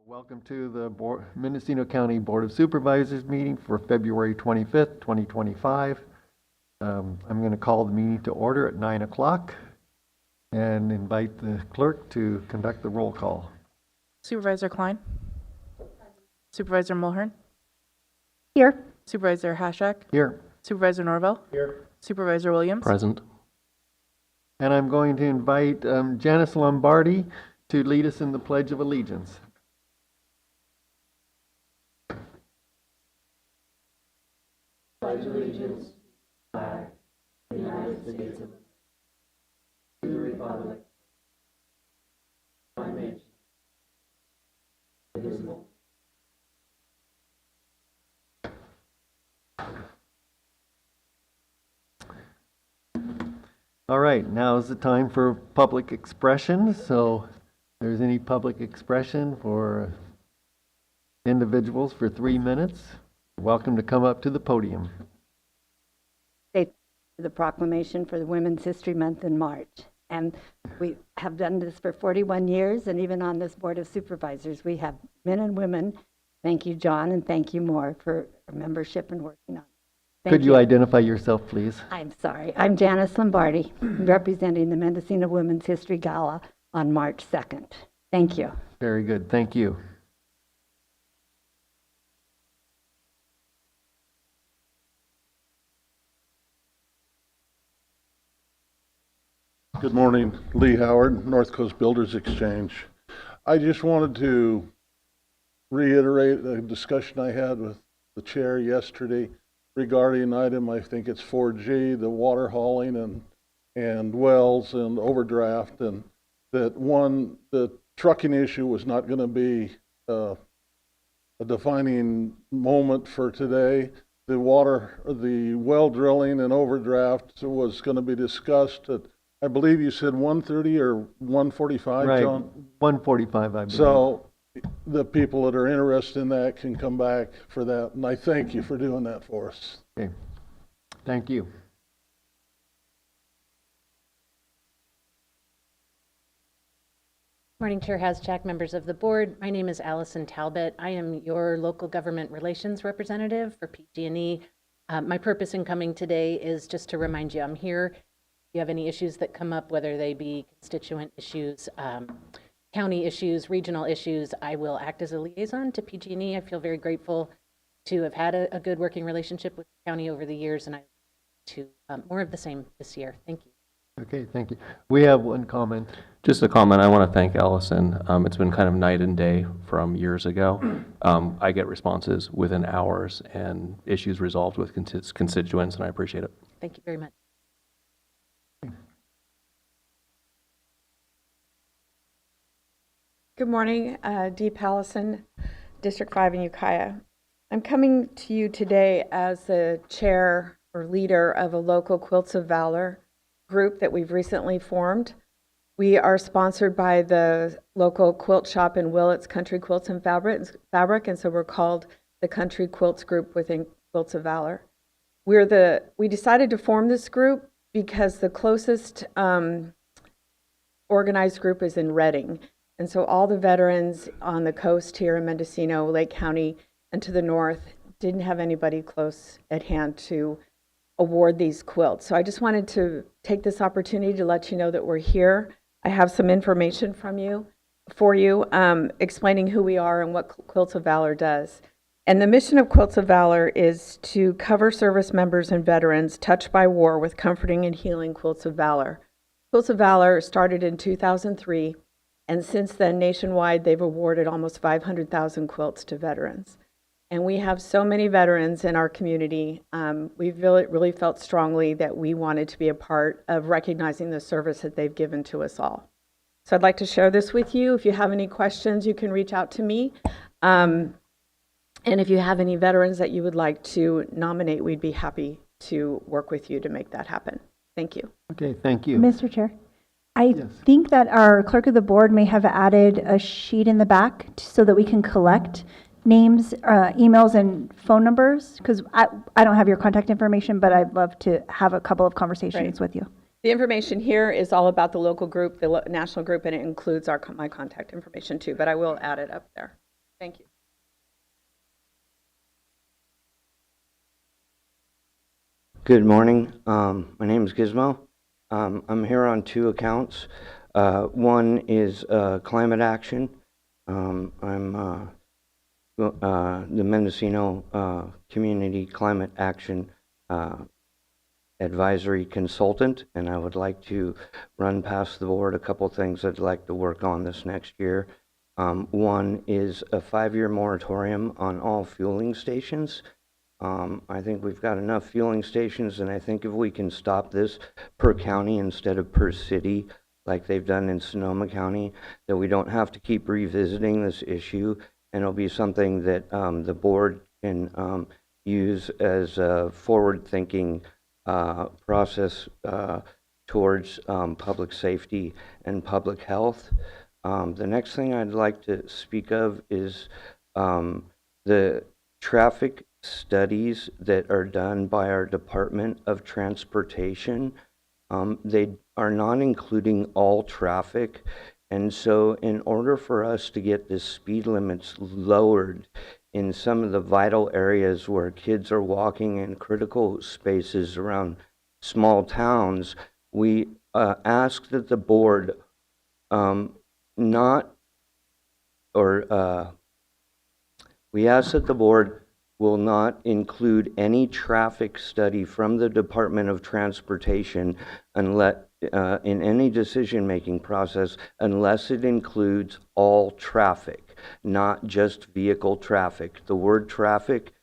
Welcome to the Mendocino County Board of Supervisors meeting for February 25th, 2025. I'm going to call the meeting to order at 9 o'clock and invite the clerk to conduct the roll call. Supervisor Klein? Supervisor Mulhern? Here. Supervisor Hashak? Here. Supervisor Norvell? Here. Supervisor Williams? Present. And I'm going to invite Janice Lombardi to lead us in the Pledge of Allegiance. Pledge allegiance to the United States of to the Republic, one nation, indivisible. All right, now is the time for public expression. So if there's any public expression for individuals for 3 minutes, welcome to come up to the podium. The proclamation for the Women's History Month in March. And we have done this for 41 years, and even on this Board of Supervisors, we have men and women. Thank you, John, and thank you, Moore, for membership and working on it. Could you identify yourself, please? I'm sorry. I'm Janice Lombardi, representing the Mendocino Women's History Gala on March 2nd. Thank you. Very good. Thank you. Good morning, Lee Howard, North Coast Builders Exchange. I just wanted to reiterate the discussion I had with the chair yesterday regarding an item, I think it's 4G, the water hauling and wells and overdraft, and that the trucking issue was not going to be a defining moment for today. The well drilling and overdraft was going to be discussed at, I believe you said 1:30 or 1:45, Right, John? 1:45, I believe. So the people that are interested in that can come back for that, and I thank you for doing that for us. Okay. Thank you. Morning, Chair Haschak, members of the board. My name is Allison Talbot. I am your local government relations representative for PG&E. My purpose in coming today is just to remind you I'm here. If you have any issues that come up, whether they be constituent issues, county issues, regional issues, I will act as a liaison to PG&E. I feel very grateful to have had a good working relationship with the county over the years, and I look to more of the same this year. Thank you. Okay, thank you. We have one comment. Just a comment. I want to thank Allison. It's been kind of night and day from years ago. I get responses within hours and issues resolved with constituents, and I appreciate it. Thank you very much. Good morning, Dee Allison, District 5 in Ukiah. I'm coming to you today as the chair or leader of a local Quilts of Valor group that we've recently formed. We are sponsored by the local quilt shop in Willits, Country Quilts and Fabric, and so we're called the Country Quilts Group within Quilts of Valor. We decided to form this group because the closest organized group is in Reading. And so all the veterans on the coast here in Mendocino, Lake County, and to the north didn't have anybody close at hand to award these quilts. So I just wanted to take this opportunity to let you know that we're here. I have some information for you, explaining who we are and what Quilts of Valor does. And the mission of Quilts of Valor is to cover service members and veterans touched by war with comforting and healing Quilts of Valor. Quilts of Valor started in 2003. And since then, nationwide, they've awarded almost 500,000 quilts to veterans. And we have so many veterans in our community. We've really felt strongly that we wanted to be a part of recognizing the service that they've given to us all. So I'd like to share this with you. If you have any questions, you can reach out to me. And if you have any veterans that you would like to nominate, we'd be happy to work with you to make that happen. Thank you. Okay, thank you. Mr. Chair, I think that our clerk of the board may have added a sheet in the back so that we can collect names, emails, and phone numbers, because I don't have your contact information, but I'd love to have a couple of conversations with you. The information here is all about the local group, the national group, and it includes my contact information too, but I will add it up there. Thank you. Good morning. My name is Gizmo. I'm here on two accounts. One is climate action. I'm the Mendocino Community Climate Action Advisory Consultant, and I would like to run past the board a couple things I'd like to work on this next year. One is a 5-year moratorium on all fueling stations. I think we've got enough fueling stations, and I think if we can stop this per county instead of per city, like they've done in Sonoma County, that we don't have to keep revisiting this issue, and it'll be something that the board can use as a forward-thinking process towards public safety and public health. The next thing I'd like to speak of is the traffic studies that are done by our Department of Transportation. They are not including all traffic, and so in order for us to get the speed limits lowered in some of the vital areas where kids are walking in critical spaces around small towns, we ask that the board we ask that the board will not include any traffic study from the Department of Transportation unless, in any decision-making process unless it includes all traffic, not just vehicle traffic. The word traffic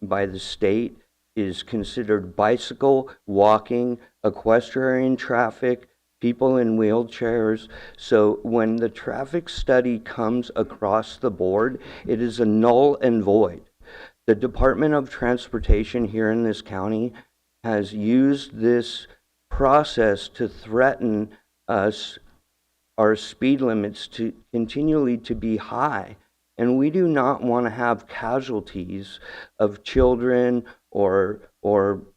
by the state is considered bicycle, walking, equestrian traffic, people in wheelchairs. So when the traffic study comes across the board, it is a null and void. The Department of Transportation here in this county has used this process to threaten us, our speed limits to continually to be high. And we do not want to have casualties of children or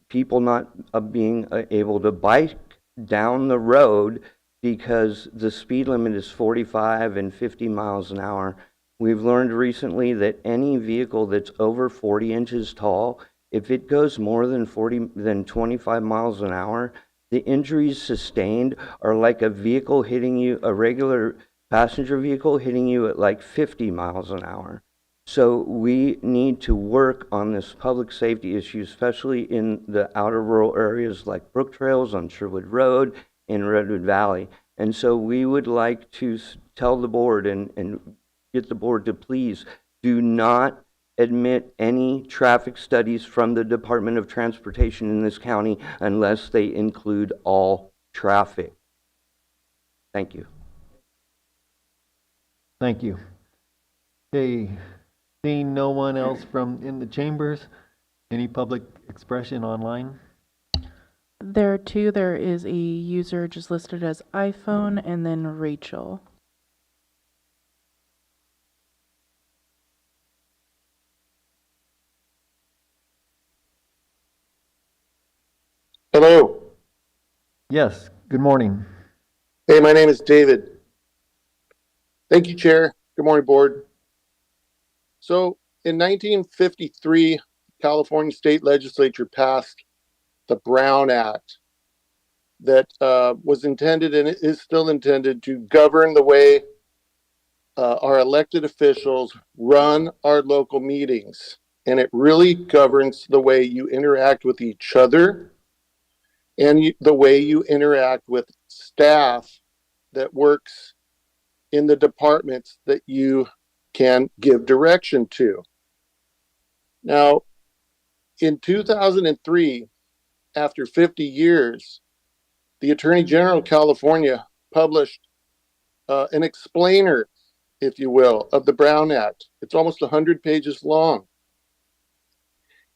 people not being able to bike down the road because the speed limit is 45 and 50 miles an hour. We've learned recently that any vehicle that's over 40 inches tall, if it goes more than 25 miles an hour, the injuries sustained are like a vehicle hitting you, a regular passenger vehicle hitting you at like 50 miles an hour. So we need to work on this public safety issue, especially in the outer rural areas like Brook Trails on Sherwood Road in Redwood Valley. And so we would like to tell the board and get the board to please do not admit any traffic studies from the Department of Transportation in this county unless they include all traffic. Thank you. Thank you. Okay, seeing no one else from in the chambers, any public expression online? There are two. There is a user just listed as iPhone and then Rachel. Hello. Yes, good morning. Hey, my name is David. Thank you, Chair. Good morning, Board. So, in 1953, California State Legislature passed the Brown Act that was intended and is still intended to govern the way our elected officials run our local meetings. And it really governs the way you interact with each other and the way you interact with staff that works in the departments that you can give direction to. Now, in 2003, after 50 years, the Attorney General of California published an explainer, if you will, of the Brown Act. It's almost 100 pages long.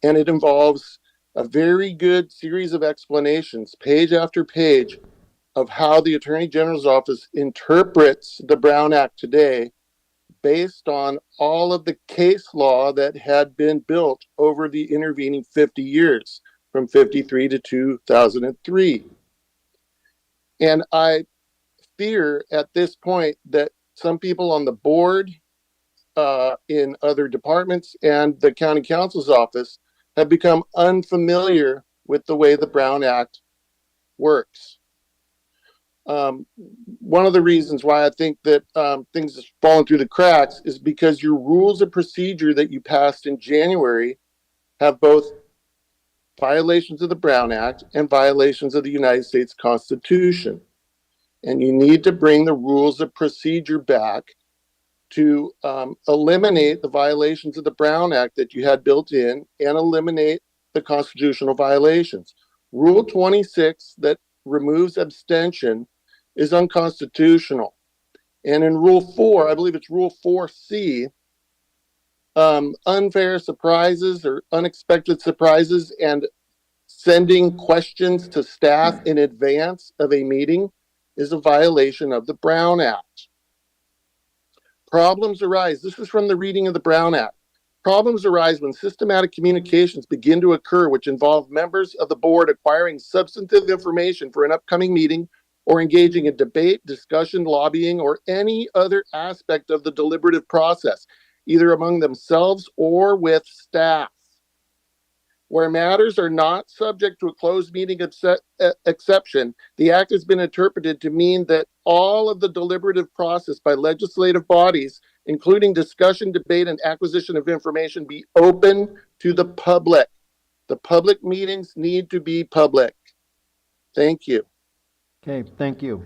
And it involves a very good series of explanations, page after page, of how the Attorney General's office interprets the Brown Act today based on all of the case law that had been built over the intervening 50 years, from 53 to 2003. And I fear at this point that some people on the board in other departments and the county counsel's office have become unfamiliar with the way the Brown Act works. One of the reasons why I think that things have fallen through the cracks is because your rules of procedure that you passed in January have both violations of the Brown Act and violations of the United States Constitution. And you need to bring the rules of procedure back to eliminate the violations of the Brown Act that you had built in and eliminate the constitutional violations. Rule 26 that removes abstention is unconstitutional. And in Rule 4, I believe it's Rule 4C, unfair surprises or unexpected surprises and sending questions to staff in advance of a meeting is a violation of the Brown Act. Problems arise. This is from the reading of the Brown Act. Problems arise when systematic communications begin to occur which involve members of the board acquiring substantive information for an upcoming meeting or engaging in debate, discussion, lobbying, or any other aspect of the deliberative process, either among themselves or with staff. Where matters are not subject to a closed meeting exception, the act has been interpreted to mean that all of the deliberative process by legislative bodies, including discussion, debate, and acquisition of information, be open to the public. The public meetings need to be public. Thank you. Okay, thank you.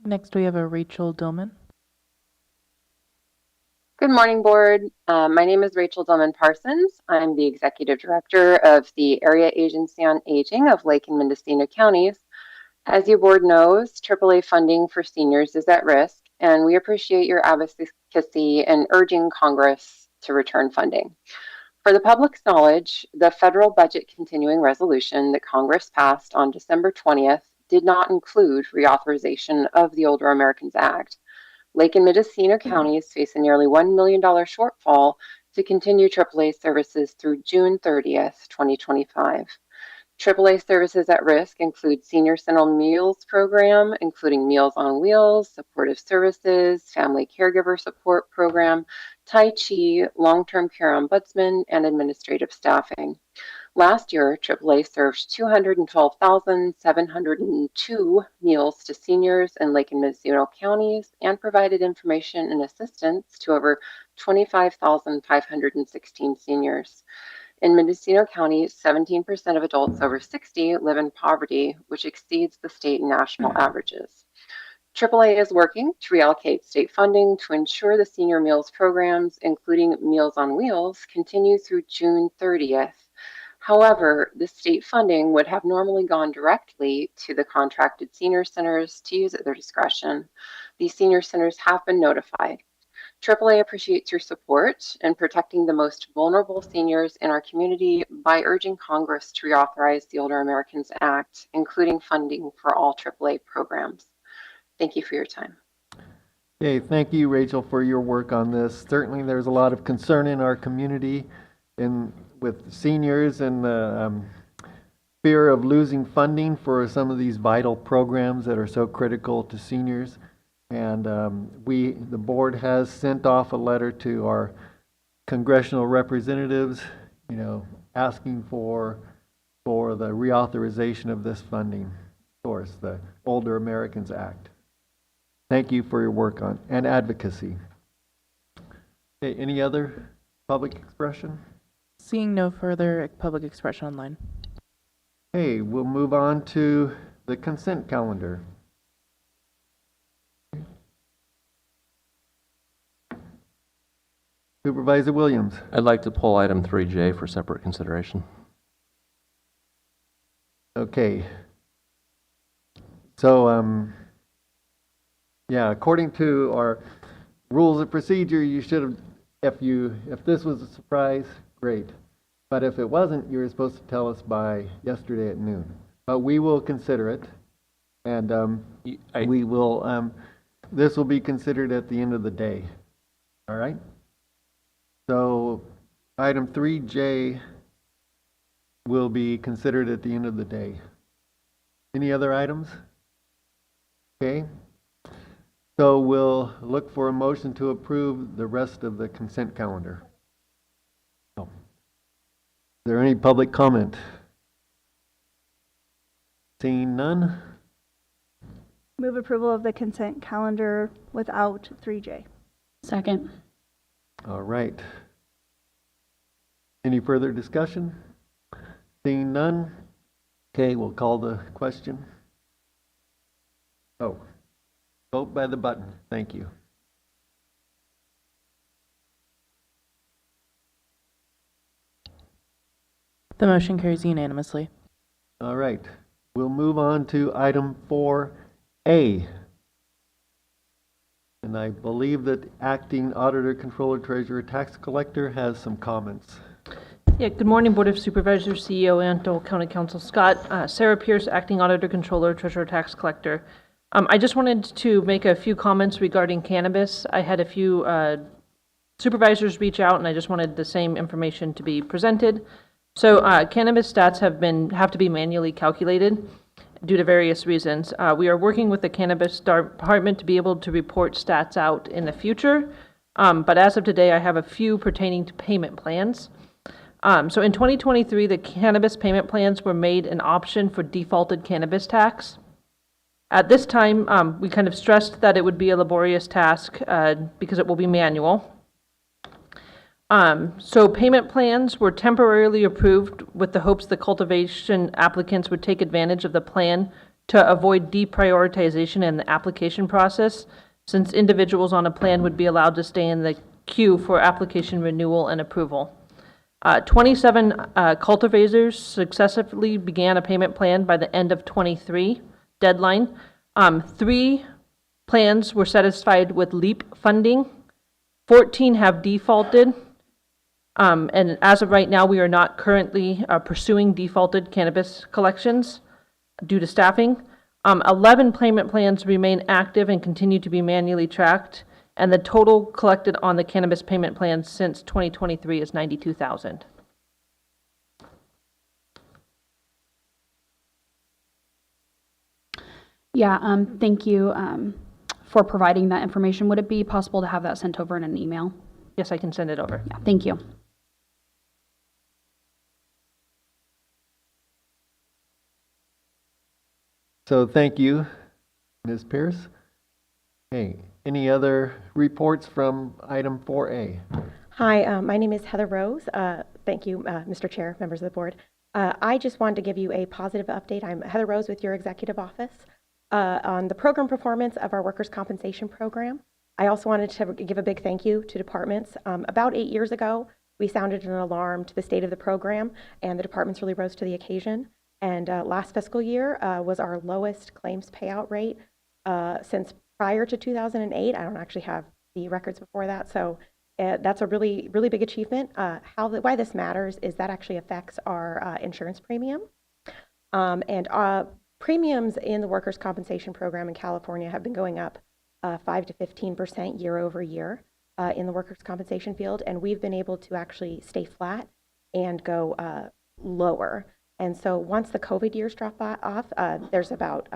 Next, we have a Rachel Dillman. Good morning, Board. My name is Rachel Dillman Parsons. I'm the Executive Director of the Area Agency on Aging of Lake and Mendocino counties. As your Board knows, AAA funding for seniors is at risk, and we appreciate your advocacy in urging Congress to return funding. For the public's knowledge, the federal budget continuing resolution that Congress passed on December 20th did not include reauthorization of the Older Americans Act. Lake and Mendocino counties face a nearly $1 million shortfall to continue AAA services through June 30th, 2025. AAA services at risk include Senior Central Meals Program, including Meals on Wheels, Supportive Services, Family Caregiver Support Program, Tai Chi, Long-Term Care Ombudsman, and administrative staffing. Last year, AAA served 212,702 meals to seniors in Lake and Mendocino counties and provided information and assistance to over 25,516 seniors. In Mendocino County, 17% of adults over 60 live in poverty, which exceeds the state and national averages. AAA is working to reallocate state funding to ensure the senior meals programs, including Meals on Wheels, continue through June 30th. However, the state funding would have normally gone directly to the contracted senior centers to use at their discretion. These senior centers have been notified. AAA appreciates your support in protecting the most vulnerable seniors in our community by urging Congress to reauthorize the Older Americans Act, including funding for all AAA programs. Thank you for your time. Okay, thank you, Rachel, for your work on this. Certainly, there's a lot of concern in our community with seniors and the fear of losing funding for some of these vital programs that are so critical to seniors. And the board has sent off a letter to our congressional representatives, asking for the reauthorization of this funding source, the Older Americans Act. Thank you for your work on and advocacy. Okay, any other public expression? Seeing no further public expression online. Okay, we'll move on to the consent calendar. Supervisor Williams. I'd like to pull item 3J for separate consideration. Okay. So, yeah, according to our rules of procedure, you should have, if this was a surprise, great. But if it wasn't, you were supposed to tell us by yesterday at noon. But we will consider it, and we will. This will be considered at the end of the day. All right. So, item 3J will be considered at the end of the day. Any other items? Okay. So we'll look for a motion to approve the rest of the consent calendar. Oh. Is there any public comment? Seeing none? Move approval of the consent calendar without 3J. Second. All right. Any further discussion? Seeing none? Okay, we'll call the question. Oh, vote by the button. Thank you. The motion carries unanimously. All right. We'll move on to item 4A. And I believe that acting auditor, controller, treasurer, tax collector has some comments. Yeah, good morning, Board of Supervisors, CEO Antle, County Counsel Scott, Sarah Pierce, Acting Auditor, Controller, Treasurer, Tax Collector. I just wanted to make a few comments regarding cannabis. I had a few supervisors reach out, and I just wanted the same information to be presented. So cannabis stats have to be manually calculated due to various reasons. We are working with the Cannabis Department to be able to report stats out in the future, but as of today, I have a few pertaining to payment plans. So in 2023, the cannabis payment plans were made an option for defaulted cannabis tax. At this time, we kind of stressed that it would be a laborious task because it will be manual. So payment plans were temporarily approved with the hopes the cultivation applicants would take advantage of the plan to avoid deprioritization in the application process, since individuals on a plan would be allowed to stay in the queue for application renewal and approval. 27 cultivators successively began a payment plan by the end of 23 deadline. 3 plans were satisfied with LEAP funding. 14 have defaulted. And as of right now, we are not currently pursuing defaulted cannabis collections due to staffing. 11 payment plans remain active and continue to be manually tracked. And the total collected on the cannabis payment plans since 2023 is $92,000. Yeah, thank you for providing that information. Would it be possible to have that sent over in an email? Yes, I can send it over. Yeah, thank you. So thank you, Ms. Pierce. Okay, any other reports from item 4A? Hi, my name is Heather Rose. Thank you, Mr. Chair, members of the board. I just wanted to give you a positive update. I'm Heather Rose with your executive office on the program performance of our workers' compensation program. I also wanted to give a big thank you to departments. About 8 years ago, we sounded an alarm to the state of the program, and the departments really rose to the occasion. And last fiscal year was our lowest claims payout rate since prior to 2008. I don't actually have the records before that, so that's a really, really big achievement. Why this matters is that actually affects our insurance premium. And premiums in the workers' compensation program in California have been going up 5 to 15% year over year in the workers' compensation field, and we've been able to actually stay flat and go lower. And so once the COVID years drop off, there's about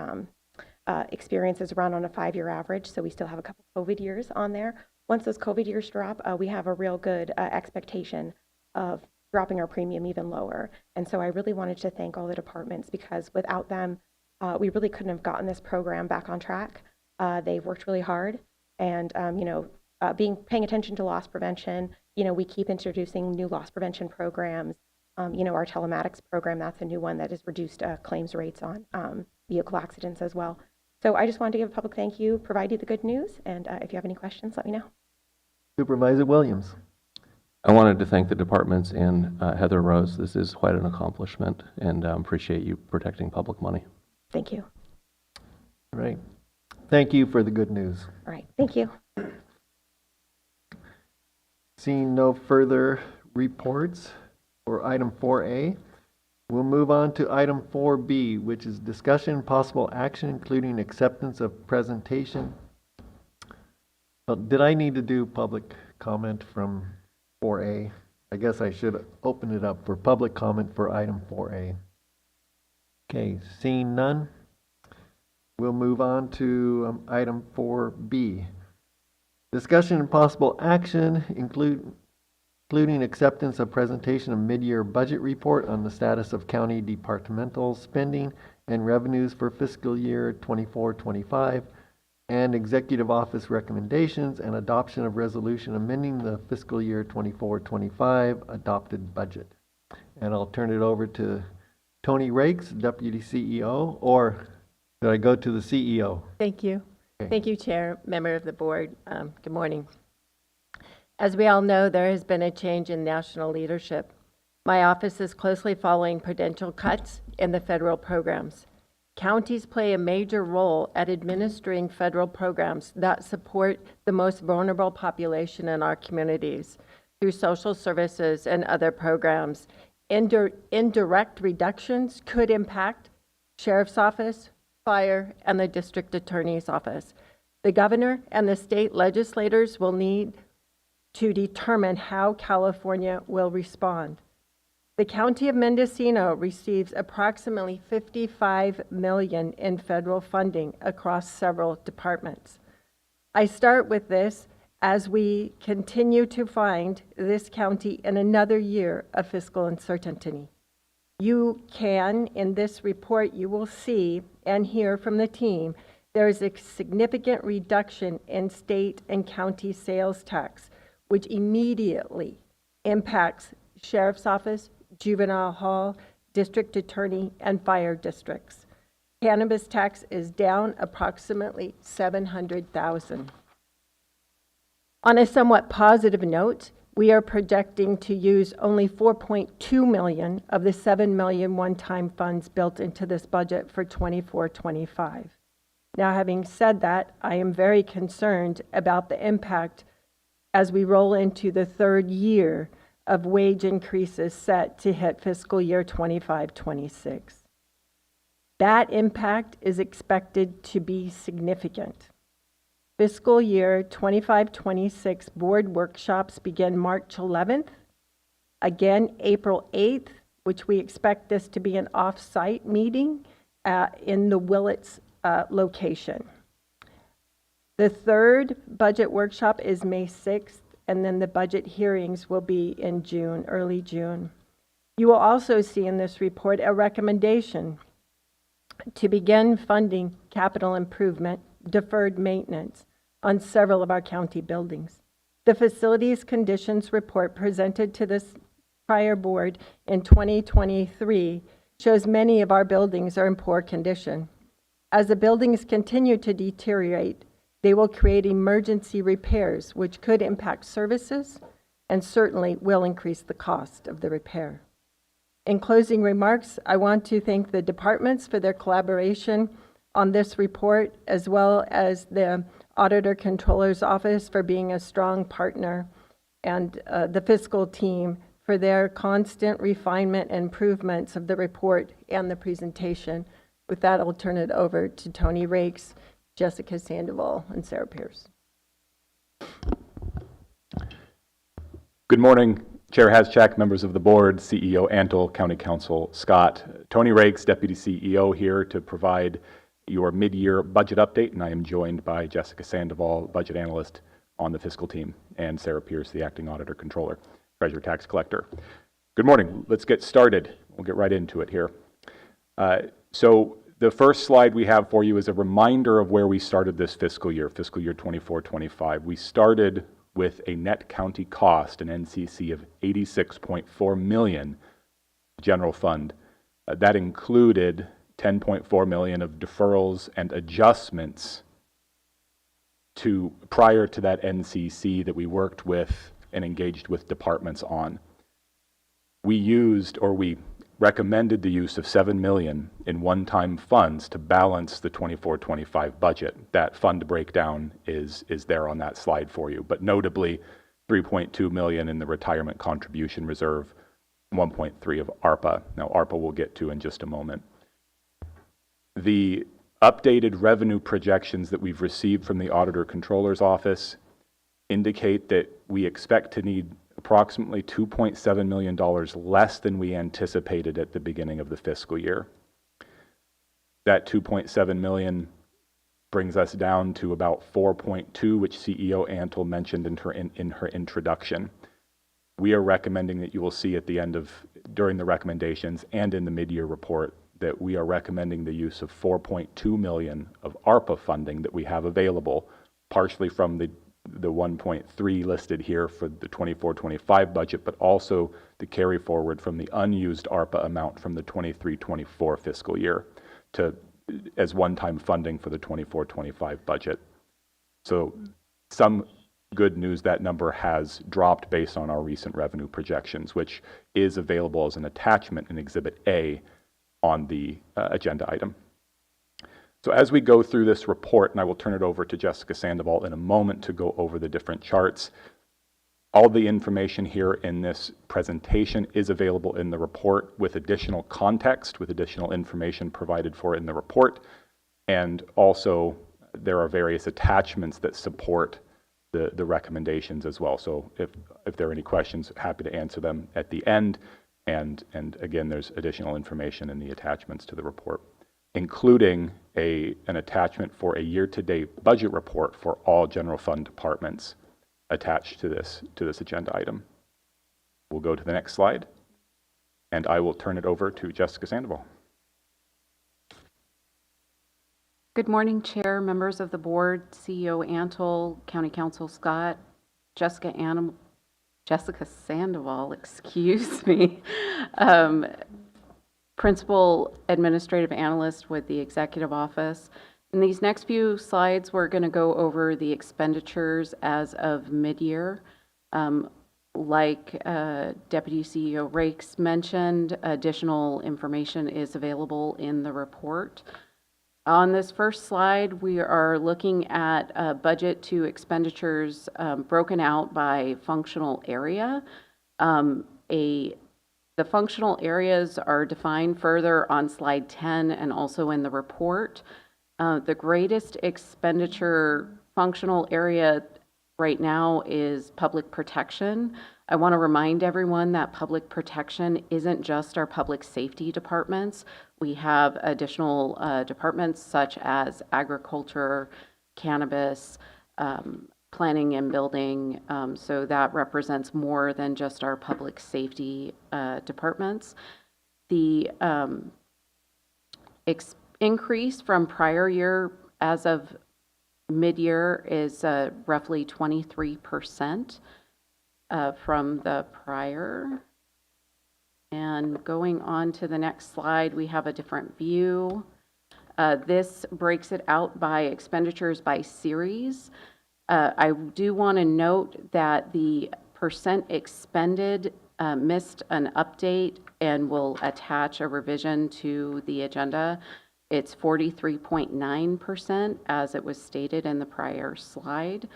experiences run on a 5-year average, so we still have a couple COVID years on there. Once those COVID years drop, we have a real good expectation of dropping our premium even lower. And so I really wanted to thank all the departments, because without them, we really couldn't have gotten this program back on track. They've worked really hard, and paying attention to loss prevention. We keep introducing new loss prevention programs. Our telematics program, that's a new one that has reduced claims rates on vehicle accidents as well. So I just wanted to give a public thank you, provide you the good news, and if you have any questions, let me know. Supervisor Williams. I wanted to thank the departments and Heather Rose. This is quite an accomplishment, and appreciate you protecting public money. Thank you. All right. Thank you for the good news. All right. Thank you. Seeing no further reports for item 4A, we'll move on to item 4B, which is discussion and possible action, including acceptance of presentation. Well, did I need to do public comment from 4A? I guess I should open it up for public comment for item 4A. Okay, seeing none, We'll move on to item 4B. Discussion and possible action including acceptance of presentation of mid-year budget report on the status of county departmental spending and revenues for fiscal year 24-25, and executive office recommendations and adoption of resolution amending the fiscal year 24-25 adopted budget. And I'll turn it over to Tony Rakes, Deputy CEO, or did I go to the CEO? Thank you. Okay. Thank you, Chair, member of the board. Good morning. As we all know, there has been a change in national leadership. My office is closely following prudential cuts in the federal programs. Counties play a major role at administering federal programs that support the most vulnerable population in our communities through social services and other programs. Indirect reductions could impact Sheriff's Office, Fire, and the District Attorney's Office. The governor and the state legislators will need to determine how California will respond. The County of Mendocino receives approximately $55 million in federal funding across several departments. I start with this as we continue to find this county in another year of fiscal uncertainty. You can, in this report, you will see and hear from the team, there is a significant reduction in state and county sales tax, which immediately impacts Sheriff's Office, Juvenile Hall, District Attorney, and Fire districts. Cannabis tax is down approximately $700,000. On a somewhat positive note, we are projecting to use only $4.2 million of the $7 million one-time funds built into this budget for 24-25. Now, having said that, I am very concerned about the impact as we roll into the third year of wage increases set to hit fiscal year 25-26. That impact is expected to be significant. Fiscal year 25-26 board workshops begin March 11th, again April 8th, which we expect this to be an off-site meeting in the Willits location. The third budget workshop is May 6th, and then the budget hearings will be in June, early June. You will also see in this report a recommendation to begin funding capital improvement, deferred maintenance on several of our county buildings. The facilities conditions report presented to this prior board in 2023 shows many of our buildings are in poor condition. As the buildings continue to deteriorate, they will create emergency repairs, which could impact services and certainly will increase the cost of the repair. In closing remarks, I want to thank the departments for their collaboration on this report, as well as the Auditor-Controller's Office for being a strong partner, and the fiscal team for their constant refinement and improvements of the report and the presentation. With that, I'll turn it over to Tony Rakes, Jessica Sandoval, and Sarah Pierce. Good morning, Chair Haschak, members of the board, CEO Antle, County Counsel Scott. Tony Rakes, Deputy CEO, here to provide your mid-year budget update, and I am joined by Jessica Sandoval, budget analyst on the fiscal team, and Sarah Pierce, the acting auditor-controller, treasurer tax collector. Good morning. Let's get started. We'll get right into it here. So the first slide we have for you is a reminder of where we started this fiscal year 24-25. We started with a net county cost, an NCC of $86.4 million general fund. That included $10.4 million of deferrals and adjustments prior to that NCC that we worked with and engaged with departments on. We recommended the use of $7 million in one-time funds to balance the 24-25 budget. That fund breakdown is there on that slide for you, but notably $3.2 million in the retirement contribution reserve, 1.3 of ARPA. Now ARPA we'll get to in just a moment. The updated revenue projections that we've received from the Auditor-Controller's Office indicate that we expect to need approximately $2.7 million less than we anticipated at the beginning of the fiscal year. That $2.7 million brings us down to about 4.2, which CEO Antle mentioned in her introduction. We are recommending that you will see at the end of, during the recommendations and in the mid-year report, that we are recommending the use of 4.2 million of ARPA funding that we have available, partially from the 1.3 listed here for the 24-25 budget, but also the carry forward from the unused ARPA amount from the 23-24 fiscal year as one-time funding for the 24-25 budget. So some good news, that number has dropped based on our recent revenue projections, which is available as an attachment in Exhibit A on the agenda item. So as we go through this report, and I will turn it over to Jessica Sandoval in a moment to go over the different charts, all the information here in this presentation is available in the report with additional context, with additional information provided for in the report. And also there are various attachments that support the recommendations as well. So if there are any questions, happy to answer them at the end. And again, there's additional information in the attachments to the report, including an attachment for a year-to-date budget report for all general fund departments attached to this agenda item. We'll go to the next slide, and I will turn it over to Jessica Sandoval. Good morning, Chair, members of the board, CEO Antle, County Counsel Scott, Jessica Sandoval, excuse me, Principal Administrative Analyst with the Executive Office. In these next few slides, we're going to go over the expenditures as of mid-year. Like Deputy CEO Rakes mentioned, additional information is available in the report. On this first slide, we are looking at budget to expenditures broken out by functional area. The functional areas are defined further on slide 10 and also in the report. The greatest expenditure functional area right now is public protection. I want to remind everyone that public protection isn't just our public safety departments. We have additional departments such as agriculture, cannabis, planning and building. So that represents more than just our public safety departments. The increase from prior year as of mid-year is roughly 23% from the prior. And going on to the next slide, we have a different view. This breaks it out by expenditures by series. I do want to note that the percent expended missed an update and will attach a revision to the agenda. It's 43.9% as it was stated in the prior slide.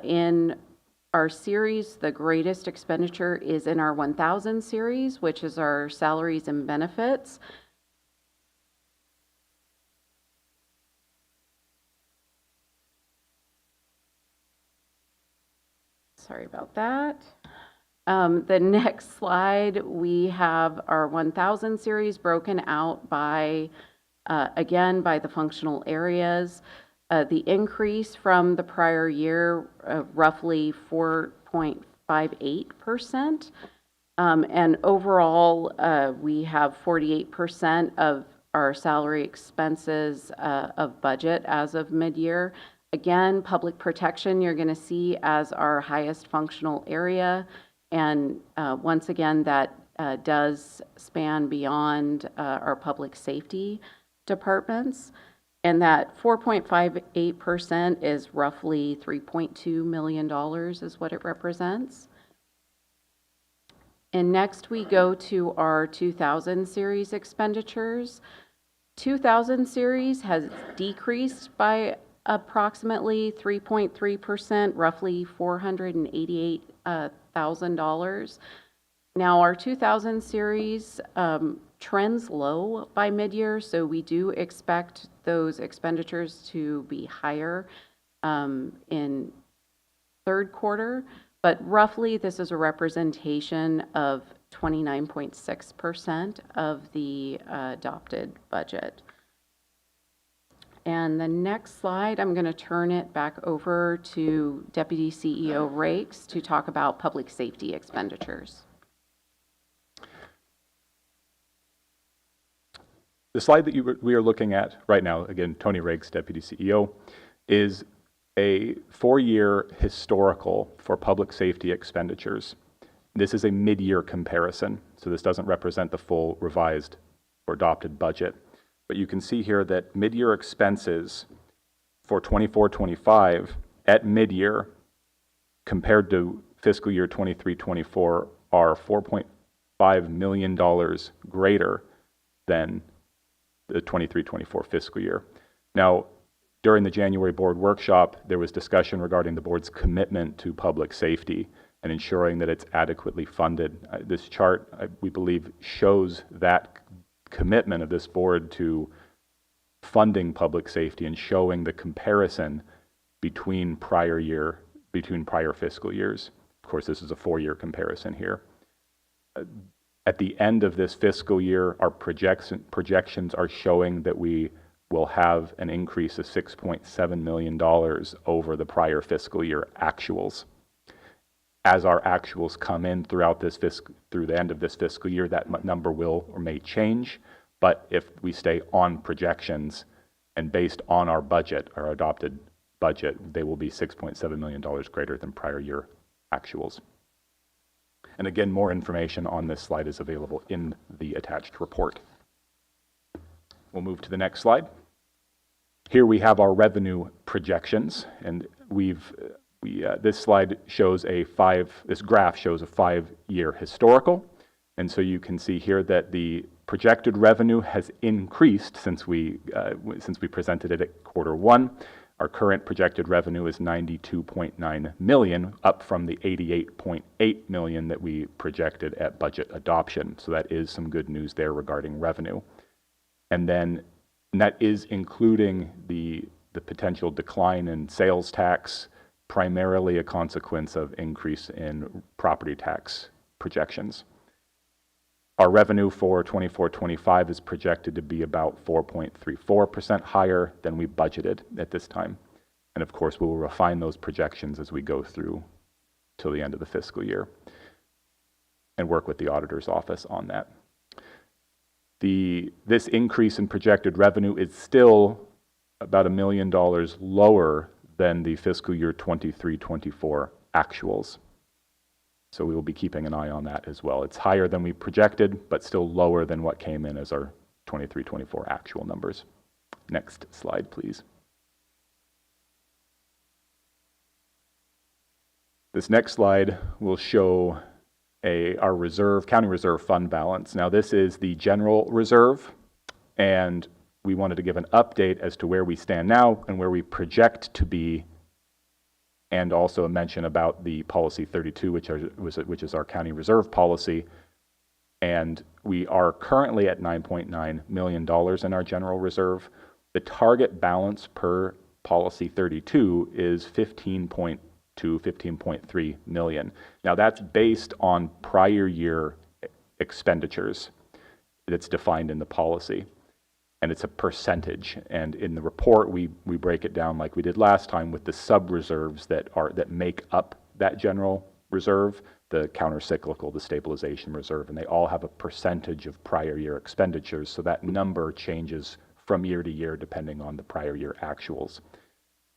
In our series, the greatest expenditure is in our 1000 series, which is our salaries and benefits. Sorry about that. The next slide, we have our 1000 series broken out by, again, by the functional areas. The increase from the prior year, roughly 4.58%. And overall, we have 48% of our salary expenses of budget as of mid-year. Again, public protection you're going to see as our highest functional area. And once again, that does span beyond our public safety departments. And that 4.58% is roughly $3.2 million is what it represents. And next we go to our 2000 series expenditures. 2000 series has decreased by approximately 3.3%, roughly $488,000. Now our 2000 series trends low by mid-year, so we do expect those expenditures to be higher in third quarter, but roughly this is a representation of 29.6% of the adopted budget. And the next slide, I'm going to turn it back over to Deputy CEO Rakes to talk about public safety expenditures. The slide that we are looking at right now, again, Tony Rakes, Deputy CEO, is a 4-year historical for public safety expenditures. This is a mid-year comparison, so this doesn't represent the full revised or adopted budget. But you can see here that mid-year expenses for 24-25 at mid-year compared to fiscal year 23-24 are $4.5 million greater than the 23-24 fiscal year. Now, during the January board workshop, there was discussion regarding the board's commitment to public safety and ensuring that it's adequately funded. This chart, we believe, shows that commitment of this board to funding public safety and showing the comparison between prior fiscal years. Of course, this is a 4-year comparison here. At the end of this fiscal year, our projections are showing that we will have an increase of $6.7 million over the prior fiscal year actuals. As our actuals come in throughout this through the end of this fiscal year, that number will or may change. But if we stay on projections and based on our budget, our adopted budget, they will be $6.7 million greater than prior year actuals. And again, more information on this slide is available in the attached report. We'll move to the next slide. Here we have our revenue projections, and this slide shows this graph shows a 5-year historical. And so you can see here that the projected revenue has increased since we presented it at Q1. Our current projected revenue is $92.9 million, up from the $88.8 million that we projected at budget adoption. So that is some good news there regarding revenue. And that is including the potential decline in sales tax, primarily a consequence of increase in property tax projections. Our revenue for 24-25 is projected to be about 4.34% higher than we budgeted at this time. And of course, we will refine those projections as we go through till the end of the fiscal year and work with the auditor's office on that. This increase in projected revenue is still about $1 million lower than the fiscal year 23-24 actuals. So we will be keeping an eye on that as well. It's higher than we projected, but still lower than what came in as our 23-24 actual numbers. Next slide, please. This next slide will show our county reserve fund balance. Now this is the general reserve, and we wanted to give an update as to where we stand now and where we project to be, and also a mention about the policy 32, which is our county reserve policy. And we are currently at $9.9 million in our general reserve. The target balance per policy 32 is $15.2, $15.3 million. Now that's based on prior year expenditures that's defined in the policy. And it's a percentage. And in the report, we break it down like we did last time with the sub-reserves that make up that general reserve, the counter-cyclical, the stabilization reserve, and they all have a percentage of prior year expenditures. So that number changes from year to year depending on the prior year actuals.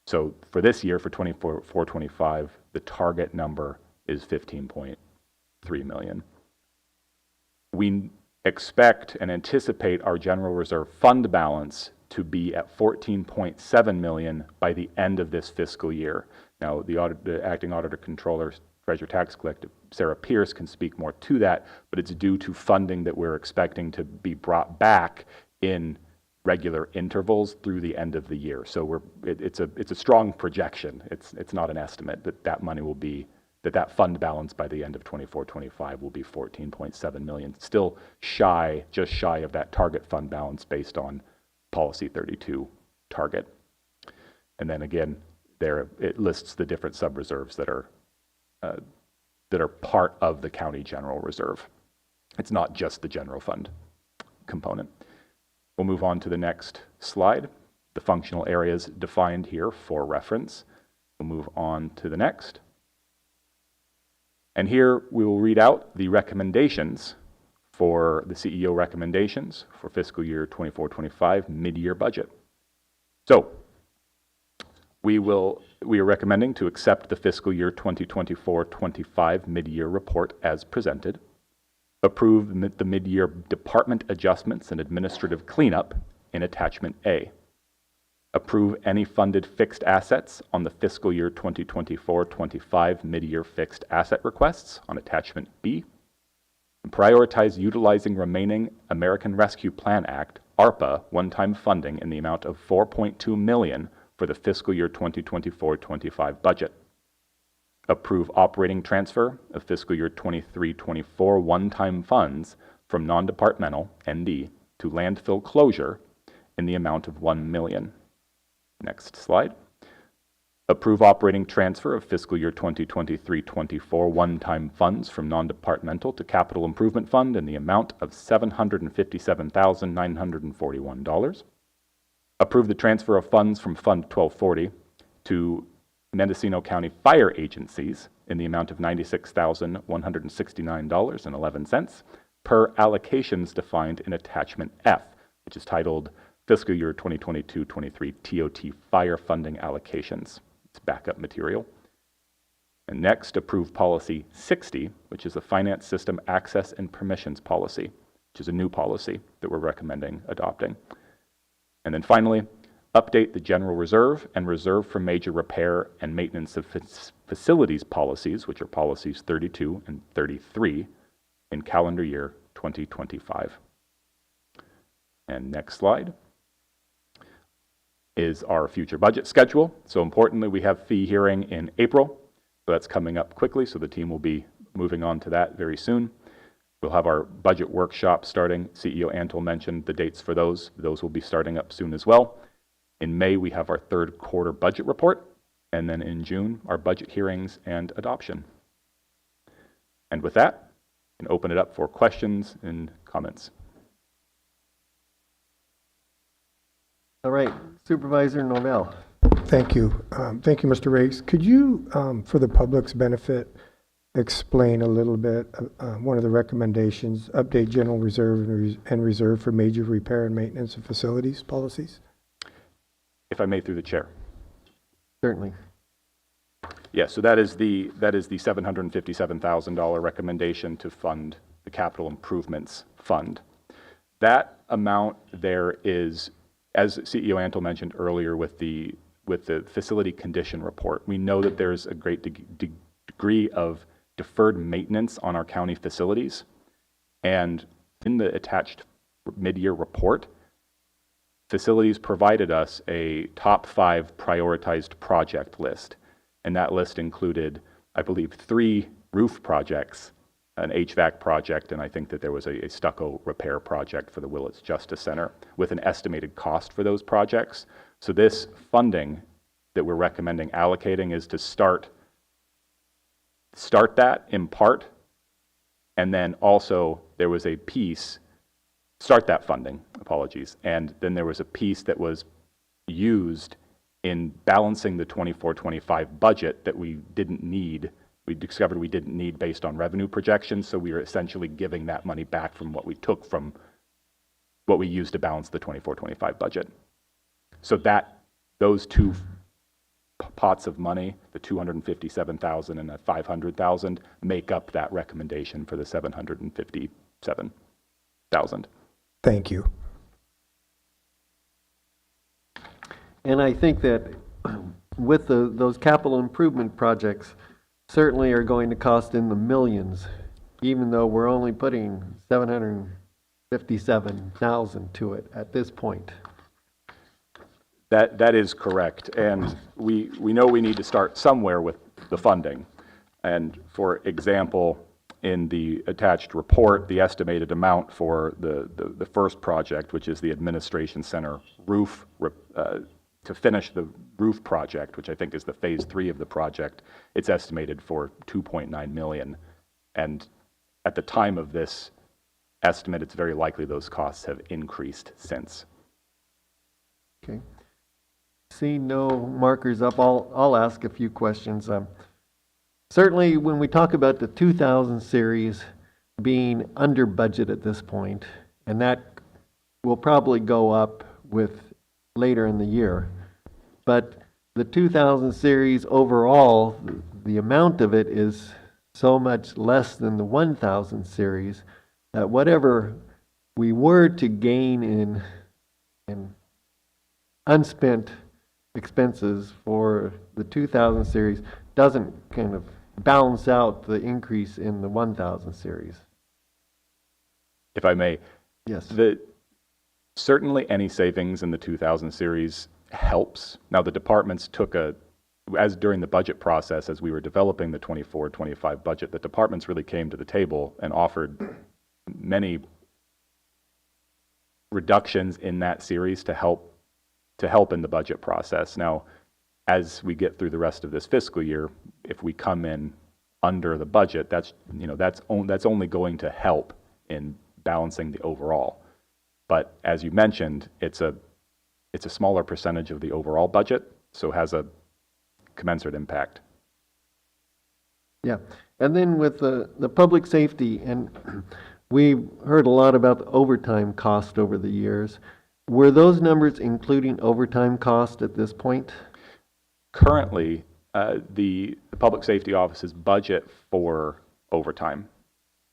So for this year, for 24-25, the target number is $15.3 million. We expect and anticipate our general reserve fund balance to be at $14.7 million by the end of this fiscal year. Now, the acting auditor-controller, treasurer tax collector, Sarah Pierce, can speak more to that, but it's due to funding that we're expecting to be brought back in regular intervals through the end of the year. So it's a strong projection. It's not an estimate, but that money will be that fund balance by the end of 24-25 will be $14.7 million, still just shy of that target fund balance based on policy 32 target. And then again, there it lists the different sub-reserves that are part of the county general reserve. It's not just the general fund component. We'll move on to the next slide. the functional areas defined here for reference. We'll move on to the next. And here we will read out the recommendations for the CEO recommendations for fiscal year 24-25 mid-year budget. So we are recommending to accept the fiscal year 2024-25 mid-year report as presented, approve the mid-year department adjustments and administrative cleanup in attachment A, approve any funded fixed assets on the fiscal year 2024-25 mid-year fixed asset requests on attachment B, and prioritize utilizing remaining American Rescue Plan Act, ARPA, one-time funding in the amount of $4.2 million for the fiscal year 2024-25 budget. Approve operating transfer of fiscal year 23-24 one-time funds from non-departmental, ND, to landfill closure in the amount of $1 million. Next slide. Approve operating transfer of fiscal year 2023-24 one-time funds from non-departmental to capital improvement fund in the amount of $757,941. Approve the transfer of funds from Fund 1240 to Mendocino County Fire Agencies in the amount of $96,169.11 per allocations defined in attachment F, which is titled Fiscal Year 2022-23 TOT Fire Funding Allocations. It's backup material. And next, approve Policy 60, which is the Finance System Access and Permissions Policy, which is a new policy that we're recommending adopting. And then finally, update the General Reserve and Reserve for Major Repair and Maintenance of Facilities policies, which are policies 32 and 33, in calendar year 2025. And next slide is our future budget schedule. So importantly, we have fee hearing in April. So that's coming up quickly, so the team will be moving on to that very soon. We'll have our budget workshop starting. CEO Antle mentioned the dates for those. Those will be starting up soon as well. In May, we have our third quarter budget report. And then in June, our budget hearings and adoption. And with that, I can open it up for questions and comments. All right, Supervisor Norvell. Thank you. Thank you, Mr. Rakes. Could you, for the public's benefit, explain a little bit one of the recommendations, update general reserve and reserve for major repair and maintenance of facilities policies? If I may, through the chair. Certainly. Yeah, so that is the $757,000 recommendation to fund the capital improvements fund. That amount there is, as CEO Antle mentioned earlier with the facility condition report, we know that there's a great degree of deferred maintenance on our county facilities. And in the attached mid-year report, facilities provided us a top 5 prioritized project list. And that list included, I believe, 3 roof projects, an HVAC project, and I think that there was a stucco repair project for the Willits Justice Center with an estimated cost for those projects. So this funding that we're recommending allocating is to start that in part, and then also there was a piece, start that funding, apologies, and then there was a piece that was used in balancing the 24-25 budget that we didn't need. We discovered we didn't need based on revenue projections, so we were essentially giving that money back from what we took from what we used to balance the 24-25 budget. So those 2 pots of money, the $257,000 and the $500,000, make up that recommendation for the $757,000. Thank you. And I think that with those capital improvement projects certainly are going to cost in the millions, even though we're only putting $757,000 to it at this point. That is correct, and we know we need to start somewhere with the funding. And for example, in the attached report, the estimated amount for the first project, which is the administration center roof, to finish the roof project, which I think is the phase 3 of the project, it's estimated for $2.9 million. And at the time of this estimate, it's very likely those costs have increased since. Okay. see no markers up, I'll ask a few questions. Certainly, when we talk about the 2000 series being under budget at this point, and that will probably go up with later in the year, but the 2000 series overall, the amount of it is so much less than the 1000 series that whatever we were to gain in unspent expenses for the 2000 series doesn't kind of balance out the increase in the 1000 series. If I may. Yes. Certainly any savings in the 2000 series helps. Now, the departments took as during the budget process, as we were developing the 24-25 budget, the departments really came to the table and offered many reductions in that series to help in the budget process. Now, as we get through the rest of this fiscal year, if we come in under the budget, that's only going to help in balancing the overall. But as you mentioned, it's a smaller percentage of the overall budget, so has a commensurate impact. Yeah, and then with the public safety, and we heard a lot about the overtime cost over the years. Were those numbers including overtime cost at this point? Currently, the Public Safety Office's budget for overtime.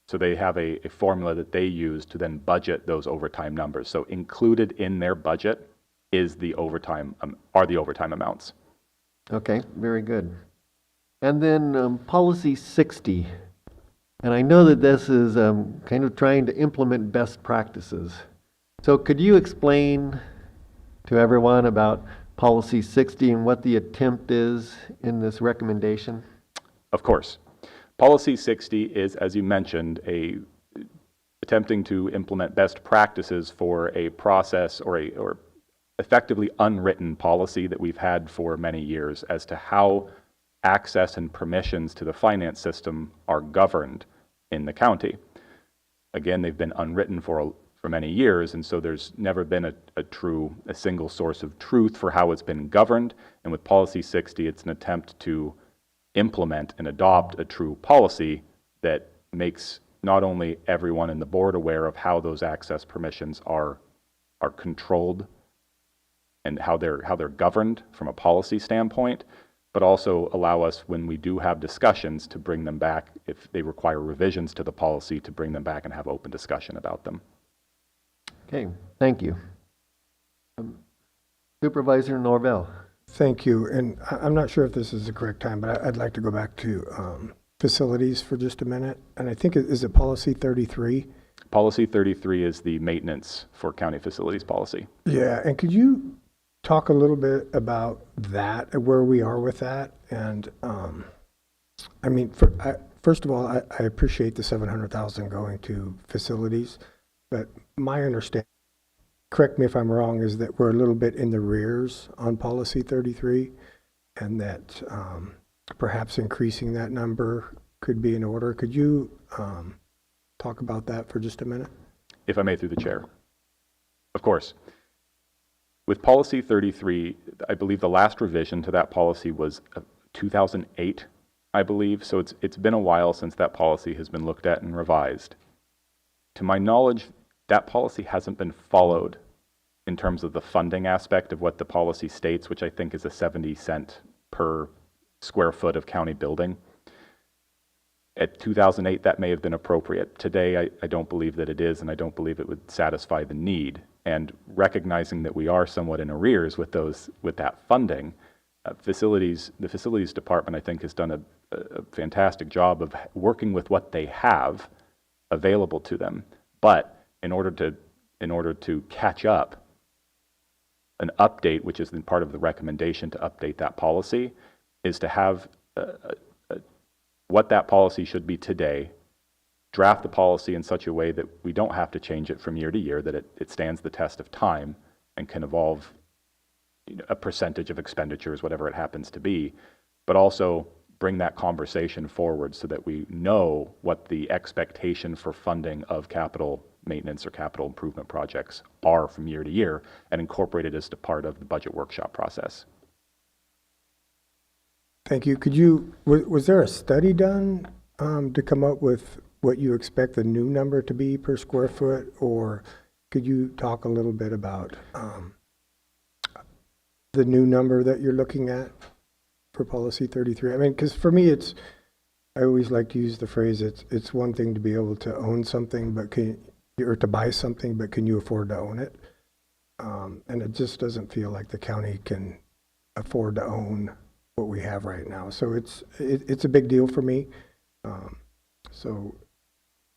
So they have a formula that they use to then budget those overtime numbers. So included in their budget is the overtime amounts. Okay, very good. And then policy 60. And I know that this is kind of trying to implement best practices. So could you explain to everyone about policy 60 and what the attempt is in this recommendation? Of course. Policy 60 is, as you mentioned, attempting to implement best practices for a process or effectively unwritten policy that we've had for many years as to how access and permissions to the finance system are governed in the county. Again, they've been unwritten for many years, and so there's never been a single source of truth for how it's been governed. And with Policy 60, it's an attempt to implement and adopt a true policy that makes not only everyone in the board aware of how those access permissions are controlled and how they're governed from a policy standpoint, but also allow us, when we do have discussions, to bring them back, if they require revisions to the policy, to bring them back and have open discussion about them. Okay, thank you. Supervisor Norvell. Thank you. And I'm not sure if this is the correct time, but I'd like to go back to facilities for just a minute. And I think, is it policy 33? Policy 33 is the maintenance for county facilities policy. Yeah, and could you talk a little bit about that, where we are with that? And I mean, first of all, I appreciate the $700,000 going to facilities, but my understanding, correct me if I'm wrong, is that we're a little bit in the rears on policy 33, and that perhaps increasing that number could be in order. Could you talk about that for just a minute? If I may, through the chair. Of course. With policy 33, I believe the last revision to that policy was 2008, I believe. So it's been a while since that policy has been looked at and revised. To my knowledge, that policy hasn't been followed in terms of the funding aspect of what the policy states, which I think is a 70 cent per square foot of county building. At 2008, that may have been appropriate. Today, I don't believe that it is, and I don't believe it would satisfy the need. And recognizing that we are somewhat in arrears with that funding, the facilities department, I think, has done a fantastic job of working with what they have available to them. But in order to catch up, an update, which is part of the recommendation to update that policy, is to have what that policy should be today, draft the policy in such a way that we don't have to change it from year to year, that it stands the test of time and can evolve a percentage of expenditures, whatever it happens to be, but also bring that conversation forward so that we know what the expectation for funding of capital maintenance or capital improvement projects are from year to year and incorporate it as a part of the budget workshop process. Thank you. Was there a study done to come up with what you expect the new number to be per square foot? Or could you talk a little bit about the new number that you're looking at for policy 33? I mean, because for me, I always like to use the phrase, it's one thing to be able to own something, or to buy something, but can you afford to own it? And it just doesn't feel like the county can afford to own what we have right now. So it's a big deal for me. So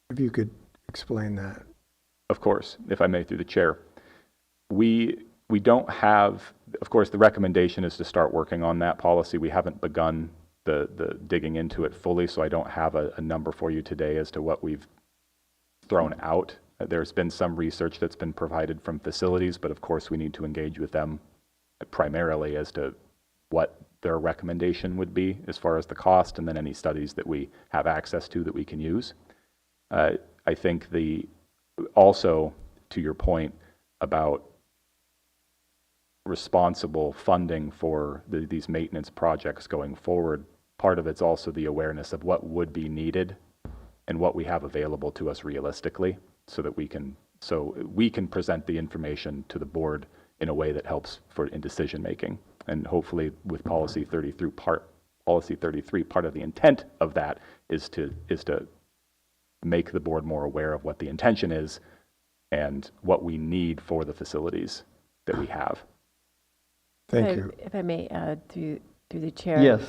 if you could explain that. Of course, if I may, through the chair. We don't have, of course, the recommendation is to start working on that policy. We haven't begun the digging into it fully, so I don't have a number for you today as to what we've thrown out. There's been some research that's been provided from facilities, but of course we need to engage with them primarily as to what their recommendation would be as far as the cost, and then any studies that we have access to that we can use. I think also to your point about responsible funding for these maintenance projects going forward, part of it's also the awareness of what would be needed and what we have available to us realistically, so that we can present the information to the board in a way that helps in decision making. And hopefully with policy 33, part of the intent of that is to make the board more aware of what the intention is and what we need for the facilities that we have. Thank you. If I may add through the chair. Yes.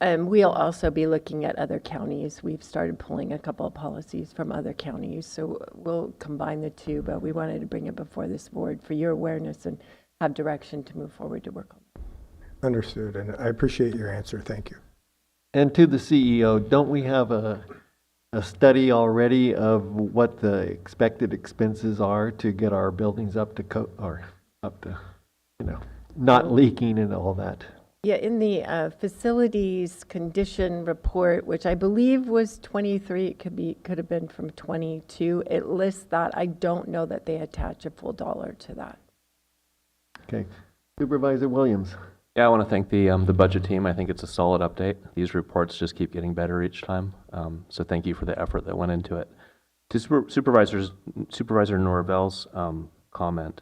We'll also be looking at other counties. We've started pulling a couple of policies from other counties, so we'll combine the two, but we wanted to bring it before this board for your awareness and have direction to move forward to work on. Understood, and I appreciate your answer. Thank you. And to the CEO, don't we have a study already of what the expected expenses are to get our buildings up to not leaking and all that? Yeah, in the facilities condition report, which I believe was 23, it could have been from 22, it lists that. I don't know that they attach a full dollar to that. Okay. Supervisor Williams. Yeah, I want to thank the budget team. I think it's a solid update. These reports just keep getting better each time. So thank you for the effort that went into it. To Supervisor Norvell's comment,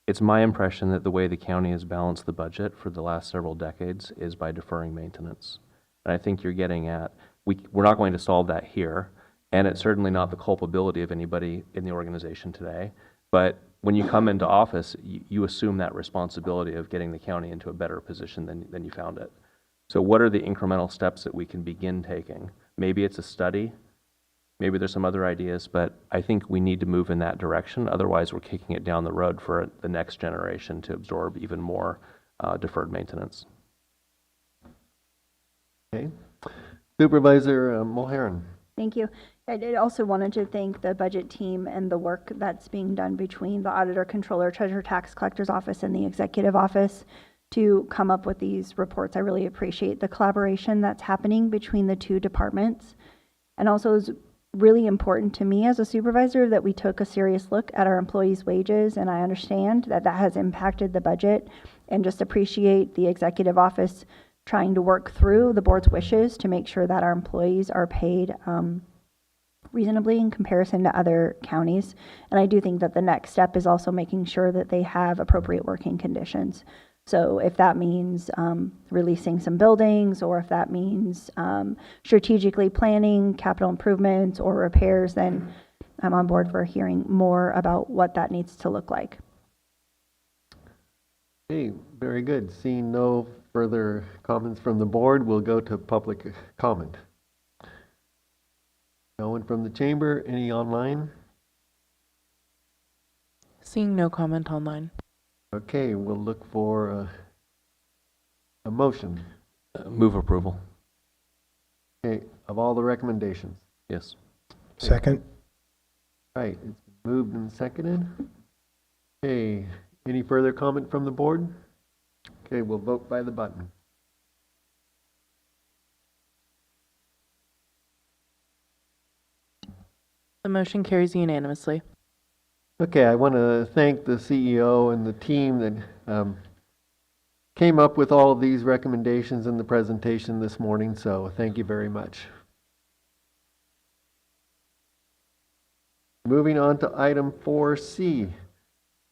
it's my impression that the way the county has balanced the budget for the last several decades is by deferring maintenance. And I think you're getting at, we're not going to solve that here, and it's certainly not the culpability of anybody in the organization today. But when you come into office, you assume that responsibility of getting the county into a better position than you found it. So what are the incremental steps that we can begin taking? Maybe it's a study, maybe there's some other ideas, but I think we need to move in that direction. Otherwise, we're kicking it down the road for the next generation to absorb even more deferred maintenance. Okay. Supervisor Mulheron. Thank you. I did also wanted to thank the budget team and the work that's being done between the Auditor-Controller, Treasurer Tax Collector's Office, and the Executive Office to come up with these reports. I really appreciate the collaboration that's happening between the two departments. And also it's really important to me as a supervisor that we took a serious look at our employees' wages, and I understand that that has impacted the budget, and just appreciate the Executive Office trying to work through the board's wishes to make sure that our employees are paid reasonably in comparison to other counties. And I do think that the next step is also making sure that they have appropriate working conditions. So if that means releasing some buildings, or if that means strategically planning capital improvements or repairs, then I'm on board for hearing more about what that needs to look like. Okay, very good. Seeing no further comments from the board, we'll go to public comment. No one from the chamber? Any online? Seeing no comment online. Okay, we'll look for a motion. Move approval. Okay, of all the recommendations. Yes. Second. Right, it's moved and seconded. Okay, any further comment from the board? Okay, we'll vote by the button. The motion carries unanimously. Okay, I want to thank the CEO and the team that came up with all of these recommendations in the presentation this morning, so thank you very much. Moving on to item 4C,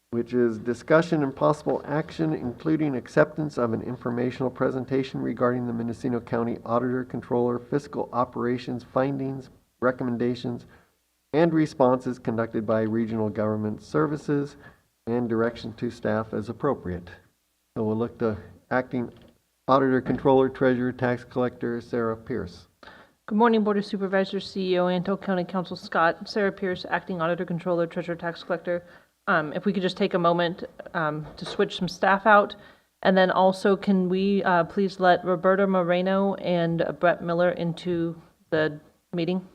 which is discussion and possible action, including acceptance of an informational presentation regarding the Mendocino County Auditor-Controller fiscal operations findings, recommendations, and responses conducted by Regional Government Services and direction to staff as appropriate. So we'll look to Acting Auditor, Controller, Treasurer, Tax Collector, Sarah Pierce. Good morning, Board of Supervisors, CEO Antle, County Council Scott, Sarah Pierce, Acting Auditor, Controller, Treasurer, Tax Collector. If we could just take a moment to switch some staff out. And then also, can we please let Roberta Moreno and Brett Miller into the meeting?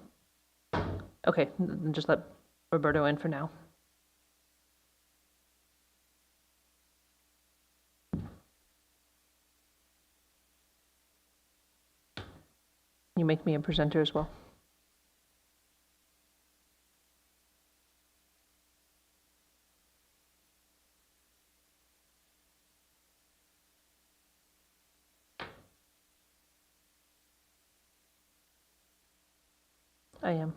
Okay, then just let Roberto in for now. You make me a presenter as well. I am.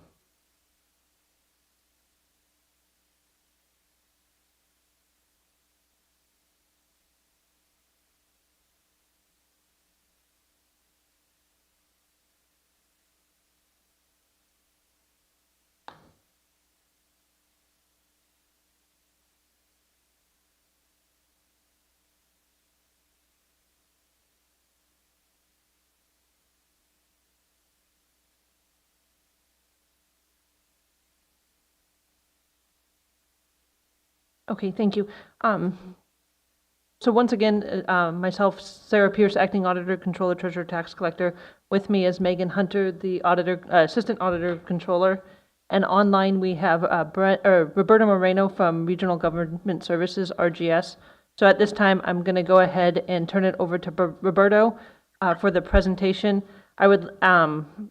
Okay, thank you. So once again, myself, Sarah Pierce, Acting Auditor, Controller, Treasurer, Tax Collector. With me is Megan Hunter, the Auditor, Assistant Auditor, Controller. And online we have Roberta Moreno from Regional Government Services, RGS. So at this time, I'm going to go ahead and turn it over to Roberto for the presentation. I would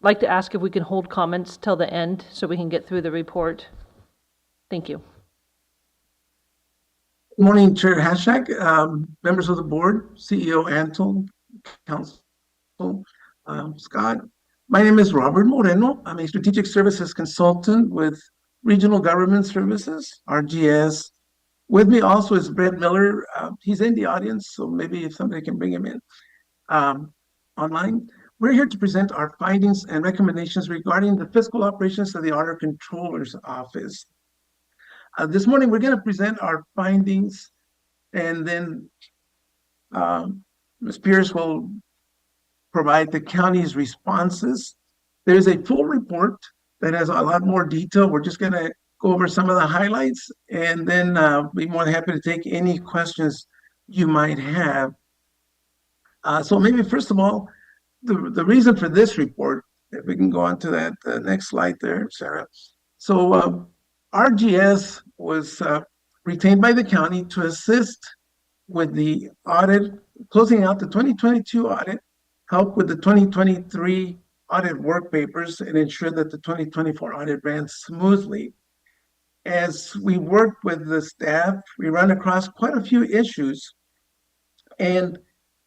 like to ask if we can hold comments till the end so we can get through the report. Thank you. Good morning, Chair Hashak, members of the board, CEO Antle, Council Scott. My name is Robert Moreno. I'm a strategic services consultant with Regional Government Services, RGS. With me also is Brett Miller. He's in the audience, so maybe if somebody can bring him in online. We're here to present our findings and recommendations regarding the fiscal operations of the Auditor-Controller's Office. This morning, we're going to present our findings, and then Ms. Pierce will provide the county's responses. There's a full report that has a lot more detail. We're just going to go over some of the highlights, and then be more than happy to take any questions you might have. So maybe first of all, the reason for this report, if we can go on to that next slide there, Sarah. So RGS was retained by the county to assist with the audit, closing out the 2022 audit, help with the 2023 audit work papers, and ensure that the 2024 audit ran smoothly. As we worked with the staff, we ran across quite a few issues, and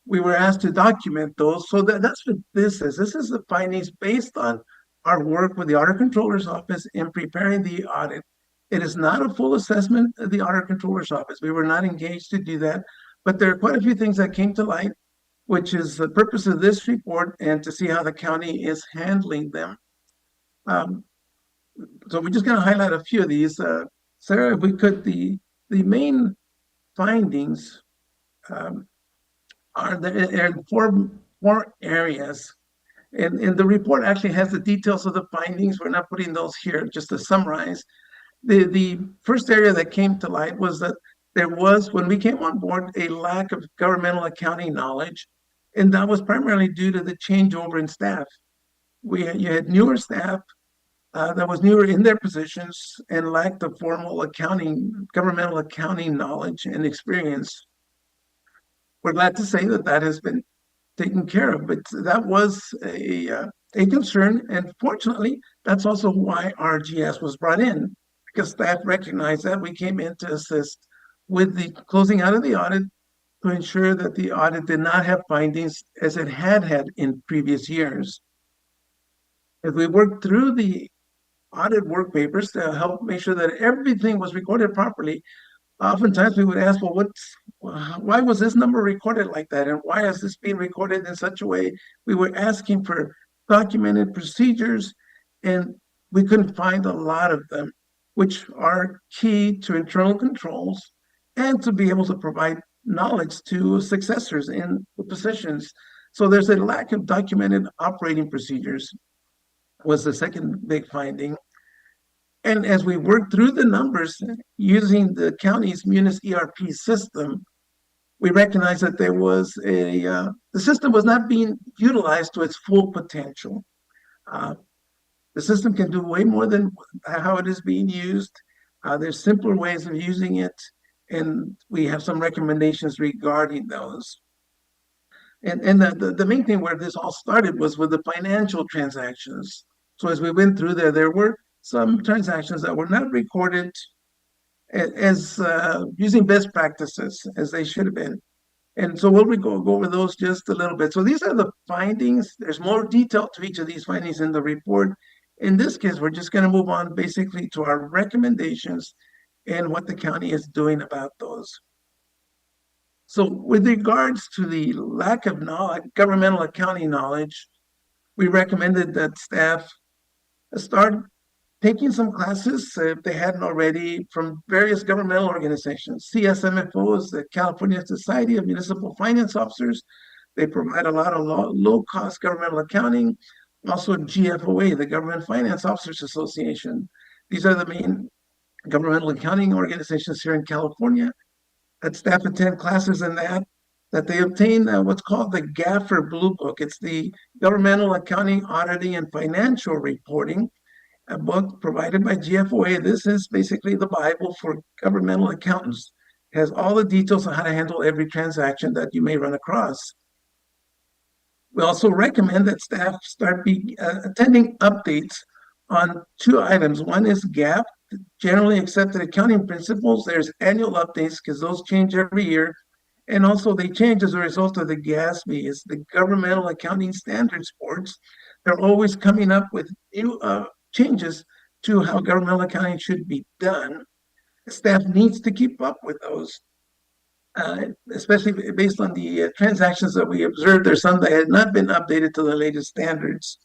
we were asked to document those. So that's what this is. This is the findings based on our work with the Auditor-Controller's Office in preparing the audit. It is not a full assessment of the Auditor-Controller's Office. We were not engaged to do that, but there are quite a few things that came to light, which is the purpose of this report, and to see how the county is handling them. So we're just going to highlight a few of these. Sarah, if we could, the main findings are there in four areas. And the report actually has the details of the findings. We're not putting those here, just to summarize. The first area that came to light was that there was, when we came on board, a lack of governmental accounting knowledge, and that was primarily due to the changeover in staff. You had newer staff that was newer in their positions and lacked the formal governmental accounting knowledge and experience. We're glad to say that that has been taken care of, but that was a concern, and fortunately, that's also why RGS was brought in. because staff recognized that. We came in to assist with the closing out of the audit to ensure that the audit did not have findings as it had in previous years. As we worked through the audit work papers to help make sure that everything was recorded properly, oftentimes we would ask, well, why was this number recorded like that? And why is this being recorded in such a way? We were asking for documented procedures, and we couldn't find a lot of them, which are key to internal controls and to be able to provide knowledge to successors in the positions. So there's a lack of documented operating procedures was the second big finding. And as we worked through the numbers using the county's Munis ERP system, we recognized that there was the system was not being utilized to its full potential. The system can do way more than how it is being used. There's simpler ways of using it, and we have some recommendations regarding those. And the main thing where this all started was with the financial transactions. So as we went through there were some transactions that were not recorded as using best practices as they should have been. And so we'll go over those just a little bit. So these are the findings. There's more detail to each of these findings in the report. In this case, we're just going to move on basically to our recommendations and what the county is doing about those. So with regards to the lack of knowledge, governmental accounting knowledge, we recommended that staff start taking some classes, if they hadn't already, from various governmental organizations. CSMFO is the California Society of Municipal Finance Officers. They provide a lot of low-cost governmental accounting. Also GFOA, the Government Finance Officers Association. These are the main governmental accounting organizations here in California. That staff attend classes in that they obtain what's called the GAFR Blue Book. It's the Governmental Accounting, Auditing, and Financial Reporting, a book provided by GFOA. This is basically the Bible for governmental accountants. It has all the details on how to handle every transaction that you may run across. We also recommend that staff start attending updates on two items. One is GAAP, Generally Accepted Accounting Principles. There's annual updates because those change every year. And also they change as a result of the GASB, it's the Governmental Accounting Standards Boards. They're always coming up with new changes to how governmental accounting should be done. Staff needs to keep up with those, especially based on the transactions that we observed. There's some that had not been updated to the latest standards.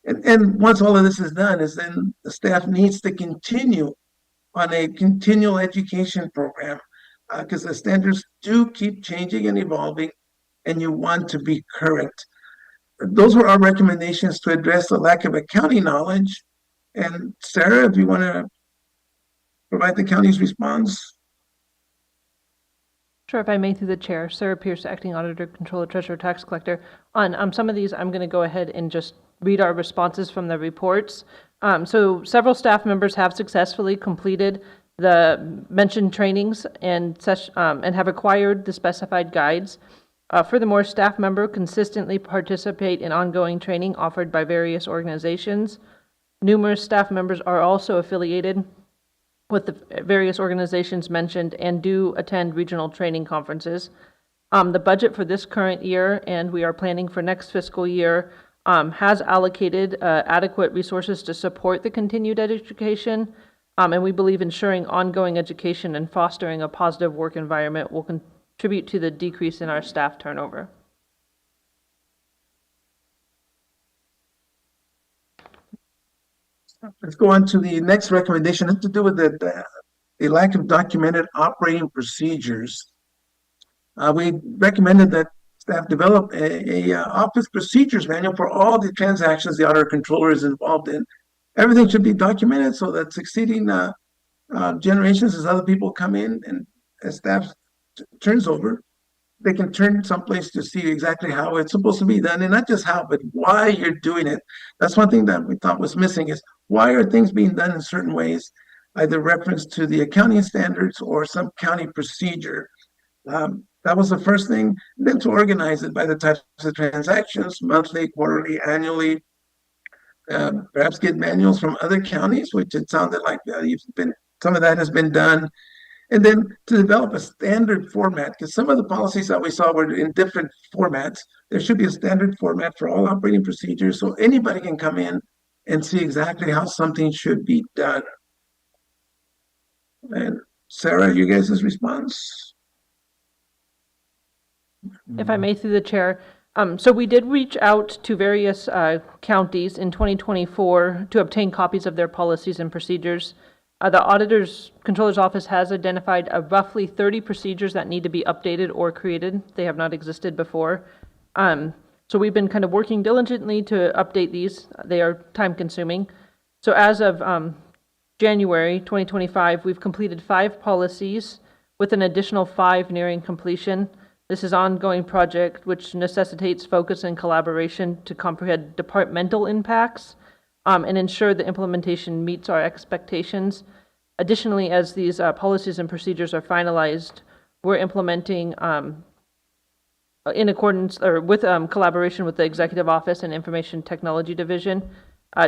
And once all of this is done, then the staff needs to continue on a continual education program because the standards do keep changing and evolving, and you want to be current. Those were our recommendations to address the lack of accounting knowledge. And Sarah, if you want to provide the county's response. Sure, if I may, through the chair. Sarah Pierce, Acting Auditor-Controller, Treasurer, Tax Collector. On some of these, I'm going to go ahead and just read our responses from the reports. So several staff members have successfully completed the mentioned trainings and have acquired the specified guides. Furthermore, staff members consistently participate in ongoing training offered by various organizations. Numerous staff members are also affiliated with the various organizations mentioned and do attend regional training conferences. The budget for this current year, and we are planning for next fiscal year, has allocated adequate resources to support the continued education, and we believe ensuring ongoing education and fostering a positive work environment will contribute to the decrease in our staff turnover. Let's go on to the next recommendation. It has to do with the lack of documented operating procedures. We recommended that staff develop a office procedures manual for all the transactions the Auditor-Controller is involved in. Everything should be documented so that succeeding generations, as other people come in and as staff turns over, they can turn someplace to see exactly how it's supposed to be done, and not just how, but why you're doing it. That's one thing that we thought was missing is why are things being done in certain ways, either reference to the accounting standards or some county procedure. That was the first thing. Then to organize it by the types of transactions, monthly, quarterly, annually. perhaps get manuals from other counties, which it sounded like some of that has been done. And then to develop a standard format, because some of the policies that we saw were in different formats. There should be a standard format for all operating procedures, so anybody can come in and see exactly how something should be done. And Sarah, you guys' response? If I may, through the chair. So we did reach out to various counties in 2024 to obtain copies of their policies and procedures. The Auditor-Controller's Office has identified roughly 30 procedures that need to be updated or created. They have not existed before. So we've been kind of working diligently to update these. They are time-consuming. So as of January 2025, we've completed 5 policies with an additional 5 nearing completion. This is an ongoing project which necessitates focus and collaboration to comprehend departmental impacts and ensure the implementation meets our expectations. Additionally, as these policies and procedures are finalized, we're implementing in accordance or with collaboration with the Executive Office and Information Technology Division,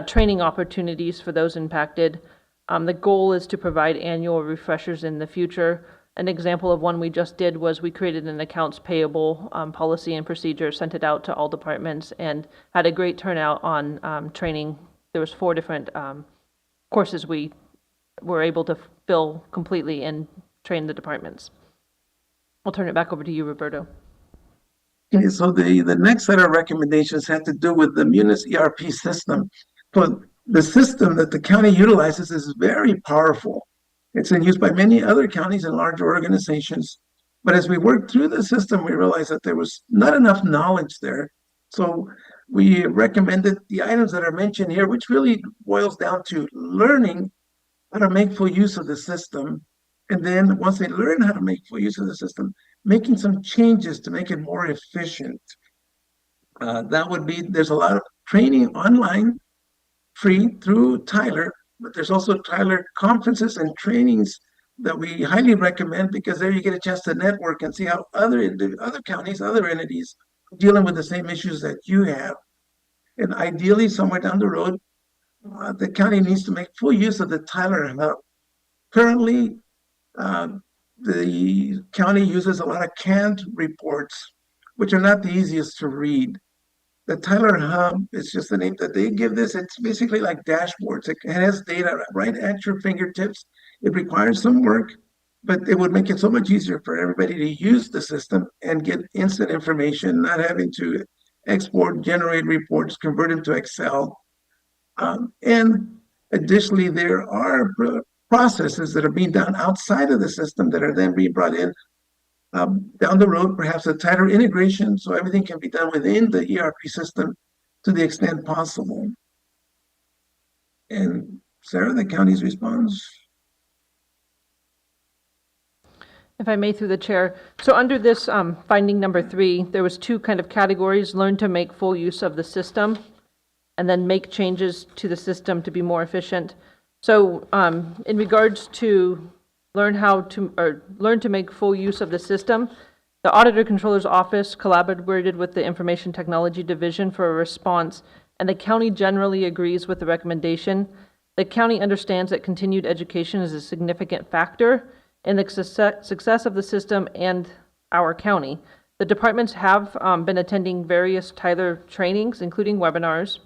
training opportunities for those impacted. The goal is to provide annual refreshers in the future. An example of one we just did was we created an accounts payable policy and procedure, sent it out to all departments, and had a great turnout on training. There was 4 different courses we were able to fill completely and train the departments. I'll turn it back over to you, Roberto. Okay, so the next set of recommendations had to do with the Munis ERP system. But the system that the county utilizes is very powerful. It's in use by many other counties and large organizations. But as we worked through the system, we realized that there was not enough knowledge there. So we recommended the items that are mentioned here, which really boils down to learning how to make full use of the system. And then once they learn how to make full use of the system, making some changes to make it more efficient. That would be, there's a lot of training online, free through Tyler, but there's also Tyler conferences and trainings that we highly recommend, because there you get a chance to network and see how other counties, other entities are dealing with the same issues that you have. And ideally, somewhere down the road, the county needs to make full use of the Tyler Hub. Currently, the county uses a lot of canned reports, which are not the easiest to read. The Tyler Hub is just the name that they give this. It's basically like dashboards. It has data right at your fingertips. It requires some work, but it would make it so much easier for everybody to use the system and get instant information, not having to export, generate reports, convert them to Excel. And additionally, there are processes that are being done outside of the system that are then being brought in down the road, perhaps a tighter integration, so everything can be done within the ERP system to the extent possible. And Sarah, the county's response? If I may, through the chair. So under this finding number 3, there was 2 kind of categories: learn to make full use of the system, and then make changes to the system to be more efficient. So in regards to learn to make full use of the system, the Auditor-Controller's Office collaborated with the Information Technology Division for a response, and the county generally agrees with the recommendation. The county understands that continued education is a significant factor in the success of the system and our county. The departments have been attending various Tyler trainings, including webinars,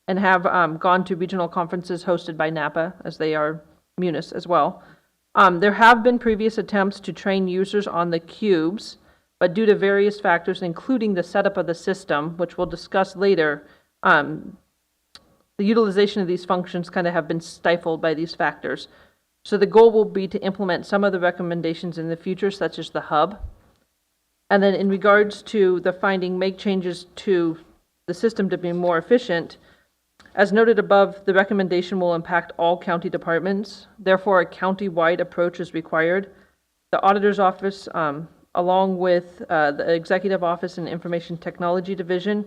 and have gone to regional conferences hosted by NAPA, as they are Munis as well. There have been previous attempts to train users on the cubes, but due to various factors, including the setup of the system, which we'll discuss later, the utilization of these functions kind of have been stifled by these factors. So the goal will be to implement some of the recommendations in the future, such as the hub. And then in regards to the finding, make changes to the system to be more efficient. As noted above, the recommendation will impact all county departments. Therefore, a county-wide approach is required. The Auditor's Office, along with the Executive Office and Information Technology Division,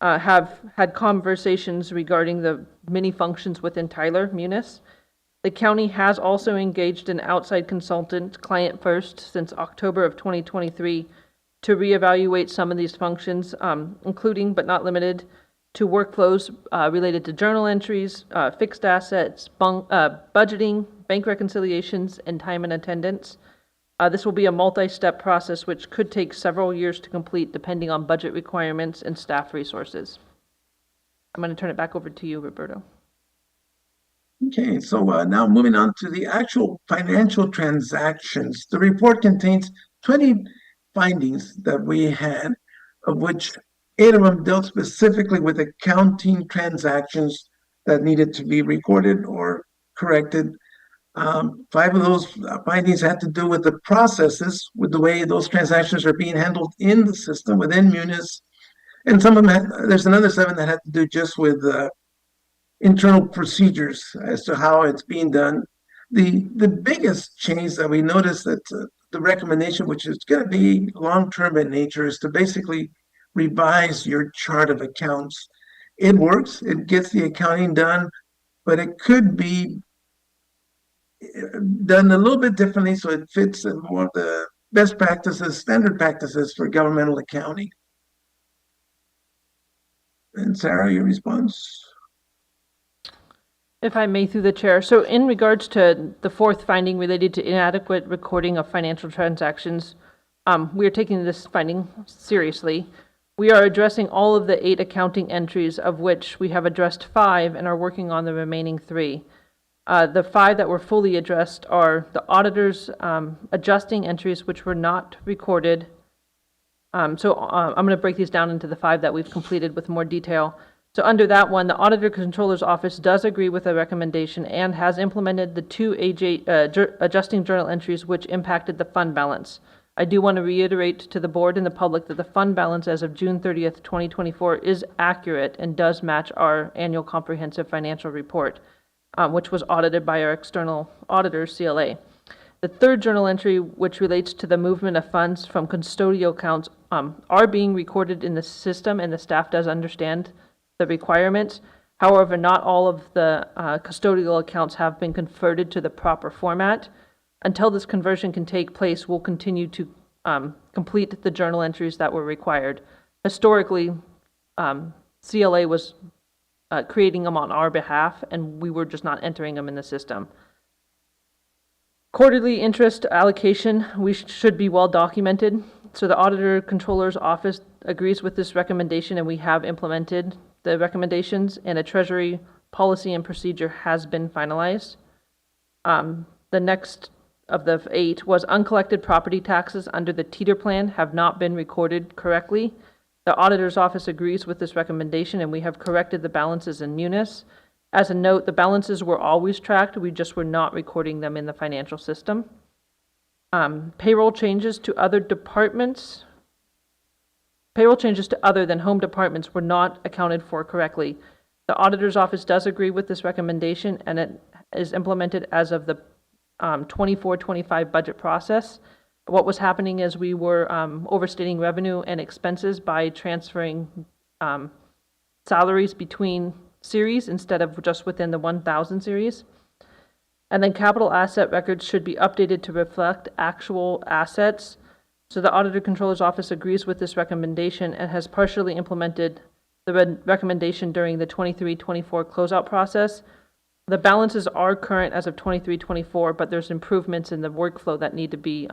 have had conversations regarding the many functions within Tyler Munis. The county has also engaged an outside consultant, Client First, since October of 2023 to reevaluate some of these functions, including but not limited to workflows related to journal entries, fixed assets, budgeting, bank reconciliations, and time and attendance. This will be a multi-step process which could take several years to complete depending on budget requirements and staff resources. I'm going to turn it back over to you, Roberto. Okay, so now moving on to the actual financial transactions. The report contains 20 findings that we had, of which 8 of them dealt specifically with accounting transactions that needed to be recorded or corrected. 5 of those findings had to do with the processes, with the way those transactions are being handled in the system within Munis. And some of them there's another 7 that had to do just with internal procedures as to how it's being done. The biggest change that we noticed that the recommendation, which is going to be long-term in nature, is to basically revise your chart of accounts. It works, it gets the accounting done, but it could be done a little bit differently so it fits in more of the best practices, standard practices for governmental accounting. And Sarah, your response? If I may, through the chair. So in regards to the 4th finding related to inadequate recording of financial transactions, we are taking this finding seriously. We are addressing all of the 8 accounting entries, of which we have addressed 5 and are working on the remaining 3. The 5 that were fully addressed are the auditors adjusting entries which were not recorded. I'm going to break these down into the 5 that we've completed with more detail. So under that one, the Auditor-Controller's Office does agree with the recommendation and has implemented the 2 adjusting journal entries which impacted the fund balance. I do want to reiterate to the board and the public that the fund balance as of June 30th, 2024 is accurate and does match our annual comprehensive financial report, which was audited by our external auditor, CLA. The 3rd journal entry, which relates to the movement of funds from custodial accounts, are being recorded in the system, and the staff does understand the requirements. However, not all of the custodial accounts have been converted to the proper format. Until this conversion can take place, we'll continue to complete the journal entries that were required. Historically, CLA was creating them on our behalf, and we were just not entering them in the system. Quarterly interest allocation, we should be well documented. So the Auditor-Controller's Office agrees with this recommendation, and we have implemented the recommendations, and a Treasury policy and procedure has been finalized. The next of the 8 was uncollected property taxes under the teeter plan have not been recorded correctly. The Auditor's Office agrees with this recommendation, and we have corrected the balances in Munis. As a note, the balances were always tracked, we just were not recording them in the financial system. Payroll changes to other departments. Payroll changes to other than home departments were not accounted for correctly. The Auditor's Office does agree with this recommendation, and it is implemented as of the 24-25 budget process. What was happening is we were overstating revenue and expenses by transferring salaries between series instead of just within the 1,000 series. And then capital asset records should be updated to reflect actual assets. So the Auditor-Controller's Office agrees with this recommendation and has partially implemented the recommendation during the 23-24 closeout process. The balances are current as of 23-24, but there's improvements in the workflow that need to be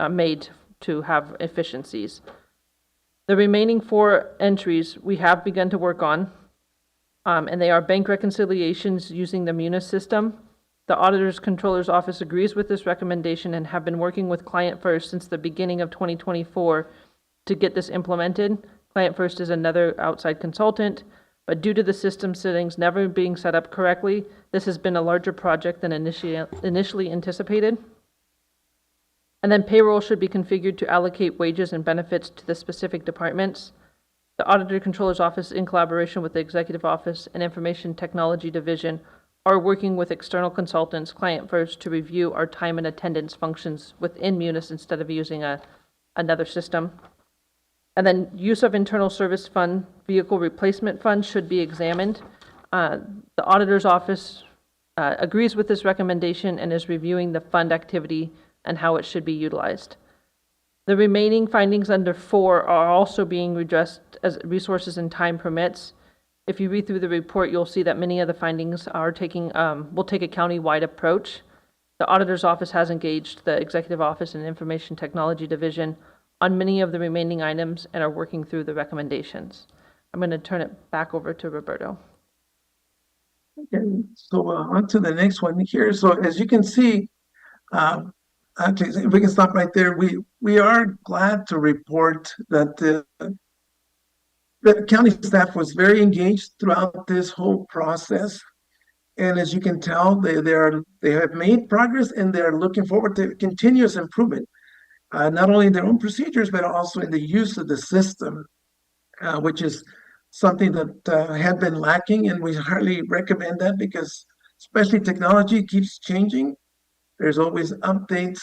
made to have efficiencies. The remaining 4 entries we have begun to work on, and they are bank reconciliations using the Munis system. The Auditor-Controller's Office agrees with this recommendation and have been working with Client First since the beginning of 2024 to get this implemented. Client First is another outside consultant, but due to the system settings never being set up correctly, this has been a larger project than initially anticipated. And then payroll should be configured to allocate wages and benefits to the specific departments. The Auditor-Controller's Office, in collaboration with the Executive Office and Information Technology Division, are working with external consultants, Client First, to review our time and attendance functions within Munis instead of using another system. And then use of internal service fund, vehicle replacement fund should be examined. The Auditor's Office agrees with this recommendation and is reviewing the fund activity and how it should be utilized. The remaining findings under 4 are also being addressed as resources and time permits. If you read through the report, you'll see that many of the findings are will take a county-wide approach. The auditor's office has engaged the Executive Office and Information Technology Division on many of the remaining items and are working through the recommendations. I'm going to turn it back over to Roberto. Okay, so on to the next one here. So as you can see, actually, if we can stop right there, we are glad to report that the county staff was very engaged throughout this whole process. And as you can tell, they have made progress and they're looking forward to continuous improvement, not only in their own procedures, but also in the use of the system, which is something that had been lacking. And we highly recommend that because especially technology keeps changing. There's always updates,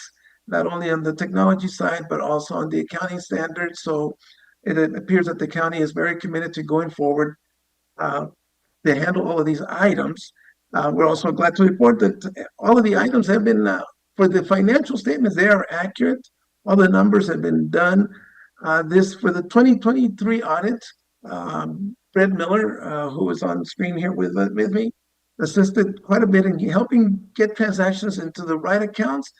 not only on the technology side, but also on the accounting standards. So it appears that the county is very committed to going forward to handle all of these items. We're also glad to report that all of the items have been, for the financial statements, they are accurate. All the numbers have been done. This for the 2023 audit, Fred Miller, who is on screen here with me, assisted quite a bit in helping get transactions into the right accounts.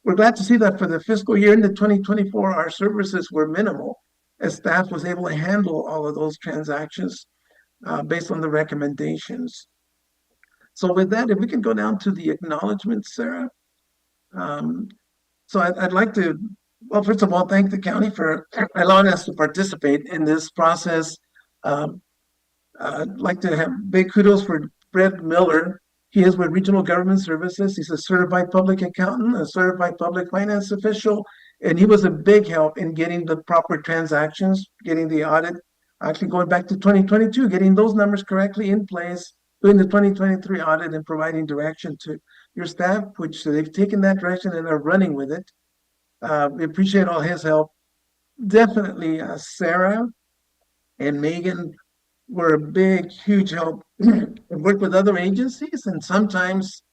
We're glad to see that for the fiscal year in the 2024, our services were minimal, as staff was able to handle all of those transactions based on the recommendations. So with that, if we can go down to the acknowledgements, Sarah. So I'd like to, well, first of all, thank the county for allowing us to participate in this process. I'd like to have big kudos for Fred Miller. He is with Regional Government Services. He's a certified public accountant, a certified public finance official, and he was a big help in getting the proper transactions, getting the audit, actually going back to 2022, getting those numbers correctly in place, doing the 2023 audit and providing direction to your staff, which they've taken that direction and are running with it. We appreciate all his help. Definitely Sarah and Megan were a big, huge help. And work with other agencies, and sometimes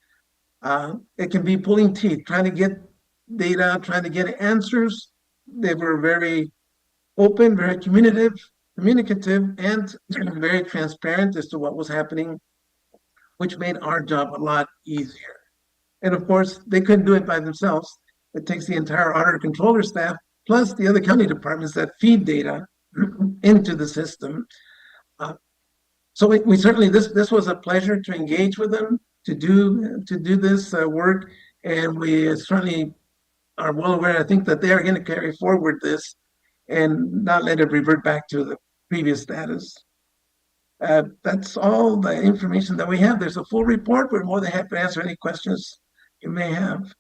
it can be pulling teeth, trying to get data, trying to get answers. They were very open, very communicative, and very transparent as to what was happening, which made our job a lot easier. And of course, they couldn't do it by themselves. It takes the entire Auditor-Controller staff, plus the other county departments that feed data into the system. So we certainly, this was a pleasure to engage with them, to do this work, and we certainly are well aware, I think, that they are going to carry forward this and not let it revert back to the previous status. That's all the information that we have. There's a full report. We're more than happy to answer any questions you may have.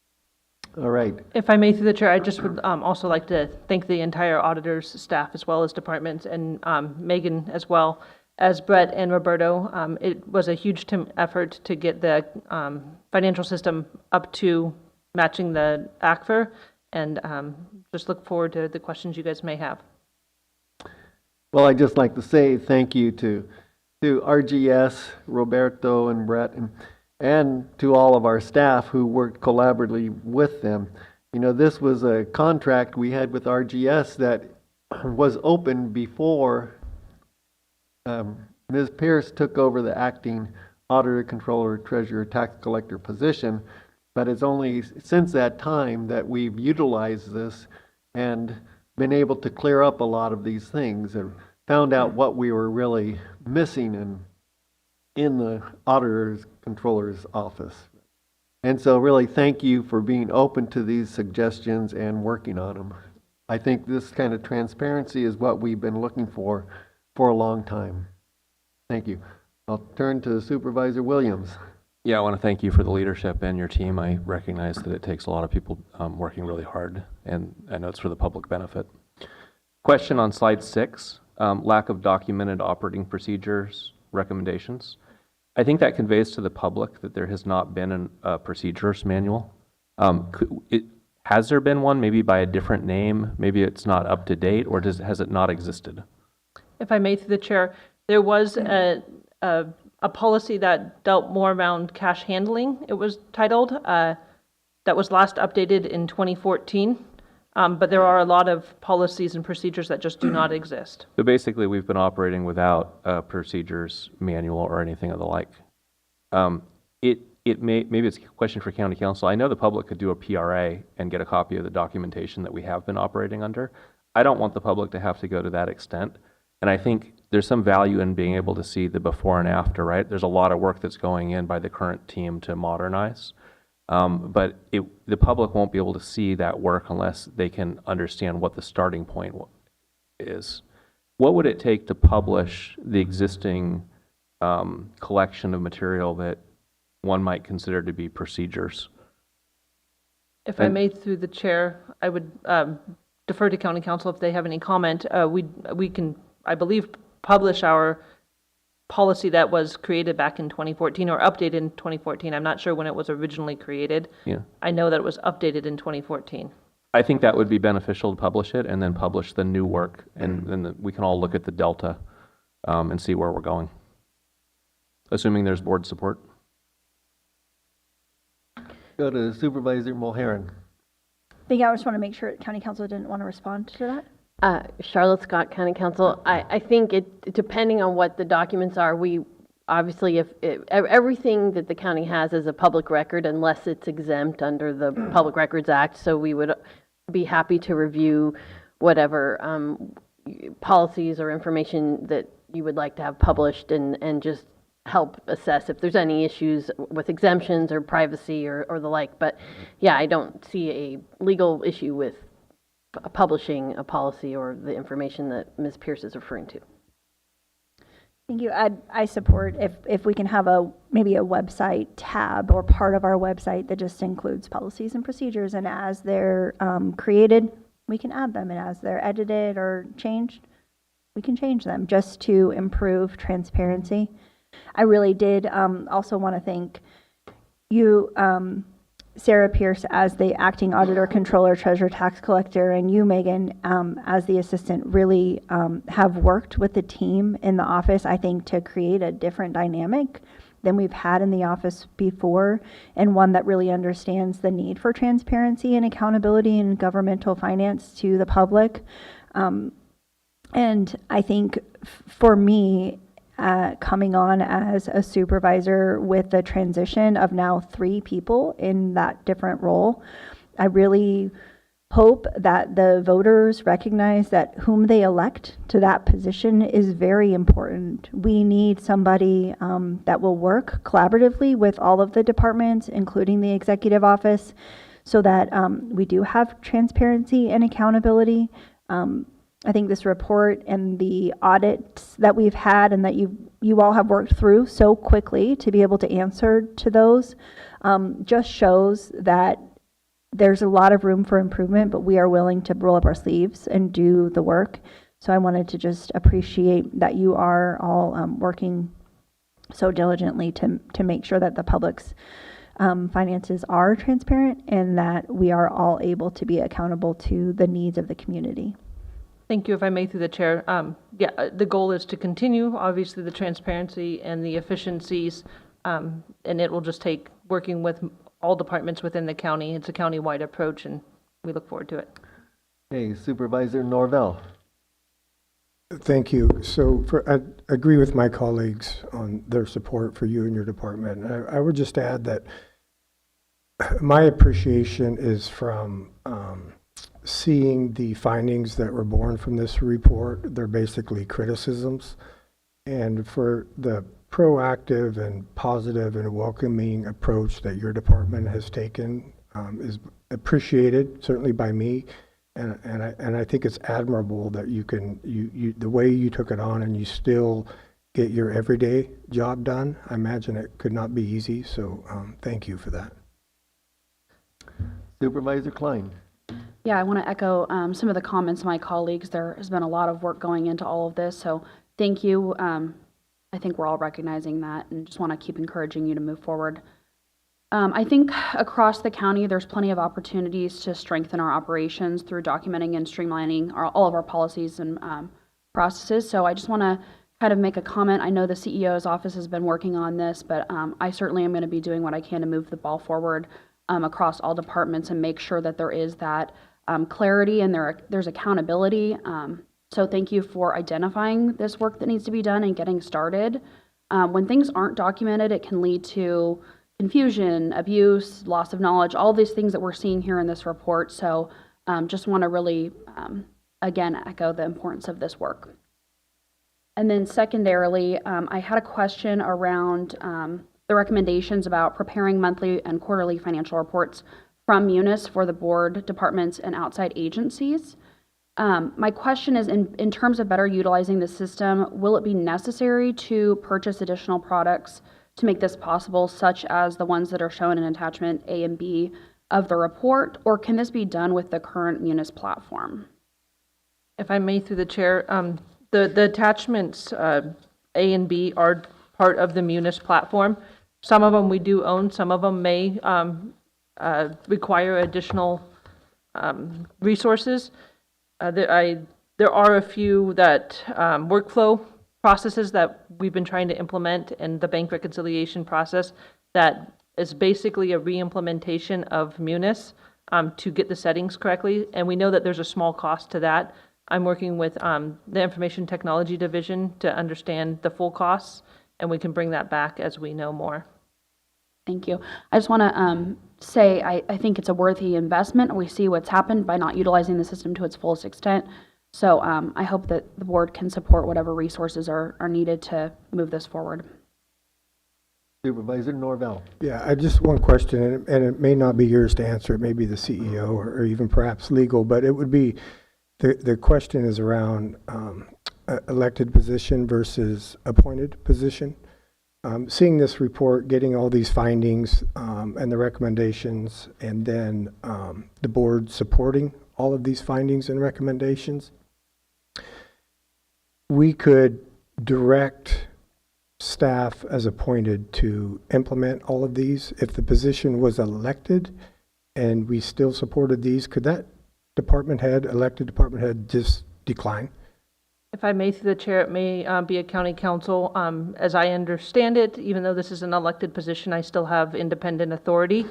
All right. If I may, through the chair, I just would also like to thank the entire auditor's staff as well as departments and Megan as well as Brett and Roberto. It was a huge effort to get the financial system up to matching the ACFR, and just look forward to the questions you guys may have. Well, I'd just like to say thank you to RGS, Roberto and Brett, and to all of our staff who worked collaboratively with them. You know, this was a contract we had with RGS that was open before Ms. Pierce took over the acting auditor, controller, treasurer, tax collector position. But it's only since that time that we've utilized this and been able to clear up a lot of these things and found out what we were really missing in the auditor's controller's office. And so really thank you for being open to these suggestions and working on them. I think this kind of transparency is what we've been looking for a long time. Thank you. I'll turn to Supervisor Williams. Yeah, I want to thank you for the leadership and your team. I recognize that it takes a lot of people working really hard, and I know it's for the public benefit. Question on slide 6, lack of documented operating procedures recommendations. I think that conveys to the public that there has not been a procedures manual. Has there been one, maybe by a different name? Maybe it's not up to date, or has it not existed? If I may, through the chair, there was a policy that dealt more around cash handling, it was titled, that was last updated in 2014. But there are a lot of policies and procedures that just do not exist. So basically, we've been operating without a procedures manual or anything of the like. Maybe it's a question for county council. I know the public could do a PRA and get a copy of the documentation that we have been operating under. I don't want the public to have to go to that extent. And I think there's some value in being able to see the before and after, right? There's a lot of work that's going in by the current team to modernize. But the public won't be able to see that work unless they can understand what the starting point is. What would it take to publish the existing collection of material that one might consider to be procedures? If I may, through the chair, I would defer to county council if they have any comment. We can, I believe, publish our policy that was created back in 2014 or updated in 2014. I'm not sure when it was originally created. Yeah. I know that it was updated in 2014. I think that would be beneficial to publish it and then publish the new work, and then we can all look at the delta and see where we're going, assuming there's board support. Go to Supervisor Mulheron. I think I just want to make sure County Council didn't want to respond to that. Charlotte Scott, County Council. I think depending on what the documents are, we obviously, if everything that the county has is a public record unless it's exempt under the Public Records Act, so we would be happy to review whatever policies or information that you would like to have published and just help assess if there's any issues with exemptions or privacy or the like. But yeah, I don't see a legal issue with publishing a policy or the information that Ms. Pierce is referring to. Thank you. I support if we can have maybe a website tab or part of our website that just includes policies and procedures, and as they're created, we can add them, and as they're edited or changed, we can change them just to improve transparency. I really did also want to thank you, Sarah Pierce, as the acting auditor-controller, treasurer, tax collector, and you, Megan, as the assistant, really have worked with the team in the office, I think, to create a different dynamic than we've had in the office before, and one that really understands the need for transparency and accountability in governmental finance to the public. And I think for me, coming on as a supervisor with the transition of now 3 people in that different role, I really hope that the voters recognize that whom they elect to that position is very important. We need somebody that will work collaboratively with all of the departments, including the executive office, so that we do have transparency and accountability. I think this report and the audits that we've had and that you all have worked through so quickly to be able to answer to those just shows that there's a lot of room for improvement, but we are willing to roll up our sleeves and do the work. So I wanted to just appreciate that you are all working so diligently to make sure that the public's finances are transparent and that we are all able to be accountable to the needs of the community. Thank you. If I may, through the chair, the goal is to continue, obviously, the transparency and the efficiencies, and it will just take working with all departments within the county. It's a county-wide approach, and we look forward to it. Okay, Supervisor Norvell. Thank you. So I agree with my colleagues on their support for you and your department. I would just add that my appreciation is from seeing the findings that were born from this report. They're basically criticisms, and for the proactive and positive and welcoming approach that your department has taken is appreciated, certainly by me, and I think it's admirable that you the way you took it on and you still get your everyday job done. I imagine it could not be easy, so thank you for that. Supervisor Klein. Yeah, I want to echo some of the comments of my colleagues. There has been a lot of work going into all of this, so thank you. I think we're all recognizing that and just want to keep encouraging you to move forward. I think across the county, there's plenty of opportunities to strengthen our operations through documenting and streamlining all of our policies and processes. So I just want to kind of make a comment. I know the CEO's office has been working on this, but I certainly am going to be doing what I can to move the ball forward across all departments and make sure that there is that clarity and there's accountability. So thank you for identifying this work that needs to be done and getting started. When things aren't documented, it can lead to confusion, abuse, loss of knowledge, all these things that we're seeing here in this report. So just want to really, again, echo the importance of this work. And then secondarily, I had a question around the recommendations about preparing monthly and quarterly financial reports from Munis for the board, departments, and outside agencies. My question is, in terms of better utilizing the system, will it be necessary to purchase additional products to make this possible, such as the ones that are shown in attachment A and B of the report, or can this be done with the current Munis platform? If I may, through the chair, the attachments A and B are part of the Munis platform. Some of them we do own, some of them may require additional resources. There are a few that workflow processes that we've been trying to implement in the bank reconciliation process that is basically a re-implementation of Munis to get the settings correctly. And we know that there's a small cost to that. I'm working with the Information Technology Division to understand the full costs, and we can bring that back as we know more. Thank you. I just want to say I think it's a worthy investment. We see what's happened by not utilizing the system to its fullest extent. So I hope that the board can support whatever resources are needed to move this forward. Supervisor Norvell. Yeah, I just one question, and it may not be yours to answer. It may be the CEO or even perhaps legal, but it would be, the question is around elected position versus appointed position. Seeing this report, getting all these findings and the recommendations, and then the board supporting all of these findings and recommendations, we could direct staff as appointed to implement all of these. If the position was elected and we still supported these, could that department head, elected department head, just decline? If I may, through the chair, it may be a county council. As I understand it, even though this is an elected position, I still have independent authority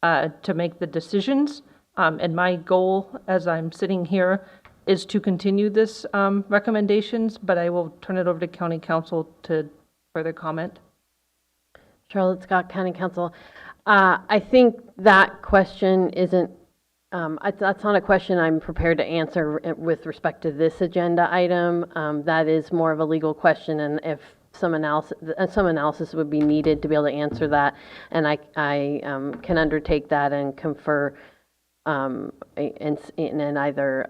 to make the decisions. And my goal, as I'm sitting here, is to continue this recommendations, but I will turn it over to county council to further comment. Charlotte Scott, County Council. I think that question isn't, that's not a question I'm prepared to answer with respect to this agenda item. That is more of a legal question, and if some analysis would be needed to be able to answer that, and I can undertake that and confer and either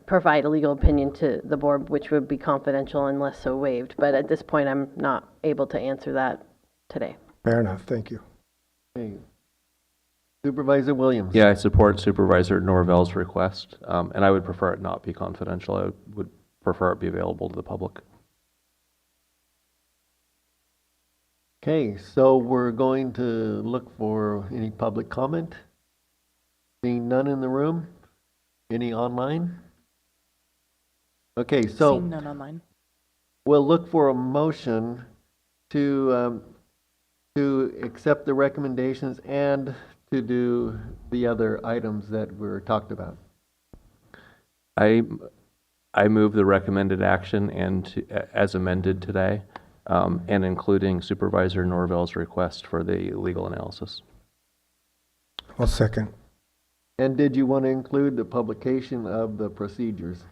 provide a legal opinion to the board, which would be confidential unless so waived. But at this point, I'm not able to answer that today. Fair enough. Thank you. Okay. Supervisor Williams. Yeah, I support Supervisor Norvell's request, and I would prefer it not be confidential. I would prefer it be available to the public. Okay, so we're going to look for any public comment. Seeing none in the room? Any online? Okay, so Seeing none online. we'll look for a motion to accept the recommendations and to do the other items that were talked about. I move the recommended action and as amended today, and including Supervisor Norvell's request for the legal analysis. I'll second. And did you want to include the publication of the procedures?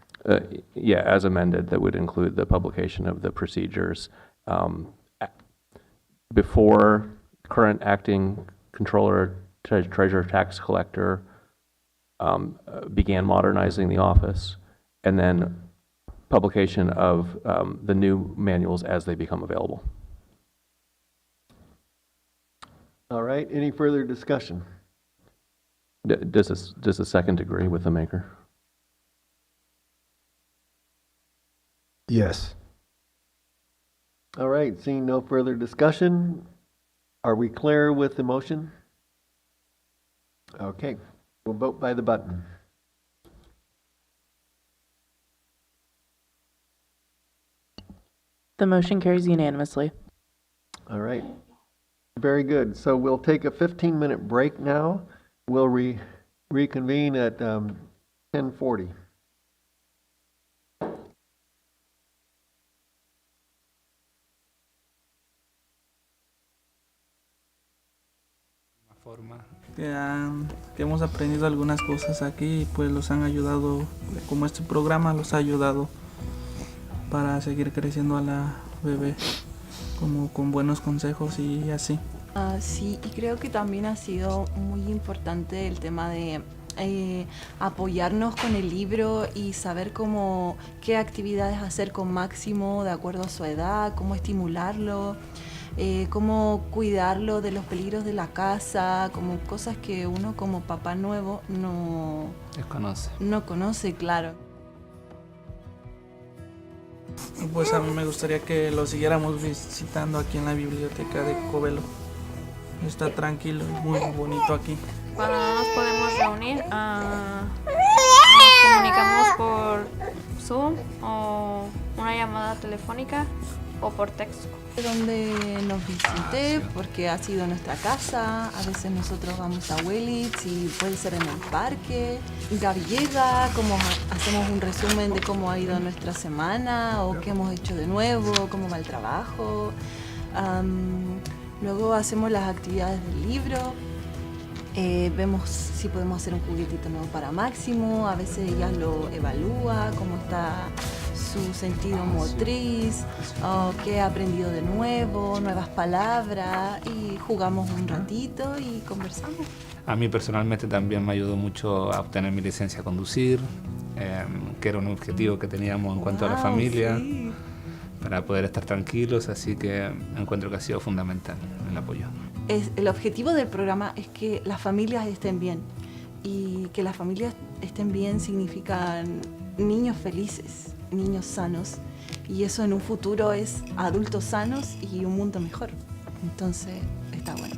Yeah, as amended, that would include the publication of the procedures before current acting controller, treasurer, tax collector began modernizing the office, and then publication of the new manuals as they become available. All right, any further discussion? Does the second agree with the maker? Yes. All right, seeing no further discussion, are we clear with the motion? Okay, we'll vote by the button. The motion carries unanimously. All right, very good. So we'll take a 15-minute break now. We'll reconvene at 10:40. Que hemos aprendido algunas cosas aquí y pues los han ayudado, como este programa los ha ayudado para seguir creciendo a la bebé, como con buenos consejos y así. Sí, y creo que también ha sido muy importante el tema de apoyarnos con el libro y saber qué actividades hacer con Máximo de acuerdo a su edad, cómo estimularlo, cómo cuidarlo de los peligros de la casa, como cosas que uno como papá nuevo no conoce, claro. Pues a mí me gustaría que lo siguiéramos visitando aquí en la biblioteca de Covelo. Está tranquilo y muy bonito aquí. Cuando no nos podemos reunir, nos comunicamos por Zoom o una llamada telefónica o por texto. Donde nos visite, porque ha sido nuestra casa, a veces nosotros vamos a Wellits y puede ser en el parque. Gaby llega, hacemos un resumen de cómo ha ido nuestra semana o qué hemos hecho de nuevo, cómo va el trabajo. Luego hacemos las actividades del libro, vemos si podemos hacer un juguetito nuevo para Máximo, a veces ella lo evalúa, cómo está su sentido motriz, qué ha aprendido de nuevo, nuevas palabras, y jugamos un ratito y conversamos. A mí personalmente también me ayudó mucho a obtener mi licencia a conducir, que era un objetivo que teníamos en cuanto a la familia, sí. Para poder estar tranquilos, así que encuentro que ha sido fundamental el apoyo. El objetivo del programa es que las familias estén bien, y que las familias estén bien significa niños felices, niños sanos, y eso en un futuro es adultos sanos y un mundo mejor. Entonces, está bueno.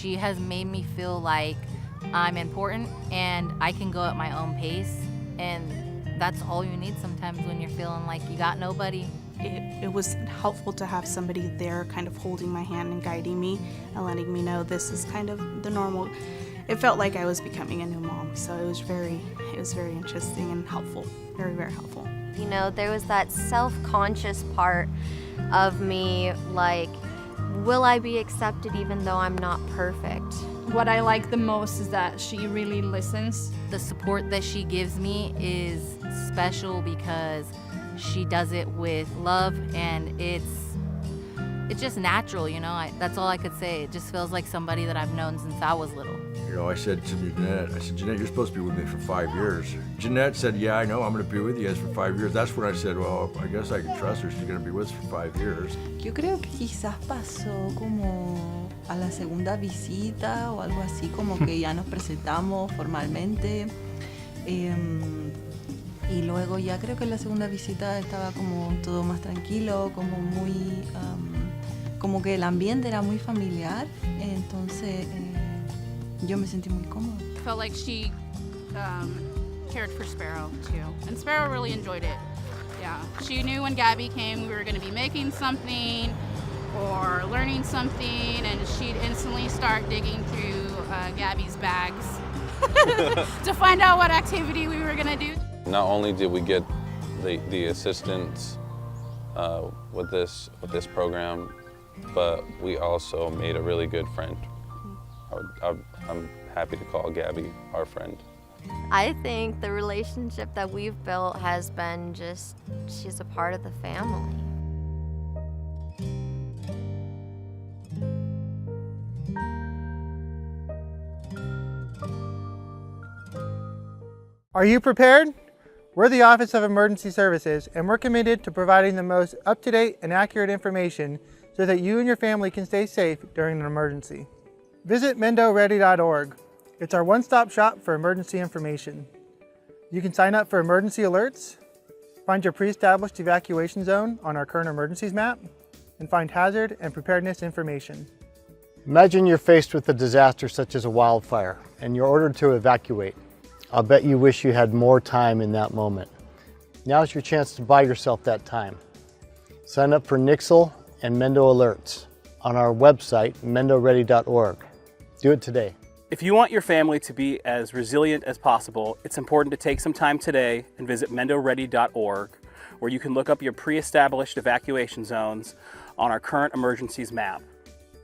She has made me feel like I'm important and I can go at my own pace, and that's all you need sometimes when you're feeling like you got nobody. It was helpful to have somebody there kind of holding my hand and guiding me and letting me know this is kind of the normal. It felt like I was becoming a new mom, so it was very interesting and helpful, very, very helpful. You know, there was that self-conscious part of me, like, will I be accepted even though I'm not perfect? What I like the most is that she really listens. The support that she gives me is special because she does it with love, and it's just natural, you know. That's all I could say. It just feels like somebody that I've known since I was little. You know, I said to Jeanette, Jeanette, you're supposed to be with me for 5 years. Jeanette said, yeah, I know, I'm going to be with you guys for 5 years. That's when I said, well, I guess I can trust her. She's going to be with us for 5 years. Yo creo que quizás pasó como a la segunda visita o algo así, como que ya nos presentamos formalmente. Y luego ya creo que en la segunda visita estaba como todo más tranquilo, como muy, como que el ambiente era muy familiar. Entonces yo me sentí muy cómoda. I felt like she cared for Sparrow too, and Sparrow really enjoyed it. Yeah, she knew when Gabby came we were going to be making something or learning something, and she'd instantly start digging through Gabby's bags to find out what activity we were going to do. Not only did we get the assistance with this program, but we also made a really good friend. I'm happy to call Gabby our friend. I think the relationship that we've built has been just, she's a part of the family. Are you prepared? We're the Office of Emergency Services, and we're committed to providing the most up-to-date and accurate information so that you and your family can stay safe during an emergency. Visit MendoReady.org. It's our one-stop shop for emergency information. You can sign up for emergency alerts, find your pre-established evacuation zone on our current emergencies map, and find hazard and preparedness information. Imagine you're faced with a disaster such as a wildfire, and you're ordered to evacuate. I'll bet you wish you had more time in that moment. Now's your chance to buy yourself that time. Sign up for Nixle and Mendo Alerts on our website, MendoReady.org. Do it today. If you want your family to be as resilient as possible, it's important to take some time today and visit MendoReady.org, where you can look up your pre-established evacuation zones on our current emergencies map.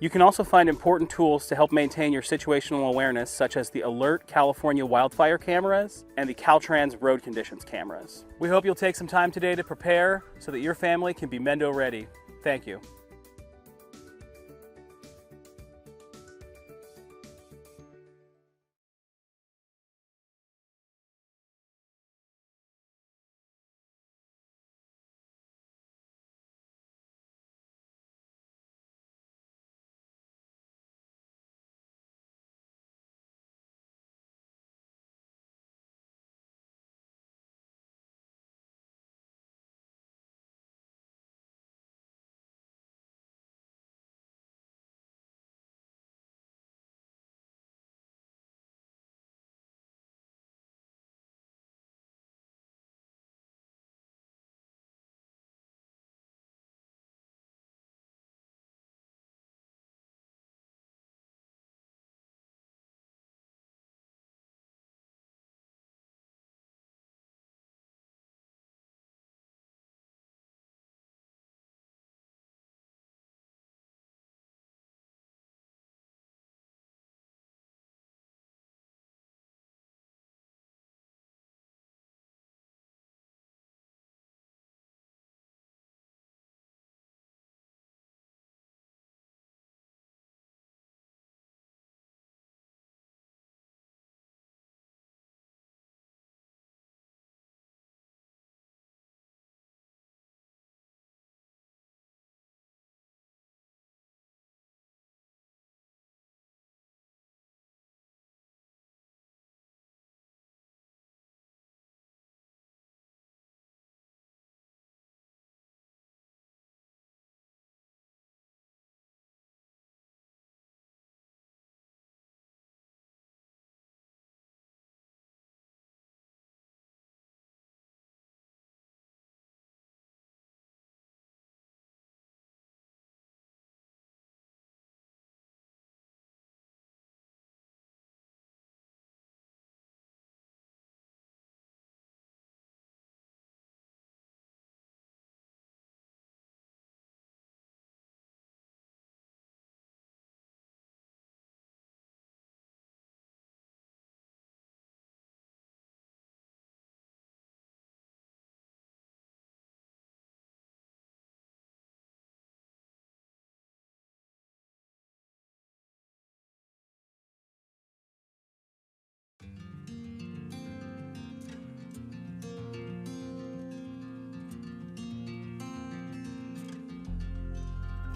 You can also find important tools to help maintain your situational awareness, such as the Alert California wildfire cameras and the Caltrans road conditions cameras. We hope you'll take some time today to prepare so that your family can be Mendo ready. Thank you.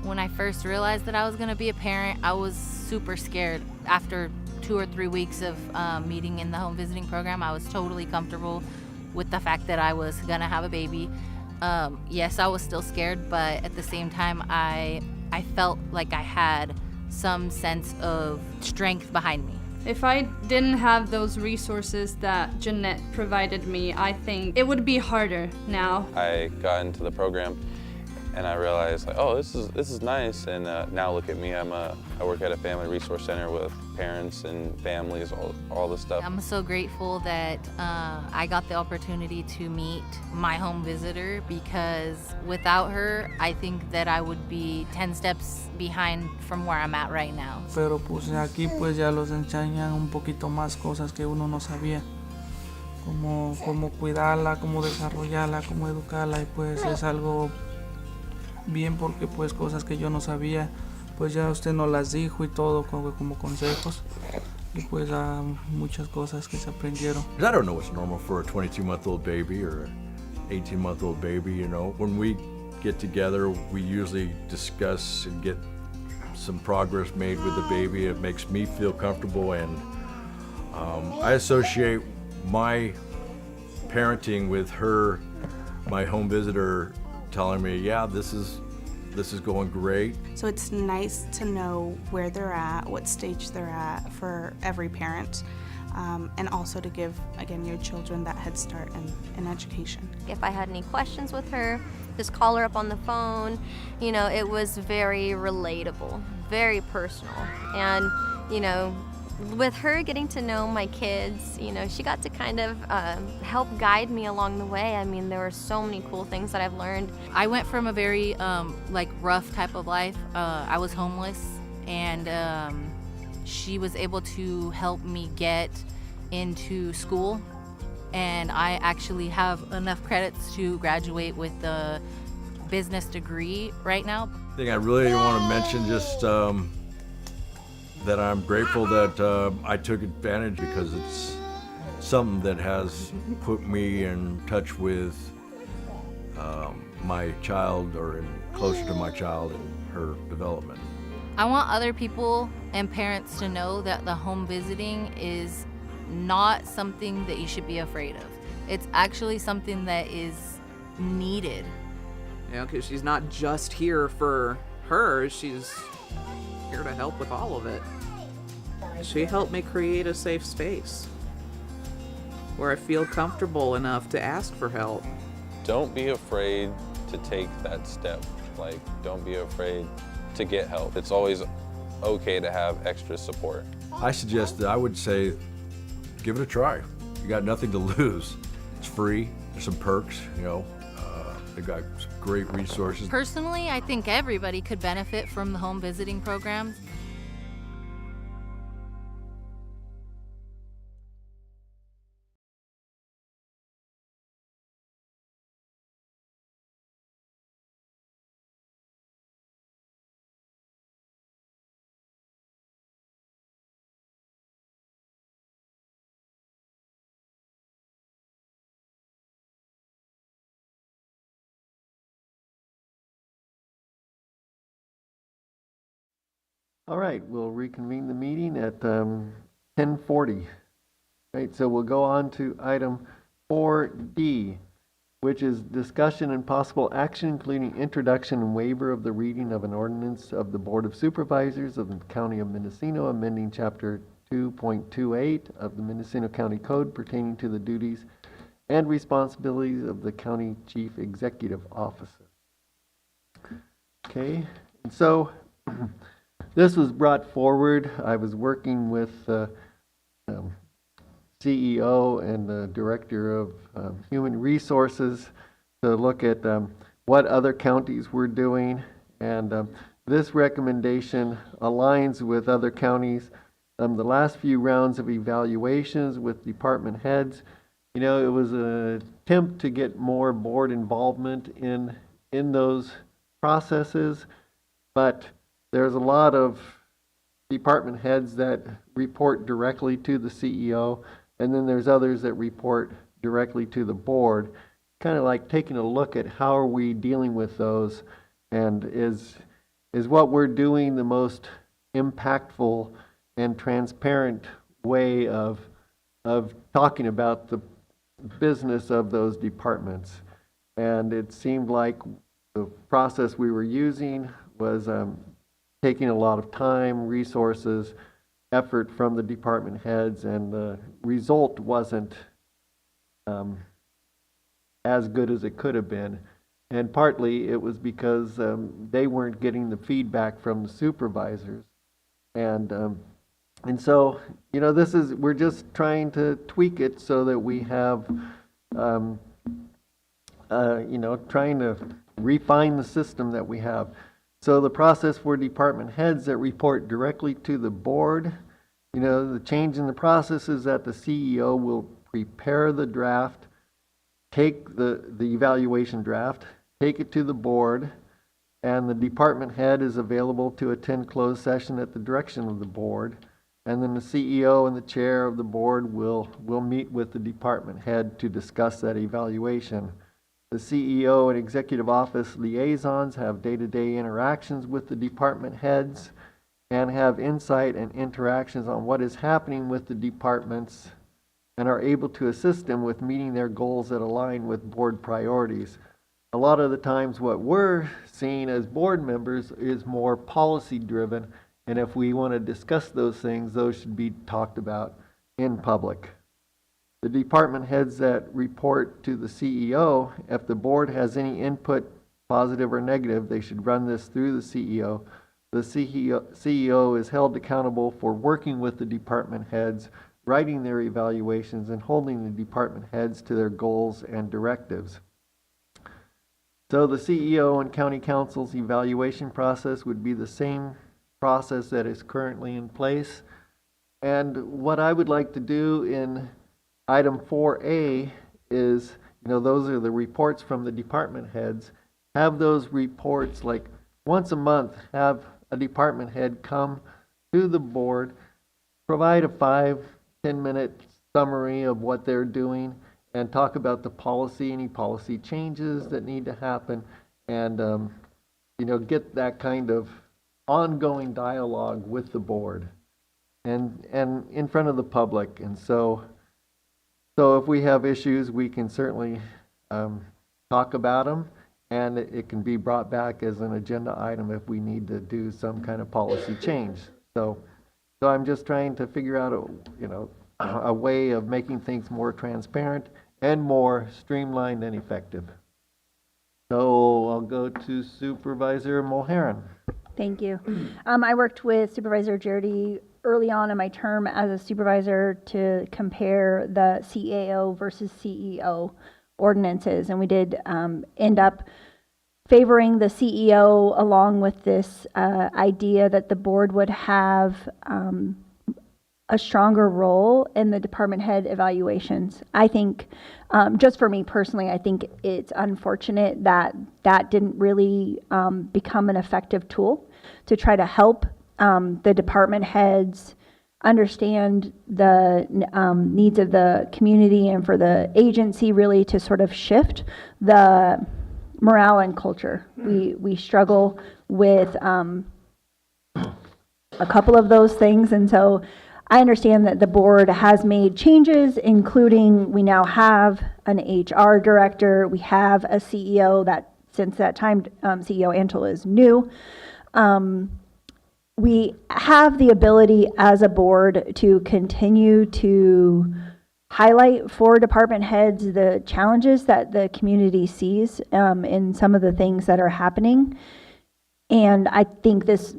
When I first realized that I was going to be a parent, I was super scared. After 2 or 3 weeks of meeting in the home visiting program, I was totally comfortable with the fact that I was going to have a baby. Yes, I was still scared, but at the same time, I felt like I had some sense of strength behind me. If I didn't have those resources that Jeanette provided me, I think it would be harder now. I got into the program and I realized, like, oh, this is nice. And now look at me, I work at a family resource center with parents and families, all this stuff. I'm so grateful that I got the opportunity to meet my home visitor, because without her, I think that I would be 10 steps behind from where I'm at right now. Pero pues aquí pues ya los enseñan un poquito más cosas que uno no sabía. Como cómo cuidarla, cómo desarrollarla, cómo educarla, y pues es algo bien porque pues cosas que yo no sabía, pues ya usted nos las dijo y todo como consejos, y pues muchas cosas que se aprendieron. I don't know what's normal for a 22-month-old baby or an 18-month-old baby, you know. When we get together, we usually discuss and get some progress made with the baby. It makes me feel comfortable, and I associate my parenting with her, my home visitor, telling me, yeah, this is going great. So it's nice to know where they're at, what stage they're at for every parent, and also to give, again, your children that head start in education. If I had any questions with her, just call her up on the phone. You know, it was very relatable, very personal. And, you know, with her getting to know my kids, you know, she got to kind of help guide me along the way. I mean, there were so many cool things that I've learned. I went from a very rough type of life. I was homeless, and she was able to help me get into school, and I actually have enough credits to graduate with the business degree right now. I think I really want to mention just that I'm grateful that I took advantage, because it's something that has put me in touch with my child, or closer to my child and her development. I want other people and parents to know that the home visiting is not something that you should be afraid of. It's actually something that is needed. You know, because she's not just here for her, she's here to help with all of it. She helped me create a safe space where I feel comfortable enough to ask for help. Don't be afraid to take that step. Like, don't be afraid to get help. It's always okay to have extra support. I would say, give it a try. You got nothing to lose. It's free. There's some perks, you know. They've got some great resources. Personally, I think everybody could benefit from the home visiting programs. All right, we'll reconvene the meeting at 10:40. Right, so we'll go on to item 4D, which is discussion and possible action, including introduction and waiver of the reading of an ordinance of the Board of Supervisors of the County of Mendocino, amending Chapter 2.28 of the Mendocino County Code pertaining to the duties and responsibilities of the County Chief Executive Officer. Okay, and so this was brought forward. I was working with CEO and the Director of Human Resources to look at what other counties were doing, and this recommendation aligns with other counties. The last few rounds of evaluations with department heads, you know, it was an attempt to get more board involvement in those processes, but there's a lot of department heads that report directly to the CEO, and then there's others that report directly to the board. Kind of like taking a look at how are we dealing with those, and is is what we're doing the most impactful and transparent way of talking about the business of those departments. And it seemed like the process we were using was taking a lot of time, resources, effort from the department heads, and the result wasn't as good as it could have been. And partly it was because they weren't getting the feedback from the supervisors. And so, you know, we're just trying to tweak it so that we have, you know, trying to refine the system that we have. So the process for department heads that report directly to the board, you know, the change in the process is that the CEO will prepare the draft, take the evaluation draft, take it to the board, and the department head is available to attend closed session at the direction of the board. And then the CEO and the chair of the board will meet with the department head to discuss that evaluation. The CEO and executive office liaisons have day-to-day interactions with the department heads and have insight and interactions on what is happening with the departments and are able to assist them with meeting their goals that align with board priorities. A lot of the times what we're seeing as board members is more policy driven, and if we want to discuss those things, those should be talked about in public. The department heads that report to the CEO, if the board has any input, positive or negative, they should run this through the CEO. The CEO is held accountable for working with the department heads, writing their evaluations, and holding the department heads to their goals and directives. So the CEO and county council's evaluation process would be the same process that is currently in place. And what I would like to do in item 4A is, you know, those are the reports from the department heads. Have those reports like once a month, have a department head come to the board, provide a 5-10 minute summary of what they're doing, and talk about the policy, any policy changes that need to happen, and you know, get that kind of ongoing dialogue with the board and in front of the public. And so if we have issues, we can certainly talk about them, and it can be brought back as an agenda item if we need to do some kind of policy change. So I'm just trying to figure out a way of making things more transparent and more streamlined and effective. So I'll go to Supervisor Mulheron. Thank you. I worked with Supervisor Jardy early on in my term as a supervisor to compare the CAO versus CEO ordinances, and we did end up favoring the CEO along with this idea that the board would have a stronger role in the department head evaluations. I think, just for me personally, I think it's unfortunate that that didn't really become an effective tool to try to help the department heads understand the needs of the community and for the agency really to sort of shift the morale and culture. We struggle with a couple of those things, and so I understand that the board has made changes, including we now have an HR director, we have a CEO that since that time, CEO Antle is new. We have the ability as a board to continue to highlight for department heads the challenges that the community sees in some of the things that are happening. And I think this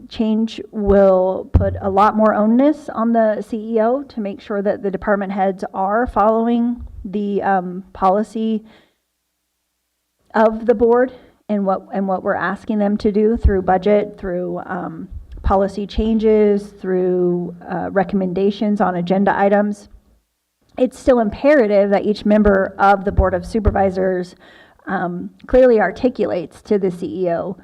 change will put a lot more onus on the CEO to make sure that the department heads are following the policy of the board and what we're asking them to do through budget, through policy changes, through recommendations on agenda items. It's still imperative that each member of the Board of Supervisors clearly articulates to the CEO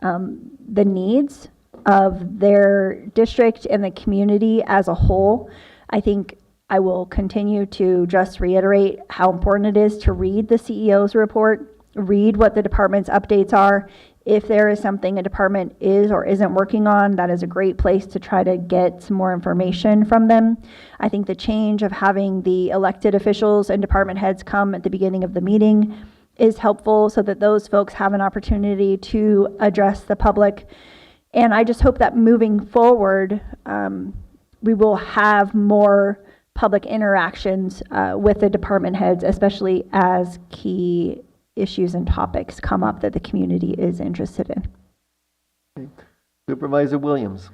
the needs of their district and the community as a whole. I think I will continue to just reiterate how important it is to read the CEO's report, read what the department's updates are. if there is something a department is or isn't working on, that is a great place to try to get some more information from them. I think the change of having the elected officials and department heads come at the beginning of the meeting is helpful so that those folks have an opportunity to address the public. And I just hope that moving forward, we will have more public interactions with the department heads, especially as key issues and topics come up that the community is interested in. Okay. Supervisor Williams.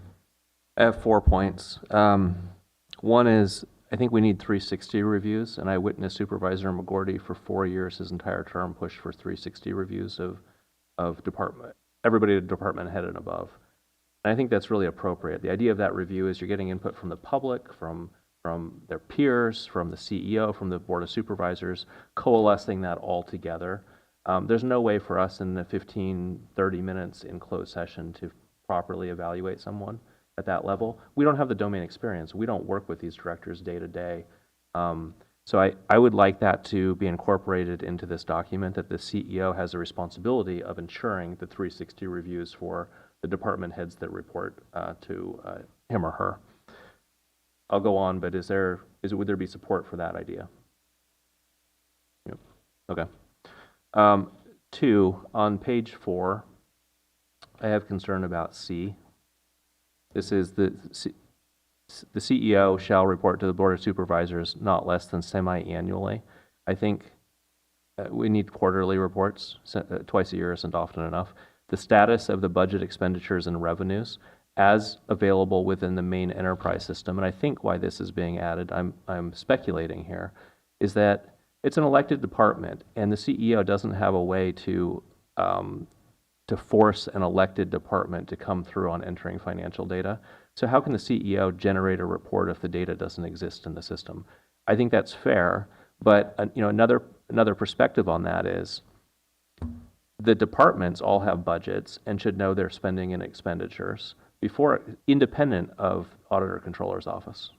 I have 4 points. One is, I think we need 360 reviews, and I witnessed Supervisor McGordy for 4 years, his entire term, push for 360 reviews of department, everybody at department head and above. And I think that's really appropriate. The idea of that review is you're getting input from the public, from their peers, from the CEO, from the Board of Supervisors, coalescing that all together. There's no way for us in the 15, 30 minutes in closed session to properly evaluate someone at that level. We don't have the domain experience. We don't work with these directors day to day. So I would like that to be incorporated into this document, that the CEO has a responsibility of ensuring the 360 reviews for the department heads that report to him or her. I'll go on, but would there be support for that idea? Yep. Okay. 2, on page 4, I have concern about C. This is the CEO shall report to the Board of Supervisors not less than semi-annually. I think we need quarterly reports. Twice a year isn't often enough. The status of the budget expenditures and revenues as available within the main enterprise system. And I think why this is being added, I'm speculating here, is that it's an elected department and the CEO doesn't have a way to force an elected department to come through on entering financial data. So how can the CEO generate a report if the data doesn't exist in the system? I think that's fair, but another perspective on that is the departments all have budgets and should know their spending and expenditures before, independent of Auditor-Controller's office.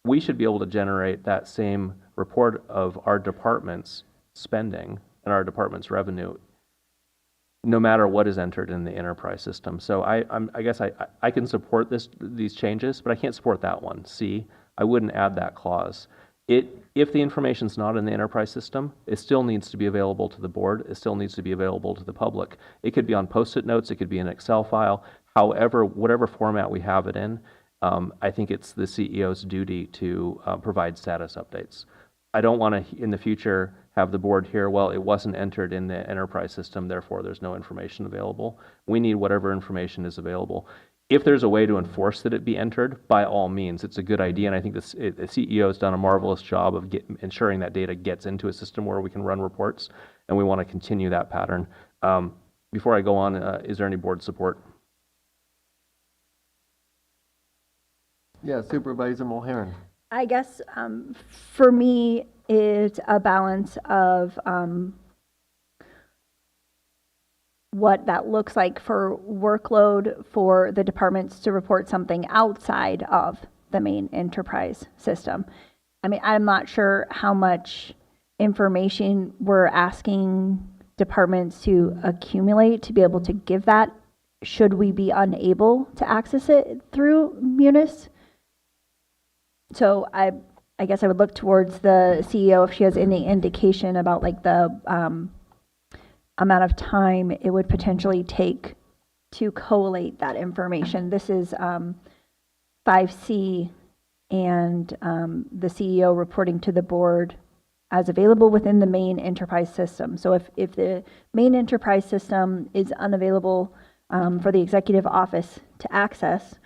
We should be able to generate that same report of our department's spending and our department's revenue no matter what is entered in the enterprise system. So I guess I can support these changes, but I can't support that one. C, I wouldn't add that clause. If the information's not in the enterprise system, it still needs to be available to the board. It still needs to be available to the public. It could be on Post-it notes. It could be an Excel file. However, whatever format we have it in, I think it's the CEO's duty to provide status updates. I don't want to, in the future, have the board hear, well, it wasn't entered in the enterprise system, therefore there's no information available. We need whatever information is available. If there's a way to enforce that it be entered, by all means, it's a good idea, and I think the CEO has done a marvelous job of ensuring that data gets into a system where we can run reports, and we want to continue that pattern. Before I go on, is there any board support? Yeah, Supervisor Mulherin. I guess for me, it's a balance of what that looks like for workload for the departments to report something outside of the main enterprise system. I mean, I'm not sure how much information we're asking departments to accumulate to be able to give that. Should we be unable to access it through Munis? So I guess I would look towards the CEO if she has any indication about like the amount of time it would potentially take to collate that information. This is 5C and the CEO reporting to the board as available within the main enterprise system. So if the main enterprise system is unavailable for the executive office to access,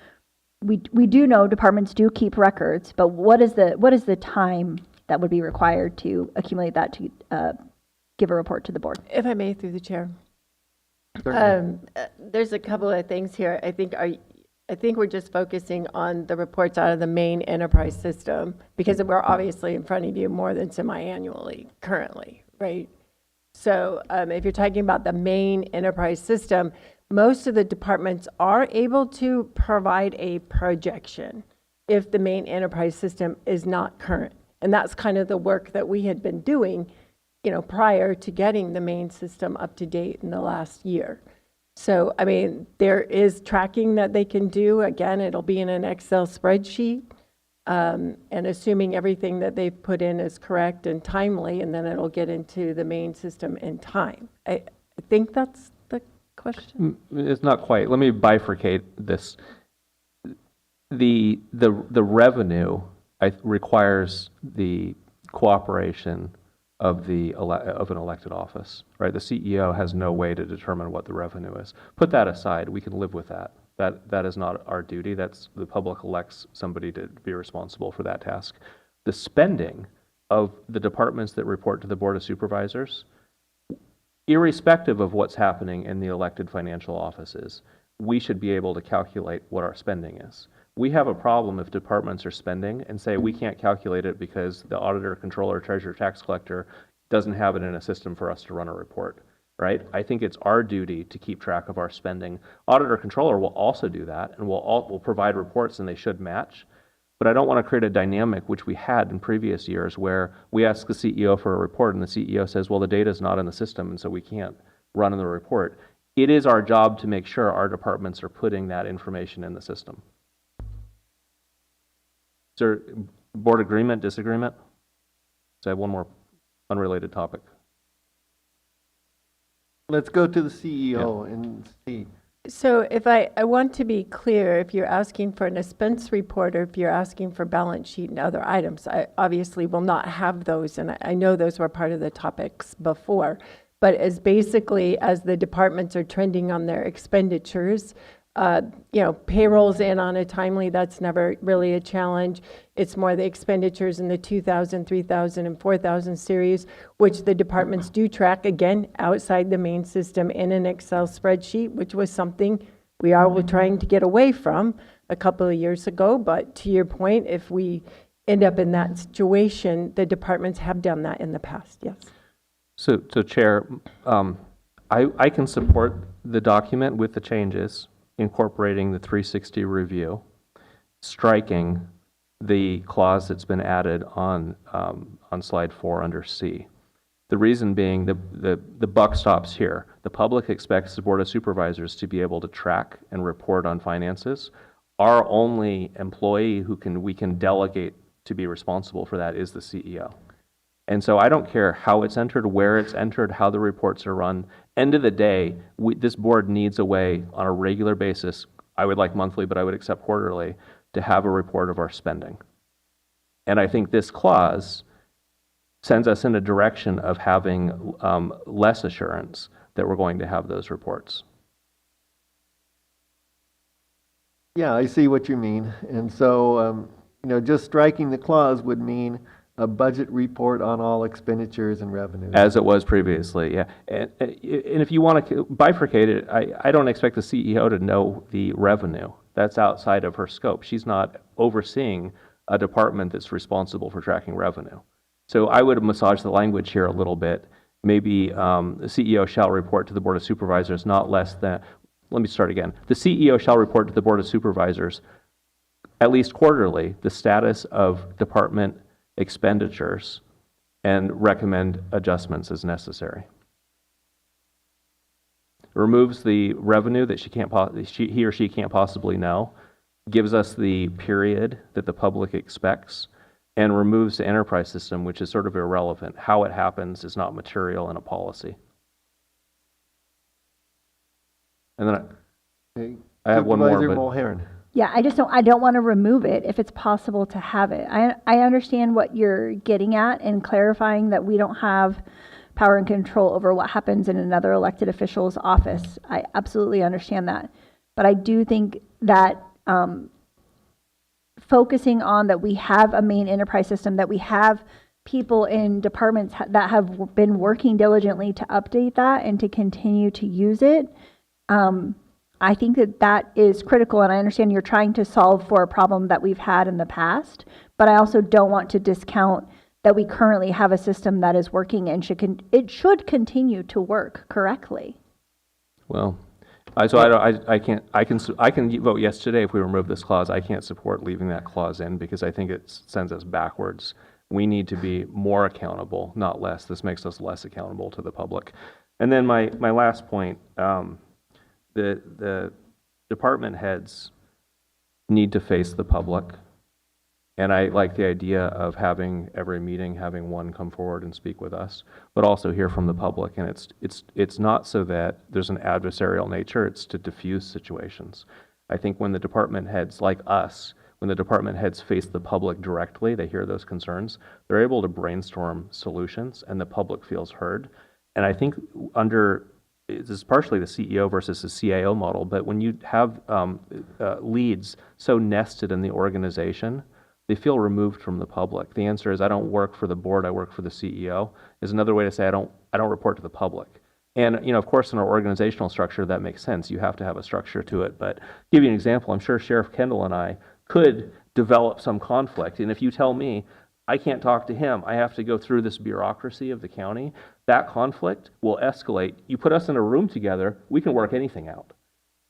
we do know departments do keep records, but what is the time that would be required to accumulate that to give a report to the board? If I may, through the chair. There's a couple of things here. I think we're just focusing on the reports out of the main enterprise system because we're obviously in front of you more than semi-annually currently, right? So if you're talking about the main enterprise system, most of the departments are able to provide a projection if the main enterprise system is not current. And that's kind of the work that we had been doing, prior to getting the main system up to date in the last year. So, I mean, there is tracking that they can do. Again, it'll be in an Excel spreadsheet. And assuming everything that they've put in is correct and timely, and then it'll get into the main system in time. I think that's the question. It's not quite. Let me bifurcate this. The revenue requires the cooperation of an elected office, right? The CEO has no way to determine what the revenue is. Put that aside, we can live with that. That is not our duty. That's the public elects somebody to be responsible for that task. The spending of the departments that report to the Board of Supervisors, irrespective of what's happening in the elected financial offices, we should be able to calculate what our spending is. We have a problem if departments are spending and say we can't calculate it because the auditor, controller, treasurer, tax collector doesn't have it in a system for us to run a report, right? I think it's our duty to keep track of our spending. Auditor, controller will also do that and will provide reports, and they should match. But I don't want to create a dynamic, which we had in previous years, where we ask the CEO for a report and the CEO says, well, the data is not in the system and so we can't run in the report. It is our job to make sure our departments are putting that information in the system. Is there board agreement, disagreement? So I have one more unrelated topic. Let's go to the CEO and see. So if I want to be clear, if you're asking for an expense report or if you're asking for balance sheet and other items, I obviously will not have those. And I know those were part of the topics before. But as basically as the departments are trending on their expenditures, payrolls in on a timely, that's never really a challenge. It's more the expenditures in the 2000, 3000, and 4000 series, which the departments do track, again, outside the main system in an Excel spreadsheet, which was something we all were trying to get away from a couple of years ago. But to your point, if we end up in that situation, the departments have done that in the past, yes. So Chair, I can support the document with the changes, incorporating the 360 review, striking the clause that's been added on slide 4 under C. The reason being the buck stops here. The public expects the Board of Supervisors to be able to track and report on finances. Our only employee we can delegate to be responsible for that is the CEO. And so I don't care how it's entered, where it's entered, how the reports are run. End of the day, this board needs a way on a regular basis, I would like monthly, but I would accept quarterly, to have a report of our spending. And I think this clause sends us in a direction of having less assurance that we're going to have those reports. Yeah, I see what you mean. And so, just striking the clause would mean a budget report on all expenditures and revenues. As it was previously, yeah. And if you want to bifurcate it, I don't expect the CEO to know the revenue. That's outside of her scope. She's not overseeing a department that's responsible for tracking revenue. So I would massage the language here a little bit. Maybe the CEO shall report to the Board of Supervisors not less than, let me start again. The CEO shall report to the Board of Supervisors at least quarterly the status of department expenditures and recommend adjustments as necessary. It removes the revenue that he or she can't possibly know, gives us the period that the public expects, and removes the enterprise system, which is sort of irrelevant. How it happens is not material in a policy. And then I have one more. Supervisor Mulherin. Yeah, I don't want to remove it if it's possible to have it. I understand what you're getting at and clarifying that we don't have power and control over what happens in another elected official's office. I absolutely understand that. But I do think that focusing on that we have a main enterprise system, that we have people in departments that have been working diligently to update that and to continue to use it, I think that is critical, and I understand you're trying to solve for a problem that we've had in the past, but I also don't want to discount that we currently have a system that is working and it should continue to work correctly. Well, I can vote yes today if we remove this clause. I can't support leaving that clause in because I think it sends us backwards. We need to be more accountable, not less. This makes us less accountable to the public. And then my last point. the department heads need to face the public. And I like the idea of having every meeting, having one come forward and speak with us, but also hear from the public. And it's not so that there's an adversarial nature, it's to diffuse situations. I think when the department heads, like us, when the department heads face the public directly, they hear those concerns, they're able to brainstorm solutions and the public feels heard. And I think this is partially the CEO versus the CAO model, but when you have leads so nested in the organization, they feel removed from the public. The answer is, I don't work for the board, I work for the CEO, is another way to say I don't report to the public. And of course, in our organizational structure, that makes sense. You have to have a structure to it. But to give you an example, I'm sure Sheriff Kendall and I could develop some conflict. And if you tell me I can't talk to him, I have to go through this bureaucracy of the county, that conflict will escalate. You put us in a room together, we can work anything out.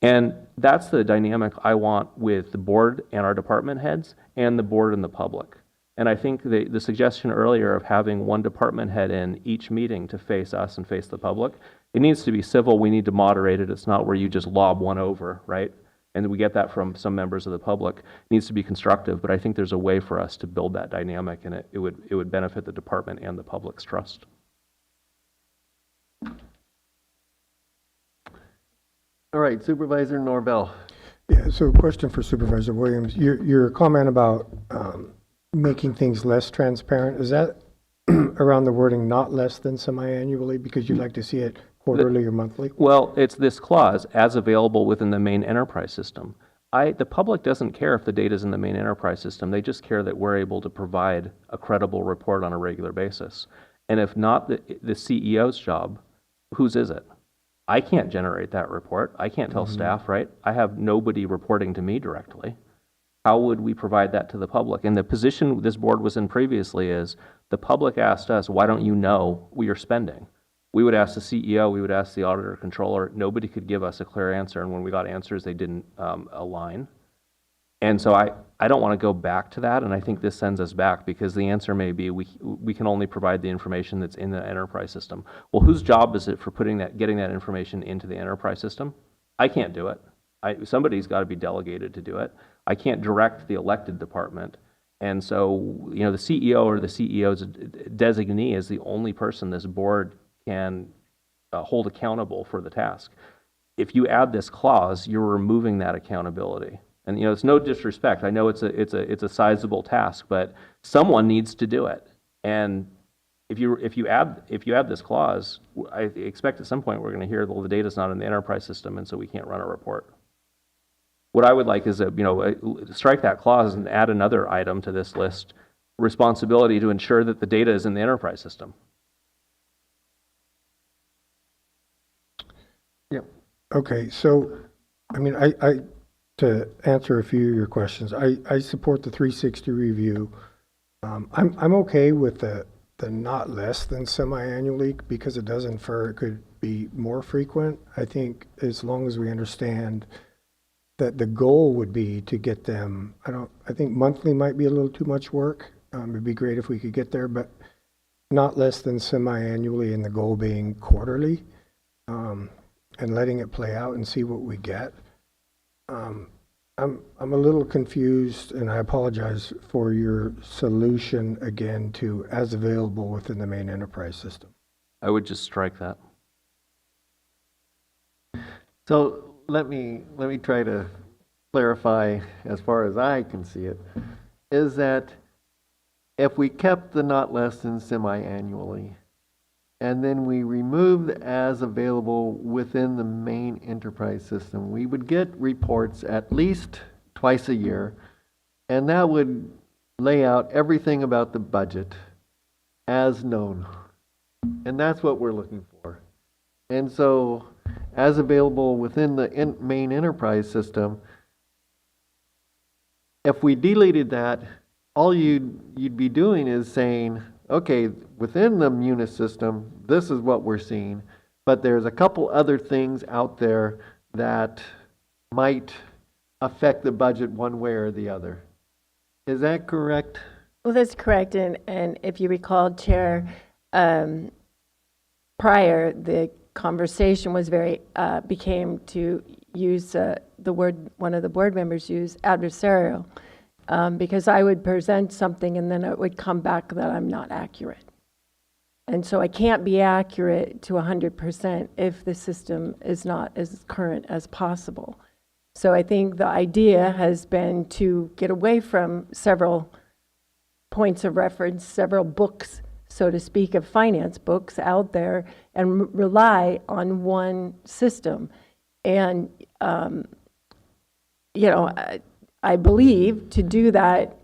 And that's the dynamic I want with the board and our department heads and the board and the public. And I think the suggestion earlier of having one department head in each meeting to face us and face the public, it needs to be civil. We need to moderate it. It's not where you just lob one over, right? And we get that from some members of the public. It needs to be constructive, but I think there's a way for us to build that dynamic, and it would benefit the department and the public's trust. All right, Supervisor Norvell. Yeah, so question for Supervisor Williams. Your comment about making things less transparent, is that around the wording not less than semi-annually because you'd like to see it quarterly or monthly? Well, it's this clause, as available within the main enterprise system. The public doesn't care if the data is in the main enterprise system. They just care that we're able to provide a credible report on a regular basis. And if not the CEO's job, whose is it? I can't generate that report. I can't tell staff, right? I have nobody reporting to me directly. How would we provide that to the public? And the position this board was in previously is the public asked us, why don't you know what you're spending? We would ask the CEO, we would ask the Auditor-Controller. Nobody could give us a clear answer. And when we got answers, they didn't align. And so I don't want to go back to that. And I think this sends us back because the answer may be we can only provide the information that's in the enterprise system. Well, whose job is it for getting that information into the enterprise system? I can't do it. Somebody's got to be delegated to do it. I can't direct the elected department. And so, the CEO or the CEO's designee is the only person this board can hold accountable for the task. If you add this clause, you're removing that accountability. And it's no disrespect. I know it's a sizable task, but someone needs to do it. And if you add this clause, I expect at some point we're going to hear, well, the data's not in the enterprise system, and so we can't run a report. What I would like is strike that clause and add another item to this list: responsibility to ensure that the data is in the enterprise system. Yep. Okay, so I to answer a few of your questions, I support the 360 review. I'm okay with the not less than semi-annually because it does infer it could be more frequent. I think as long as we understand that the goal would be to get them, I think monthly might be a little too much work. It'd be great if we could get there, but not less than semi-annually, and the goal being quarterly, and letting it play out and see what we get. I'm a little confused, and I apologize for your solution again to as available within the main enterprise system. I would just strike that. So let me try to clarify as far as I can see it, is that if we kept the not less than semi-annually, and then we removed as available within the main enterprise system, we would get reports at least twice a year, and that would lay out everything about the budget as known. And that's what we're looking for. And so, as available within the main enterprise system, if we deleted that, all you'd be doing is saying, okay, within the Munis system, this is what we're seeing, but there's a couple other things out there that might affect the budget one way or the other. Is that correct? Well, that's correct. And if you recall, Chair, prior, the conversation was became, to use the word one of the board members used, adversarial, because I would present something and then it would come back that I'm not accurate. And so I can't be accurate to 100% if the system is not as current as possible. So I think the idea has been to get away from several points of reference, several books, so to speak, of finance books out there, and rely on one system. And, you know, I believe to do that,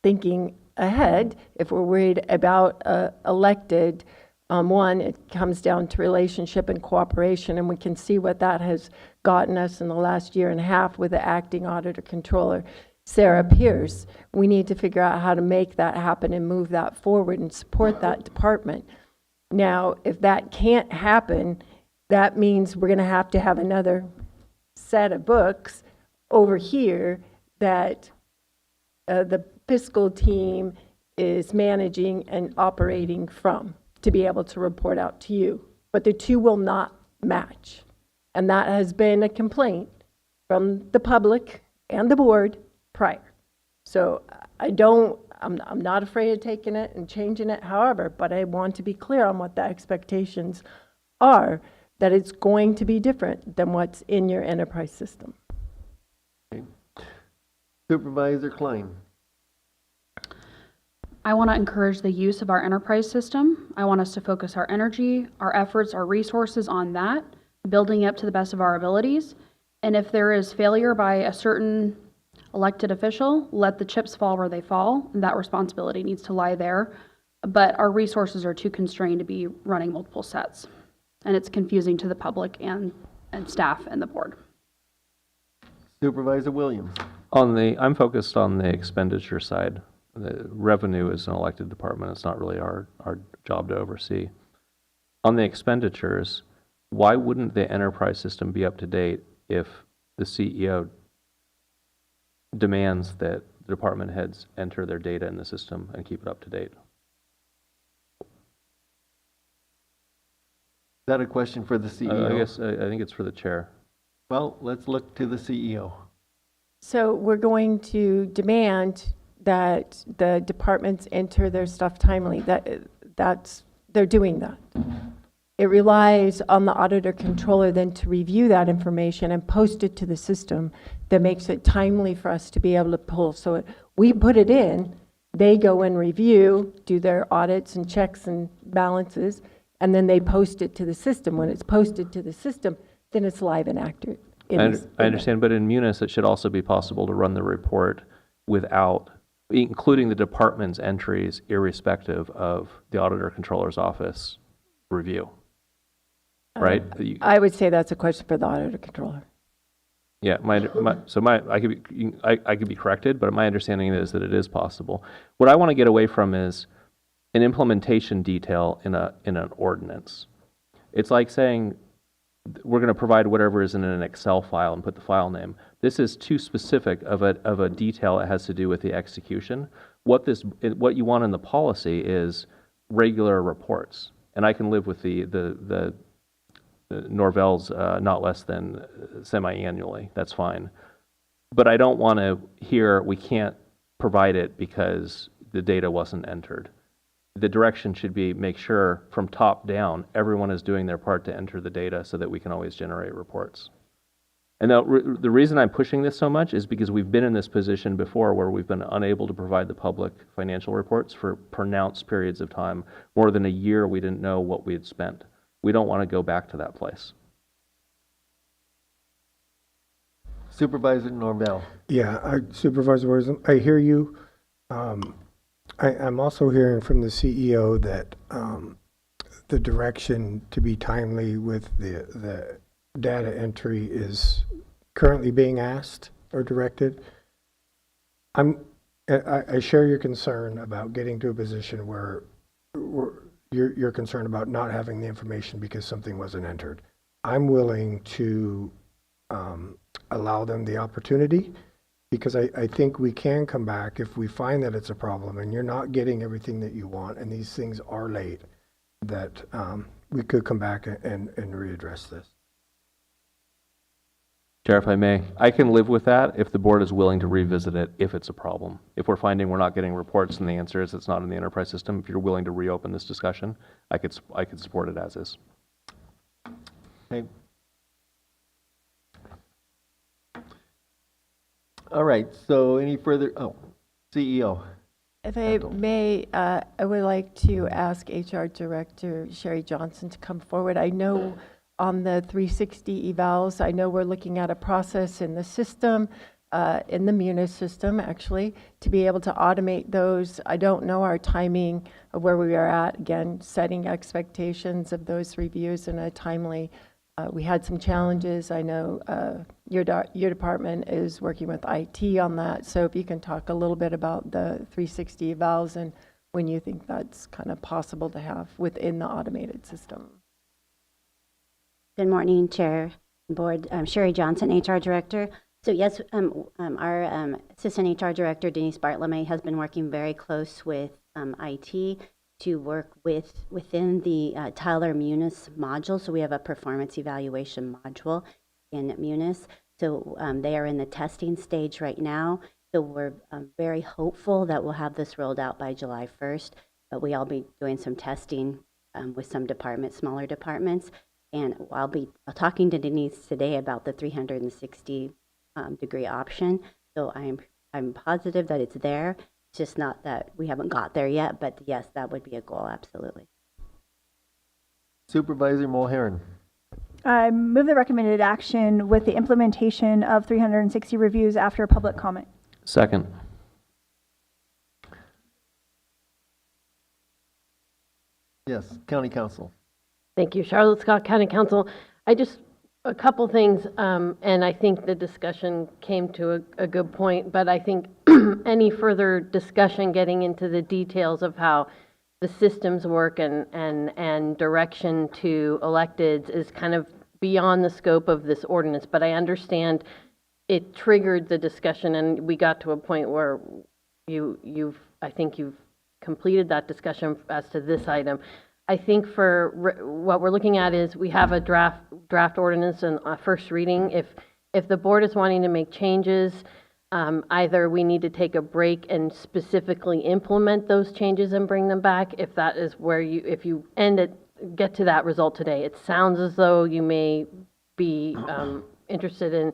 thinking ahead, if we're worried about elected, one, it comes down to relationship and cooperation, and we can see what that has gotten us in the last year and a half with the acting Auditor-Controller, Sarah Pierce. We need to figure out how to make that happen and move that forward and support that department. Now, if that can't happen, that means we're going to have another set of books over here that the fiscal team is managing and operating from to be able to report out to you. But the two will not match. And that has been a complaint from the public and the board prior. So I'm not afraid of taking it and changing it, however, but I want to be clear on what the expectations are, that it's going to be different than what's in your enterprise system. Okay. Supervisor Klein. I want to encourage the use of our enterprise system. I want us to focus our energy, our efforts, our resources on that, building up to the best of our abilities. And if there is failure by a certain elected official, let the chips fall where they fall. And that responsibility needs to lie there. But our resources are too constrained to be running multiple sets. And it's confusing to the public and staff and the board. Supervisor Williams. I'm focused on the expenditure side. The revenue is an elected department. It's not really our job to oversee. On the expenditures, why wouldn't the enterprise system be up to date if the CEO demands that the department heads enter their data in the system and keep it up to date? Is that a question for the CEO? I guess I think it's for the chair. Well, let's look to the CEO. So we're going to demand that the departments enter their stuff timely. They're doing that. It relies on the Auditor-Controller then to review that information and post it to the system that makes it timely for us to be able to pull. So we put it in, they go and review, do their audits and checks and balances, and then they post it to the system. When it's posted to the system, then it's live and accurate. I understand, but in Munis, it should also be possible to run the report without, including the department's entries, irrespective of the Auditor-Controller's office review, right? I would say that's a question for the Auditor-Controller. Yeah, I could be corrected, but my understanding is that it is possible. What I want to get away from is an implementation detail in an ordinance. It's like saying we're going to provide whatever is in an Excel file and put the file name. This is too specific of a detail that has to do with the execution. What you want in the policy is regular reports, and I can live with the Norvell's not less than semi-annually. That's fine, but I don't want to hear we can't provide it because the data wasn't entered. The direction should be make sure from top down everyone is doing their part to enter the data so that we can always generate reports. And the reason I'm pushing this so much is because we've been in this position before where we've been unable to provide the public financial reports for pronounced periods of time. More than a year we didn't know what we had spent. We don't want to go back to that place. Supervisor Norvell. Yeah, Supervisor Williams, I hear you. I'm also hearing from the CEO that the direction to be timely with the data entry is currently being asked or directed. I share your concern about getting to a position where you're concerned about not having the information because something wasn't entered. I'm willing to allow them the opportunity, because I think we can come back if we find that it's a problem and you're not getting everything that you want and these things are late. that we could come back and readdress this. Chair, if I may, I can live with that if the board is willing to revisit it if it's a problem. If we're finding we're not getting reports and the answer is it's not in the enterprise system, if you're willing to reopen this discussion, I could support it as is. Okay. All right, so any further, CEO. If I may, I would like to ask HR Director Sherry Johnson to come forward. I know on the 360 evals, I know we're looking at a process in the system, in the Munis system, actually, to be able to automate those. I don't know our timing of where we are at. Again, setting expectations of those reviews in a timely. We had some challenges. I know your department is working with IT on that. So if you can talk a little bit about the 360 evals and when you think that's kind of possible to have within the automated system. Good morning, Chair, Board. I'm Sherry Johnson, HR Director. So yes, our Assistant HR Director, Denise Bartlemay, has been working very close with IT to work within the Tyler Munis module. So we have a performance evaluation module in Munis. So they are in the testing stage right now. So we're very hopeful that we'll have this rolled out by July 1st, but we'll be doing some testing with some departments, smaller departments. And I'll be talking to Denise today about the 360 degree option. So I'm positive that it's there. It's just not that we haven't got there yet, but yes, that would be a goal, absolutely. Supervisor Mulheron. I move the recommended action with the implementation of 360 reviews after public comment. Second. Yes, County Council. Thank you, Charlotte Scott, County Council. A couple things, and I think the discussion came to a good point, but I think any further discussion getting into the details of how the systems work and direction to electeds is kind of beyond the scope of this ordinance, but I understand it triggered the discussion, and we got to a point where I think you've completed that discussion as to this item. I think for what we're looking at is we have a draft ordinance and a first reading. If the board is wanting to make changes, either we need to take a break and specifically implement those changes and bring them back. If that is where if you get to that result today, it sounds as though you may be interested in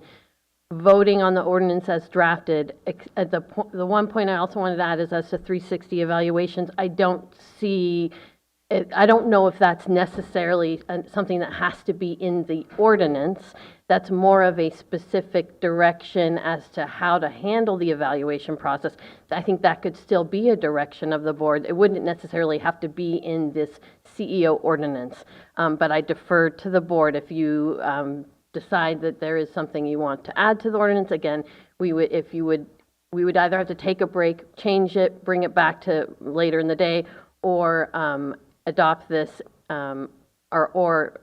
voting on the ordinance as drafted. The one point I also wanted to add is as to 360 evaluations, I don't know if that's necessarily something that has to be in the ordinance. That's more of a specific direction as to how to handle the evaluation process. I think that could still be a direction of the board. It wouldn't necessarily have to be in this CEO ordinance, but I defer to the board if you decide that there is something you want to add to the ordinance. Again, we would either have to take a break, change it, bring it back to later in the day, or adopt this, or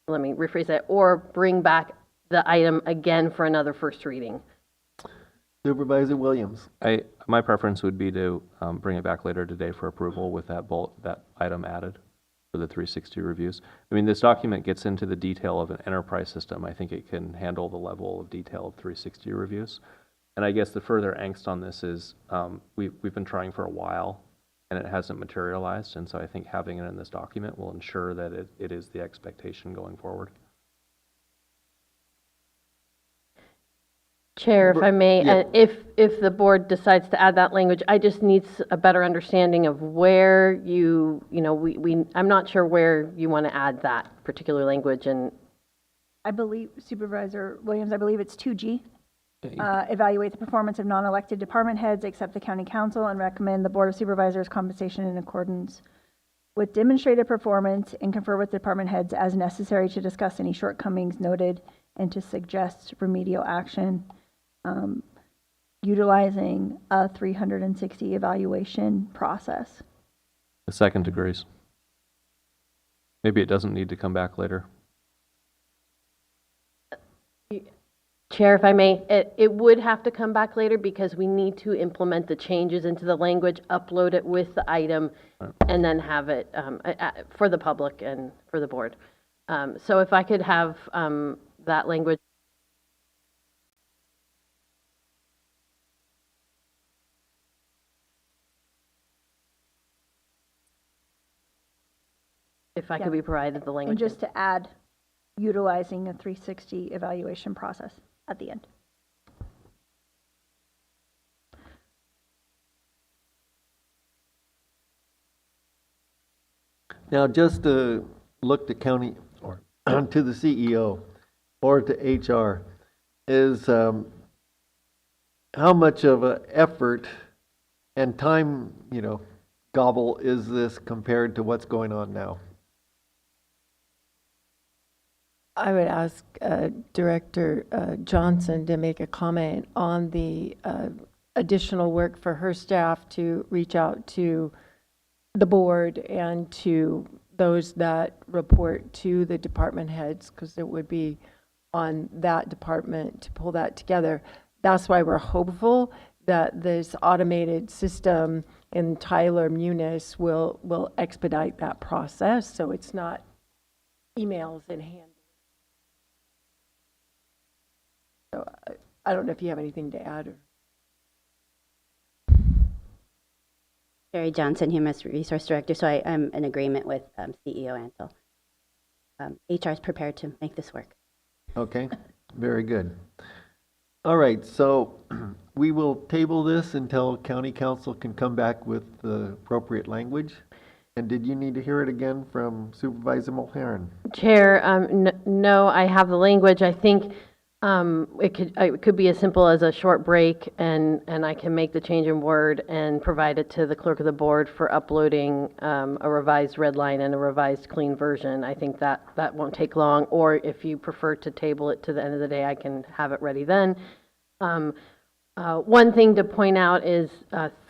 let me rephrase that, or bring back the item again for another first reading. Supervisor Williams. My preference would be to bring it back later today for approval with that item added for the 360 reviews. I mean, this document gets into the detail of an enterprise system. I think it can handle the level of detail of 360 reviews. And I guess the further angst on this is we've been trying for a while and it hasn't materialized. And so I think having it in this document will ensure that it is the expectation going forward. Chair, if I may, yeah. If the board decides to add that language, I just need a better understanding of where I'm not sure where you want to add that particular language. And I believe, Supervisor Williams, I believe it's 2G. Evaluate the performance of non-elected department heads except the county council and recommend the Board of Supervisors compensation in accordance with demonstrated performance and confer with department heads as necessary to discuss any shortcomings noted and to suggest remedial action. Utilizing a 360 evaluation process. The second agrees. Maybe it doesn't need to come back later. Chair, if I may, it would have to come back later because we need to implement the changes into the language, upload it with the item, and then have it for the public and for the board. So if I could have that language. If I could be provided the language. And just to add, utilizing a 360 evaluation process at the end. Now, just to look to county, or to the CEO, or to HR, is how much of an effort and time, gobble is this compared to what's going on now? I would ask Director Johnson to make a comment on the additional work for her staff to reach out to the board and to those that report to the department heads, because it would be on that department to pull that together. That's why we're hopeful that this automated system in Tyler Munis will expedite that process, so it's not emails in hand. So I don't know if you have anything to add. Sherry Johnson, Human Resource Director. So I'm in agreement with CEO Ansel. HR is prepared to make this work. Okay, very good. All right, so we will table this until county council can come back with the appropriate language. And did you need to hear it again from Supervisor Mulherin? Chair, no, I have the language. I think it could be as simple as a short break, and I can make the change in Word and provide it to the clerk of the board for uploading a revised red line and a revised clean version. I think that won't take long, or if you prefer to table it to the end of the day, I can have it ready then. One thing to point out is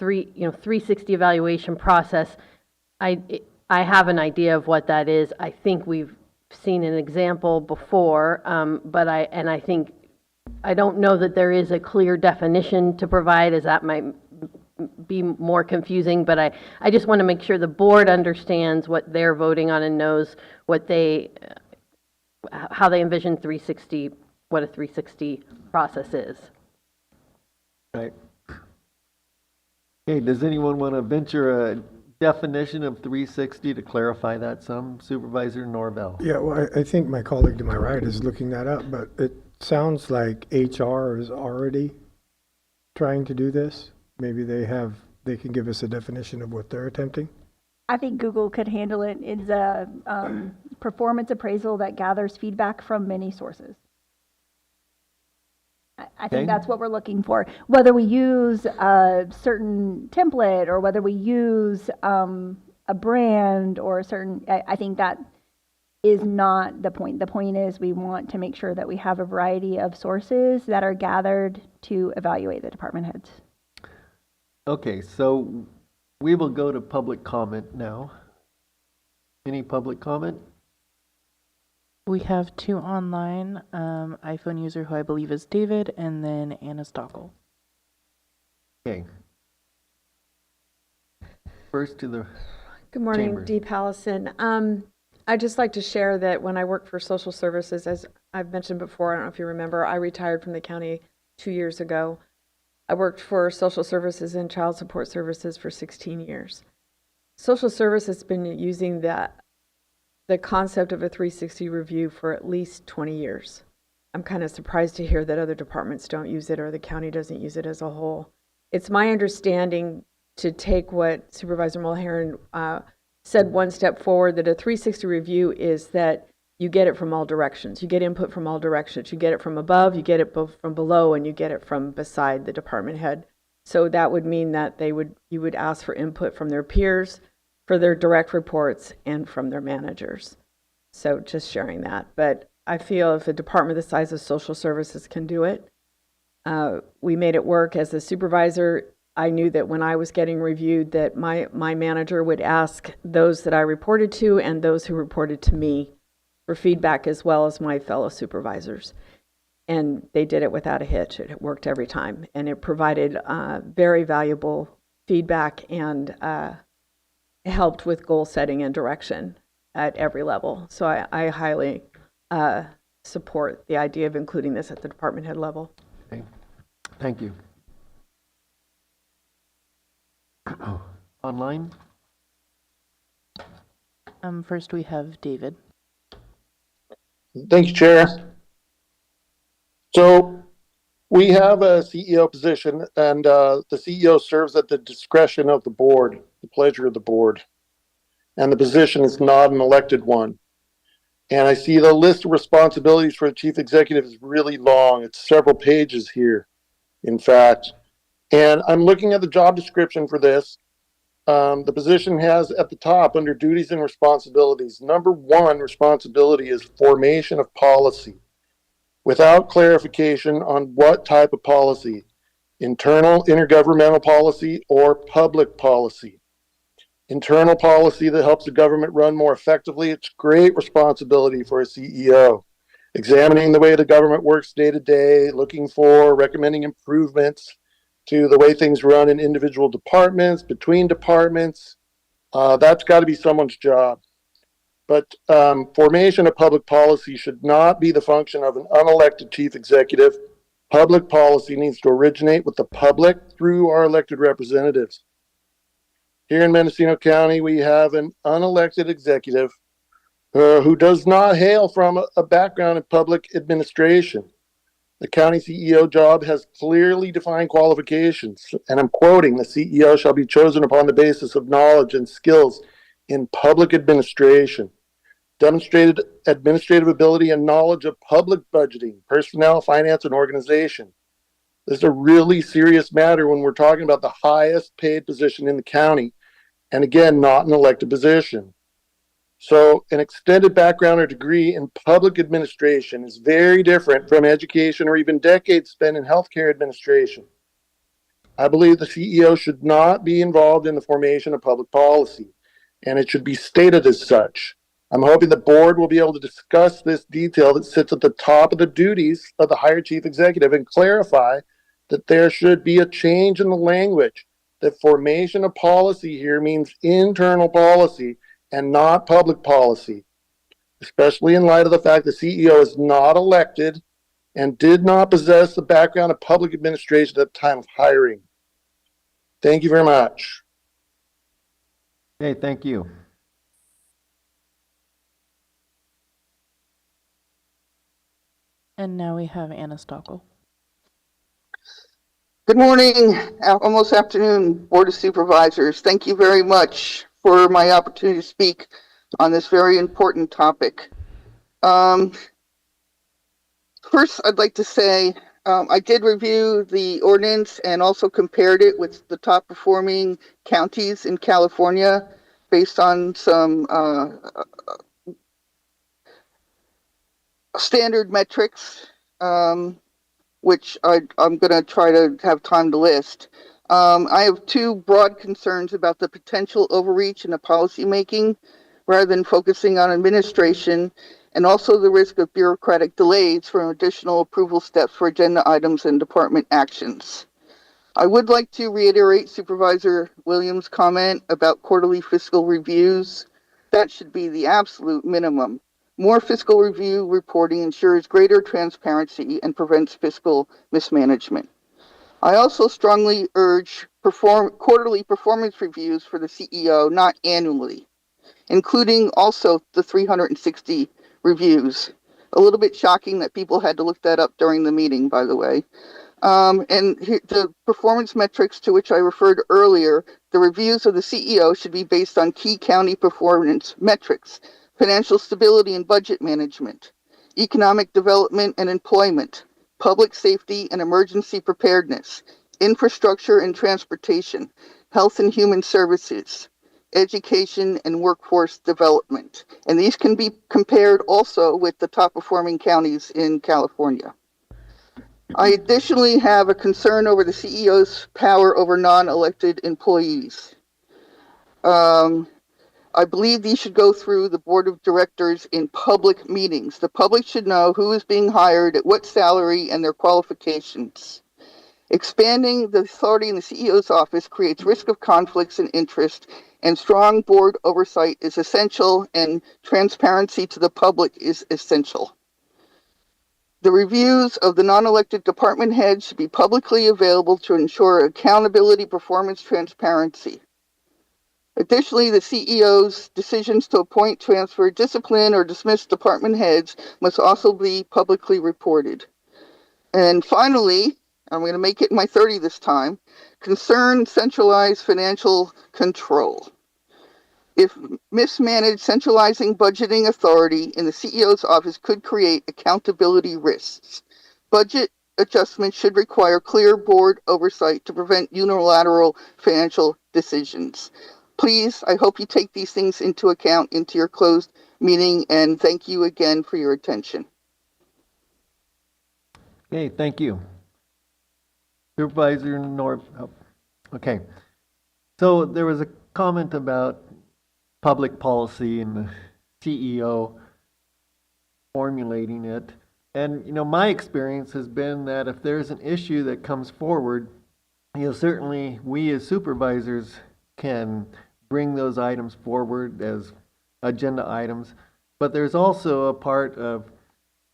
360 evaluation process. I have an idea of what that is. I think we've seen an example before, but I think I don't know that there is a clear definition to provide, as that might be more confusing, but I just want to make sure the board understands what they're voting on and knows what how they envision 360, what a 360 process is. Right. Okay, does anyone want to venture a definition of 360 to clarify that some? Supervisor Norvell. Yeah, well, I think my colleague to my right is looking that up, but it sounds like HR is already trying to do this. Maybe they can give us a definition of what they're attempting. I think Google could handle it. It's a performance appraisal that gathers feedback from many sources. I think that's what we're looking for. Whether we use a certain template or whether we use a brand or a certain, I think that is not the point. The point is we want to make sure that we have a variety of sources that are gathered to evaluate the department heads. Okay, so we will go to public comment now. Any public comment? We have two online, iPhone user who I believe is David, and then Anna Stockel. Okay. First to the Good morning, chamber. Dee Pallison. I'd just like to share that when I worked for social services, as I've mentioned before, I don't know if you remember, I retired from the county 2 years ago. I worked for social services and child support services for 16 years. Social services has been using the concept of a 360 review for at least 20 years. I'm kind of surprised to hear that other departments don't use it or the county doesn't use it as a whole. It's my understanding, to take what Supervisor Mulherin said one step forward, that a 360 review is that you get it from all directions. You get input from all directions. You get it from above, you get it from below, and you get it from beside the department head. So that would mean that you would ask for input from their peers, for their direct reports, and from their managers. So just sharing that. But I feel if a department the size of social services can do it, we made it work. As a supervisor, I knew that when I was getting reviewed that my manager would ask those that I reported to and those who reported to me for feedback, as well as my fellow supervisors. and they did it without a hitch. It worked every time, and it provided very valuable feedback and helped with goal setting and direction at every level. So I highly support the idea of including this at the department head level. Okay. Thank you. Online? First we have David. Thank you, Chair. So we have a CEO position, and the CEO serves at the discretion of the board, the pleasure of the board. And the position is not an elected one. And I see the list of responsibilities for the chief executive is really long. It's several pages here, in fact. And I'm looking at the job description for this. The position has at the top under duties and responsibilities, number one responsibility is formation of policy without clarification on what type of policy, internal, intergovernmental policy, or public policy. Internal policy that helps the government run more effectively, it's great responsibility for a CEO. Examining the way the government works day to day, looking for, recommending improvements to the way things run in individual departments, between departments. That's got to be someone's job. But formation of public policy should not be the function of an unelected chief executive. Public policy needs to originate with the public through our elected representatives. Here in Mendocino County, we have an unelected executive who does not hail from a background in public administration. The county CEO job has clearly defined qualifications, and I'm quoting, the CEO shall be chosen upon the basis of knowledge and skills in public administration, demonstrated administrative ability and knowledge of public budgeting, personnel, finance, and organization. This is a really serious matter when we're talking about the highest paid position in the county, and again, not an elected position. So an extended background or degree in public administration is very different from education or even decades spent in healthcare administration. I believe the CEO should not be involved in the formation of public policy, and it should be stated as such. I'm hoping the board will be able to discuss this detail that sits at the top of the duties of the hired chief executive and clarify that there should be a change in the language, that formation of policy here means internal policy and not public policy, especially in light of the fact the CEO is not elected and did not possess the background of public administration at the time of hiring. Thank you very much. Okay, thank you. And now we have Anna Stockel. Good morning, almost afternoon, Board of Supervisors. Thank you very much for my opportunity to speak on this very important topic. First, I'd like to say I did review the ordinance and also compared it with the top performing counties in California based on some standard metrics, which I'm going to try to have time to list. I have two broad concerns about the potential overreach in the policy making rather than focusing on administration, and also the risk of bureaucratic delays from additional approval steps for agenda items and department actions. I would like to reiterate Supervisor Williams' comment about quarterly fiscal reviews. That should be the absolute minimum. More fiscal review reporting ensures greater transparency and prevents fiscal mismanagement. I also strongly urge quarterly performance reviews for the CEO, not annually, including also the 360 reviews. A little bit shocking that people had to look that up during the meeting, by the way. The performance metrics to which I referred earlier, the reviews of the CEO should be based on key county performance metrics, financial stability and budget management, economic development and employment, public safety and emergency preparedness, infrastructure and transportation, health and human services, education and workforce development. And these can be compared also with the top performing counties in California. I additionally have a concern over the CEO's power over non-elected employees. I believe these should go through the board of directors in public meetings. The public should know who is being hired, at what salary, and their qualifications. Expanding the authority in the CEO's office creates risk of conflicts and interest, and strong board oversight is essential, and transparency to the public is essential. The reviews of the non-elected department heads should be publicly available to ensure accountability, performance, transparency. Additionally, the CEO's decisions to appoint, transfer, discipline, or dismiss department heads must also be publicly reported. And finally, I'm going to make it my 30 this time, concern centralized financial control. If mismanaged, centralizing budgeting authority in the CEO's office could create accountability risks. Budget adjustments should require clear board oversight to prevent unilateral financial decisions. Please, I hope you take these things into account into your closed meeting, and thank you again for your attention. Okay, thank you. Supervisor North, oh, okay. So there was a comment about public policy and the CEO formulating it. And, my experience has been that if there's an issue that comes forward, certainly we as supervisors can bring those items forward as agenda items. But there's also a part of,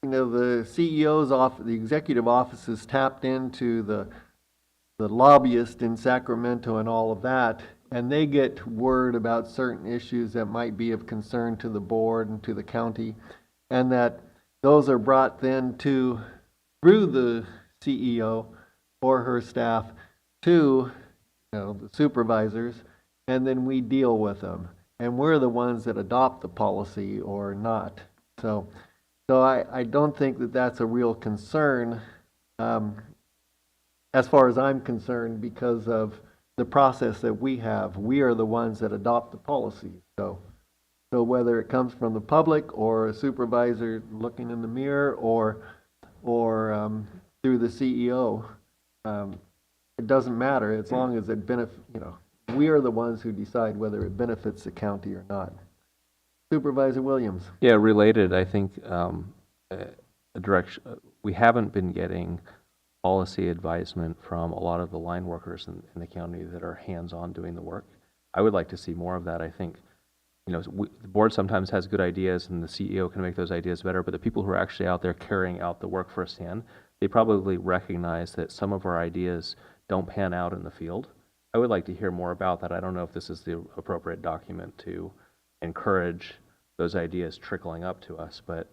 the CEO's office, the executive office is tapped into the lobbyist in Sacramento and all of that, and they get word about certain issues that might be of concern to the board and to the county, and that those are brought then through the CEO or her staff to the supervisors, and then we deal with them, and we're the ones that adopt the policy or not. So I don't think that that's a real concern as far as I'm concerned, because of the process that we have. We are the ones that adopt the policy. So whether it comes from the public or a supervisor looking in the mirror or through the CEO, it doesn't matter as long as it benefits. We are the ones who decide whether it benefits the county or not. Supervisor Williams. Yeah, related. I think a direction we haven't been getting policy advisement from a lot of the line workers in the county that are hands-on doing the work. I would like to see more of that. I think, the board sometimes has good ideas and the CEO can make those ideas better, but the people who are actually out there carrying out the work firsthand, they probably recognize that some of our ideas don't pan out in the field. I would like to hear more about that. I don't know if this is the appropriate document to encourage those ideas trickling up to us, but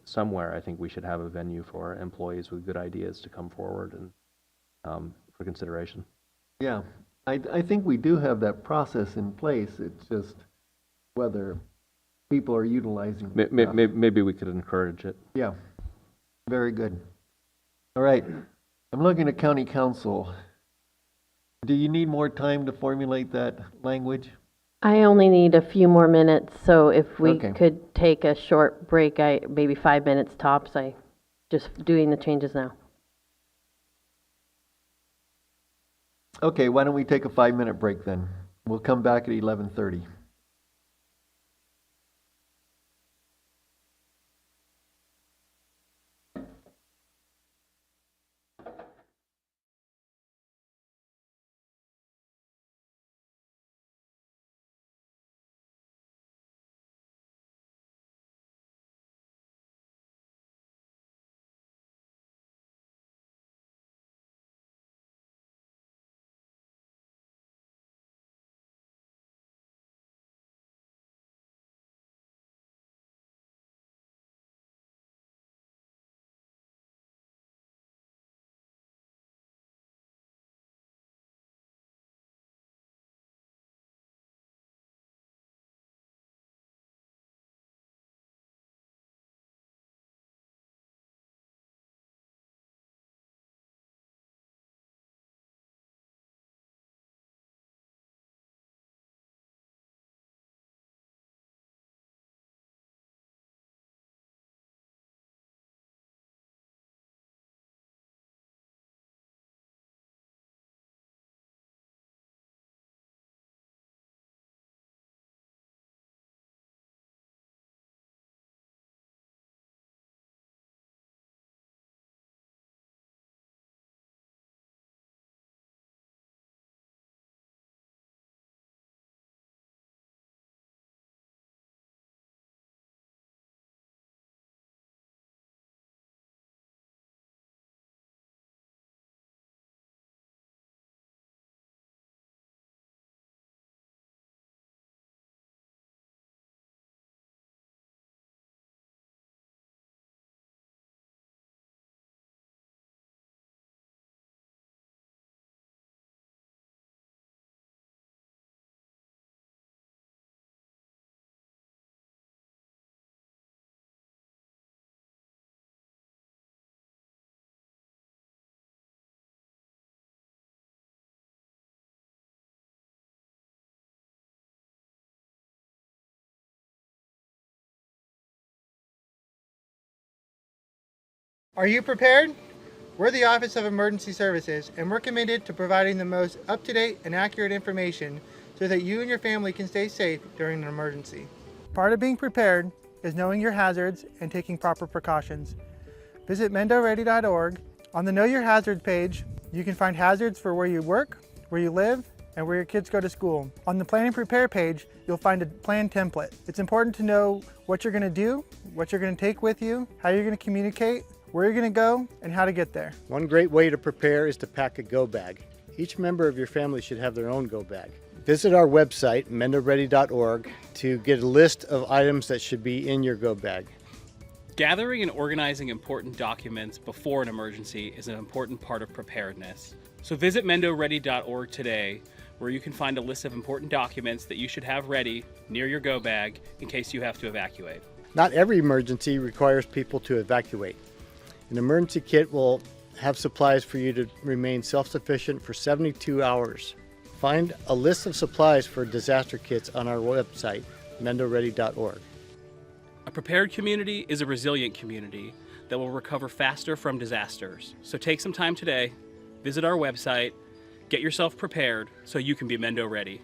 somewhere I think we should have a venue for employees with good ideas to come forward and for consideration. Yeah, I think we do have that process in place. It's just whether people are utilizing it. Maybe we could encourage it. Yeah, very good. All right, I'm looking at County Council. Do you need more time to formulate that language? I only need a few more minutes, so if we could take a short break, maybe 5 minutes tops. I just doing the changes now. Okay, why don't we take a 5-minute break then? We'll come back at 11:30. Are you prepared? We're the Office of Emergency Services, and we're committed to providing the most up-to-date and accurate information so that you and your family can stay safe during an emergency. Part of being prepared is knowing your hazards and taking proper precautions. Visit mendoready.org. On the Know Your Hazards page, you can find hazards for where you work, where you live, and where your kids go to school. On the Plan and Prepare page, you'll find a plan template. It's important to know what you're going to do, what you're going to take with you, how you're going to communicate, where you're going to go, and how to get there. One great way to prepare is to pack a go bag. Each member of your family should have their own go bag. Visit our website, mendoready.org, to get a list of items that should be in your go bag. Gathering and organizing important documents before an emergency is an important part of preparedness. So visit mendoready.org today, where you can find a list of important documents that you should have ready near your go bag in case you have to evacuate. Not every emergency requires people to evacuate. An emergency kit will have supplies for you to remain self-sufficient for 72 hours. Find a list of supplies for disaster kits on our website, mendoready.org. A prepared community is a resilient community that will recover faster from disasters. So take some time today, visit our website, get yourself prepared so you can be Mendo ready.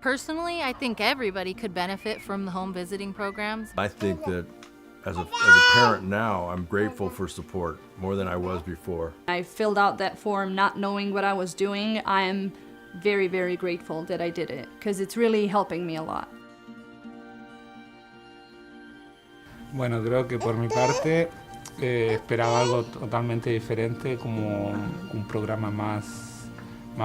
Personally, I think everybody could benefit from the home visiting programs. I think that as a parent now, I'm grateful for support more than I was before. I filled out that form not knowing what I was doing. I am very, very grateful that I did it because it's really helping me a lot. Bueno, creo que por mi parte esperaba algo totalmente diferente, como un programa más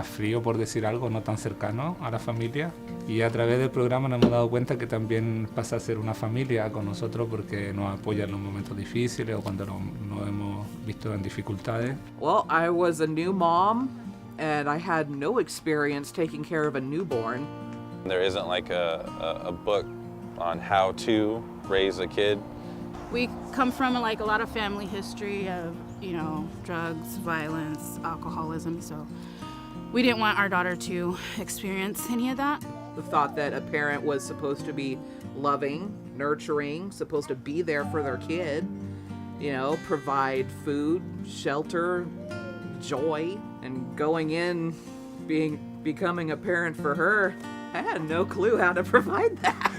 frío, por decir algo, no tan cercano a la familia. Y a través del programa nos hemos dado cuenta que también pasa a ser una familia con nosotros porque nos apoya en los momentos difíciles o cuando nos hemos visto en dificultades. Well, I was a new mom and I had no experience taking care of a newborn. There isn't like a book on how to raise a kid. We come from like a lot of family history of, you know, drugs, violence, alcoholism, so we didn't want our daughter to experience any of that. The thought that a parent was supposed to be loving, nurturing, supposed to be there for their kid, you know, provide food, shelter, joy, and going in, becoming a parent for her, I had no clue how to provide that.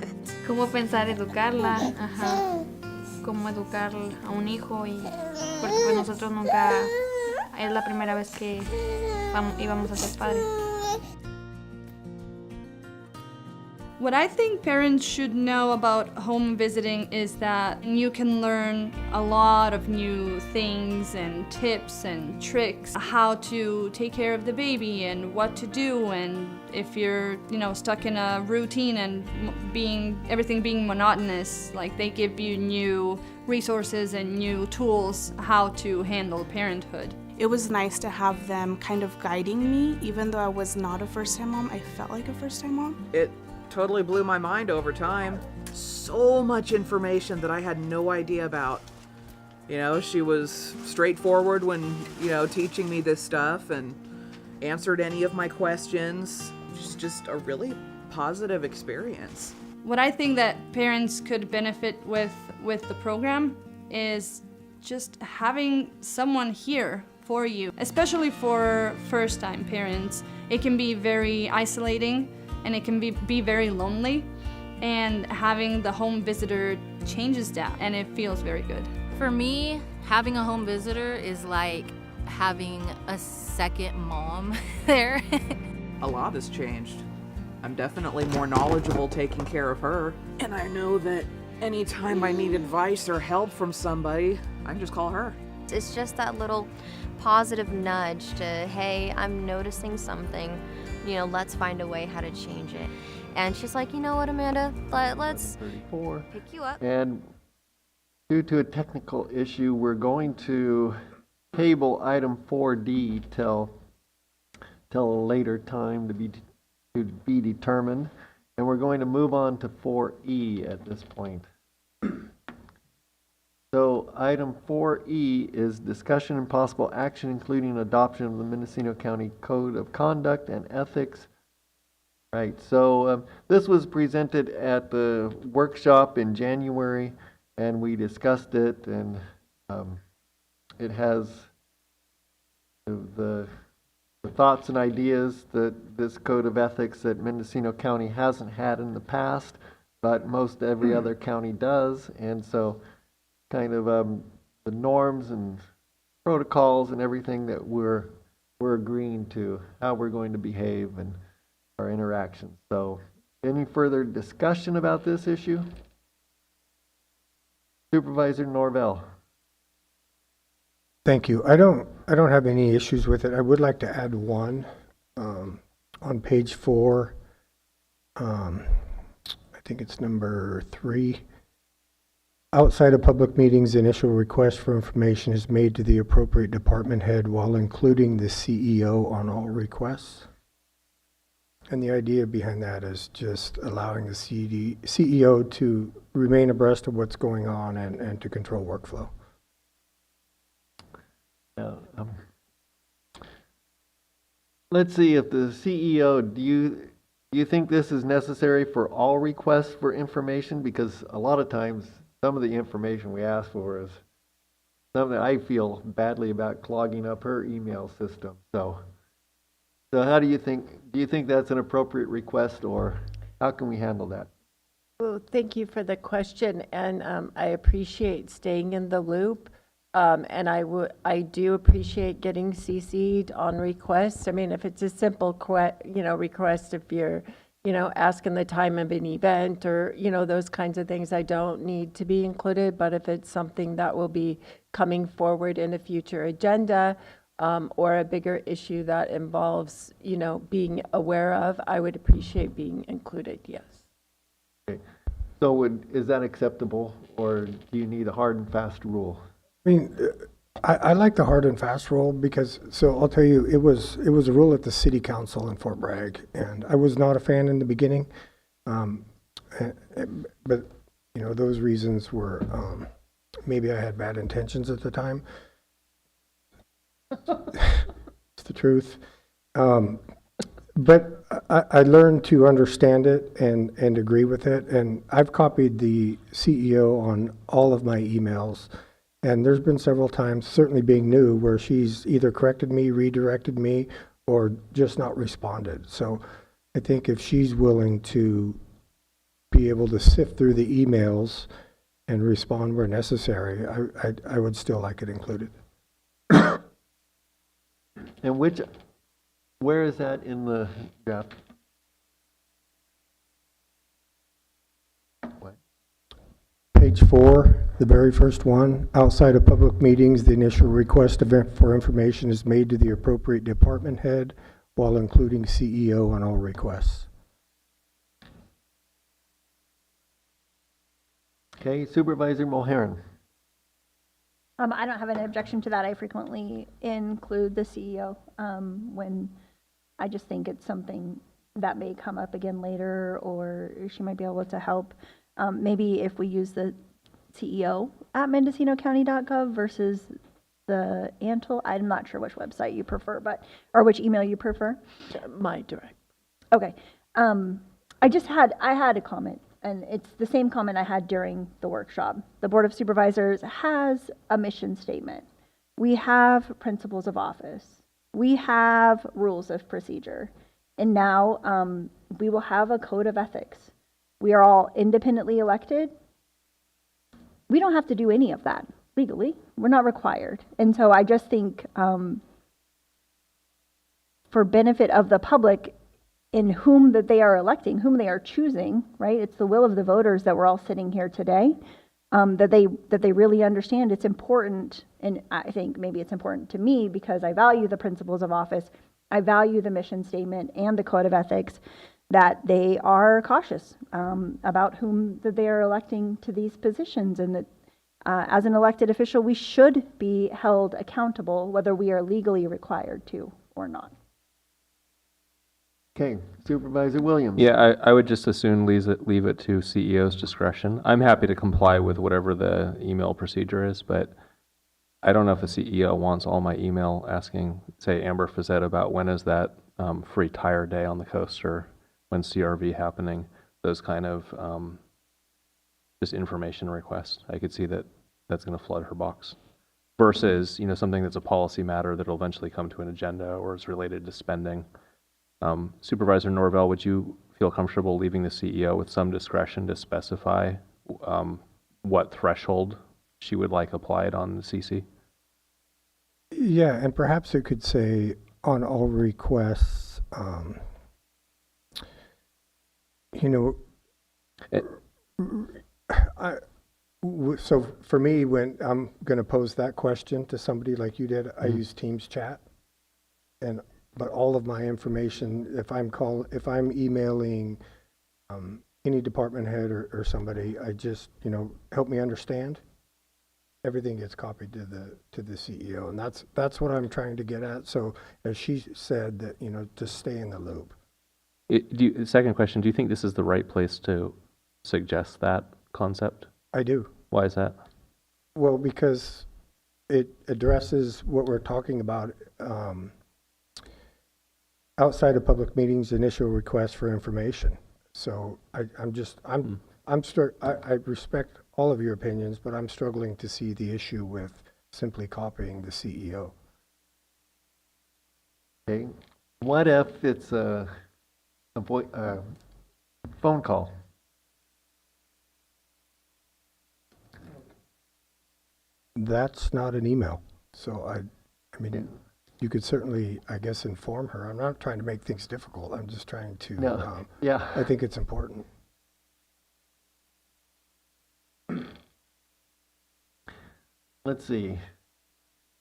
Cómo pensar educarla, ajá, cómo educar a un hijo y porque pues nosotros nunca, es la primera vez que íbamos a ser padres. What I think parents should know about home visiting is that you can learn a lot of new things and tips and tricks, how to take care of the baby and what to do, and if you're, you know, stuck in a routine and everything being monotonous, like they give you new resources and new tools how to handle parenthood. It was nice to have them kind of guiding me, even though I was not a first-time mom. I felt like a first-time mom. It totally blew my mind over time. So much information that I had no idea about. You know, she was straightforward when, you know, teaching me this stuff and answered any of my questions. It's just a really positive experience. What I think that parents could benefit with the program is just having someone here for you, especially for first-time parents. It can be very isolating and it can be very lonely, and having the home visitor changes that, and it feels very good. For me, having a home visitor is like having a second mom there. A lot has changed. I'm definitely more knowledgeable taking care of her, and I know that anytime I need advice or help from somebody, I can just call her. It's just that little positive nudge to, hey, I'm noticing something, you know, let's find a way how to change it. And she's like, you know what, Amanda, let's pick you up. And due to a technical issue, we're going to table item 4D till a later time to be determined. And we're going to move on to 4E at this point. So item 4E is discussion and possible action, including adoption of the Mendocino County Code of Conduct and Ethics. Right, so this was presented at the workshop in January, and we discussed it, and it has the thoughts and ideas that this Code of Ethics that Mendocino County hasn't had in the past, but most every other county does, and so kind of the norms and protocols and everything that we're agreeing to, how we're going to behave and our interactions. So, any further discussion about this issue? Supervisor Norvell. Thank you. I don't have any issues with it. I would like to add one on page 4. I think it's number 3. Outside of public meetings, initial request for information is made to the appropriate department head while including the CEO on all requests. And the idea behind that is just allowing the CEO to remain abreast of what's going on and to control workflow. Let's see, if the CEO, do you think this is necessary for all requests for information? Because a lot of times, some of the information we ask for is something I feel badly about clogging up her email system. So how do you think that's an appropriate request, or how can we handle that? Well, thank you for the question, and I appreciate staying in the loop. And I do appreciate getting CC'd on requests. I mean, if it's a simple request, if you're asking the time of an event or, those kinds of things, I don't need to be included. But if it's something that will be coming forward in a future agenda or a bigger issue that involves, being aware of, I would appreciate being included, yes. Okay. So is that acceptable, or do you need a hard and fast rule? I mean, I like the hard and fast rule because, so I'll tell you, it was a rule at the city council in Fort Bragg, and I was not a fan in the beginning, but those reasons were maybe I had bad intentions at the time. It's the truth. But I learned to understand it and agree with it. And I've copied the CEO on all of my emails. And there's been several times, certainly being new, where she's either corrected me, redirected me, or just not responded. So I think if she's willing to be able to sift through the emails and respond where necessary, I would still like it included. And where is that in the draft? What? Page 4, the very first one. Outside of public meetings, the initial request for information is made to the appropriate department head while including CEO on all requests. Okay, Supervisor Mulherin. I don't have an objection to that. I frequently include the CEO when I just think it's something that may come up again later, or she might be able to help. Maybe if we use the CEO at mendocinocounty.gov versus the Antle, I'm not sure which website you prefer, or which email you prefer. My direct. Okay. I had a comment, and it's the same comment I had during the workshop. The Board of Supervisors has a mission statement. We have principles of office. We have rules of procedure. And now we will have a code of ethics. We are all independently elected. We don't have to do any of that legally. We're not required. And so I just think for benefit of the public, in whom that they are electing, whom they are choosing, right? It's the will of the voters that we're all sitting here today, that they really understand it's important. And I think maybe it's important to me because I value the principles of office. I value the mission statement and the code of ethics, that they are cautious about whom that they are electing to these positions, and that as an elected official, we should be held accountable whether we are legally required to or not. Okay, Supervisor Williams. Yeah, I would just as soon leave it to CEO's discretion. I'm happy to comply with whatever the email procedure is, but I don't know if a CEO wants all my email asking, say, Amber Fazette about when is that free tire day on the coast, or when's CRV happening, those kind of just information requests. I could see that that's going to flood her box. Versus, something that's a policy matter that will eventually come to an agenda or is related to spending. Supervisor Norvell, would you feel comfortable leaving the CEO with some discretion to specify what threshold she would like applied on the CC? Yeah, and perhaps it could say on all requests, so for me, when I'm going to pose that question to somebody like you did, I use Teams chat, but all of my information, if I'm emailing any department head or somebody, I just, help me understand. Everything gets copied to the CEO, and that's what I'm trying to get at. So as she said, that to stay in the loop. Second question, do you think this is the right place to suggest that concept? I do. Why is that? Well, because it addresses what we're talking about. Outside of public meetings, initial requests for information. So I respect all of your opinions, but I'm struggling to see the issue with simply copying the CEO. Okay. What if it's a phone call? That's not an email. So I mean, you could certainly, I guess, inform her. I'm not trying to make things difficult. I'm just trying to, I think it's important. Let's see.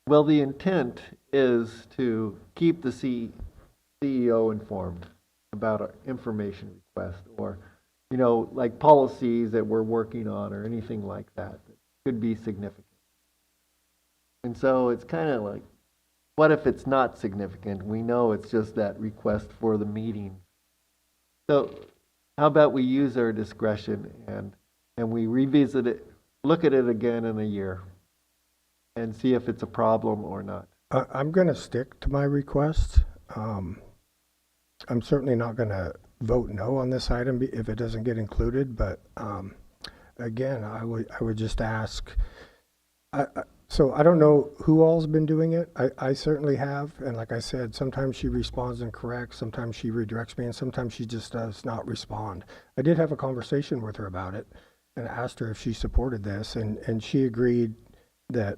Well, the intent is to keep the CEO informed about our information request, or, like policies that we're working on or anything like that could be significant. And so it's kind of like, what if it's not significant? We know it's just that request for the meeting. So how about we use our discretion and we revisit it look at it again in a year and see if it's a problem or not. I'm going to stick to my request. I'm certainly not going to vote no on this item if it doesn't get included, but again, I would just ask, so I don't know who all's been doing it. I certainly have, and like I said, sometimes she responds incorrect, sometimes she redirects me, and sometimes she just does not respond. I did have a conversation with her about it and asked her if she supported this, and she agreed that,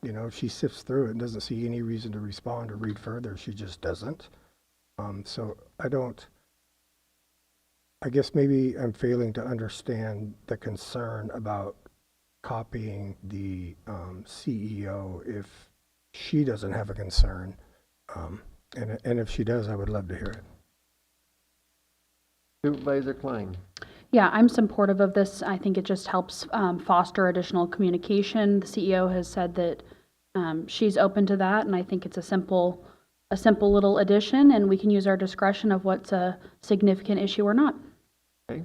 if she sifts through it and doesn't see any reason to respond or read further, she just doesn't. So I guess maybe I'm failing to understand the concern about copying the CEO if she doesn't have a concern. And if she does, I would love to hear it. Supervisor Klein. Yeah, I'm supportive of this. I think it just helps foster additional communication. The CEO has said that she's open to that, and I think it's a simple little addition, and we can use our discretion of what's a significant issue or not. Okay.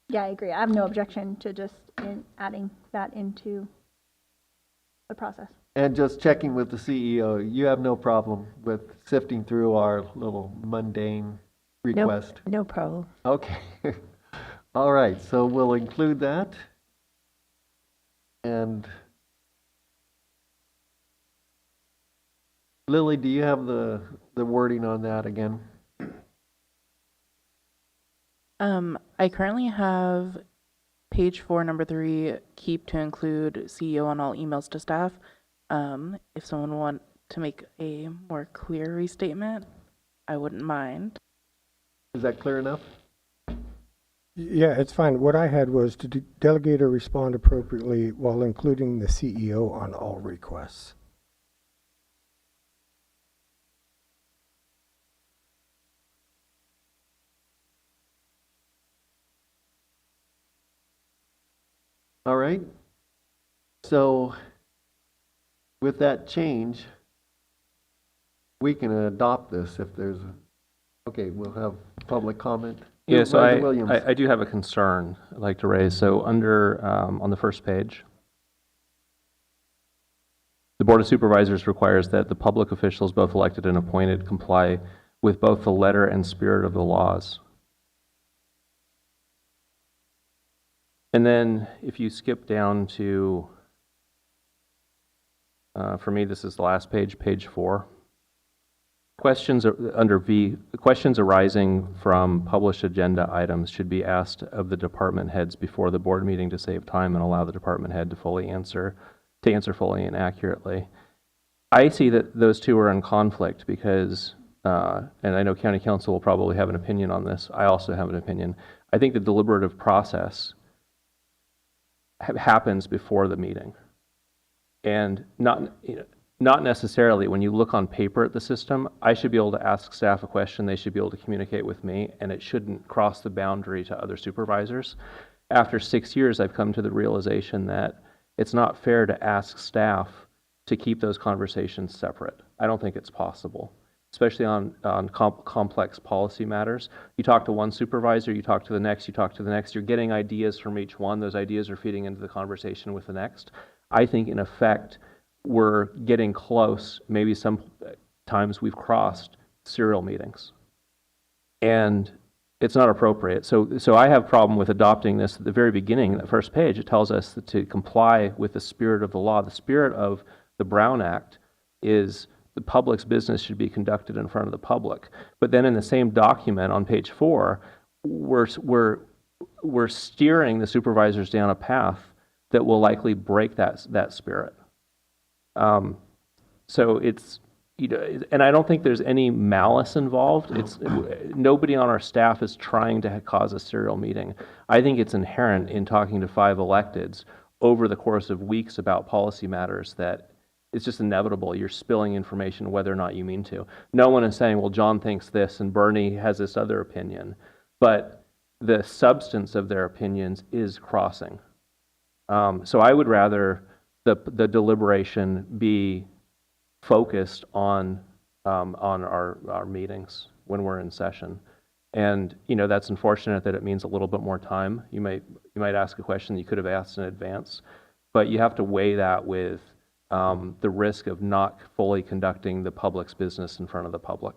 Yeah, I agree. I have no objection to just adding that into the process. And just checking with the CEO, you have no problem with sifting through our little mundane request? No problem. Okay. All right, so we'll include that. And Lily, do you have the wording on that again? I currently have page 4, number 3, keep to include CEO on all emails to staff. If someone want to make a more clear restatement, I wouldn't mind. Is that clear enough? Yeah, it's fine. What I had was to delegate or respond appropriately while including the CEO on all requests. All right. So with that change, we can adopt this if there's, okay, we'll have public comment. Yeah, so Supervisor Williams. I do have a concern I'd like to raise. So under, on the first page, the Board of Supervisors requires that the public officials, both elected and appointed, comply with both the letter and spirit of the laws. And then if you skip down to, for me, this is the last page, page 4. Questions under V, questions arising from published agenda items should be asked of the department heads before the board meeting to save time and allow the department head to answer fully and accurately. I see that those two are in conflict because, and I know County Council will probably have an opinion on this. I also have an opinion. I think the deliberative process happens before the meeting, and not necessarily when you look on paper at the system. I should be able to ask staff a question, they should be able to communicate with me, and it shouldn't cross the boundary to other supervisors. After 6 years, I've come to the realization that it's not fair to ask staff to keep those conversations separate. I don't think it's possible, especially on complex policy matters. You talk to one supervisor, you talk to the next, you talk to the next, you're getting ideas from each one. Those ideas are feeding into the conversation with the next. I think in effect, we're getting close. Maybe sometimes we've crossed serial meetings, and it's not appropriate. So I have a problem with adopting this at the very beginning. The first page, it tells us to comply with the spirit of the law. The spirit of the Brown Act is the public's business should be conducted in front of the public. But then in the same document on page 4, we're steering the supervisors down a path that will likely break that spirit. So it's, and I don't think there's any malice involved. It's nobody on our staff is trying to cause a serial meeting. I think it's inherent in talking to 5 electeds over the course of weeks about policy matters that it's just inevitable. You're spilling information whether or not you mean to. No one is saying, well, John thinks this and Bernie has this other opinion, but the substance of their opinions is crossing. So I would rather the deliberation be focused on our meetings when we're in session. And, you know, that's unfortunate that it means a little bit more time. You might ask a question that you could have asked in advance, but you have to weigh that with the risk of not fully conducting the public's business in front of the public.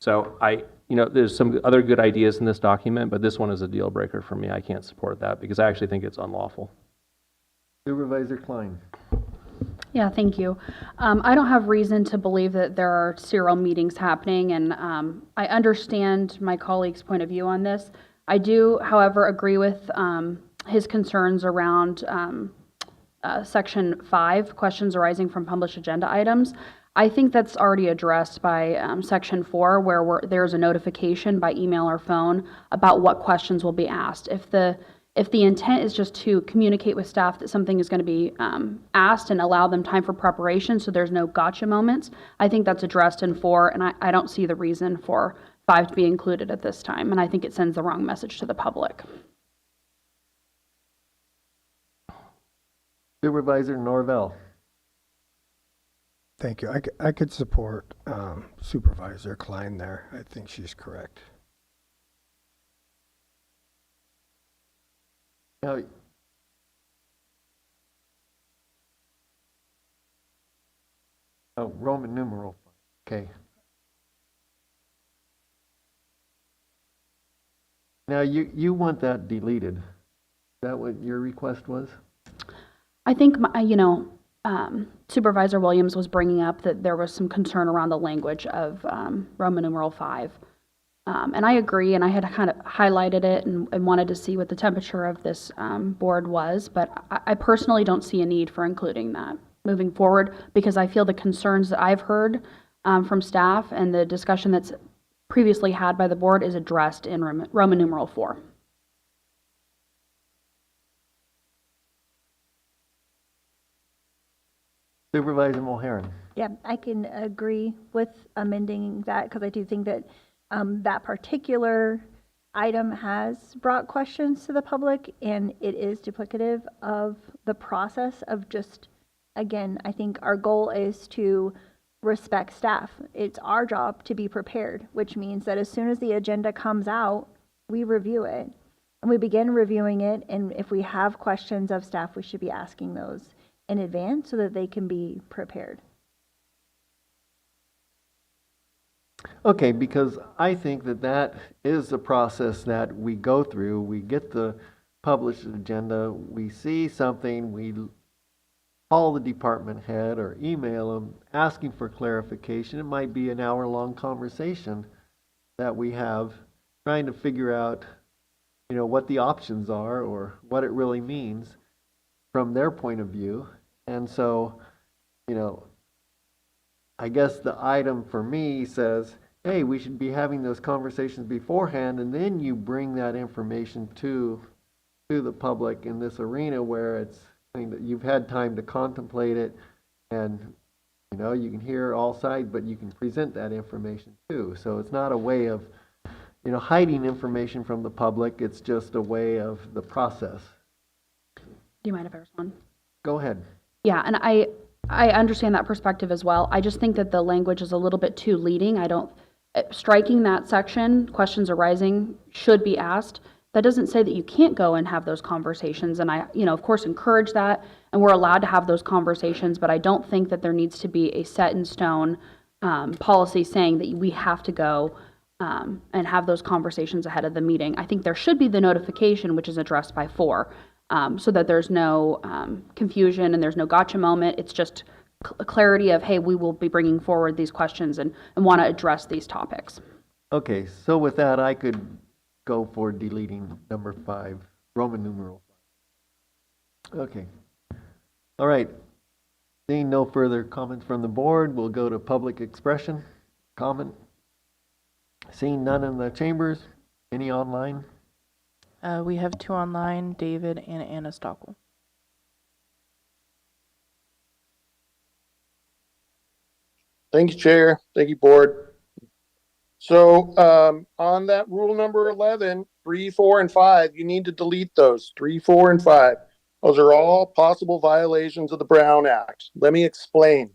So there's some other good ideas in this document, but this one is a deal breaker for me. I can't support that because I actually think it's unlawful. Supervisor Klein. Yeah, thank you. I don't have reason to believe that there are serial meetings happening, and I understand my colleague's point of view on this. I do, however, agree with his concerns around Section 5, questions arising from published agenda items. I think that's already addressed by Section 4, where there's a notification by email or phone about what questions will be asked. If the intent is just to communicate with staff that something is going to be asked and allow them time for preparation so there's no gotcha moments, I think that's addressed in 4, and I don't see the reason for 5 to be included at this time, and I think it sends the wrong message to the public. Supervisor Norvell. Thank you. I could support Supervisor Klein there. I think she's correct. Now, Roman numeral. Okay. Now, you want that deleted. Is that what your request was? I think, Supervisor Williams was bringing up that there was some concern around the language of Roman numeral 5. And I agree, and I had kind of highlighted it and wanted to see what the temperature of this board was, but I personally don't see a need for including that moving forward because I feel the concerns that I've heard from staff and the discussion that's previously had by the board is addressed in Roman numeral 4. Supervisor Mulherin. Yeah, I can agree with amending that because I do think that that particular item has brought questions to the public and it is duplicative of the process of just, again, I think our goal is to respect staff. It's our job to be prepared, which means that as soon as the agenda comes out, we review it and we begin reviewing it. And if we have questions of staff, we should be asking those in advance so that they can be prepared. Okay, because I think that is the process that we go through. We get the published agenda, we see something, we call the department head or email them asking for clarification. It might be an hour-long conversation that we have trying to figure out, what the options are or what it really means from their point of view. And so, I guess the item for me says, hey, we should be having those conversations beforehand, and then you bring that information to the public in this arena where it's you've had time to contemplate it, and you can hear all sides, but you can present that information too. So it's not a way of hiding information from the public. It's just a way of the process. Do you mind if I respond? Go ahead. Yeah, and I understand that perspective as well. I just think that the language is a little bit too leading. Striking that section, questions arising should be asked. That doesn't say that you can't go and have those conversations. And I, of course, encourage that. And we're allowed to have those conversations, but I don't think that there needs to be a set in stone policy saying that we have to go and have those conversations ahead of the meeting. I think there should be the notification, which is addressed by 4. So that there's no confusion and there's no gotcha moment. It's just a clarity of, hey, we will be bringing forward these questions and want to address these topics. Okay, so with that, I could go for deleting number 5, Roman numeral 5. Okay. All right. Seeing no further comments from the board, we'll go to public expression. Comment. Seeing none in the chambers. Any online? We have 2 online, David and Anna Stockel. Thank you, Chair. Thank you, Board. So on that rule number 11, 3, 4, and 5, you need to delete those. 3, 4, and 5. Those are all possible violations of the Brown Act. Let me explain.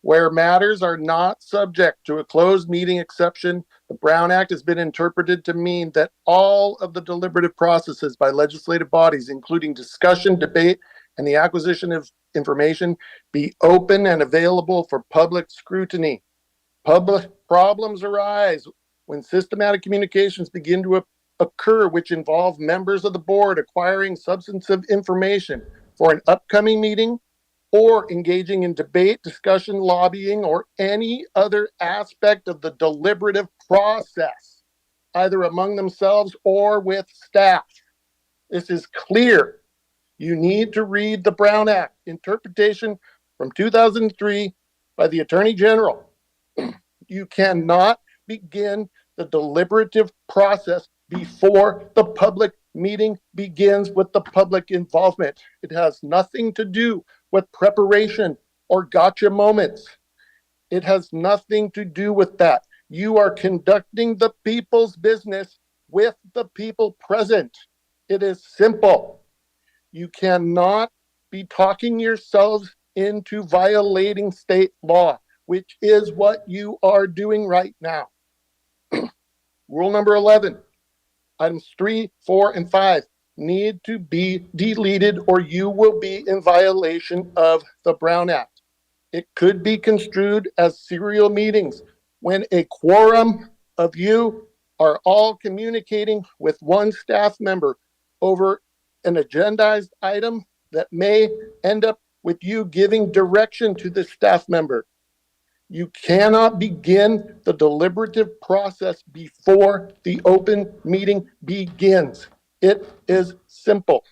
Where matters are not subject to a closed meeting exception, the Brown Act has been interpreted to mean that all of the deliberative processes by legislative bodies, including discussion, debate, and the acquisition of information, be open and available for public scrutiny. Public problems arise when systematic communications begin to occur, which involve members of the board acquiring substantive information for an upcoming meeting or engaging in debate, discussion, lobbying, or any other aspect of the deliberative process, either among themselves or with staff. This is clear. You need to read the Brown Act interpretation from 2003 by the Attorney General. You cannot begin the deliberative process before the public meeting begins with the public involvement. It has nothing to do with preparation or gotcha moments. It has nothing to do with that. You are conducting the people's business with the people present. It is simple. You cannot be talking yourselves into violating state law, which is what you are doing right now. Rule number 11, items 3, 4, and 5 need to be deleted or you will be in violation of the Brown Act. It could be construed as serial meetings when a quorum of you are all communicating with one staff member over an agendized item that may end up with you giving direction to the staff member. You cannot begin the deliberative process before the open meeting begins. It is simple.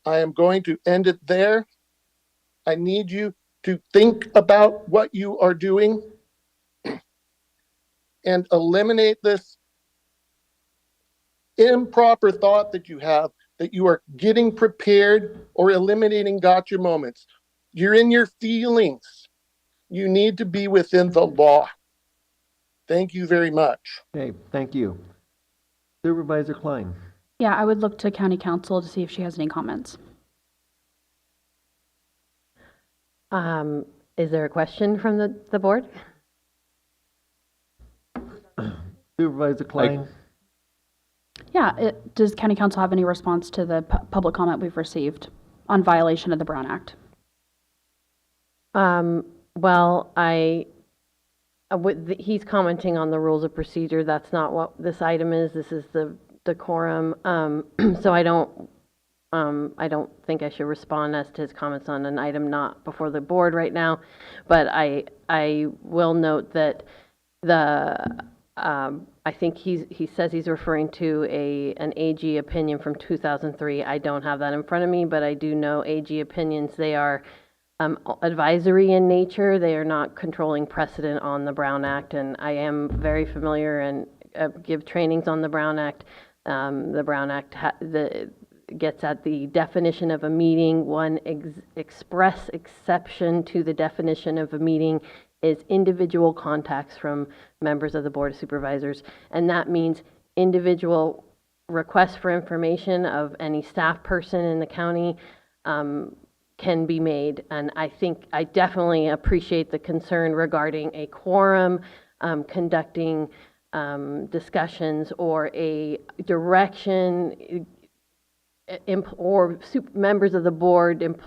I am going to end it there. I need you to think about what you are doing and eliminate this improper thought that you have that you are getting prepared or eliminating gotcha moments. You're in your feelings. You need to be within the law. Thank you very much. Okay, thank you. Supervisor Klein. Yeah, I would look to County Council to see if she has any comments. Is there a question from the board? Supervisor Klein. Yeah, does County Council have any response to the public comment we've received on violation of the Brown Act? Well, he's commenting on the rules of procedure. That's not what this item is. This is the decorum. So I don't think I should respond as to his comments on an item not before the board right now. But I will note that I think he says he's referring to an AG opinion from 2003. I don't have that in front of me, but I do know AG opinions. They are advisory in nature. They are not controlling precedent on the Brown Act, and I am very familiar and give trainings on the Brown Act. The Brown Act gets at the definition of a meeting. One express exception to the definition of a meeting is individual contacts from members of the Board of Supervisors, and that means individual requests for information of any staff person in the county can be made. And I think I definitely appreciate the concern regarding a quorum, conducting discussions, or a direction, or members of the board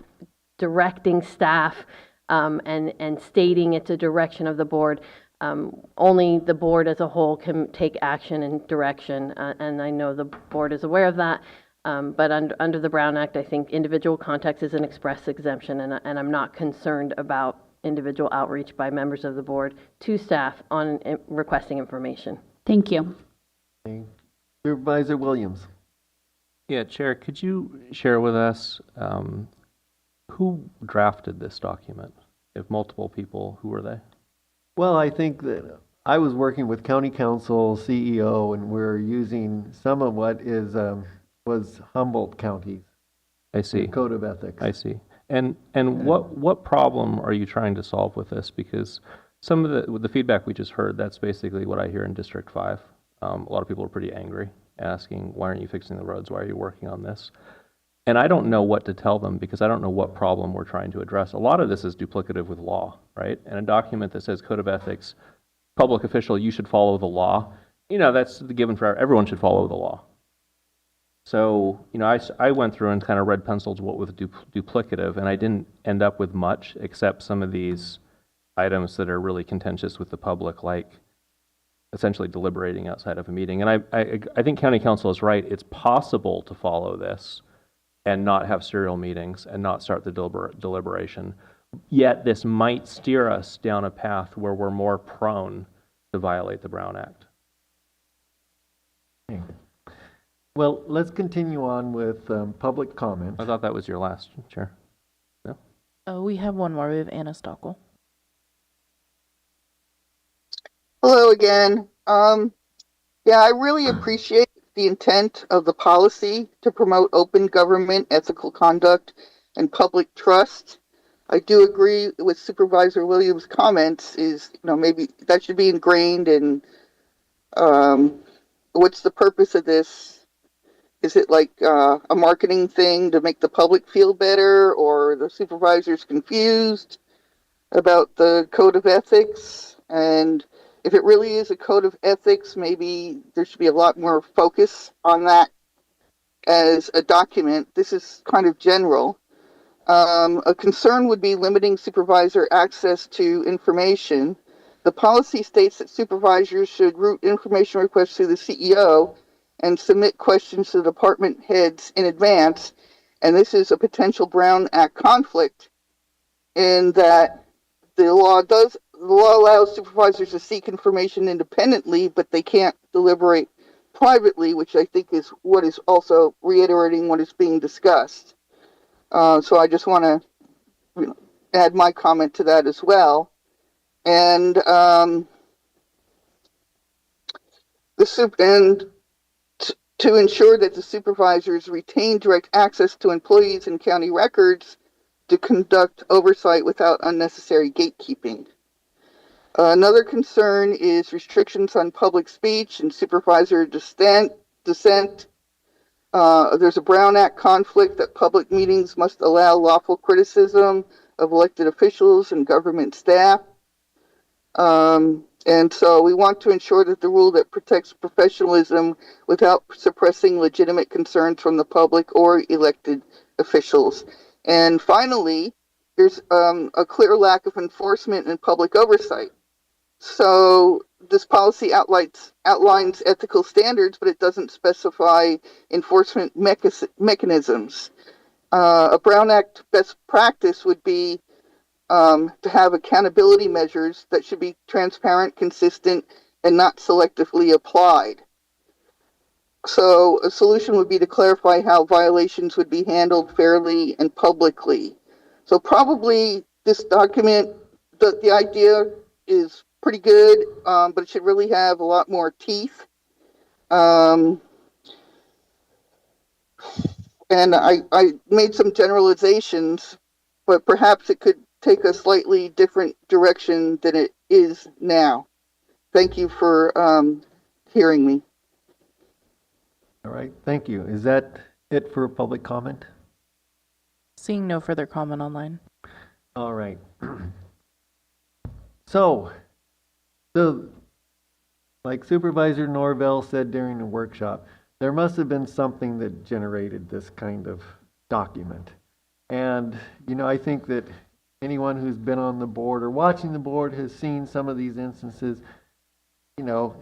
directing staff and stating it's a direction of the board. Only the board as a whole can take action and direction, and I know the board is aware of that. But under the Brown Act, I think individual contacts is an express exemption, and I'm not concerned about individual outreach by members of the board to staff on requesting information. Thank you. Okay. Supervisor Williams. Yeah, Chair, could you share with us who drafted this document? If multiple people, who were they? Well, I think that I was working with County Council, CEO, and we're using some of what was Humboldt County's I see. Code of Ethics. I see. And what problem are you trying to solve with this? Because some of the feedback we just heard, that's basically what I hear in District 5. A lot of people are pretty angry, asking, why aren't you fixing the roads? Why are you working on this? And I don't know what to tell them because I don't know what problem we're trying to address. A lot of this is duplicative with law, right? And a document that says Code of Ethics, public official, you should follow the law. That's the given for everyone should follow the law. So, I went through and kind of red penciled what was duplicative, and I didn't end up with much except some of these items that are really contentious with the public, like essentially deliberating outside of a meeting. And I think county council is right. It's possible to follow this and not have serial meetings and not start the deliberation. Yet this might steer us down a path where we're more prone to violate the Brown Act. Well, let's continue on with public comment. I thought that was your last, Chair. No? Oh, we have one more. We have Anna Stockel. Hello again. Yeah, I really appreciate the intent of the policy to promote open government, ethical conduct, and public trust. I do agree with Supervisor Williams' comments maybe that should be ingrained in what's the purpose of this? Is it like a marketing thing to make the public feel better, or the supervisors confused about the code of ethics? And if it really is a code of ethics, maybe there should be a lot more focus on that as a document. This is kind of general. A concern would be limiting supervisor access to information. The policy states that supervisors should route information requests to the CEO and submit questions to the department heads in advance. And this is a potential Brown Act conflict in that the law allows supervisors to seek information independently, but they can't deliberate privately, which I think is what is also reiterating what is being discussed. So I just want to add my comment to that as well. And to ensure that the supervisors retain direct access to employees and county records to conduct oversight without unnecessary gatekeeping. Another concern is restrictions on public speech and supervisor dissent. There's a Brown Act conflict that public meetings must allow lawful criticism of elected officials and government staff. And so we want to ensure that the rule that protects professionalism without suppressing legitimate concerns from the public or elected officials. And finally, there's a clear lack of enforcement and public oversight. So this policy outlines ethical standards, but it doesn't specify enforcement mechanisms. A Brown Act best practice would be to have accountability measures that should be transparent, consistent, and not selectively applied. So a solution would be to clarify how violations would be handled fairly and publicly. So probably this document, the idea is pretty good, but it should really have a lot more teeth. And I made some generalizations, but perhaps it could take a slightly different direction than it is now. Thank you for hearing me. All right, thank you. Is that it for public comment? Seeing no further comment online. All right. So, like Supervisor Norvell said during the workshop, there must have been something that generated this kind of document. And, I think that anyone who's been on the board or watching the board has seen some of these instances,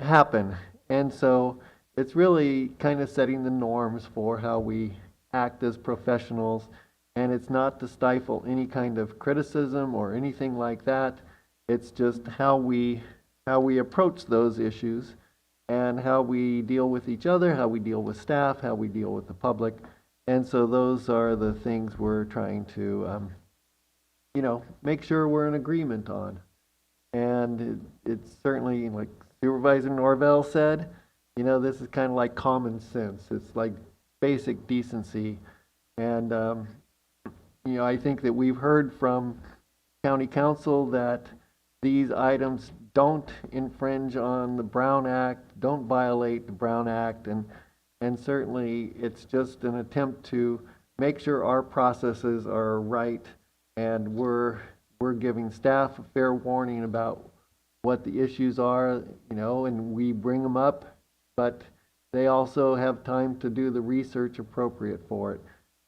happen. And so it's really kind of setting the norms for how we act as professionals. And it's not to stifle any kind of criticism or anything like that. It's just how we approach those issues and how we deal with each other, how we deal with staff, how we deal with the public. And so those are the things we're trying to, make sure we're in agreement on. And it's certainly, like Supervisor Norvell said, this is kind of like common sense. It's like basic decency. And, I think that we've heard from County Council that these items don't infringe on the Brown Act, don't violate the Brown Act, and certainly it's just an attempt to make sure our processes are right and we're giving staff a fair warning about what the issues are, you know, and we bring them up, but they also have time to do the research appropriate for it.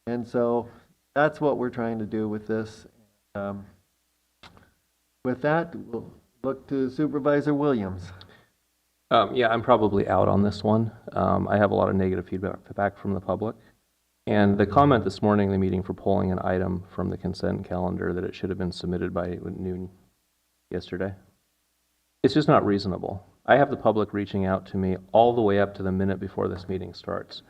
And so that's what we're trying to do with this. With that, we'll look to Supervisor Williams. Yeah, I'm probably out on this one. I have a lot of negative feedback from the public. And the comment this morning in the meeting for pulling an item from the consent calendar that it should have been submitted by noon yesterday, it's just not reasonable. I have the public reaching out to me all the way up to the minute before this meeting starts.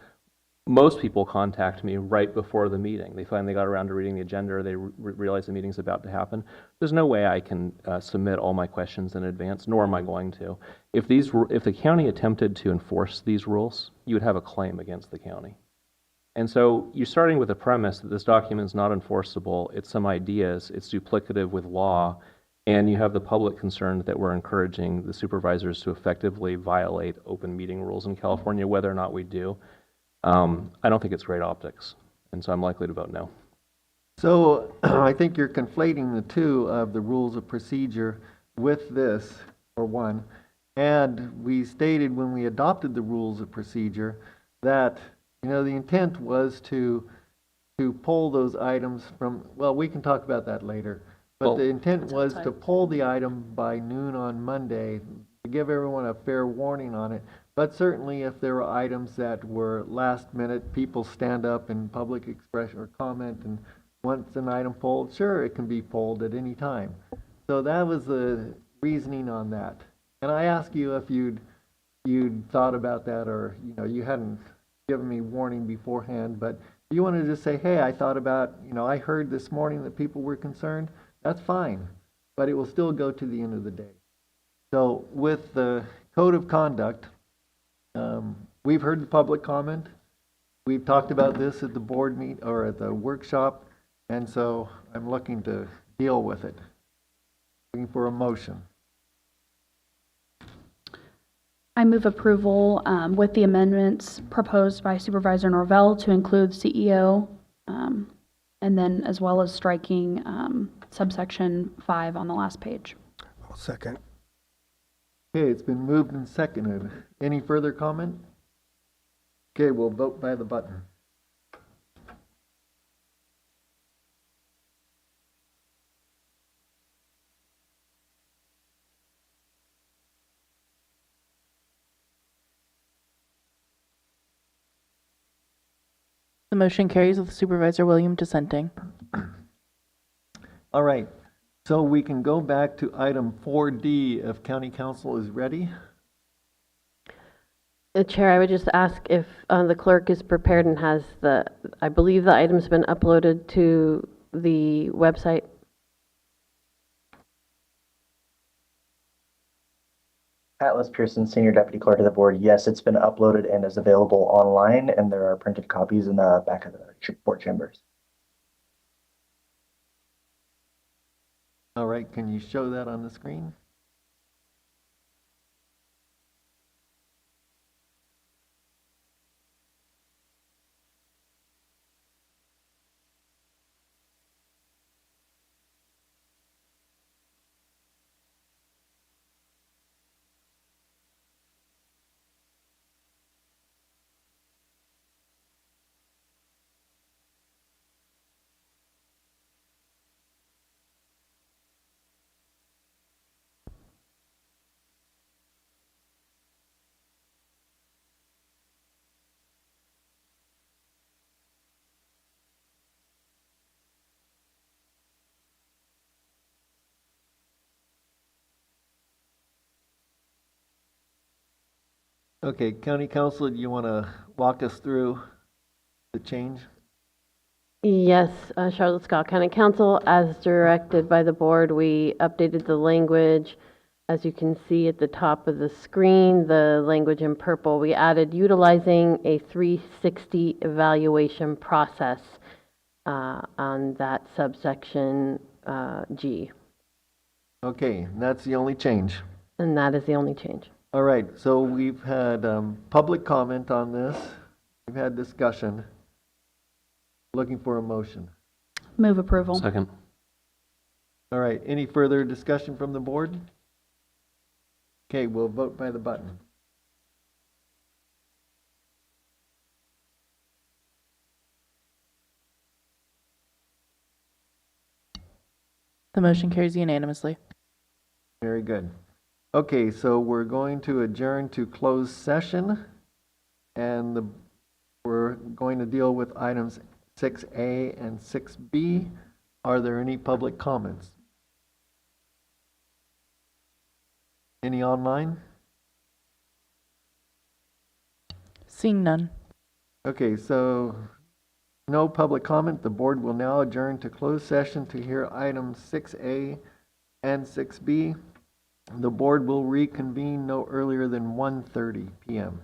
Most people contact me right before the meeting. They finally got around to reading the agenda, or they realize the meeting's about to happen. There's no way I can submit all my questions in advance, nor am I going to. If the county attempted to enforce these rules, you would have a claim against the county. And so you're starting with the premise that this document is not enforceable, it's some ideas, it's duplicative with law, and you have the public concerned that we're encouraging the supervisors to effectively violate open meeting rules in California, whether or not we do. I don't think it's great optics, and so I'm likely to vote no. So I think you're conflating the two of the rules of procedure with this, for one. And we stated when we adopted the rules of procedure that, you know, the intent was to pull those items from, well, we can talk about that later. But the intent was to pull the item by noon on Monday, to give everyone a fair warning on it. But certainly if there were items that were last minute, people stand up in public expression or comment, and once an item pulled, sure, it can be pulled at any time. So that was the reasoning on that. And I asked you if you'd thought about that, or, you know, you hadn't given me warning beforehand, but you want to just say, hey, I thought about, you know, I heard this morning that people were concerned. That's fine, but it will still go to the end of the day. So with the code of conduct, we've heard the public comment. We've talked about this at the board meet or at the workshop, and so I'm looking to deal with it. Looking for a motion. I move approval with the amendments proposed by Supervisor Norvell to include CEO, and then as well as striking subsection 5 on the last page. I'll second. Okay, it's been moved and seconded. Any further comment? Okay, we'll vote by the button. The motion carries with Supervisor Williams dissenting. All right, so we can go back to item 4D if County Council is ready. Chair, I would just ask if the clerk is prepared and has I believe the item's been uploaded to the website. Atlas Pearson, Senior Deputy Clerk of the Board. Yes, it's been uploaded and is available online, and there are printed copies in the back of the board chambers. All right, can you show that on the screen? Okay, County Council, do you want to walk us through the change? Yes, Charlotte Scott County Council, as directed by the board, we updated the language. As you can see at the top of the screen, the language in purple, we added utilizing a 360 evaluation process on that subsection G. Okay, that's the only change. And that is the only change. All right, so we've had public comment on this. We've had discussion. Looking for a motion. Move approval. Second. All right, any further discussion from the board? Okay, we'll vote by the button. The motion carries unanimously. Very good. Okay, so we're going to adjourn to closed session, and we're going to deal with items 6A and 6B. Are there any public comments? Any online? Seeing none. Okay, so no public comment. The board will now adjourn to closed session to hear items 6A and 6B. The board will reconvene no earlier than 1:30 p.m.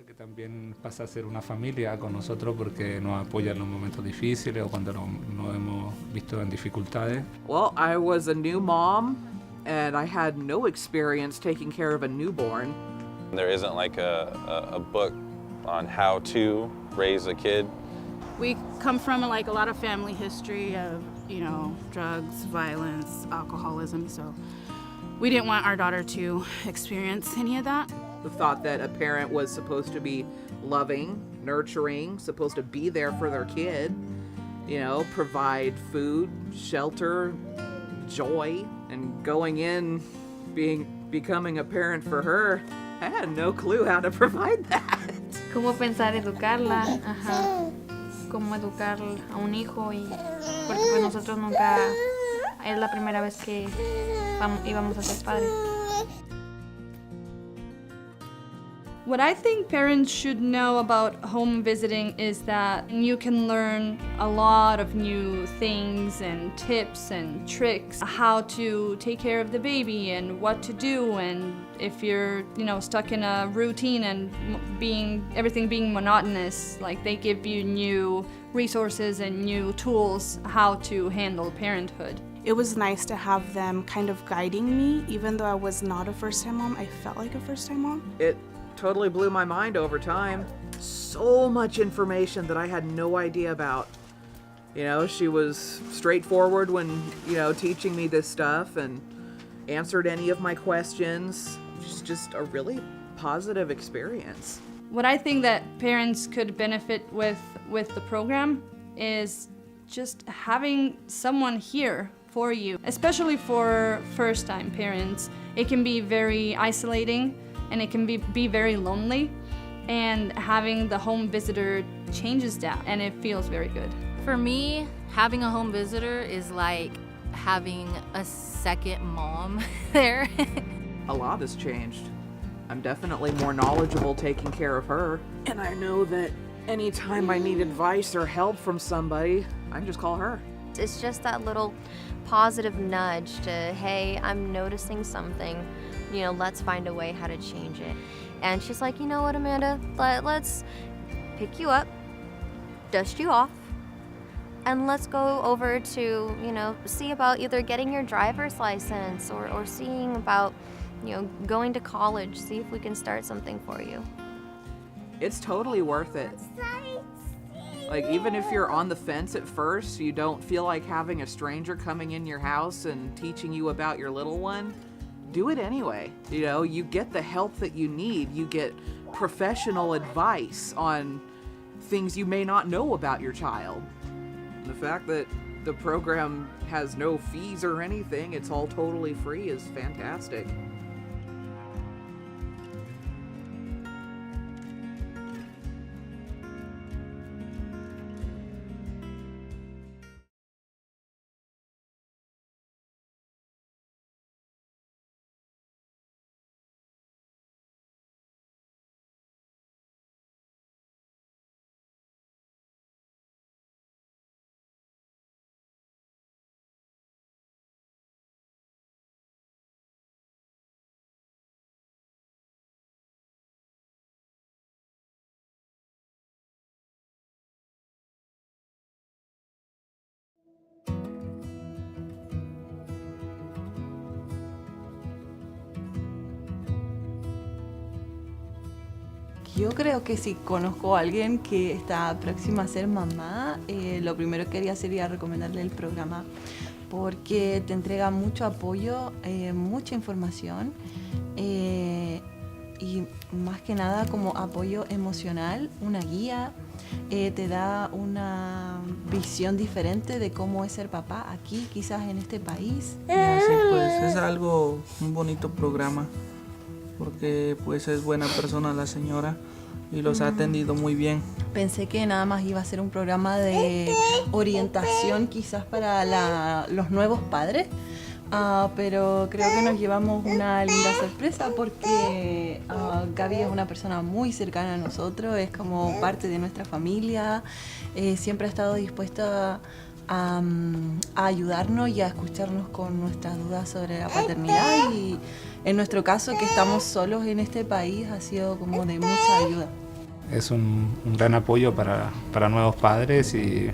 Que también pasa a ser una familia con nosotros porque nos apoya en los momentos difíciles o cuando nos hemos visto en dificultades. Well, I was a new mom, and I had no experience taking care of a newborn. There isn't like a book on how to raise a kid. We come from like a lot of family history of, drugs, violence, alcoholism, so we didn't want our daughter to experience any of that. The thought that a parent was supposed to be loving, nurturing, supposed to be there for their kid, provide food, shelter, joy, and going in, becoming a parent for her, I had no clue how to provide that. Cómo pensar educarla, ajá. Cómo educar a un hijo y porque pues nosotros nunca es la primera vez que íbamos a ser padres. What I think parents should know about home visiting is that you can learn a lot of new things and tips and tricks, how to take care of the baby and what to do, and if you're, stuck in a routine and everything being monotonous, like they give you new resources and new tools how to handle parenthood. It was nice to have them kind of guiding me, even though I was not a first-time mom. I felt like a first-time mom. It totally blew my mind over time. So much information that I had no idea about. She was straightforward when, teaching me this stuff and answered any of my questions. It's just a really positive experience. What I think that parents could benefit with the program is just having someone here for you, especially for first-time parents. It can be very isolating and it can be very lonely, and having the home visitor changes that, and it feels very good. For me, having a home visitor is like having a second mom there. A lot has changed. I'm definitely more knowledgeable taking care of her, and I know that anytime I need advice or help from somebody, I can just call her. It's just that little positive nudge to, hey, I'm noticing something. Let's find a way how to change it. And she's like, you know what, Amanda? Let's pick you up, dust you off, and let's go over to, see about either getting your driver's license or seeing about, going to college, see if we can start something for you. It's totally worth it. Like, even if you're on the fence at first, you don't feel like having a stranger coming in your house and teaching you about your little one, do it anyway. You get the help that you need. You get professional advice on things you may not know about your child. The fact that the program has no fees or anything, it's all totally free, is fantastic. Yo creo que si conozco a alguien que está próxima a ser mamá, lo primero que haría sería recomendarle el programa porque te entrega mucho apoyo, mucha información y más que nada como apoyo emocional, una guía, te da una visión diferente de cómo es ser papá aquí, quizás en este país. Y así pues es algo, un bonito programa, porque pues es buena persona la señora y los ha atendido muy bien. Pensé que nada más iba a ser un programa de orientación quizás para los nuevos padres, pero creo que nos llevamos una linda sorpresa porque Gaby es una persona muy cercana a nosotros, es como parte de nuestra familia, siempre ha estado dispuesta a ayudarnos y a escucharnos con nuestras dudas sobre la paternidad y en nuestro caso que estamos solos en este país ha sido como de mucha ayuda. Es un gran apoyo para nuevos padres y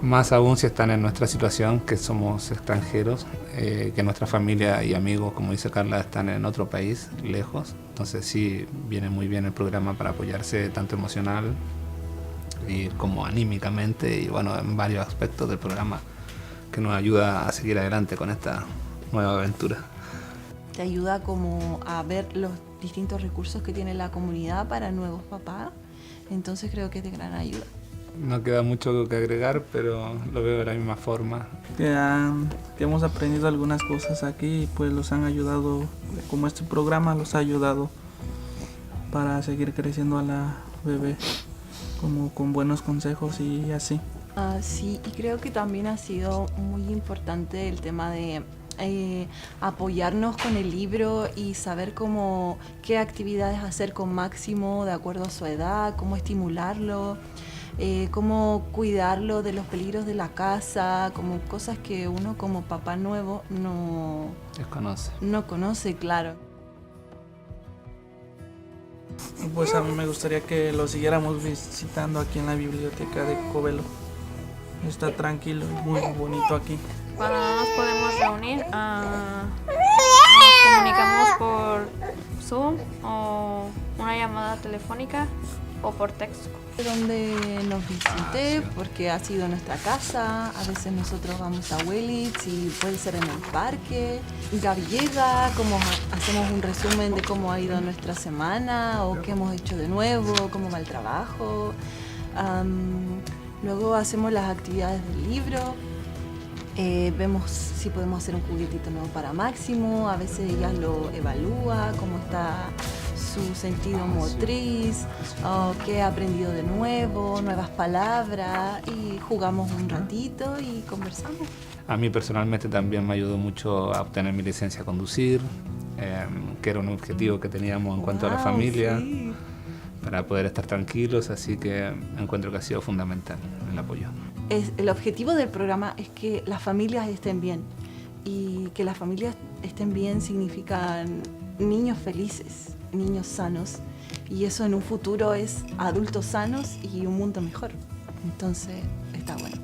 más aún si están en nuestra situación, que somos extranjeros, que nuestra familia y amigos, como dice Carla, están en otro país, lejos. Entonces sí, viene muy bien el programa para apoyarse tanto emocional y como anímicamente y bueno, en varios aspectos del programa que nos ayuda a seguir adelante con esta nueva aventura. Te ayuda como a ver los distintos recursos que tiene la comunidad para nuevos papás, entonces creo que es de gran ayuda. No queda mucho que agregar, pero lo veo de la misma forma. Que hemos aprendido algunas cosas aquí y pues los han ayudado, como este programa los ha ayudado para seguir creciendo a la bebé, como con buenos consejos y así. Sí, y creo que también ha sido muy importante el tema de apoyarnos con el libro y saber qué actividades hacer con Máximo de acuerdo a su edad, cómo estimularlo, cómo cuidarlo de los peligros de la casa, como cosas que uno como papá nuevo no conoce, claro. Pues a mí me gustaría que lo siguiéramos visitando aquí en la biblioteca de Covelo. Está tranquilo, muy bonito aquí. Cuando no nos podemos reunir, nos comunicamos por Zoom o una llamada telefónica o por texto. Donde nos visite, porque ha sido nuestra casa, a veces nosotros vamos a Willits y puede ser en el parque. Gaby llega, hacemos un resumen de cómo ha ido nuestra semana o qué hemos hecho de nuevo, cómo va el trabajo. Luego hacemos las actividades del libro. Vemos si podemos hacer un juguetito nuevo para Máximo, a veces ella lo evalúa, cómo está su sentido motriz, qué ha aprendido de nuevo, nuevas palabras y jugamos un ratito y conversamos. A mí personalmente también me ayudó mucho a obtener mi licencia a conducir, que era un objetivo que teníamos en cuanto a la familia, sí, para poder estar tranquilos, así que encuentro que ha sido fundamental el apoyo. El objetivo del programa es que las familias estén bien y que las familias estén bien significan niños felices, niños sanos y eso en un futuro es adultos sanos y un mundo mejor. Entonces está bueno.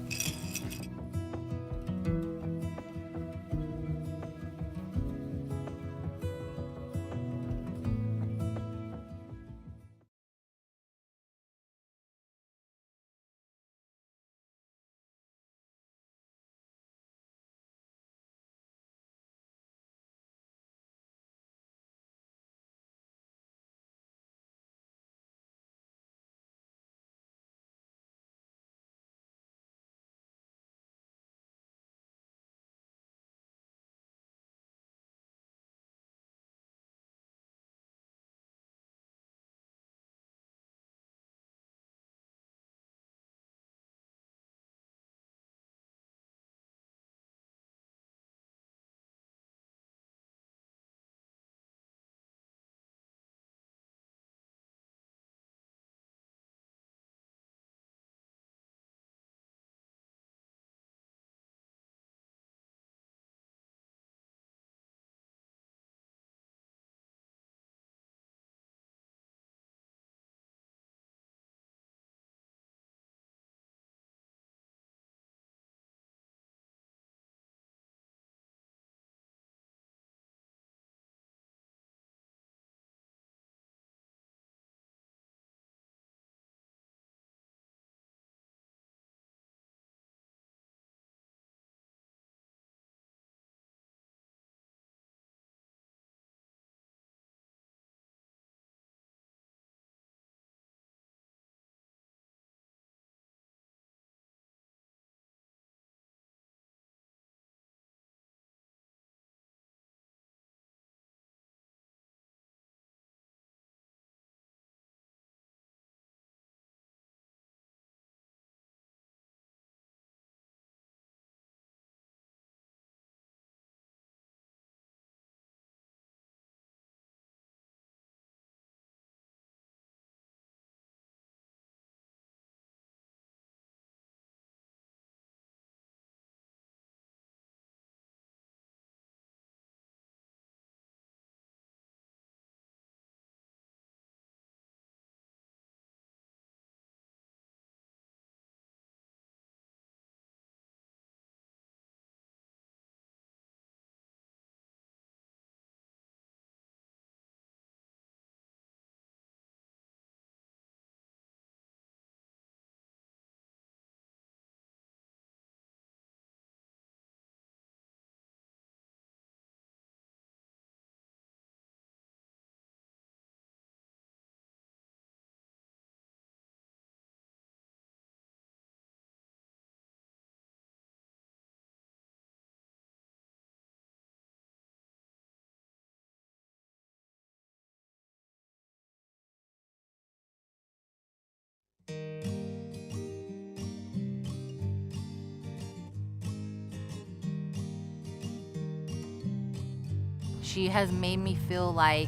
she has made me feel like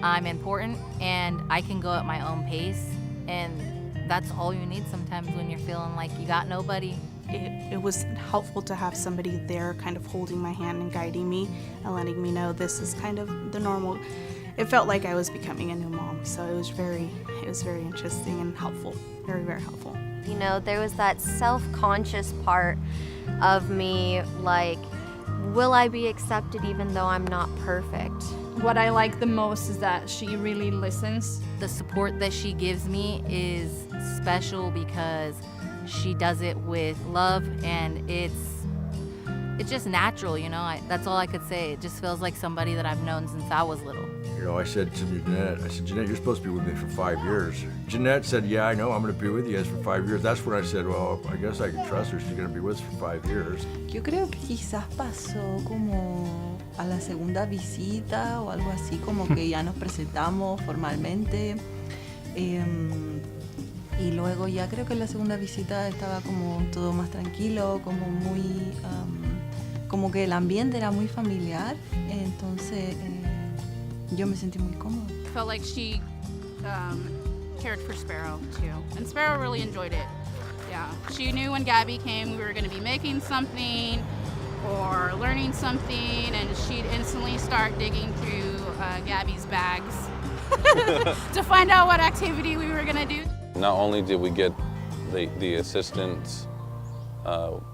I'm important and I can go at my own pace. And that's all you need sometimes when you're feeling like you got nobody. It was helpful to have somebody there kind of holding my hand and guiding me and letting me know this is kind of the normal. It felt like I was becoming a new mom, so it was very interesting and helpful, very, very helpful. You know, there was that self-conscious part of me, like, will I be accepted even though I'm not perfect? What I like the most is that she really listens. The support that she gives me is special because she does it with love, and it's just natural, you know. That's all I could say. It just feels like somebody that I've known since I was little. You know, I said to Jeanette, Jeanette, you're supposed to be with me for 5 years. Jeanette said, yeah, I know, I'm going to be with you guys for 5 years. That's when I said, well, I guess I can trust her. She's going to be with us for 5 years. Yo creo que quizás pasó como a la segunda visita o algo así, como que ya nos presentamos formalmente. Y luego ya creo que en la segunda visita estaba como todo más tranquilo, como muy, como que el ambiente era muy familiar. Entonces yo me sentí muy cómoda. Felt like she cared for Sparrow too, and Sparrow really enjoyed it. Yeah, she knew when Gabby came we were going to be making something or learning something, and she'd instantly start digging through Gabby's bags to find out what activity we were going to do. Not only did we get the assistance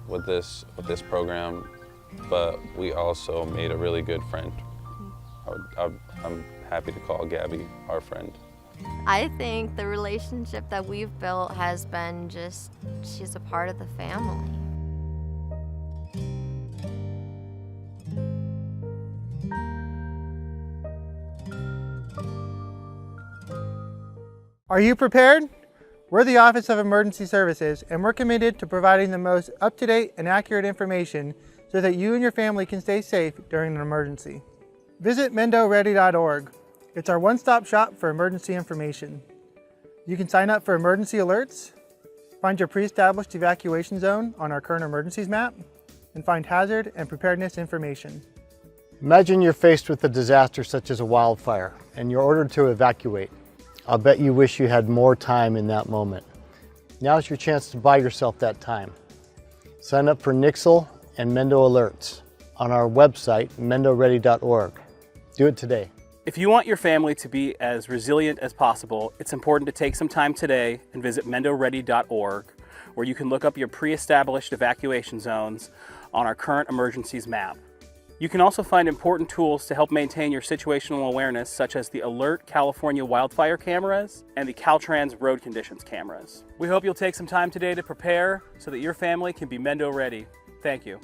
with this program, but we also made a really good friend. I'm happy to call Gabby our friend. I think the relationship that we've built has been just, she's a part of the family. Are you prepared? We're the Office of Emergency Services, and we're committed to providing the most up-to-date and accurate information so that you and your family can stay safe during an emergency. Visit MendoReady.org. It's our one-stop shop for emergency information. You can sign up for emergency alerts, find your pre-established evacuation zone on our current emergencies map, and find hazard and preparedness information. Imagine you're faced with a disaster such as a wildfire, and you're ordered to evacuate. I'll bet you wish you had more time in that moment. Now's your chance to buy yourself that time. Sign up for Nixle and Mendo Alerts on our website, MendoReady.org. Do it today. If you want your family to be as resilient as possible, it's important to take some time today and visit MendoReady.org, where you can look up your pre-established evacuation zones on our current emergencies map. You can also find important tools to help maintain your situational awareness, such as the Alert California wildfire cameras and the Caltrans road conditions cameras. We hope you'll take some time today to prepare so that your family can be Mendo ready. Thank you.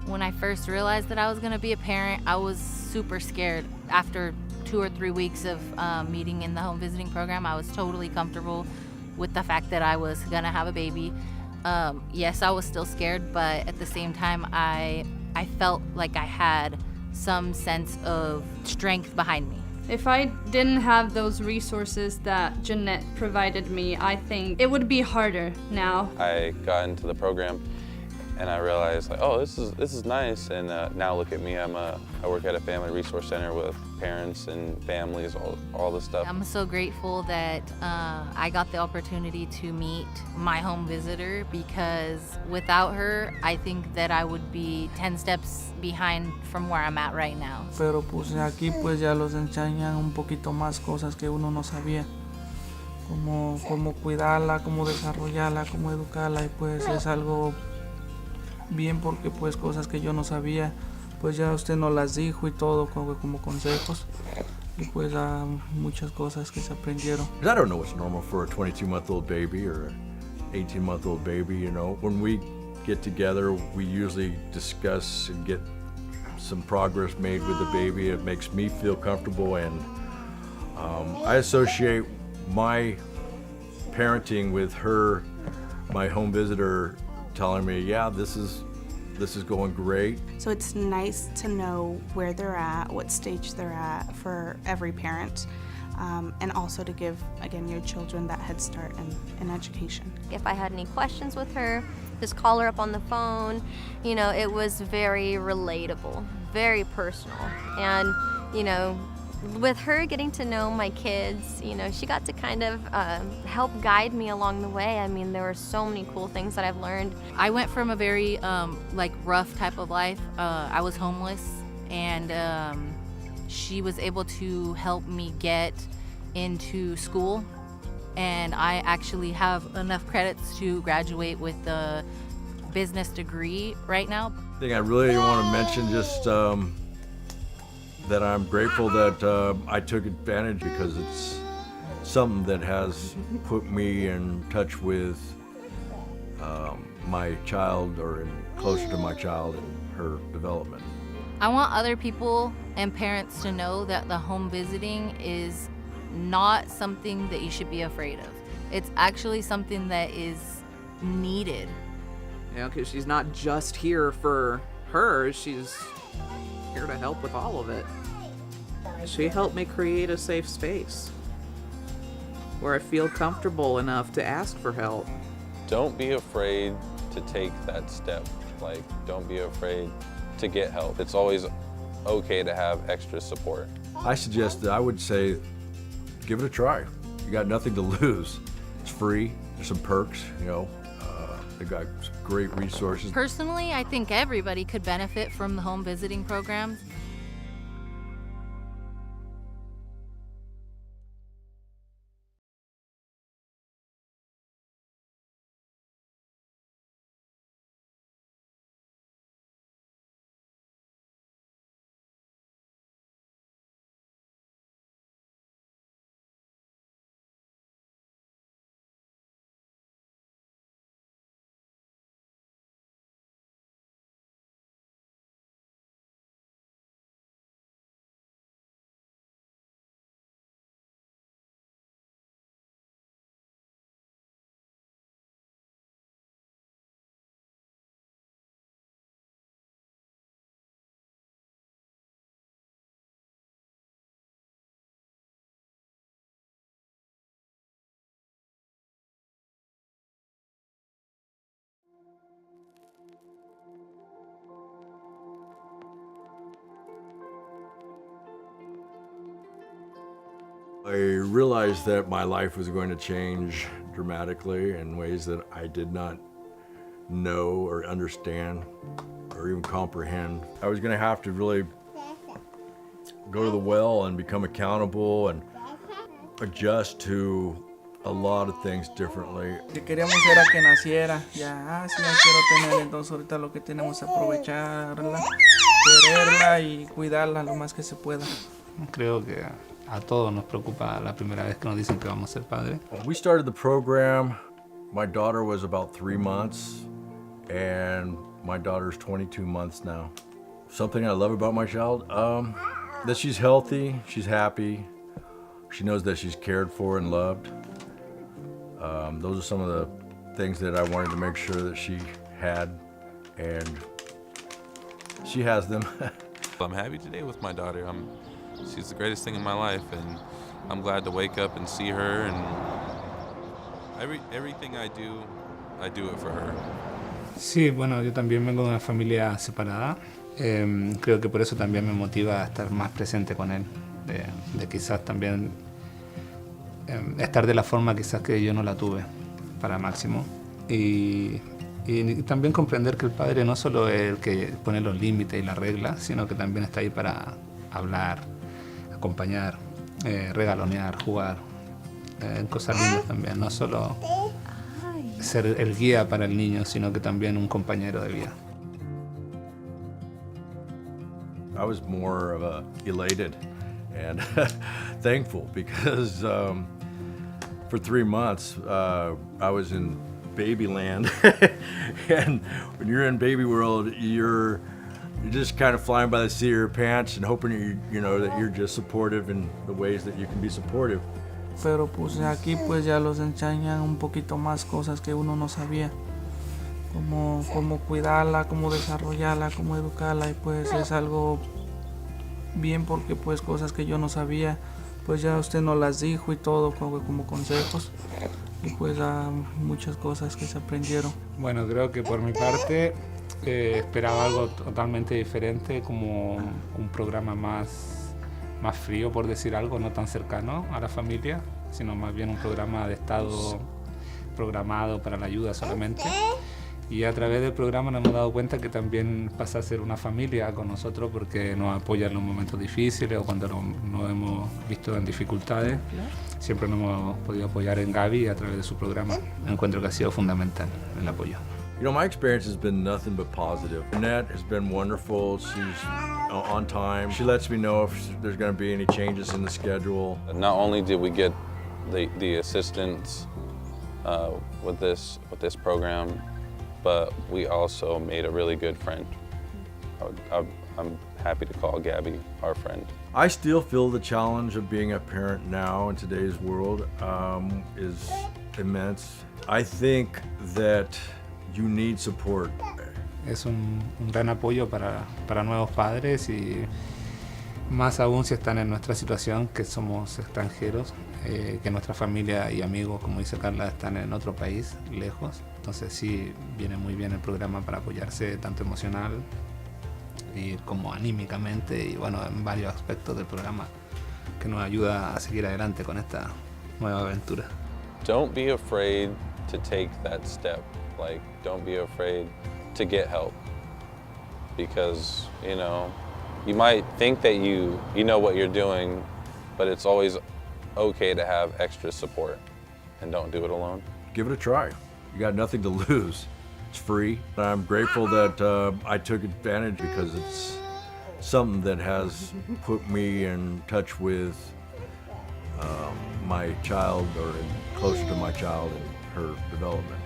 When I first realized that I was gonna be a parent, I was super scared. After 2 or 3 weeks of meeting in the home visiting program, I was totally comfortable with the fact that I was gonna have a baby. Yes, I was still scared, but at the same time, I felt like I had some sense of strength behind me. If I didn't have those resources that Jeanette provided me, I think it would be harder now. I got into the program and I realized, like, oh, this is nice. And now look at me, I work at a family resource center with parents and families, all this stuff. I'm so grateful that I got the opportunity to meet my home visitor, because without her, I think that I would be 10 steps behind from where I'm at right now. Pero pues aquí pues ya los enseñan un poquito más cosas que uno no sabía. Cómo cuidarla, cómo desarrollarla, cómo educarla, y pues es algo bien porque pues cosas que yo no sabía, pues ya usted nos las dijo y todo como consejos, y pues muchas cosas que se aprendieron. I don't know what's normal for a 22-month-old baby or an 18-month-old baby, you know. When we get together, we usually discuss and get some progress made with the baby. It makes me feel comfortable, and I associate my parenting with her, my home visitor, telling me, yeah, this is going great. So it's nice to know where they're at, what stage they're at for every parent, and also to give, again, your children that head start in education. If I had any questions with her, just call her up on the phone. You know, it was very relatable, very personal. And, you know, with her getting to know my kids, you know, she got to kind of help guide me along the way. I mean, there were so many cool things that I've learned. I went from a very rough type of life. I was homeless, and she was able to help me get into school, and I actually have enough credits to graduate with the business degree right now. I think I really want to mention just that I'm grateful that I took advantage, because it's something that has put me in touch with my child, or closer to my child and her development. I want other people and parents to know that the home visiting is not something that you should be afraid of. It's actually something that is needed. You know, because she's not just here for her, she's here to help with all of it. She helped me create a safe space where I feel comfortable enough to ask for help. Don't be afraid to take that step. Like, don't be afraid to get help. It's always okay to have extra support. I would say, give it a try. You got nothing to lose. It's free. There's some perks, you know. They've got some great resources. Personally, I think everybody could benefit from the home visiting programs. I realized that my life was going to change dramatically in ways that I did not know or understand or even comprehend. I was going to have to really go to the well and become accountable and adjust to a lot of things differently. Que queríamos era que naciera, ya quiero tener, entonces ahorita lo que tenemos es aprovecharla, quererla y cuidarla lo más que se pueda. Creo que a todos nos preocupa la primera vez que nos dicen que vamos a ser padres. When we started the program, my daughter was about 3 months, and My daughter's 22 months now. Something I love about my child, that she's healthy, she's happy, she knows that she's cared for and loved. Those are some of the things that I wanted to make sure that she had, and she has them. I'm happy today with my daughter. She's the greatest thing in my life, and I'm glad to wake up and see her, and everything I do it for her. Sí, bueno, yo también vengo de una familia separada. Creo que por eso también me motiva a estar más presente con él, de quizás también estar de la forma quizás que yo no la tuve para Máximo. Y también comprender que el padre no solo es el que pone los límites y las reglas, sino que también está ahí para hablar, acompañar, regalonear, jugar, cosas lindas también, no solo ser el guía para el niño, sino que también un compañero de vida. I was more of a elated and thankful because for 3 months I was in baby land, and when you're in baby world, you're just kind of flying by the seat of your pants and hoping you know that you're just supportive in the ways that you can be supportive. Pero pues aquí pues ya los enseñan un poquito más cosas que uno no sabía, como cuidarla, cómo desarrollarla, cómo educarla, y pues es algo bien porque pues cosas que yo no sabía, pues ya usted nos las dijo y todo como consejos, y pues muchas cosas que se aprendieron. Bueno, creo que por mi parte esperaba algo totalmente diferente, como un programa más frío, por decir algo, no tan cercano a la familia, sino más bien un programa de Estado programado para la ayuda solamente. Y a través del programa nos hemos dado cuenta que también pasa a ser una familia con nosotros, porque nos apoya en los momentos difíciles o cuando nos hemos visto en dificultades. Siempre nos hemos podido apoyar en Gaby a través de su programa. Encuentro que ha sido fundamental el apoyo. You know, my experience has been nothing but positive. Annette has been wonderful. She's on time. She lets me know if there's going to be any changes in the schedule. Not only did we get the assistance with this program, but we also made a really good friend. I'm happy to call Gabby our friend. I still feel the challenge of being a parent now in today's world is immense. I think that you need support. Es un gran apoyo para nuevos padres, y más aún si están en nuestra situación, que somos extranjeros, que nuestra familia y amigos, como dice Carla, están en otro país, lejos. Entonces sí, viene muy bien el programa para apoyarse tanto emocional y como anímicamente, y bueno, en varios aspectos del programa, que nos ayuda a seguir adelante con esta nueva aventura. Don't be afraid to take that step. Like, don't be afraid to get help, because you might think that you know what you're doing, but it's always okay to have extra support, and don't do it alone. Give it a try. You got nothing to lose. It's free. I'm grateful that I took advantage, because it's something that has put me in touch with my child, or closer to my child and her development.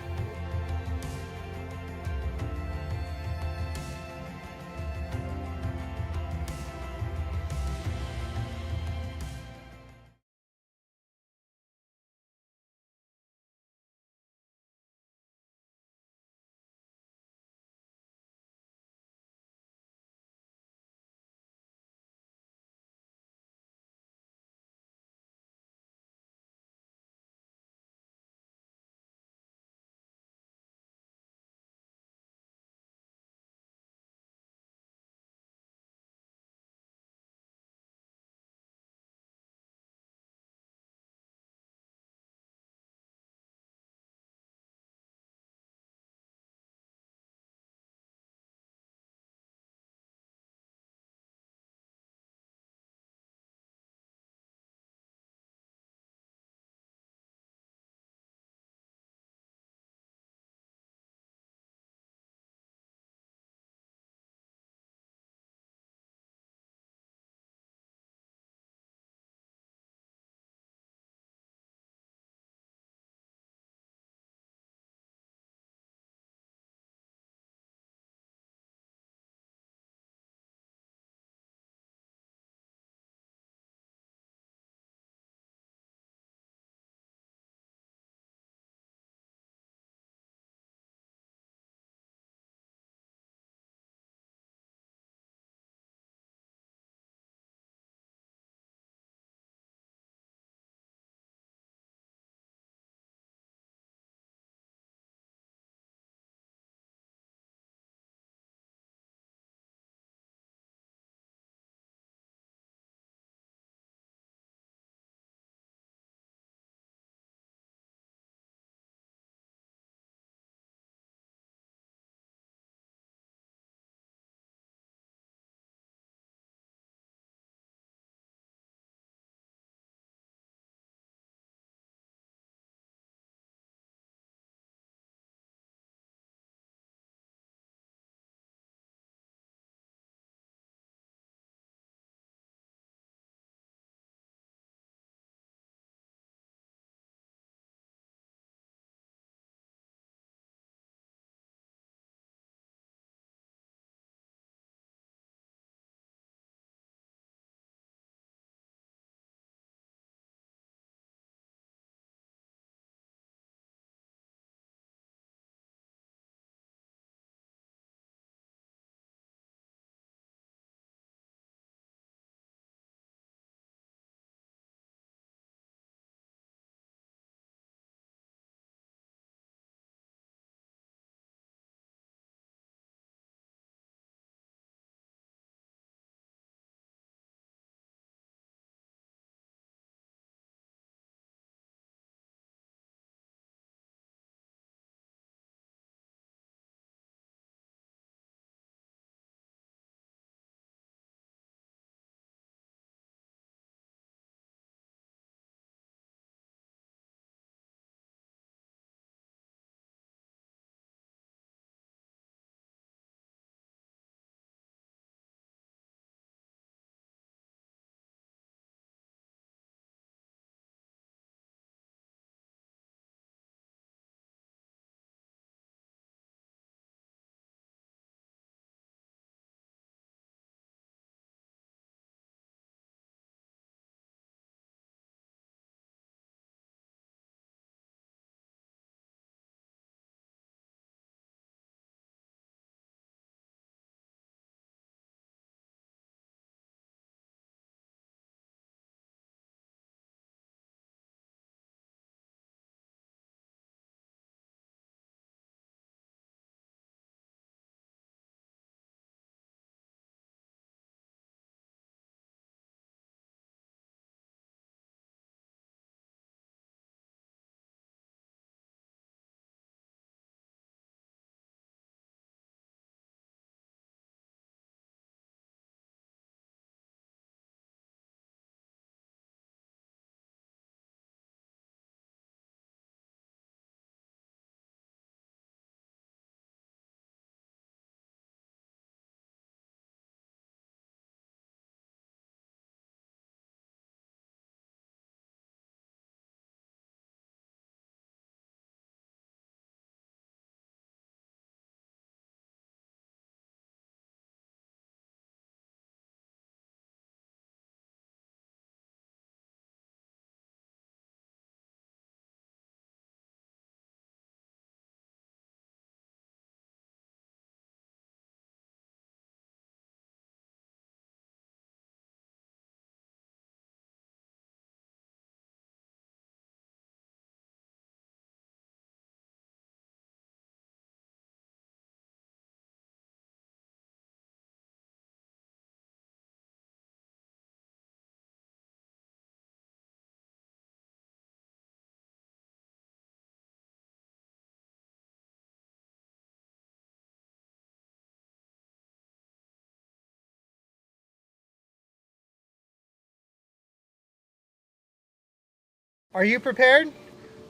Are you prepared?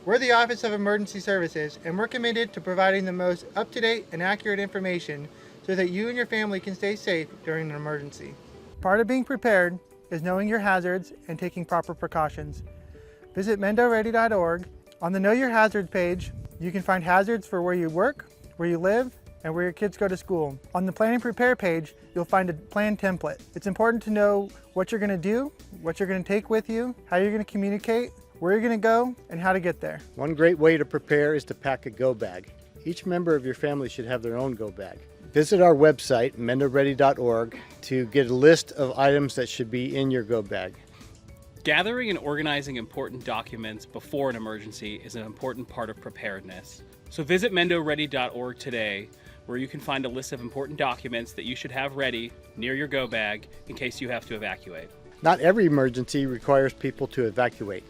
We're the Office of Emergency Services, and we're committed to providing the most up-to-date and accurate information so that you and your family can stay safe during an emergency. Part of being prepared is knowing your hazards and taking proper precautions. Visit mendoready.org. On the Know Your Hazards page, you can find hazards for where you work, where you live, and where your kids go to school. On the Plan and Prepare page, you'll find a plan template. It's important to know what you're going to do, what you're going to take with you, how you're going to communicate, where you're going to go, and how to get there. One great way to prepare is to pack a go bag. Each member of your family should have their own go bag. Visit our website, mendoready.org, to get a list of items that should be in your go bag. Gathering and organizing important documents before an emergency is an important part of preparedness. So visit mendoready.org today, where you can find a list of important documents that you should have ready near your go bag in case you have to evacuate. Not every emergency requires people to evacuate.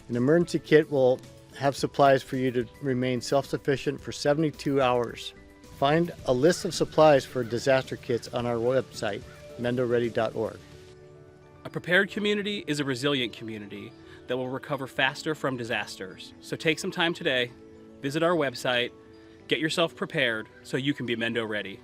An emergency kit will have supplies for you to remain self-sufficient for 72 hours. Find a list of supplies for disaster kits on our website, mendoready.org. A prepared community is a resilient community that will recover faster from disasters. So take some time today, visit our website, get yourself prepared so you can be Mendo ready.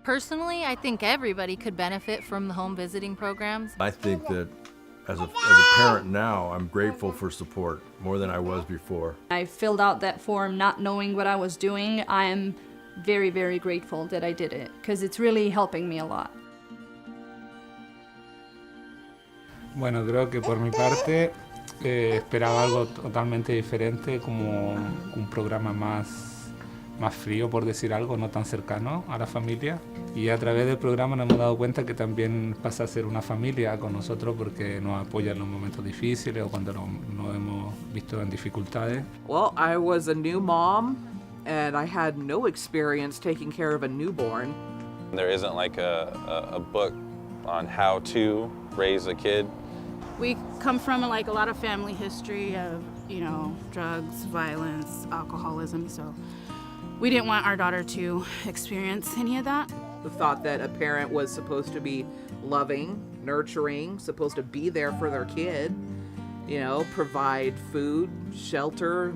Personally, I think everybody could benefit from the home visiting programs. I think that as a parent now, I'm grateful for support more than I was before. I filled out that form not knowing what I was doing. I am very, very grateful that I did it because it's really helping me a lot. Bueno, creo que por mi parte esperaba algo totalmente diferente, como un programa más frío, por decir algo, no tan cercano a la familia. Y a través del programa nos hemos dado cuenta que también pasa a ser una familia con nosotros porque nos apoya en los momentos difíciles o cuando nos hemos visto en dificultades. Well, I was a new mom and I had no experience taking care of a newborn. There isn't like a book on how to raise a kid. We come from like a lot of family history of, you know, drugs, violence, alcoholism, so we didn't want our daughter to experience any of that. The thought that a parent was supposed to be loving, nurturing, supposed to be there for their kid, you know, provide food, shelter,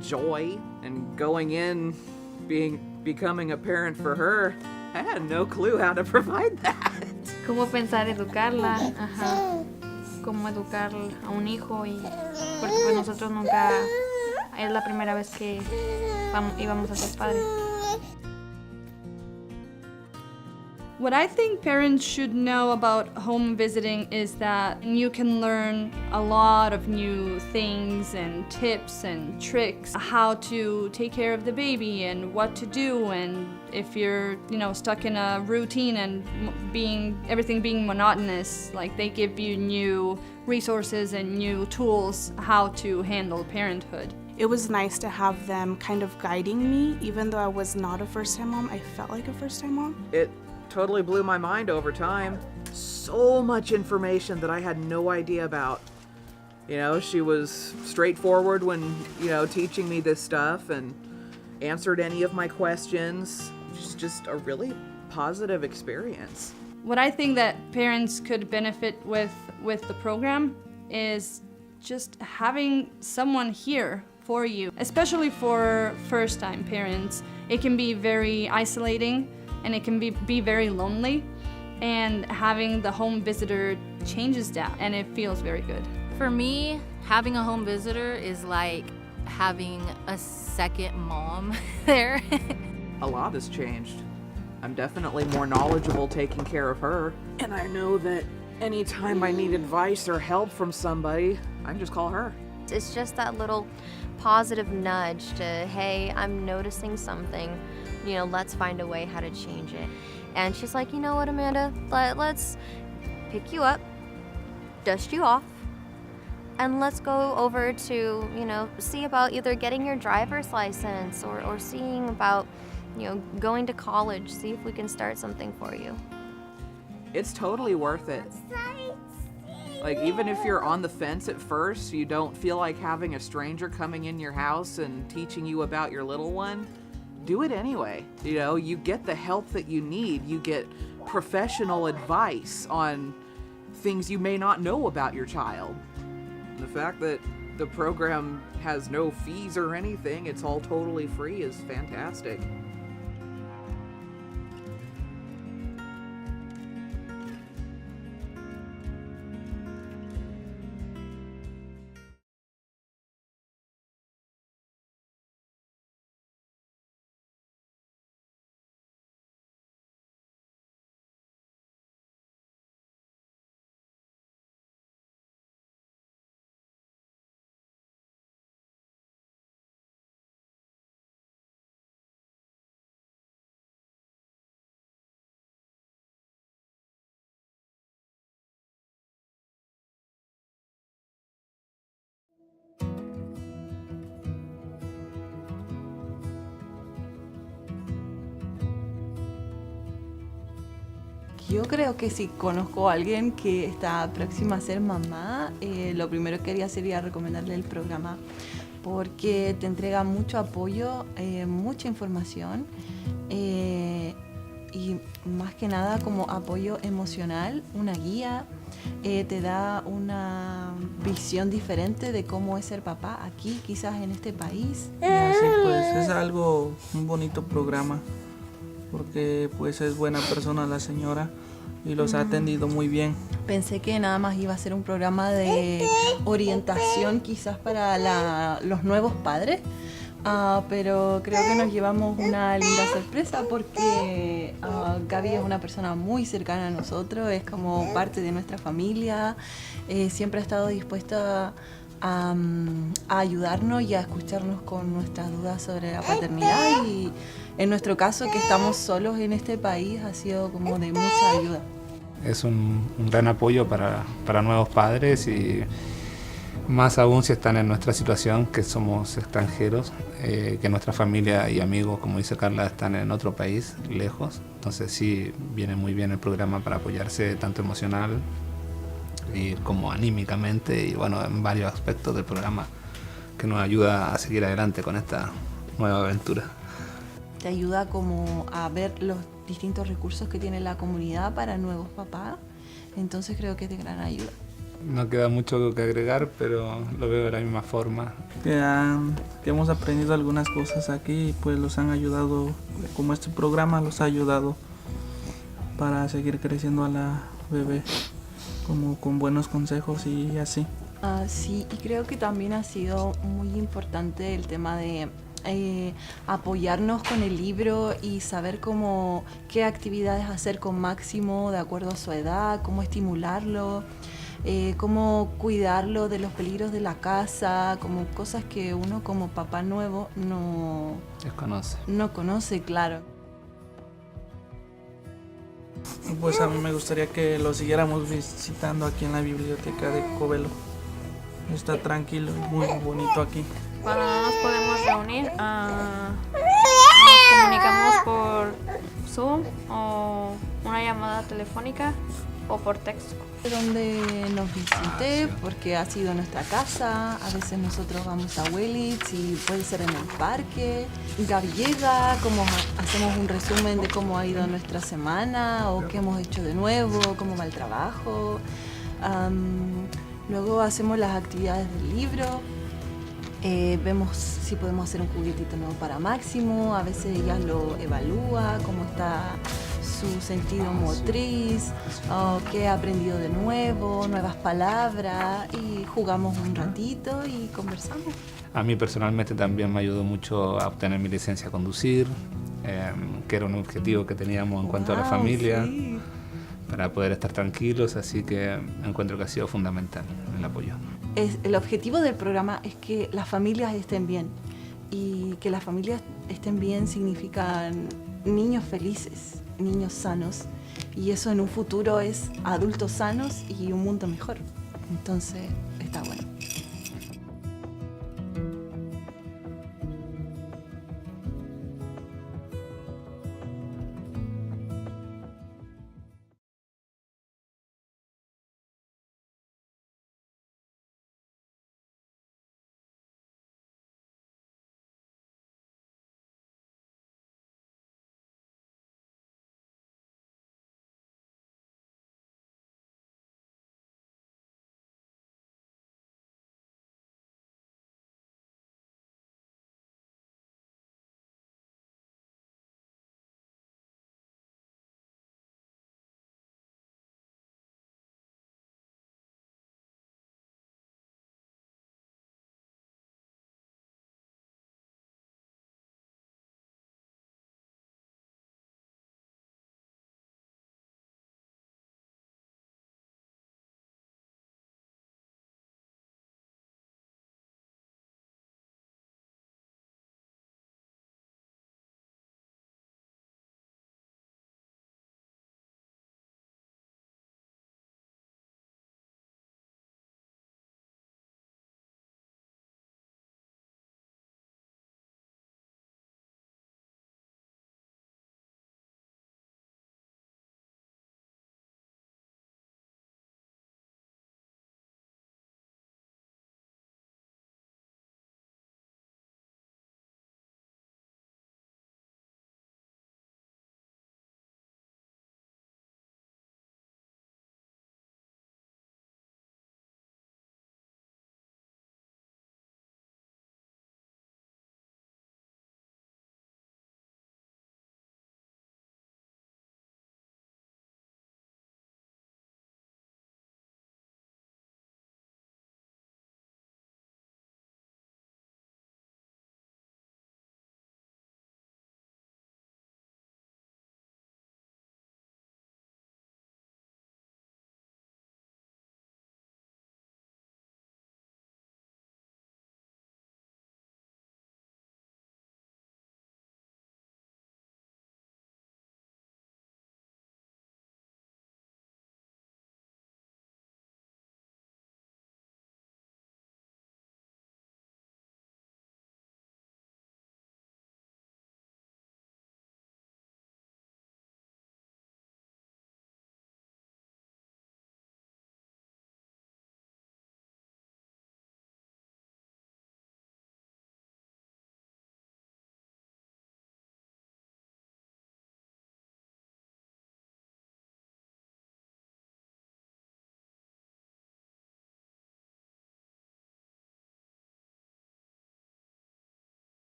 joy, and going in, becoming a parent for her, I had no clue how to provide that. Cómo pensar educarla, ajá. Cómo educar a un hijo y porque pues nosotros nunca es la primera vez que íbamos a ser padres. What I think parents should know about home visiting is that you can learn a lot of new things and tips and tricks, how to take care of the baby and what to do, and if you're, you know, stuck in a routine and everything being monotonous, like they give you new resources and new tools how to handle parenthood. It was nice to have them kind of guiding me. Even though I was not a first-time mom, I felt like a first-time mom. It totally blew my mind over time. So much information that I had no idea about. You know, she was straightforward when, you know, teaching me this stuff and answered any of my questions. It's just a really positive experience. What I think that parents could benefit with the program is just having someone here for you, especially for first-time parents. It can be very isolating and it can be very lonely, and having the home visitor changes that and it feels very good. For me, having a home visitor is like having a second mom there. A lot has changed. I'm definitely more knowledgeable taking care of her. And I know that anytime I need advice or help from somebody, I can just call her. It's just that little positive nudge to, hey, I'm noticing something, you know, let's find a way how to change it. And she's like, you know what, Amanda, let's pick you up, dust you off, and let's go over to, you know, see about either getting your driver's license or seeing about, you know, going to college, see if we can start something for you. It's totally worth it. Like, even if you're on the fence at first, you don't feel like having a stranger coming in your house and teaching you about your little one, do it anyway. You know, you get the help that you need. You get professional advice on things you may not know about your child. The fact that the program has no fees or anything, it's all totally free, is fantastic. Yo creo que si conozco a alguien que está próxima a ser mamá, lo primero que haría sería recomendarle el programa porque te entrega mucho apoyo, mucha información y más que nada como apoyo emocional, una guía, te da una visión diferente de cómo es ser papá aquí, quizás en este país. Y así pues es un bonito programa porque pues es buena persona la señora y los ha atendido muy bien. Pensé que nada más iba a ser un programa de orientación quizás para los nuevos padres, pero creo que nos llevamos una linda sorpresa porque Gaby es una persona muy cercana a nosotros, es como parte de nuestra familia, siempre ha estado dispuesta a ayudarnos y a escucharnos con nuestras dudas sobre la paternidad y en nuestro caso que estamos solos en este país ha sido como de mucha ayuda. Es un gran apoyo para nuevos padres y más aún si están en nuestra situación, que somos extranjeros, que nuestra familia y amigos, como dice Carla, están en otro país, lejos. Entonces sí, viene muy bien el programa para apoyarse tanto emocional y como anímicamente y bueno, en varios aspectos del programa que nos ayuda a seguir adelante con esta nueva aventura. Te ayuda como a ver los distintos recursos que tiene la comunidad para nuevos papás, entonces creo que es de gran ayuda. No queda mucho que agregar, pero lo veo de la misma forma. Que hemos aprendido algunas cosas aquí y pues los han ayudado, como este programa los ha ayudado para seguir creciendo a la bebé, como con buenos consejos y así. Sí, y creo que también ha sido muy importante el tema de apoyarnos con el libro y saber qué actividades hacer con Máximo de acuerdo a su edad, cómo estimularlo, cómo cuidarlo de los peligros de la casa, como cosas que uno como papá nuevo no conoce, claro. Pues a mí me gustaría que lo siguiéramos visitando aquí en la biblioteca de Covelo. Está tranquilo y muy bonito aquí. Cuando no nos podemos reunir, nos comunicamos por Zoom o una llamada telefónica o por texto. Donde nos visite, porque ha sido nuestra casa, a veces nosotros vamos a Willits y puede ser en el parque. Gaby llega, hacemos un resumen de cómo ha ido nuestra semana o qué hemos hecho de nuevo, cómo va el trabajo. Luego hacemos las actividades del libro, vemos si podemos hacer un juguetito nuevo para Máximo, a veces ella lo evalúa, cómo está su sentido motriz, qué ha aprendido de nuevo, nuevas palabras, y jugamos un ratito y conversamos. A mí personalmente también me ayudó mucho a obtener mi licencia a conducir, que era un objetivo que teníamos en cuanto a la familia, sí, para poder estar tranquilos, así que encuentro que ha sido fundamental el apoyo. El objetivo del programa es que las familias estén bien, y que las familias estén bien significa niños felices, niños sanos, y eso en un futuro es adultos sanos y un mundo mejor. Entonces está bueno.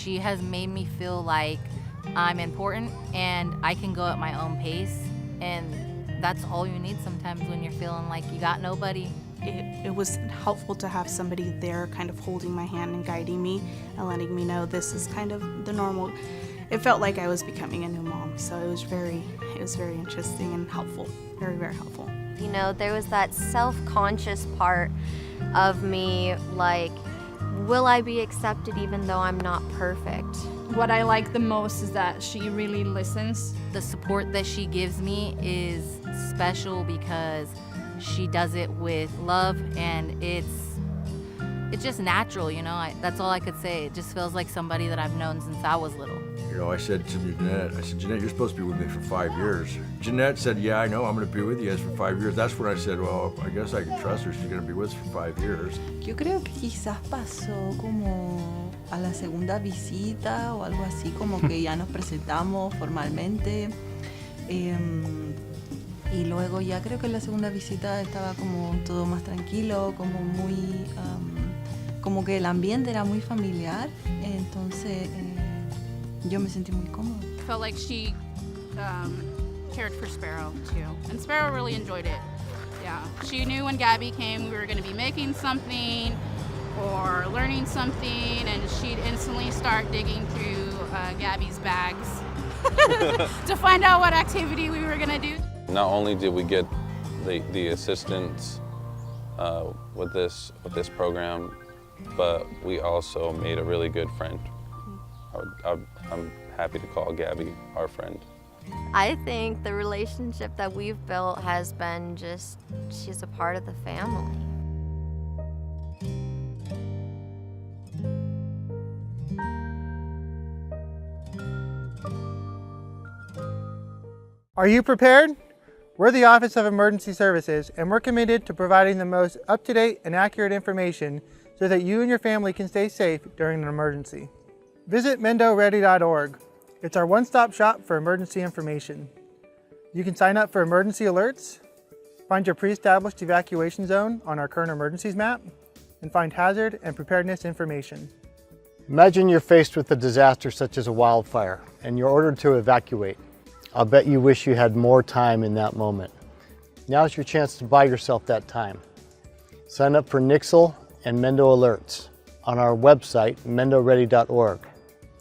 She has made me feel like I'm important and I can go at my own pace. And that's all you need sometimes when you're feeling like you got nobody. It was helpful to have somebody there kind of holding my hand and guiding me and letting me know this is kind of the normal. It felt like I was becoming a new mom, so it was very interesting and helpful, very, very helpful. You know, there was that self-conscious part of me, like, will I be accepted even though I'm not perfect? What I like the most is that she really listens. The support that she gives me is special because she does it with love, and it's just natural, you know. That's all I could say. It just feels like somebody that I've known since I was little. You know, I said to Jeanette, Jeanette, you're supposed to be with me for 5 years. Jeanette said, yeah, I know, I'm going to be with you guys for 5 years. That's when I said, well, I guess I can trust her. She's going to be with us for 5 years. Yo creo que quizás pasó como a la segunda visita o algo así, como que ya nos presentamos formalmente. Y luego ya creo que en la segunda visita estaba como todo más tranquilo, como muy, como que el ambiente era muy familiar. Entonces yo me sentí muy cómoda. I felt like she cared for Sparrow too, and Sparrow really enjoyed it. Yeah, she knew when Gabby came we were going to be making something or learning something, and she'd instantly start digging through Gabby's bags to find out what activity we were going to do. Not only did we get the assistance with this program, but we also made a really good friend. I'm happy to call Gabby our friend. I think the relationship that we've built has been just, she's a part of the family. Are you prepared? We're the Office of Emergency Services, and we're committed to providing the most up-to-date and accurate information so that you and your family can stay safe during an emergency. Visit mendoready.org. It's our one-stop shop for emergency information. You can sign up for emergency alerts, find your pre-established evacuation zone on our current emergencies map, and find hazard and preparedness information. Imagine you're faced with a disaster such as a wildfire, and you're ordered to evacuate. I'll bet you wish you had more time in that moment. Now's your chance to buy yourself that time. Sign up for Nixle and Mendo Alerts on our website, mendoready.org.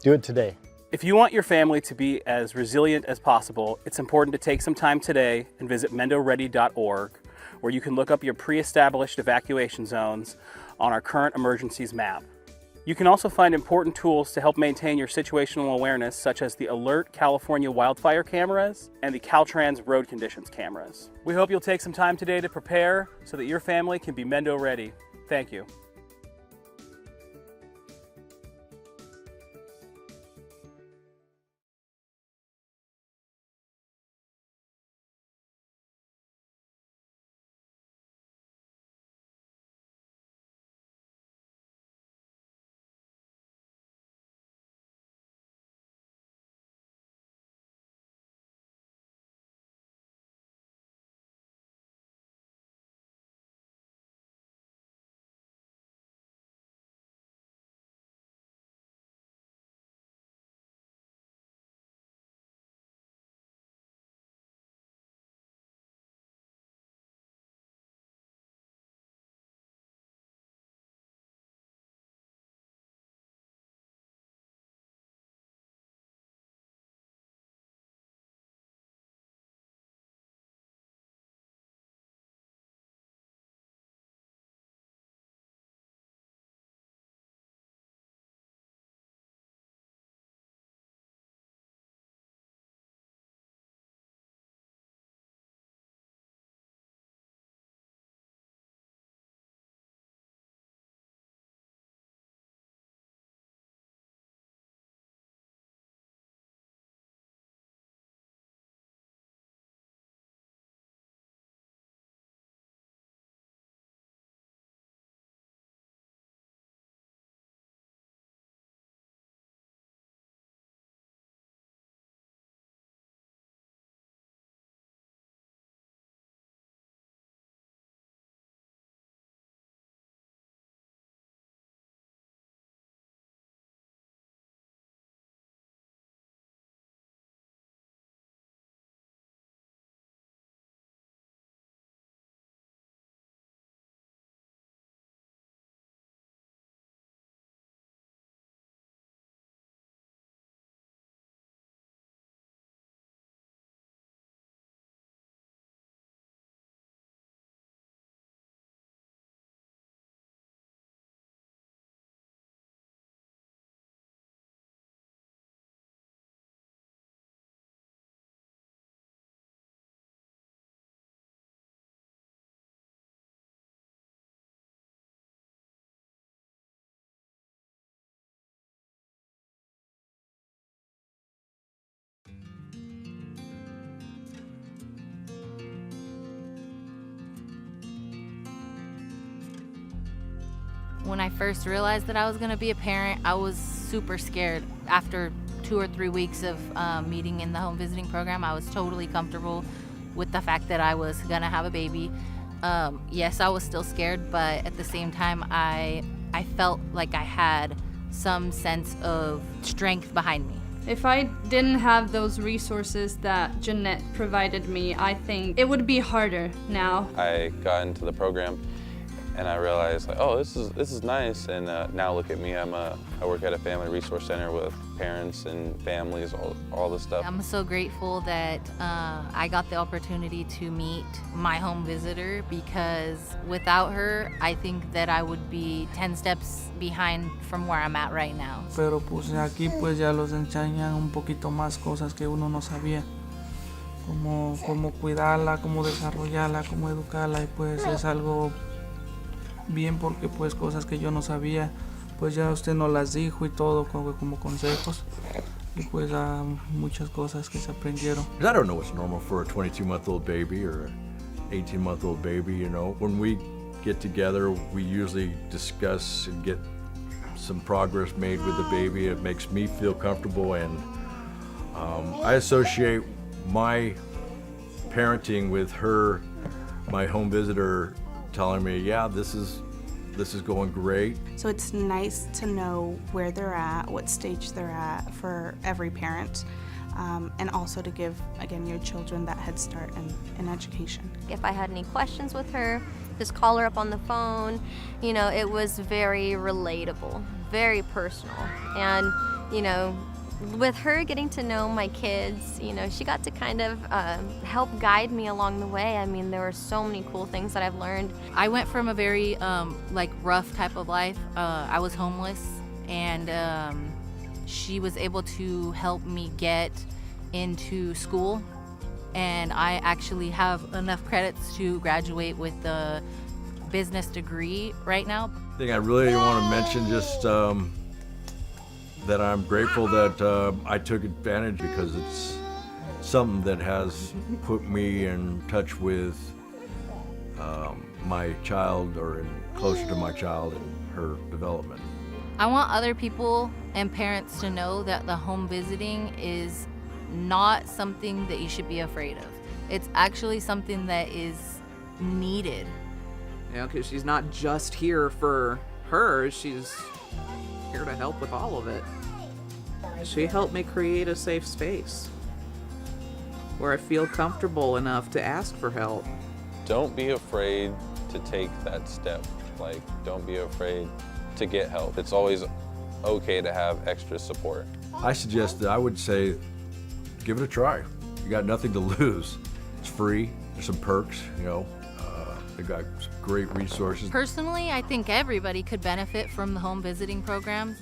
Do it today. If you want your family to be as resilient as possible, it's important to take some time today and visit mendoready.org, where you can look up your pre-established evacuation zones on our current emergencies map. You can also find important tools to help maintain your situational awareness, such as the Alert California wildfire cameras and the Caltrans road conditions cameras. We hope you'll take some time today to prepare so that your family can be Mendo ready. Thank you. When I first realized that I was going to be a parent, I was super scared. After 2 or 3 weeks of meeting in the home visiting program, I was totally comfortable with the fact that I was going to have a baby. Yes, I was still scared, but at the same time, I felt like I had some sense of strength behind me. If I didn't have those resources that Jeanette provided me, I think it would be harder now. I got into the program and I realized, like, oh, this is nice. And now look at me, I work at a family resource center with parents and families, all this stuff. I'm so grateful that I got the opportunity to meet my home visitor, because without her, I think that I would be 10 steps behind from where I'm at right now. Pero pues aquí pues ya los enseñan un poquito más cosas que uno no sabía. Como cómo cuidarla, cómo desarrollarla, cómo educarla, y pues es algo bien porque pues cosas que yo no sabía, pues ya usted nos las dijo y todo como consejos, y pues muchas cosas que se aprendieron. I don't know what's normal for a 22-month-old baby or an 18-month-old baby, you know. When we get together, we usually discuss and get some progress made with the baby. It makes me feel comfortable, and I associate my parenting with her, my home visitor, telling me, yeah, this is going great. So it's nice to know where they're at, what stage they're at for every parent, and also to give, again, your children that head start in education. If I had any questions with her, just call her up on the phone. You know, it was very relatable, very personal. And, you know, with her getting to know my kids, you know, she got to kind of help guide me along the way. I mean, there were so many cool things that I've learned. I went from a very rough type of life. I was homeless, and she was able to help me get into school, and I actually have enough credits to graduate with the business degree right now. I think I really want to mention just that I'm grateful that I took advantage, because it's something that has put me in touch with my child, or closer to my child and her development. I want other people and parents to know that the home visiting is not something that you should be afraid of. It's actually something that is needed. You know, because she's not just here for her, she's here to help with all of it. She helped me create a safe space where I feel comfortable enough to ask for help. Don't be afraid to take that step. Like, don't be afraid to get help. It's always okay to have extra support. I would say, give it a try. You got nothing to lose. It's free. There's some perks, you know. They got some great resources. Personally, I think everybody could benefit from the home visiting programs.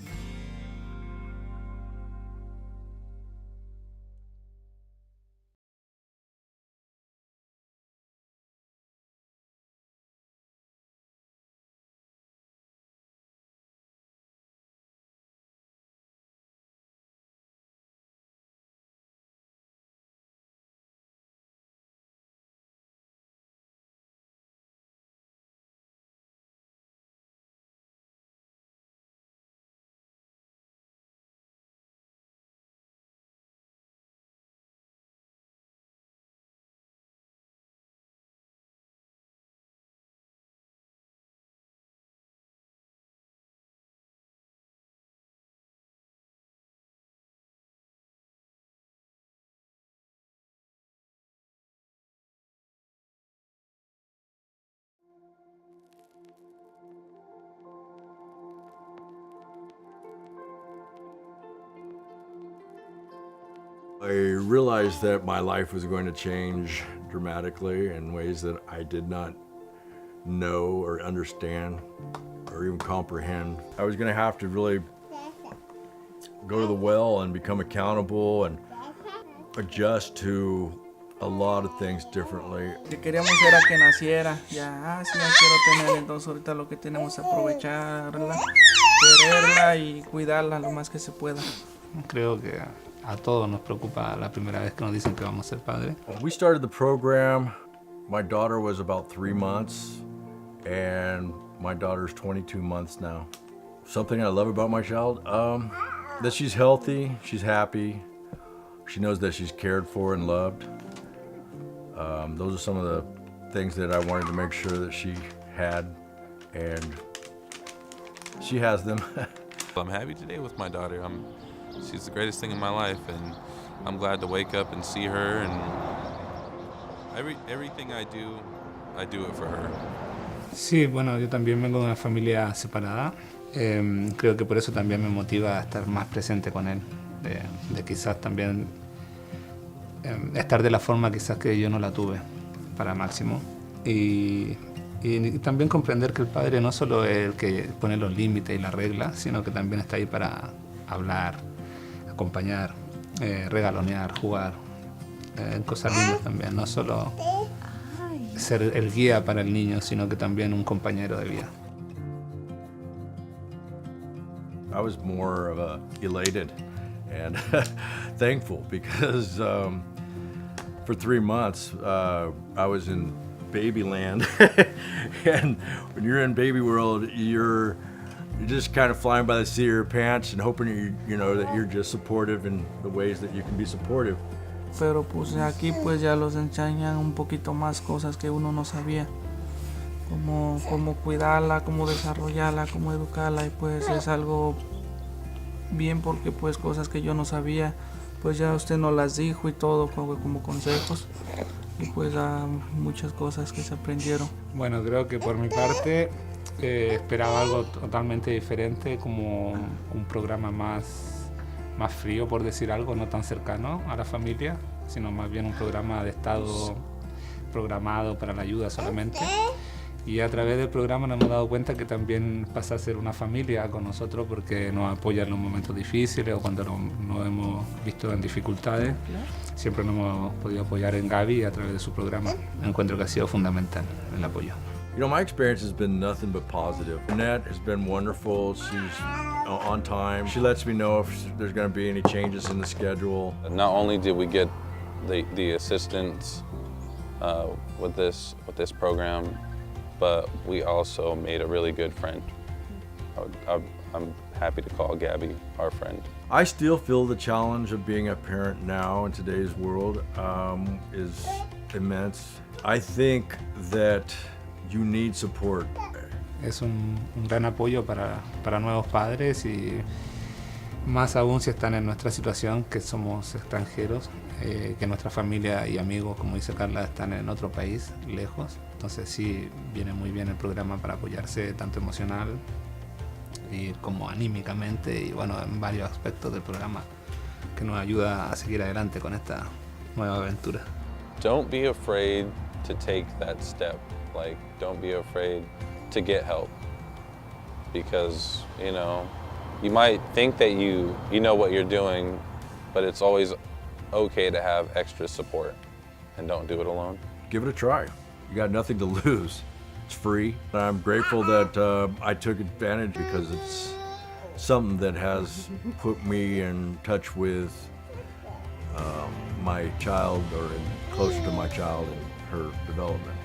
I realized that my life was going to change dramatically in ways that I did not know or understand or even comprehend. I was going to have to really go to the well and become accountable and adjust to a lot of things differently. Que queríamos era que naciera, ya quiero tener, entonces ahorita lo que tenemos es aprovecharla, quererla y cuidarla lo más que se pueda. Creo que a todos nos preocupa la primera vez que nos dicen que vamos a ser padres. When we started the program, my daughter was about 3 months, and My daughter's 22 months now. Something I love about my child, that she's healthy, she's happy, she knows that she's cared for and loved. Those are some of the things that I wanted to make sure that she had, and she has them. I'm happy today with my daughter. She's the greatest thing in my life, and I'm glad to wake up and see her, and everything I do it for her. Sí, bueno, yo también vengo de una familia separada. Creo que por eso también me motiva a estar más presente con él, de quizás también estar de la forma quizás que yo no la tuve para Máximo. Y también comprender que el padre no solo es el que pone los límites y las reglas, sino que también está ahí para hablar, acompañar, regalonear, jugar, cosas lindas también, no solo ser el guía para el niño, sino que también un compañero de vida. I was more of a elated and thankful because for 3 months I was in baby land. And when you're in baby world, you're just kind of flying by the seat of your pants and hoping you know that you're just supportive in the ways that you can be supportive. Pero pues aquí pues ya los enseñan un poquito más cosas que uno no sabía, como cómo cuidarla, cómo desarrollarla, cómo educarla, y pues es algo bien porque pues cosas que yo no sabía pues ya usted nos las dijo y todo como consejos, y pues muchas cosas que se aprendieron. Bueno, creo que por mi parte esperaba algo totalmente diferente, como un programa más frío, por decir algo, no tan cercano a la familia, sino más bien un programa de Estado programado para la ayuda solamente. Y a través del programa nos hemos dado cuenta que también pasa a ser una familia con nosotros, porque nos apoya en los momentos difíciles o cuando nos hemos visto en dificultades. Siempre nos hemos podido apoyar en Gaby a través de su programa. Encuentro que ha sido fundamental el apoyo. You know, my experience has been nothing but positive. Annette has been wonderful. She's on time. She lets me know if there's going to be any changes in the schedule. Not only did we get the assistance with this program, but we also made a really good friend. I'm happy to call Gabby our friend. I still feel the challenge of being a parent now in today's world is immense. I think that you need support. Es un gran apoyo para nuevos padres, y más aún si están en nuestra situación, que somos extranjeros, que nuestra familia y amigos, como dice Carla, están en otro país, lejos. Entonces sí, viene muy bien el programa para apoyarse tanto emocional y como anímicamente, y bueno, en varios aspectos del programa, que nos ayuda a seguir adelante con esta nueva aventura. Don't be afraid to take that step. Like, don't be afraid to get help, because you might think that you know what you're doing, but it's always okay to have extra support, and don't do it alone. Give it a try. You got nothing to lose. It's free. I'm grateful that I took advantage, because it's something that has put me in touch with my child, or closer to my child and her development.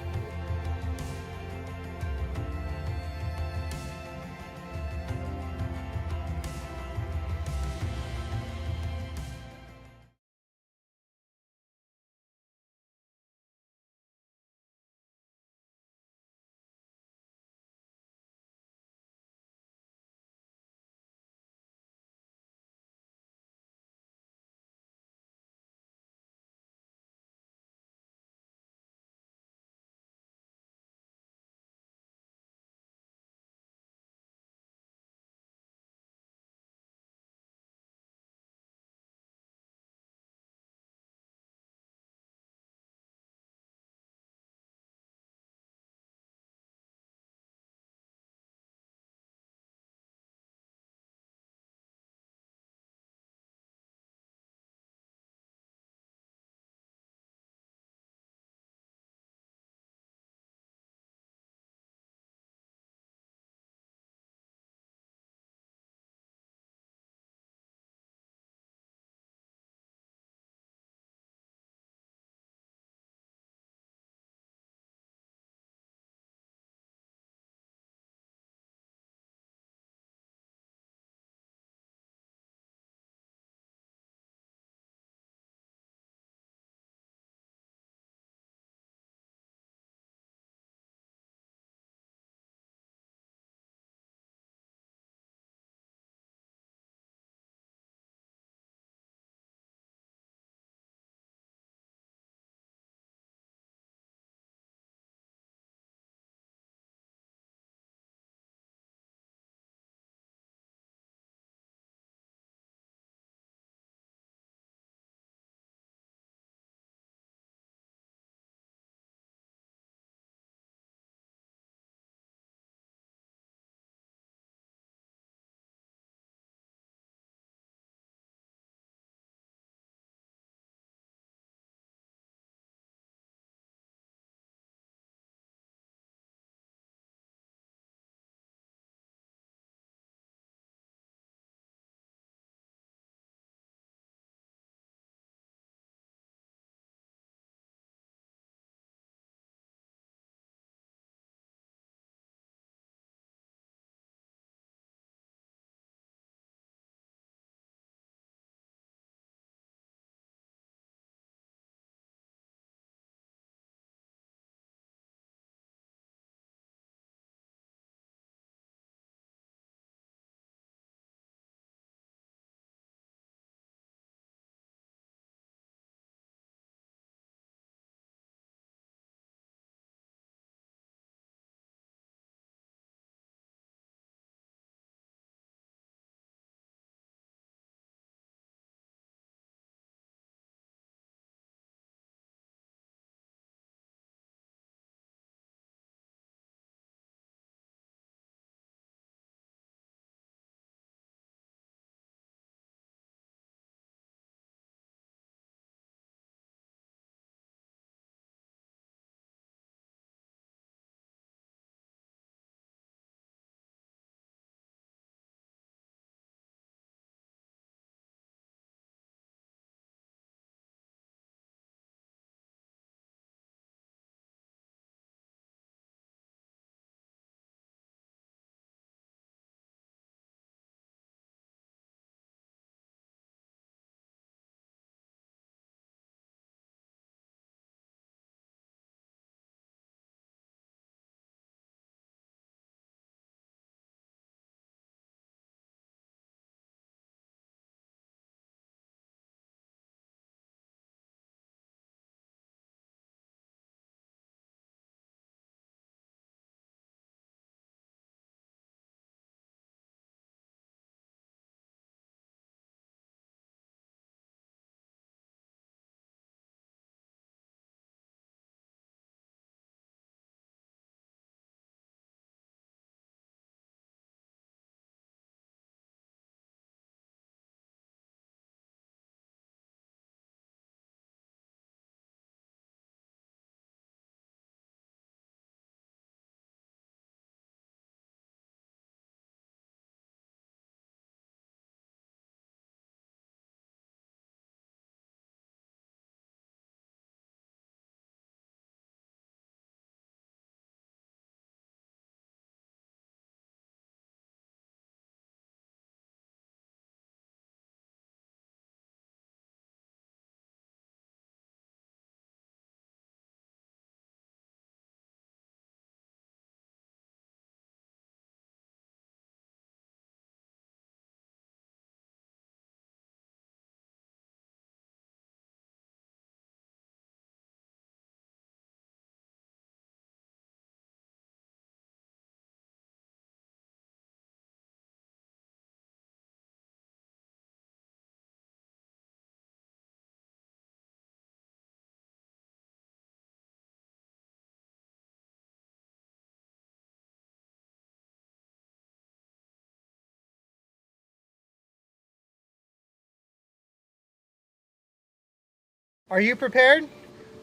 Are you prepared?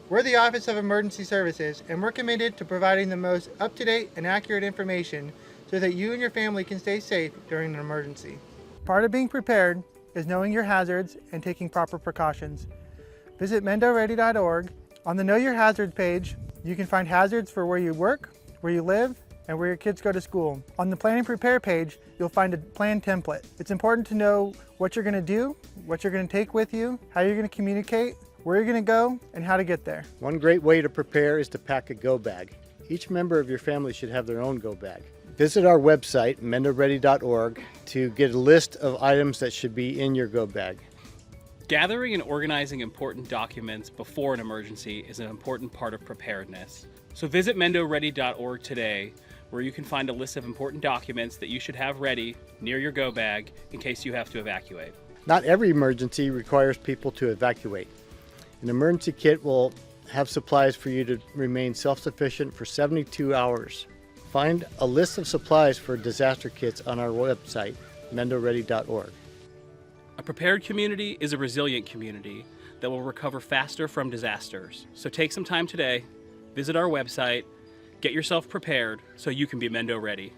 We're the Office of Emergency Services, and we're committed to providing the most up-to-date and accurate information so that you and your family can stay safe during an emergency. Part of being prepared is knowing your hazards and taking proper precautions. Visit mendoready.org. On the Know Your Hazards page, you can find hazards for where you work, where you live, and where your kids go to school. On the Plan and Prepare page, you'll find a plan template. It's important to know what you're going to do, what you're going to take with you, how you're going to communicate, where you're going to go, and how to get there. One great way to prepare is to pack a go bag. Each member of your family should have their own go bag. Visit our website, mendoready.org, to get a list of items that should be in your go bag. Gathering and organizing important documents before an emergency is an important part of preparedness. So visit mendoready.org today, where you can find a list of important documents that you should have ready near your go bag in case you have to evacuate. Not every emergency requires people to evacuate. An emergency kit will have supplies for you to remain self-sufficient for 72 hours. Find a list of supplies for disaster kits on our website, mendoready.org. A prepared community is a resilient community that will recover faster from disasters. So take some time today, visit our website, get yourself prepared so you can be Mendo ready.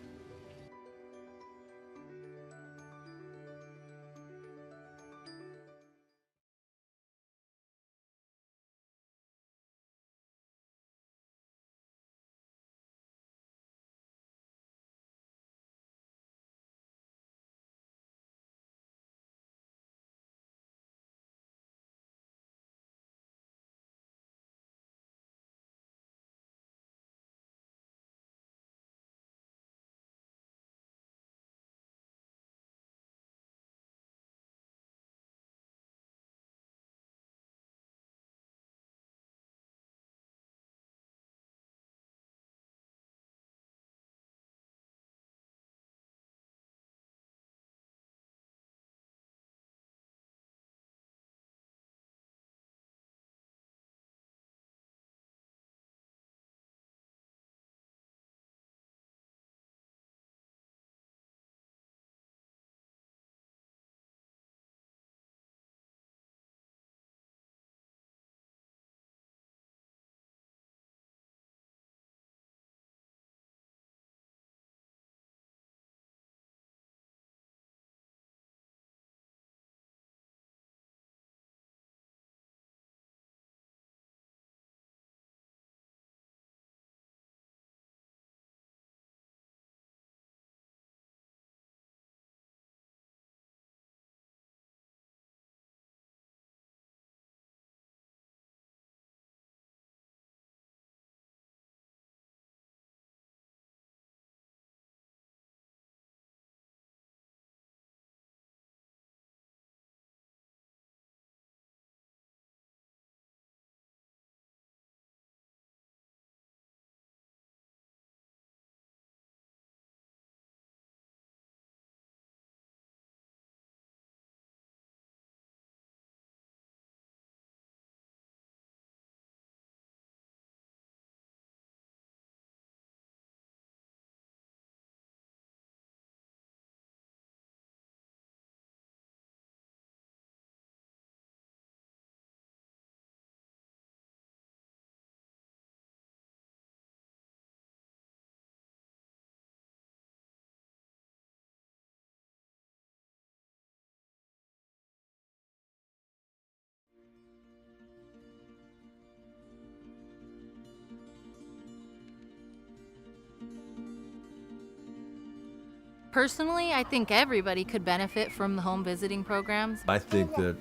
Personally, I think everybody could benefit from the home visiting programs. I think that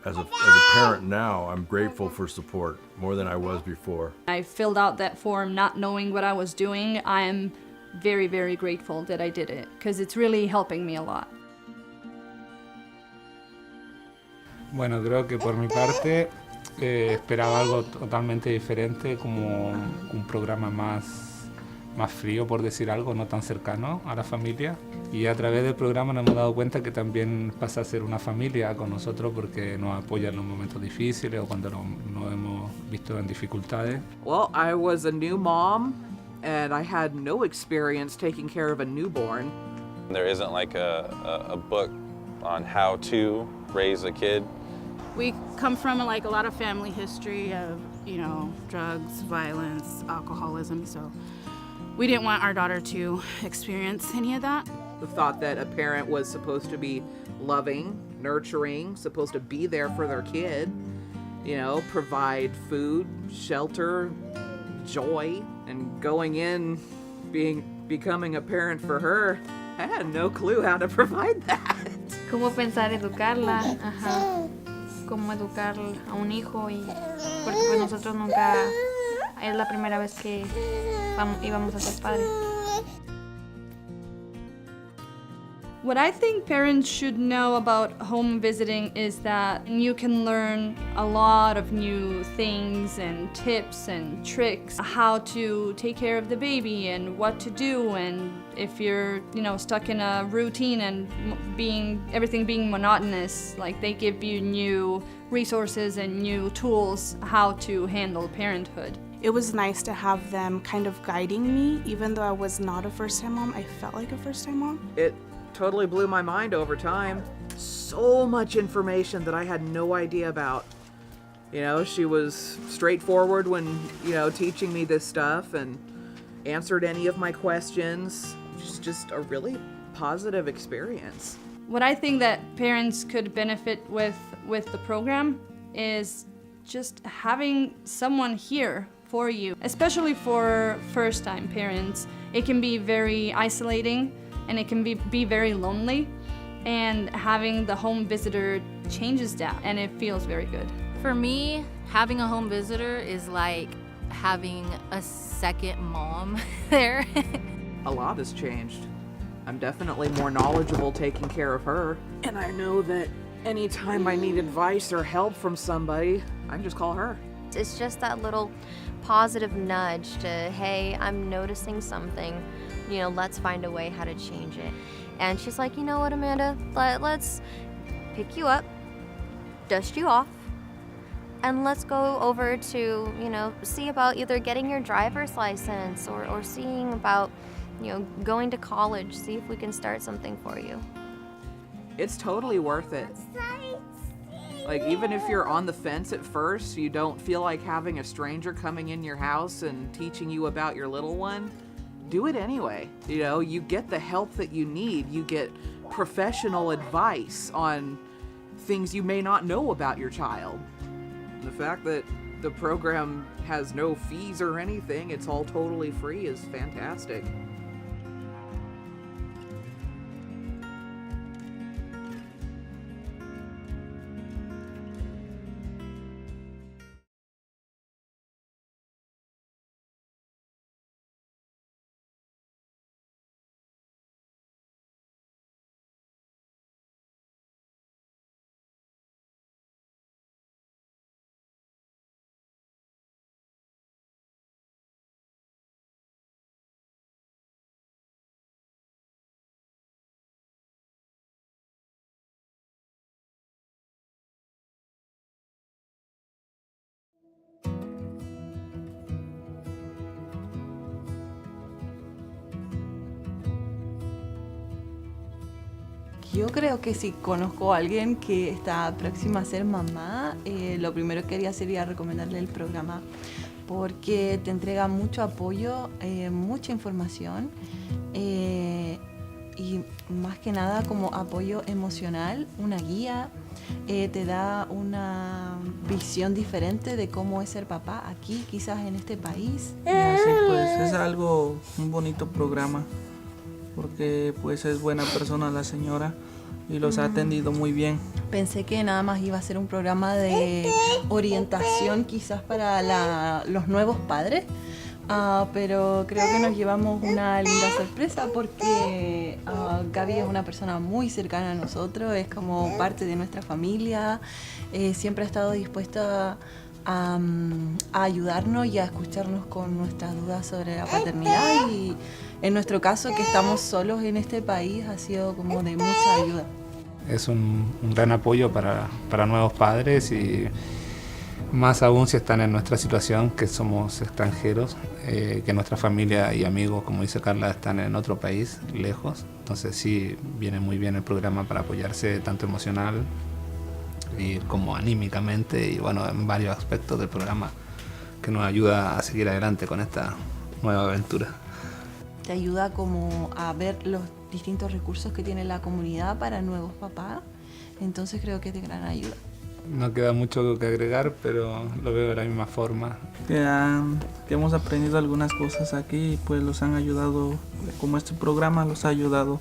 as a parent now, I'm grateful for support more than I was before. I filled out that form not knowing what I was doing. I am very, very grateful that I did it because it's really helping me a lot. Bueno, creo que por mi parte esperaba algo totalmente diferente, como un programa más frío, por decir algo, no tan cercano a la familia. Y a través del programa nos hemos dado cuenta que también pasa a ser una familia con nosotros porque nos apoya en los momentos difíciles o cuando nos hemos visto en dificultades. Well, I was a new mom and I had no experience taking care of a newborn. There isn't like a book on how to raise a kid. We come from like a lot of family history of, you know, drugs, violence, alcoholism, so we didn't want our daughter to experience any of that. The thought that a parent was supposed to be loving, nurturing, supposed to be there for their kid, you know, provide food, shelter, joy, and going in, becoming a parent for her, I had no clue how to provide that. Cómo pensar educarla, ajá. Cómo educar a un hijo y porque pues nosotros nunca es la primera vez que íbamos a ser padres. What I think parents should know about home visiting is that you can learn a lot of new things and tips and tricks, how to take care of the baby and what to do, and if you're, you know, stuck in a routine and everything being monotonous, like they give you new resources and new tools how to handle parenthood. It was nice to have them kind of guiding me, even though I was not a first-time mom. I felt like a first-time mom. It totally blew my mind over time. So much information that I had no idea about. You know, she was straightforward when, you know, teaching me this stuff and answered any of my questions. Just a really positive experience. What I think that parents could benefit with the program is just having someone here for you, especially for first-time parents. It can be very isolating and it can be very lonely, and having the home visitor changes that and it feels very good. For me, having a home visitor is like having a second mom there. A lot has changed. I'm definitely more knowledgeable taking care of her. And I know that anytime I need advice or help from somebody, I can just call her. It's just that little positive nudge to, hey, I'm noticing something, you know, let's find a way how to change it. And she's like, you know what, Amanda, let's pick you up, dust you off, and let's go over to, you know, see about either getting your driver's license or seeing about, you know, going to college, see if we can start something for you. It's totally worth it. Like, even if you're on the fence at first, you don't feel like having a stranger coming in your house and teaching you about your little one, do it anyway. You know, you get the help that you need. You get professional advice on things you may not know about your child. And the fact that the program has no fees or anything, it's all totally free, is fantastic. Yo creo que si conozco a alguien que está próxima a ser mamá, lo primero que haría sería recomendarle el programa porque te entrega mucho apoyo, mucha información y más que nada como apoyo emocional, una guía, te da una visión diferente de cómo es ser papá aquí, quizás en este país. Y así pues es un bonito programa. Porque pues es buena persona la señora y los ha atendido muy bien. Pensé que nada más iba a ser un programa de orientación quizás para los nuevos padres, pero creo que nos llevamos una linda sorpresa porque Gaby es una persona muy cercana a nosotros, es como parte de nuestra familia, siempre ha estado dispuesta a ayudarnos y a escucharnos con nuestras dudas sobre la paternidad y en nuestro caso que estamos solos en este país ha sido como de mucha ayuda. Es un gran apoyo para nuevos padres y más aún si están en nuestra situación que somos extranjeros, que nuestra familia y amigos, como dice Carla, están en otro país, lejos. Entonces sí viene muy bien el programa para apoyarse tanto emocional y como anímicamente y bueno, en varios aspectos del programa que nos ayuda a seguir adelante con esta nueva aventura. Te ayuda como a ver los distintos recursos que tiene la comunidad para nuevos papás, entonces creo que es de gran ayuda. No queda mucho que agregar, pero lo veo de la misma forma. Que hemos aprendido algunas cosas aquí y pues los han ayudado, como este programa los ha ayudado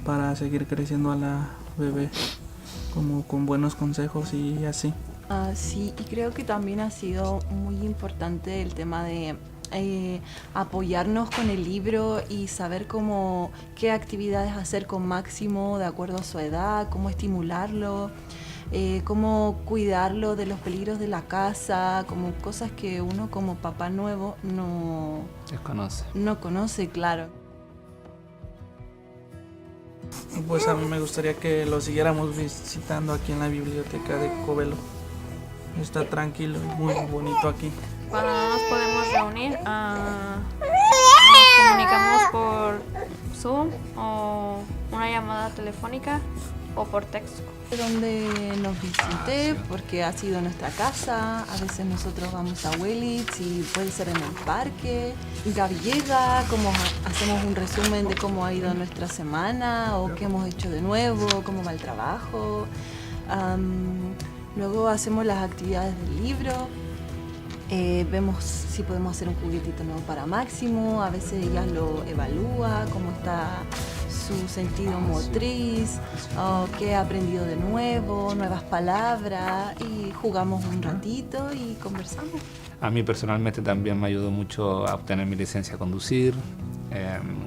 para seguir creciendo a la bebé, como con buenos consejos y así. Sí, y creo que también ha sido muy importante el tema de apoyarnos con el libro y saber qué actividades hacer con Máximo de acuerdo a su edad, cómo estimularlo, cómo cuidarlo de los peligros de la casa, como cosas que uno como papá nuevo no conoce, claro. Pues a mí me gustaría que lo siguiéramos visitando aquí en la biblioteca de Covelo. Está tranquilo y muy bonito aquí. Cuando no nos podemos reunir, nos comunicamos por Zoom o una llamada telefónica o por texto. Donde nos visite, porque ha sido nuestra casa, a veces nosotros vamos a Wellits y puede ser en el parque. Gaby llega, como hacemos un resumen de cómo ha ido nuestra semana o qué hemos hecho de nuevo, cómo va el trabajo. Luego hacemos las actividades del libro. Vemos si podemos hacer un juguetito nuevo para Máximo, a veces ella lo evalúa, cómo está su sentido motriz, qué ha aprendido de nuevo, nuevas palabras, y jugamos un ratito y conversamos. A mí personalmente también me ayudó mucho a obtener mi licencia a conducir,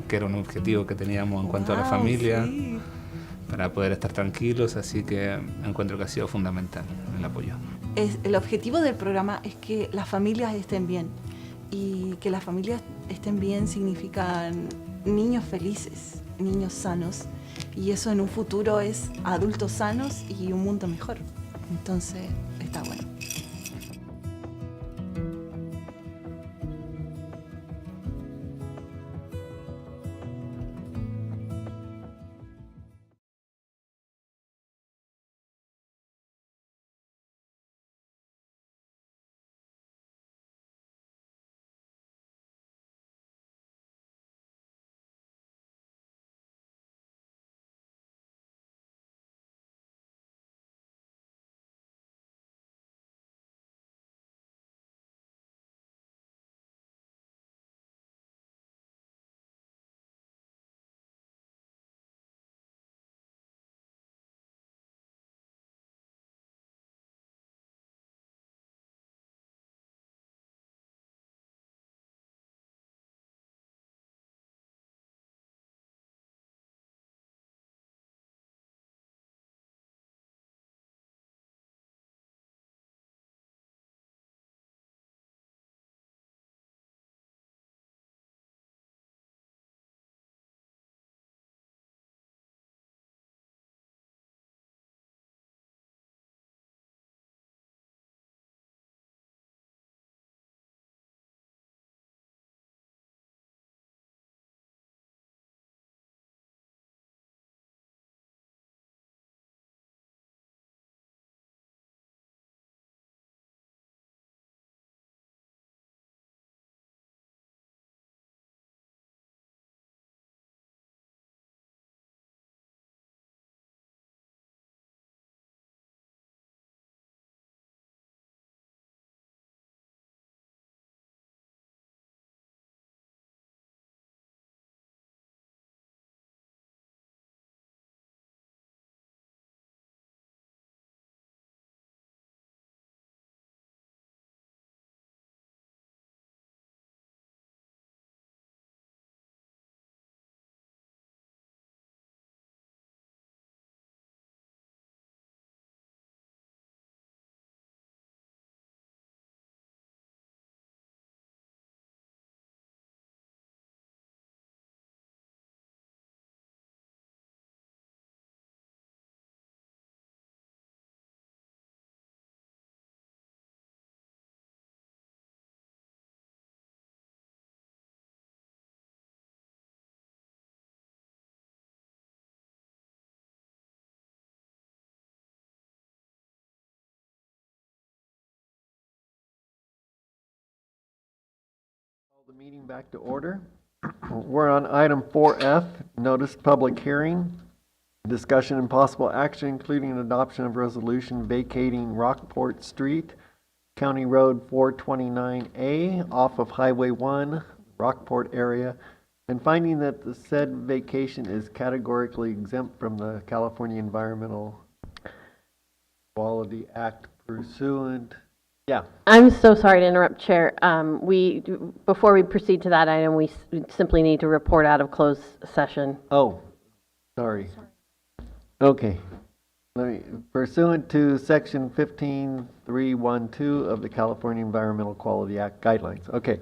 que era un objetivo que teníamos en cuanto a la familia, sí, para poder estar tranquilos, así que encuentro que ha sido fundamental el apoyo. El objetivo del programa es que las familias estén bien, y que las familias estén bien significa niños felices, niños sanos, y eso en un futuro es adultos sanos y un mundo mejor. Entonces está bueno. The meeting back to order. We're on item 4F, notice public hearing, discussion and possible action, including adoption of resolution vacating Rockport Street, County Road 429A off of Highway 1, Rockport area, and finding that the said vacation is categorically exempt from the California Environmental Quality Act pursuant. Yeah. I'm so sorry to interrupt, Chair. Before we proceed to that item, we simply need to report out of closed session. Oh, sorry. Okay. Pursuant to Section 15312 of the California Environmental Quality Act guidelines. Okay.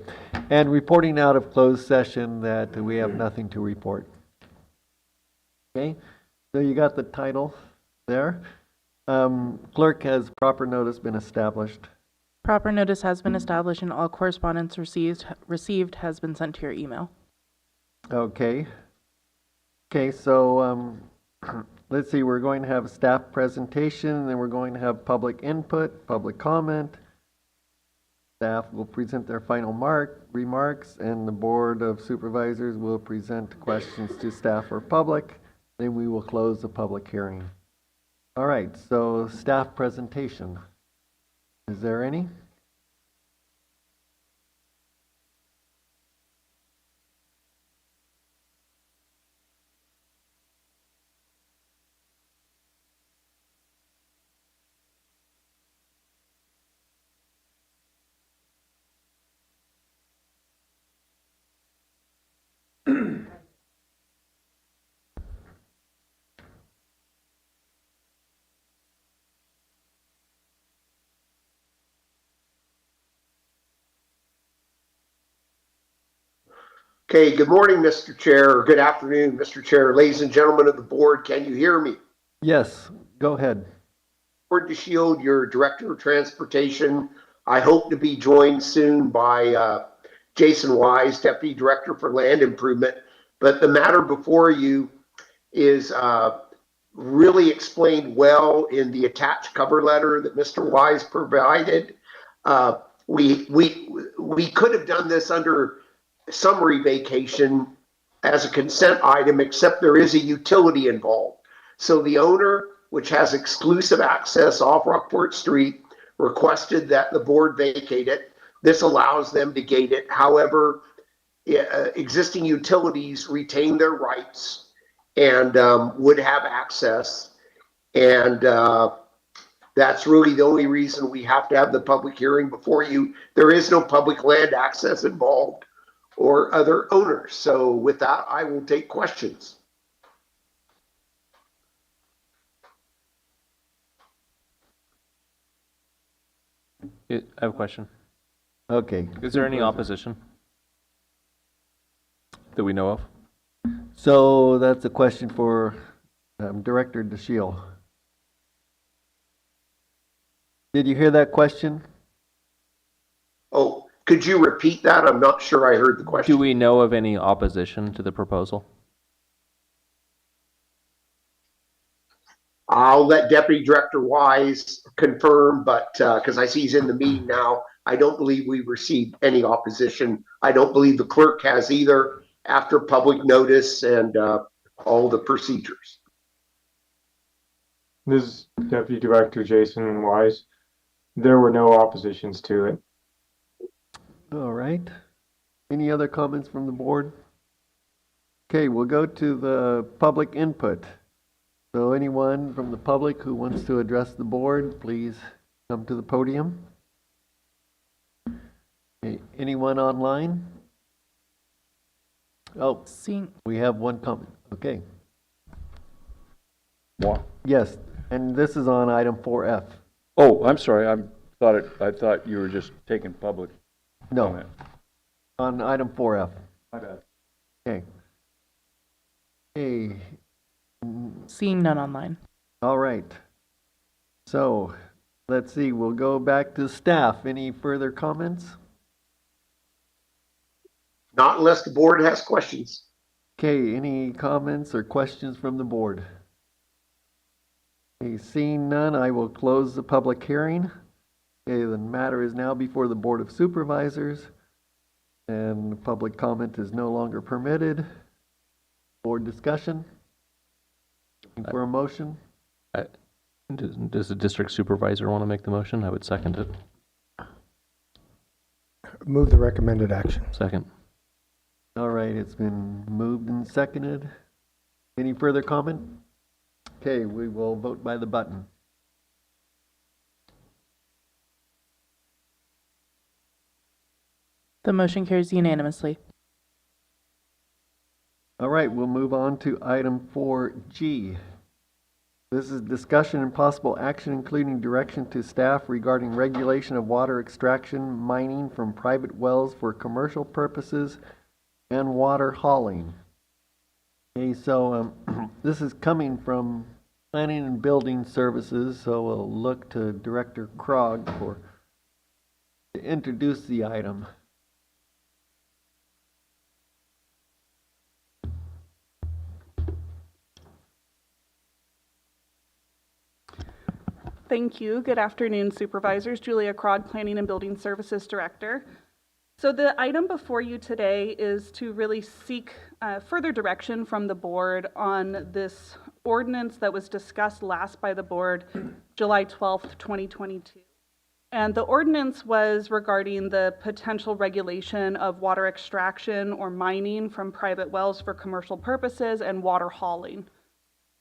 And reporting out of closed session that we have nothing to report. Okay. So you got the title there. Clerk, has proper notice been established? Proper notice has been established and all correspondence received has been sent to your email. Okay. Okay, so let's see, we're going to have a staff presentation, then we're going to have public input, public comment. Staff will present their final remarks, and the Board of Supervisors will present questions to staff or public. Then we will close the public hearing. All right, so staff presentation. Is there any? Okay, good morning, Mr. Chair, or good afternoon, Mr. Chair. Ladies and gentlemen of the board, can you hear me? Yes, go ahead. Board DeShield, your Director of Transportation. I hope to be joined soon by Jason Wise, Deputy Director for Land Improvement. But the matter before you is really explained well in the attached cover letter that Mr. Wise provided. We could have done this under summary vacation as a consent item, except there is a utility involved. So the owner, which has exclusive access off Rockport Street, requested that the board vacate it. This allows them to gate it. However, existing utilities retain their rights and would have access. And that's really the only reason we have to have the public hearing before you. There is no public land access involved or other owners. So with that, I will take questions. I have a question. Okay. Is there any opposition that we know of? So that's a question for Director DeShield. Did you hear that question? Oh, could you repeat that? I'm not sure I heard the question. Do we know of any opposition to the proposal? I'll let Deputy Director Wise confirm, but because I see he's in the meeting now, I don't believe we received any opposition. I don't believe the clerk has either after public notice and all the procedures. This is Deputy Director Jason Wise. There were no oppositions to it. All right. Any other comments from the board? Okay, we'll go to the public input. So anyone from the public who wants to address the board, please come to the podium. Okay, anyone online? Oh, we have one comment. Okay. What? Yes, and this is on item 4F. Oh, I'm sorry. I thought you were just taking public. No, comment. on item 4F. My bad. Okay. Hey. Seeing none online. All right. So, let's see, we'll go back to staff. Any further comments? Not unless the board has questions. Okay, any comments or questions from the board? Okay, seeing none, I will close the public hearing. Okay, the matter is now before the Board of Supervisors. And public comment is no longer permitted. Board discussion? Looking for a motion? Does the district supervisor want to make the motion? I would second it. Move the recommended action. Second. All right, it's been moved and seconded. Any further comment? Okay, we will vote by the button. The motion carries unanimously. All right, we'll move on to item 4G. This is discussion and possible action, including direction to staff regarding regulation of water extraction, mining from private wells for commercial purposes, and water hauling. Okay, so this is coming from Planning and Building Services, so we'll look to Director Krog to introduce the item. Thank you. Good afternoon, Supervisors. Julia Krog, Planning and Building Services Director. So the item before you today is to really seek further direction from the board on this ordinance that was discussed last by the board July 12th, 2022. And the ordinance was regarding the potential regulation of water extraction or mining from private wells for commercial purposes and water hauling.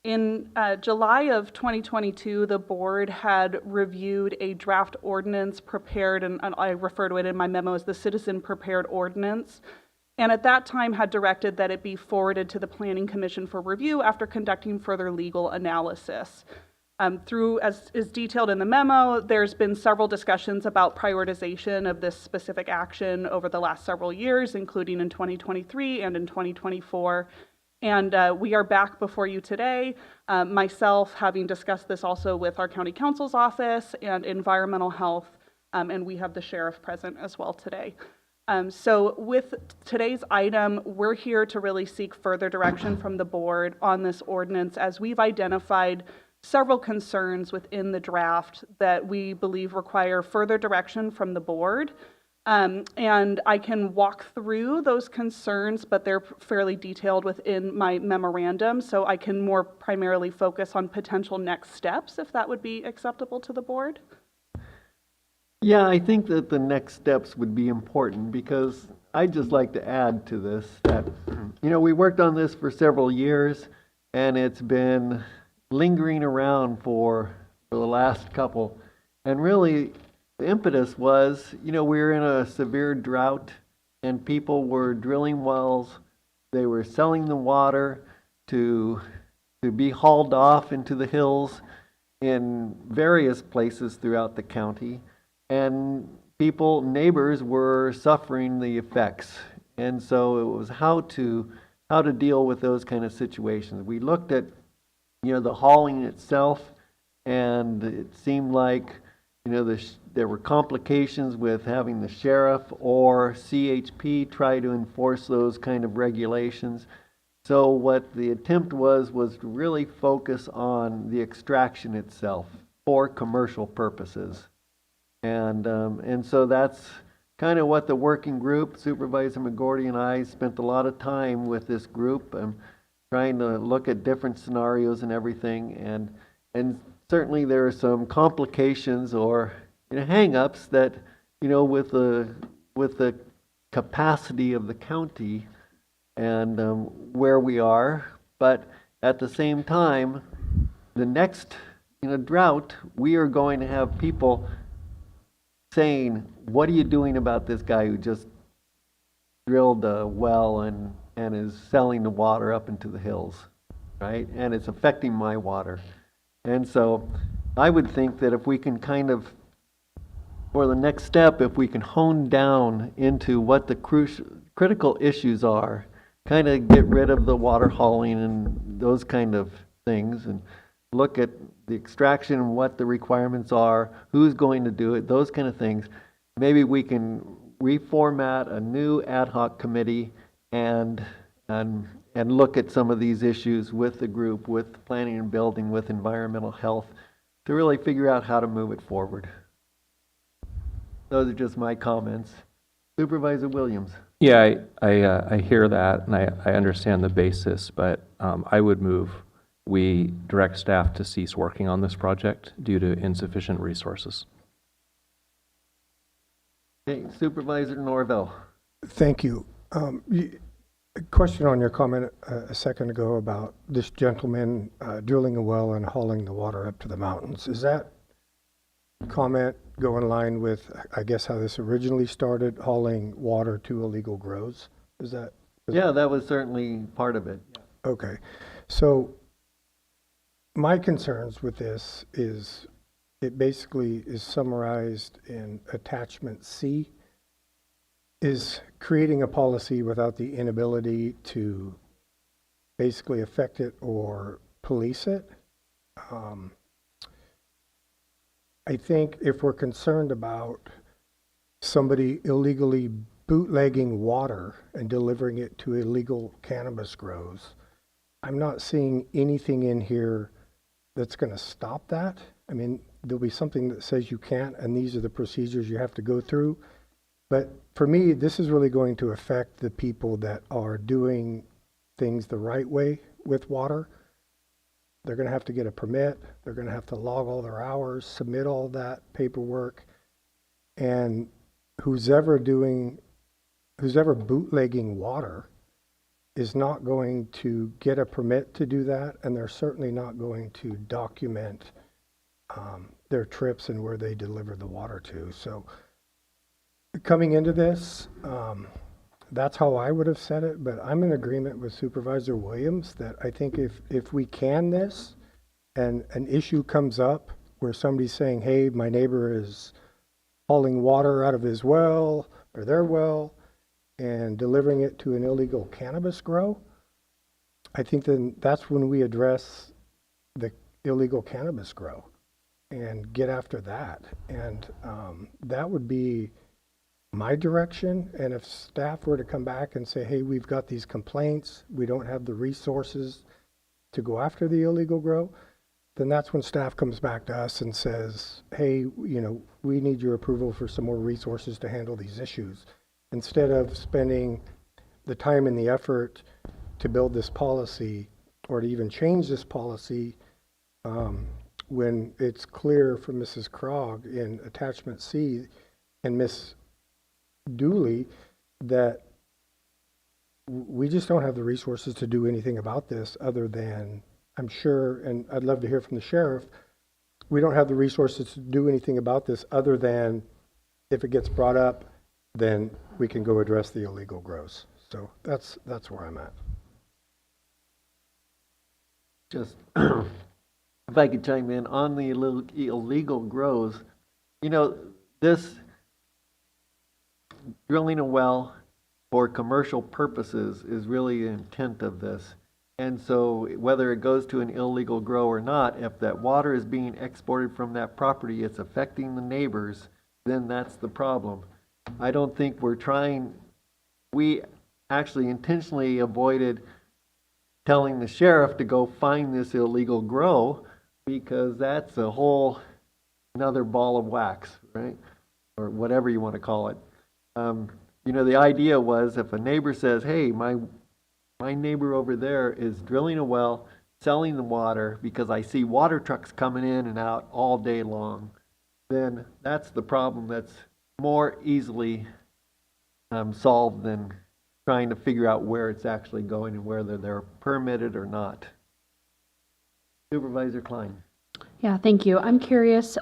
In July of 2022, the board had reviewed a draft ordinance prepared, and I refer to it in my memo as the Citizen Prepared Ordinance, and at that time had directed that it be forwarded to the Planning Commission for review after conducting further legal analysis. As is detailed in the memo, there's been several discussions about prioritization of this specific action over the last several years, including in 2023 and in 2024. And we are back before you today, myself having discussed this also with our county counsel's office and environmental health, and we have the sheriff present as well today. So with today's item, we're here to really seek further direction from the board on this ordinance, as we've identified several concerns within the draft that we believe require further direction from the board. And I can walk through those concerns, but they're fairly detailed within my memorandum, so I can more primarily focus on potential next steps, if that would be acceptable to the board. Yeah, I think that the next steps would be important, because I'd just like to add to this that, we worked on this for several years, and it's been lingering around for the last couple, and really the impetus was, we were in a severe drought and people were drilling wells. They were selling the water to be hauled off into the hills in various places throughout the county. And neighbors were suffering the effects. And so it was how to deal with those kind of situations. We looked at, the hauling itself, and it seemed like, there were complications with having the sheriff or CHP try to enforce those kind of regulations. So what the attempt was to really focus on the extraction itself for commercial purposes. And so that's kind of what the working group, Supervisor McGordy and I spent a lot of time with this group, trying to look at different scenarios and everything. And certainly there are some complications or hang-ups that, with the capacity of the county and where we are. But at the same time, the next drought, we are going to have people saying, what are you doing about this guy who just drilled a well and is selling the water up into the hills, right? And it's affecting my water. And so I would think that if we can for the next step, if we can hone down into what the critical issues are, kind of get rid of the water hauling and those kind of things, and look at the extraction and what the requirements are, who's going to do it, those kind of things, maybe we can reformat a new ad hoc committee and look at some of these issues with the group, with planning and building, with environmental health, to really figure out how to move it forward. Those are just my comments. Supervisor Williams. Yeah, I hear that, and I understand the basis, but I would move we direct staff to cease working on this project due to insufficient resources. Okay, Supervisor Norvell. Thank you. A question on your comment a second ago about this gentleman drilling a well and hauling the water up to the mountains. Is that comment go in line with, I guess, how this originally started, hauling water to illegal grows? Is that? Yeah, that was certainly part of it. Okay. So my concerns with this is it basically is summarized in attachment C, is creating a policy without the inability to basically affect it or police it. I think if we're concerned about somebody illegally bootlegging water and delivering it to illegal cannabis grows, I'm not seeing anything in here that's going to stop that. I mean, there'll be something that says you can't, and these are the procedures you have to go through. But for me, this is really going to affect the people that are doing things the right way with water. They're going to have to get a permit. They're going to have to log all their hours, submit all that paperwork. And who's ever bootlegging water is not going to get a permit to do that, and they're certainly not going to document their trips and where they deliver the water to. So coming into this, that's how I would have said it, but I'm in agreement with Supervisor Williams that I think if we can this and an issue comes up where somebody's saying, hey, my neighbor is hauling water out of his well or their well and delivering it to an illegal cannabis grow, I think then that's when we address the illegal cannabis grow and get after that. And that would be my direction. And if staff were to come back and say, hey, we've got these complaints, we don't have the resources to go after the illegal grow, then that's when staff comes back to us and says, hey, we need your approval for some more resources to handle these issues. Instead of spending the time and the effort to build this policy or to even change this policy, when it's clear from Mrs. Krog in attachment C and Ms. Dooley that we just don't have the resources to do anything about this other than, I'm sure, and I'd love to hear from the sheriff, we don't have the resources to do anything about this other than if it gets brought up, then we can go address the illegal grows. So that's where I'm at. Just, if I could chime in on the illegal grows, this drilling a well for commercial purposes is really the intent of this. And so whether it goes to an illegal grow or not, if that water is being exported from that property, it's affecting the neighbors, then that's the problem. I don't think we actually intentionally avoided telling the sheriff to go find this illegal grow because that's a whole another ball of wax, right? Or whatever you want to call it. The idea was if a neighbor says, hey, my neighbor over there is drilling a well, selling the water because I see water trucks coming in and out all day long, then that's the problem that's more easily solved than trying to figure out where it's actually going and whether they're permitted or not. Supervisor Klein. Yeah, thank you. I'm curious,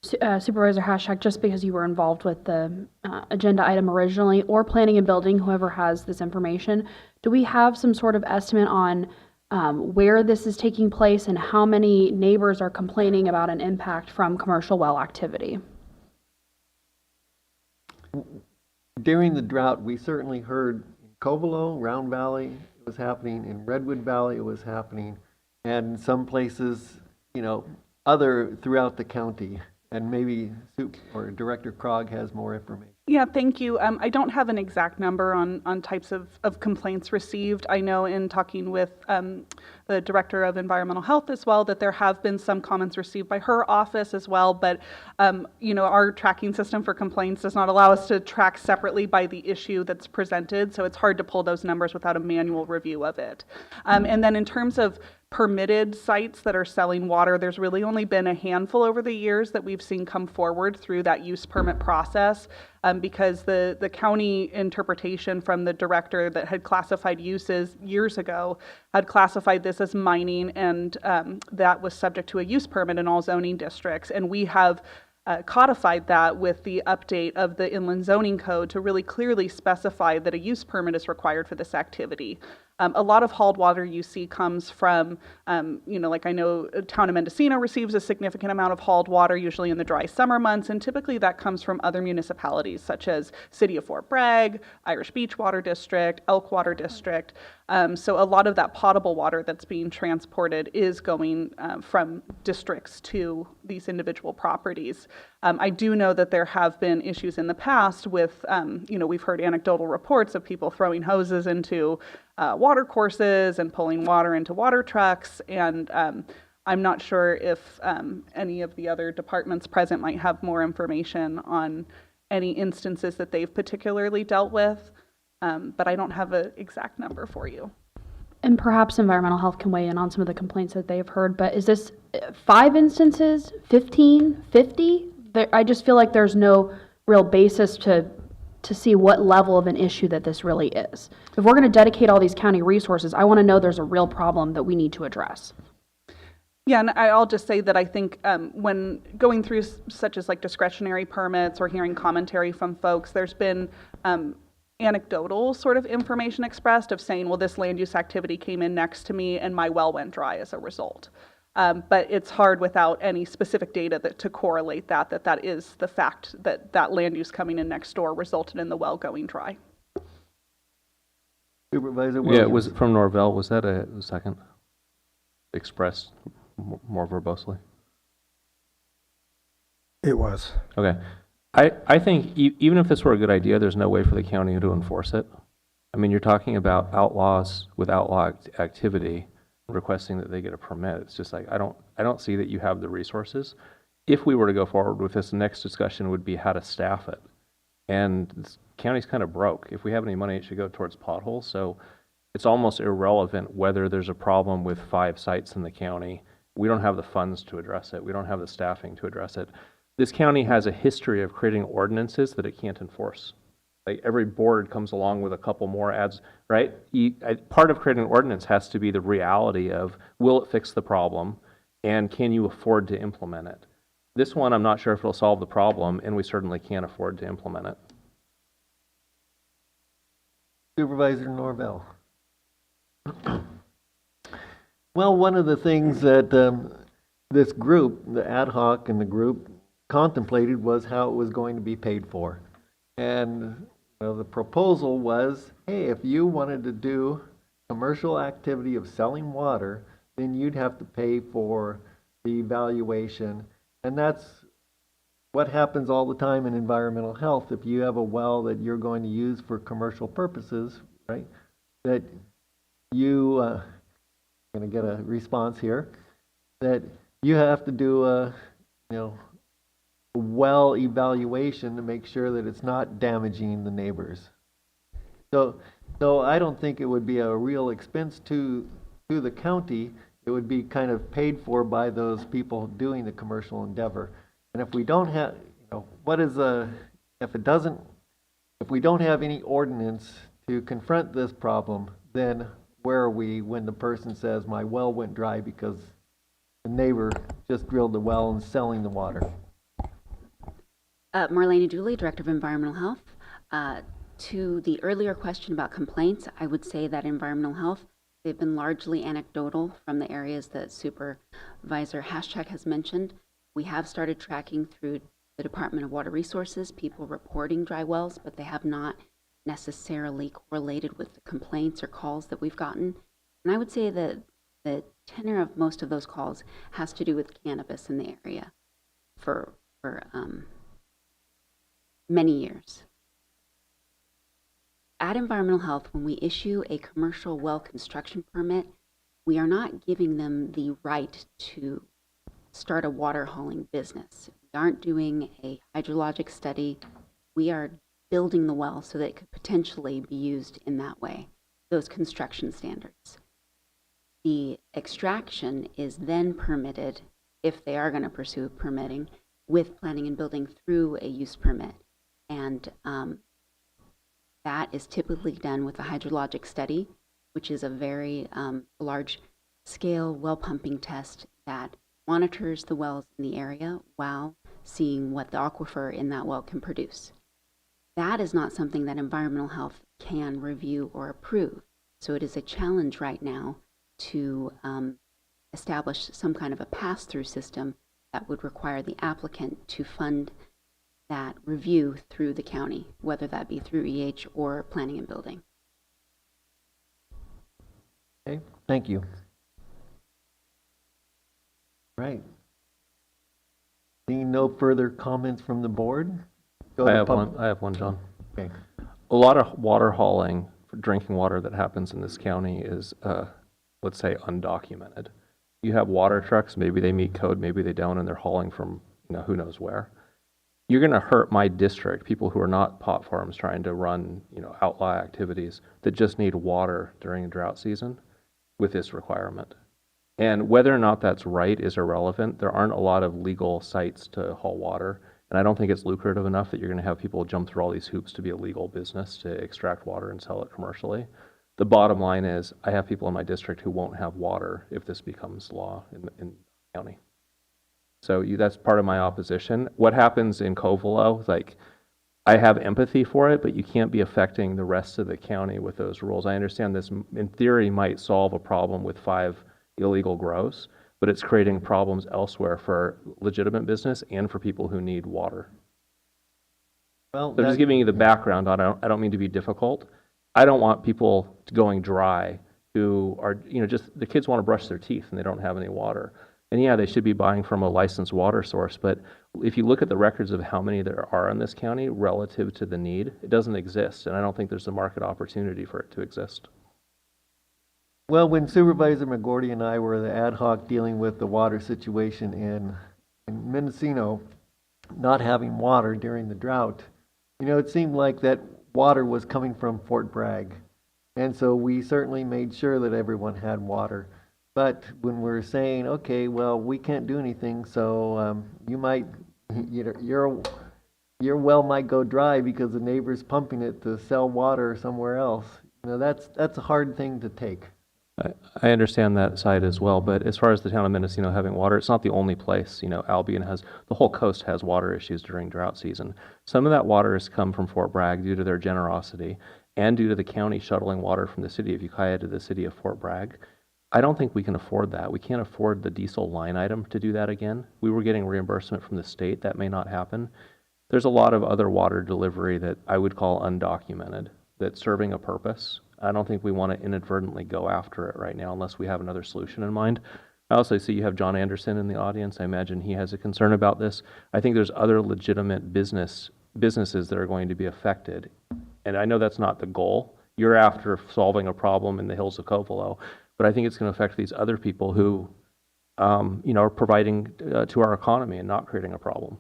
Supervisor Hashtag, just because you were involved with the agenda item originally, or planning and building, whoever has this information, do we have some sort of estimate on where this is taking place and how many neighbors are complaining about an impact from commercial well activity? During the drought, we certainly heard in Covelo, Round Valley, it was happening. In Redwood Valley, it was happening. And some places, other throughout the county. And maybe Director Krog has more information. Yeah, thank you. I don't have an exact number on types of complaints received. I know in talking with the Director of Environmental Health as well that there have been some comments received by her office as well, but our tracking system for complaints does not allow us to track separately by the issue that's presented, so it's hard to pull those numbers without a manual review of it. And then in terms of permitted sites that are selling water, there's really only been a handful over the years that we've seen come forward through that use permit process, because the county interpretation from the director that had classified uses years ago had classified this as mining, and that was subject to a use permit in all zoning districts. And we have codified that with the update of the inland zoning code to really clearly specify that a use permit is required for this activity. A lot of hauled water you see comes from, like I know town of Mendocino receives a significant amount of hauled water, usually in the dry summer months, and typically that comes from other municipalities such as City of Fort Bragg, Irish Beach Water District, Elk Water District. So a lot of that potable water that's being transported is going from districts to these individual properties. I do know that there have been issues in the past with, we've heard anecdotal reports of people throwing hoses into water courses and pulling water into water trucks. And I'm not sure if any of the other departments present might have more information on any instances that they've particularly dealt with. But I don't have an exact number for you. And perhaps environmental health can weigh in on some of the complaints that they've heard, but is this 5 instances, 15, 50? I just feel like there's no real basis to see what level of an issue that this really is. If we're going to dedicate all these county resources, I want to know there's a real problem that we need to address. Yeah, and I'll just say that I think when going through such as like discretionary permits or hearing commentary from folks, there's been anecdotal sort of information expressed of saying, well, this land use activity came in next to me and my well went dry as a result. But it's hard without any specific data to correlate that is the fact that land use coming in next door resulted in the well going dry. Supervisor Williams. Yeah, was it from Norvell? Was that a second expressed more verbosely? It was. Okay. I think even if this were a good idea, there's no way for the county to enforce it. I mean, you're talking about outlaws with outlaw activity requesting that they get a permit. It's just like, I don't see that you have the resources. If we were to go forward with this, the next discussion would be how to staff it. And the county's kind of broke. If we have any money, it should go towards potholes. So it's almost irrelevant whether there's a problem with 5 sites in the county. We don't have the funds to address it. We don't have the staffing to address it. This county has a history of creating ordinances that it can't enforce. Like every board comes along with a couple more ads, right? Part of creating an ordinance has to be the reality of, will it fix the problem and can you afford to implement it? This one, I'm not sure if it'll solve the problem, and we certainly can't afford to implement it. Supervisor Norvell. Well, one of the things that this group, the ad hoc and the group, contemplated was how it was going to be paid for. And the proposal was, hey, if you wanted to do commercial activity of selling water, then you'd have to pay for the evaluation. And that's what happens all the time in environmental health. If you have a well that you're going to use for commercial purposes, right, that you, going to get a response here, that you have to do a, well evaluation to make sure that it's not damaging the neighbors. So I don't think it would be a real expense to the county. It would be kind of paid for by those people doing the commercial endeavor. And if we don't have, if we don't have any ordinance to confront this problem, then where are we when the person says my well went dry because the neighbor just drilled the well and selling the water? Marlene Dooley, Director of Environmental Health. To the earlier question about complaints, I would say that environmental health, they've been largely anecdotal from the areas that Supervisor Haschak has mentioned. We have started tracking through the Department of Water Resources, people reporting dry wells, but they have not necessarily correlated with the complaints or calls that we've gotten. And I would say that the tenor of most of those calls has to do with cannabis in the area for many years. at Environmental Health, when we issue a commercial well construction permit, we are not giving them the right to start a water hauling business. We aren't doing a hydrologic study. We are building the well so that it could potentially be used in that way, those construction standards. The extraction is then permitted, if they are going to pursue permitting, with planning and building through a use permit. And that is typically done with a hydrologic study, which is a very large scale well pumping test that monitors the wells in the area while seeing what the aquifer in that well can produce. That is not something that Environmental Health can review or approve. So it is a challenge right now to establish some kind of a pass-through system that would require the applicant to fund that review through the county, whether that be through EH or planning and building. Okay, thank you. Right. Seeing no further comments from the board? I have one, John. Okay. A lot of water hauling for drinking water that happens in this county is, let's say, undocumented. You have water trucks, maybe they meet code, maybe they don't, and they're hauling from, who knows where. You're going to hurt my district, people who are not pot farms trying to run, outlaw activities that just need water during drought season with this requirement. And whether or not that's right is irrelevant. There aren't a lot of legal sites to haul water, and I don't think it's lucrative enough that you're going to have people jump through all these hoops to be a legal business to extract water and sell it commercially. The bottom line is I have people in my district who won't have water if this becomes law in the county. So that's part of my opposition. What happens in Covelo, I have empathy for it, but you can't be affecting the rest of the county with those rules. I understand this, in theory, might solve a problem with 5 illegal grows, but it's creating problems elsewhere for legitimate business and for people who need water. Well, so just giving you the background, I don't mean to be difficult. I don't want people going dry who are, just the kids want to brush their teeth and they don't have any water. And yeah, they should be buying from a licensed water source, but if you look at the records of how many there are in this county relative to the need, it doesn't exist, and I don't think there's a market opportunity for it to exist. Well, when Supervisor McGordy and I were the ad hoc dealing with the water situation in Mendocino, not having water during the drought, it seemed like that water was coming from Fort Bragg. And so we certainly made sure that everyone had water. But when we're saying, okay, well, we can't do anything, so you might, your well might go dry because the neighbor's pumping it to sell water somewhere else. That's a hard thing to take. I understand that side as well, but as far as the town of Mendocino having water, it's not the only place. Albion the whole coast has water issues during drought season. Some of that water has come from Fort Bragg due to their generosity and due to the county shuttling water from the city of Ukiah to the city of Fort Bragg. I don't think we can afford that. We can't afford the diesel line item to do that again. We were getting reimbursement from the state. That may not happen. There's a lot of other water delivery that I would call undocumented, that's serving a purpose. I don't think we want to inadvertently go after it right now unless we have another solution in mind. I also see you have John Anderson in the audience. I imagine he has a concern about this. I think there's other legitimate businesses that are going to be affected. And I know that's not the goal. You're after solving a problem in the hills of Covelo, but I think it's going to affect these other people who, are providing to our economy and not creating a problem.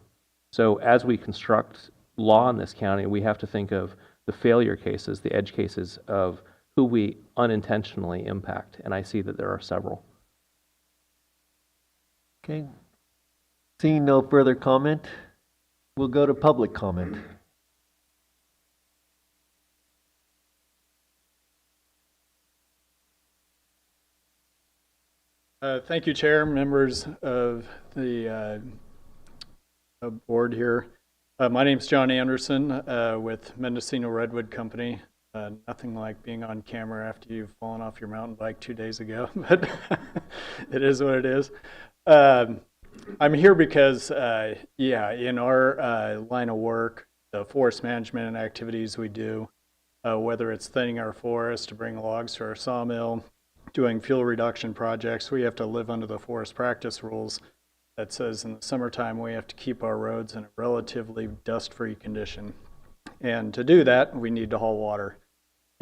So as we construct law in this county, we have to think of the failure cases, the edge cases of who we unintentionally impact, and I see that there are several. Okay. Seeing no further comment, we'll go to public comment. Thank you, Chair, members of the board here. My name is John Anderson with Mendocino Redwood Company. Nothing like being on camera after you've fallen off your mountain bike 2 days ago, but it is what it is. I'm here because, in our line of work, the forest management and activities we do, whether it's thinning our forest to bring logs to our sawmill, doing fuel reduction projects, we have to live under the forest practice rules that says in the summertime we have to keep our roads in a relatively dust-free condition. And to do that, we need to haul water.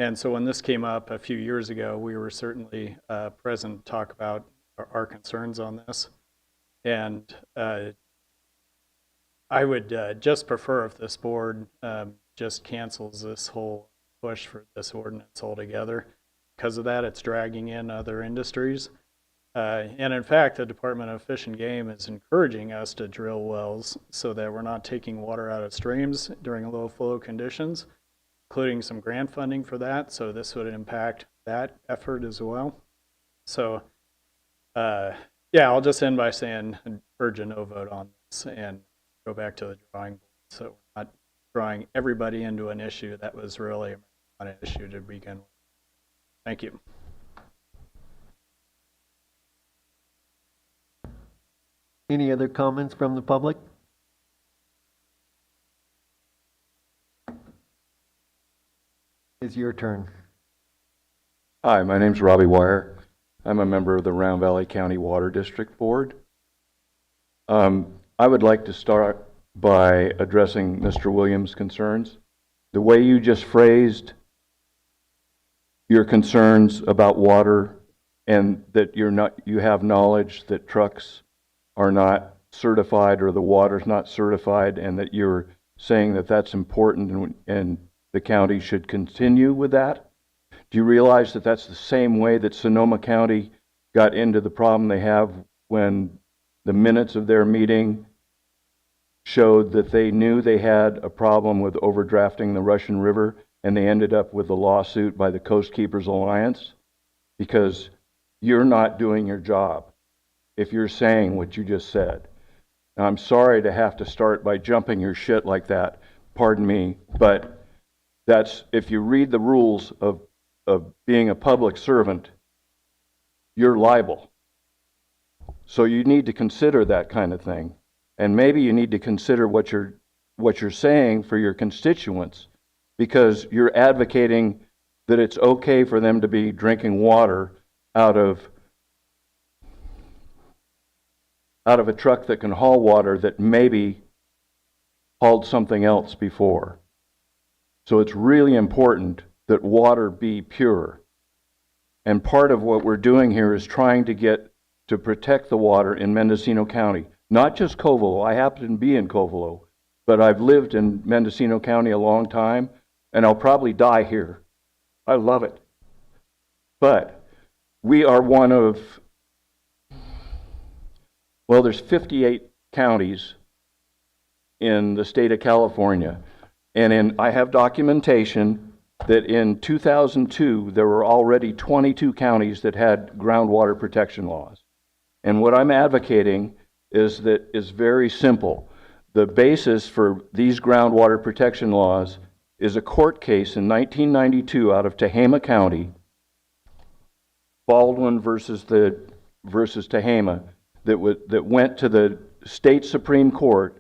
And so when this came up a few years ago, we were certainly present to talk about our concerns on this. And I would just prefer if this board just cancels this whole push for this ordinance altogether. Because of that, it's dragging in other industries. And in fact, the Department of Fish and Game is encouraging us to drill wells so that we're not taking water out of streams during low flow conditions, including some grant funding for that. So this would impact that effort as well. So yeah, I'll just end by saying urge a no vote on this and go back to the drawing board. So we're not drawing everybody into an issue that was really not an issue to begin with. Thank you. Any other comments from the public? It's your turn. Hi, my name's Robbie Wire. I'm a member of the Round Valley County Water District Board. I would like to start by addressing Mr. Williams' concerns. The way you just phrased your concerns about water and that you have knowledge that trucks are not certified or the water's not certified, and that you're saying that that's important and the county should continue with that. Do you realize that that's the same way that Sonoma County got into the problem they have when the minutes of their meeting showed that they knew they had a problem with overdrafting the Russian River, and they ended up with a lawsuit by the Coast Keepers Alliance? Because you're not doing your job if you're saying what you just said. Now, I'm sorry to have to start by jumping your shit like that, pardon me, but that's, if you read the rules of being a public servant, you're liable. So you need to consider that kind of thing. And maybe you need to consider what you're saying for your constituents, because you're advocating that it's okay for them to be drinking water out of a truck that can haul water that maybe hauled something else before. So it's really important that water be pure. And part of what we're doing here is trying to protect the water in Mendocino County. Not just Covelo. I happen to be in Covelo, but I've lived in Mendocino County a long time, and I'll probably die here. I love it. But we are one of, well, there's 58 counties in the state of California. And I have documentation that in 2002, there were already 22 counties that had groundwater protection laws. And what I'm advocating is very simple. The basis for these groundwater protection laws is a court case in 1992 out of Tehama County, Baldwin versus Tehama, that went to the state Supreme Court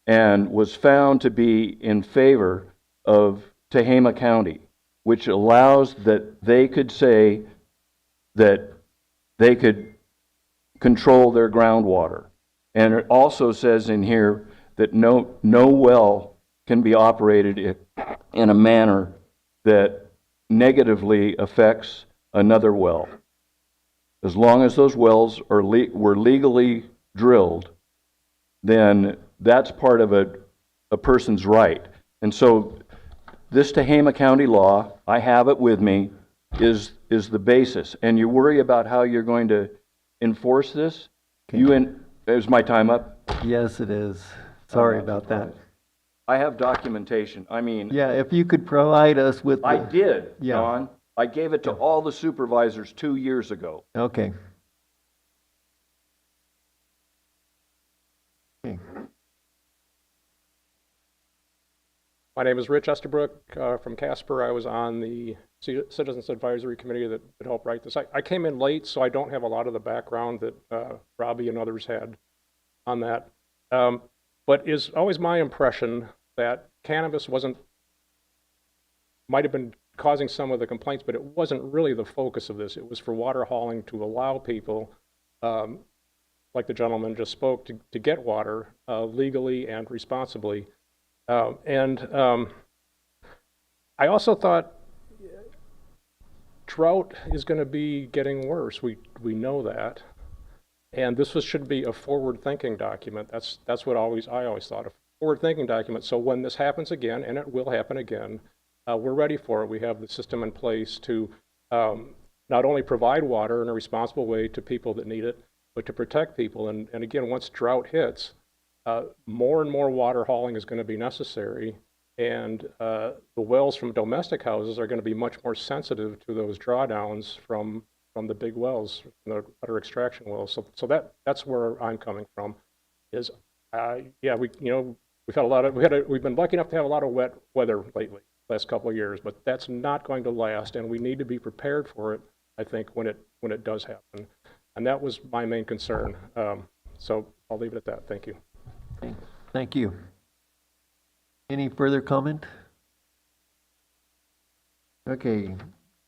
and was found to be in favor of Tehama County, which allows that they could say that they could control their groundwater. And it also says in here that no well can be operated in a manner that negatively affects another well. As long as those wells were legally drilled, then that's part of a person's right. And so this Tehama County law, I have it with me, is the basis. And you worry about how you're going to enforce this? Okay. Is my time up? Yes, it is. Sorry about that. I have documentation. I mean... Yeah, if you could provide us with... I did, Don. I gave it to all the supervisors 2 years ago. Okay. My name is Rich Estabrook from Casper. I was on the Citizens Advisory Committee that helped write this. I came in late, so I don't have a lot of the background that Robbie and others had on that. But it's always my impression that cannabis might have been causing some of the complaints, but it wasn't really the focus of this. It was for water hauling to allow people, like the gentleman just spoke, to get water legally and responsibly. I also thought drought is going to be getting worse. We know that. And this should be a forward-thinking document. That's what I always thought, a forward-thinking document. So when this happens again, and it will happen again, we're ready for it. We have the system in place to not only provide water in a responsible way to people that need it, but to protect people. And again, once drought hits, more and more water hauling is going to be necessary. And the wells from domestic houses are going to be much more sensitive to those drawdowns from the big wells, the water extraction wells. So that's where I'm coming from. Is yeah, we've had we've been lucky enough to have a lot of wet weather lately, last couple of years, but that's not going to last, and we need to be prepared for it. I think when it does happen, and that was my main concern. So I'll leave it at that. Thank you. Thank you. Any further comment? Okay,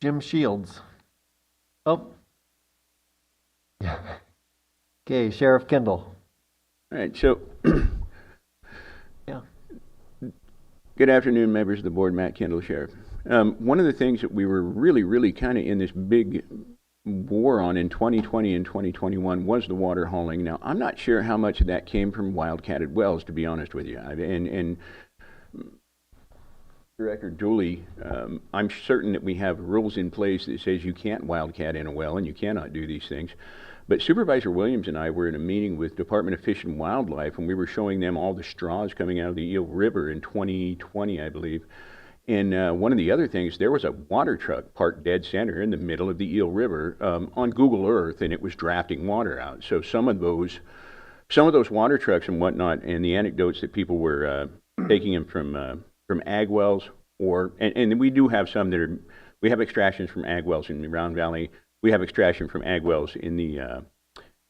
Jim Shields. Oh. Okay, Sheriff Kendall. All right, so yeah. Good afternoon, members of the board. Matt Kendall, Sheriff. One of the things that we were really kind of in this big war on in 2020 and 2021 was the water hauling. Now, I'm not sure how much of that came from wildcatted wells, to be honest with you. And Director Dooley, I'm certain that we have rules in place that says you can't wildcat in a well and you cannot do these things. But Supervisor Williams and I were in a meeting with Department of Fish and Wildlife, and we were showing them all the straws coming out of the Eel River in 2020, I believe. And one of the other things, there was a water truck parked dead center in the middle of the Eel River on Google Earth, and it was drafting water out. So some of those water trucks and whatnot, and the anecdotes that people were taking them from ag wells, and we do have some that we have extractions from ag wells in the Round Valley. We have extraction from ag wells in the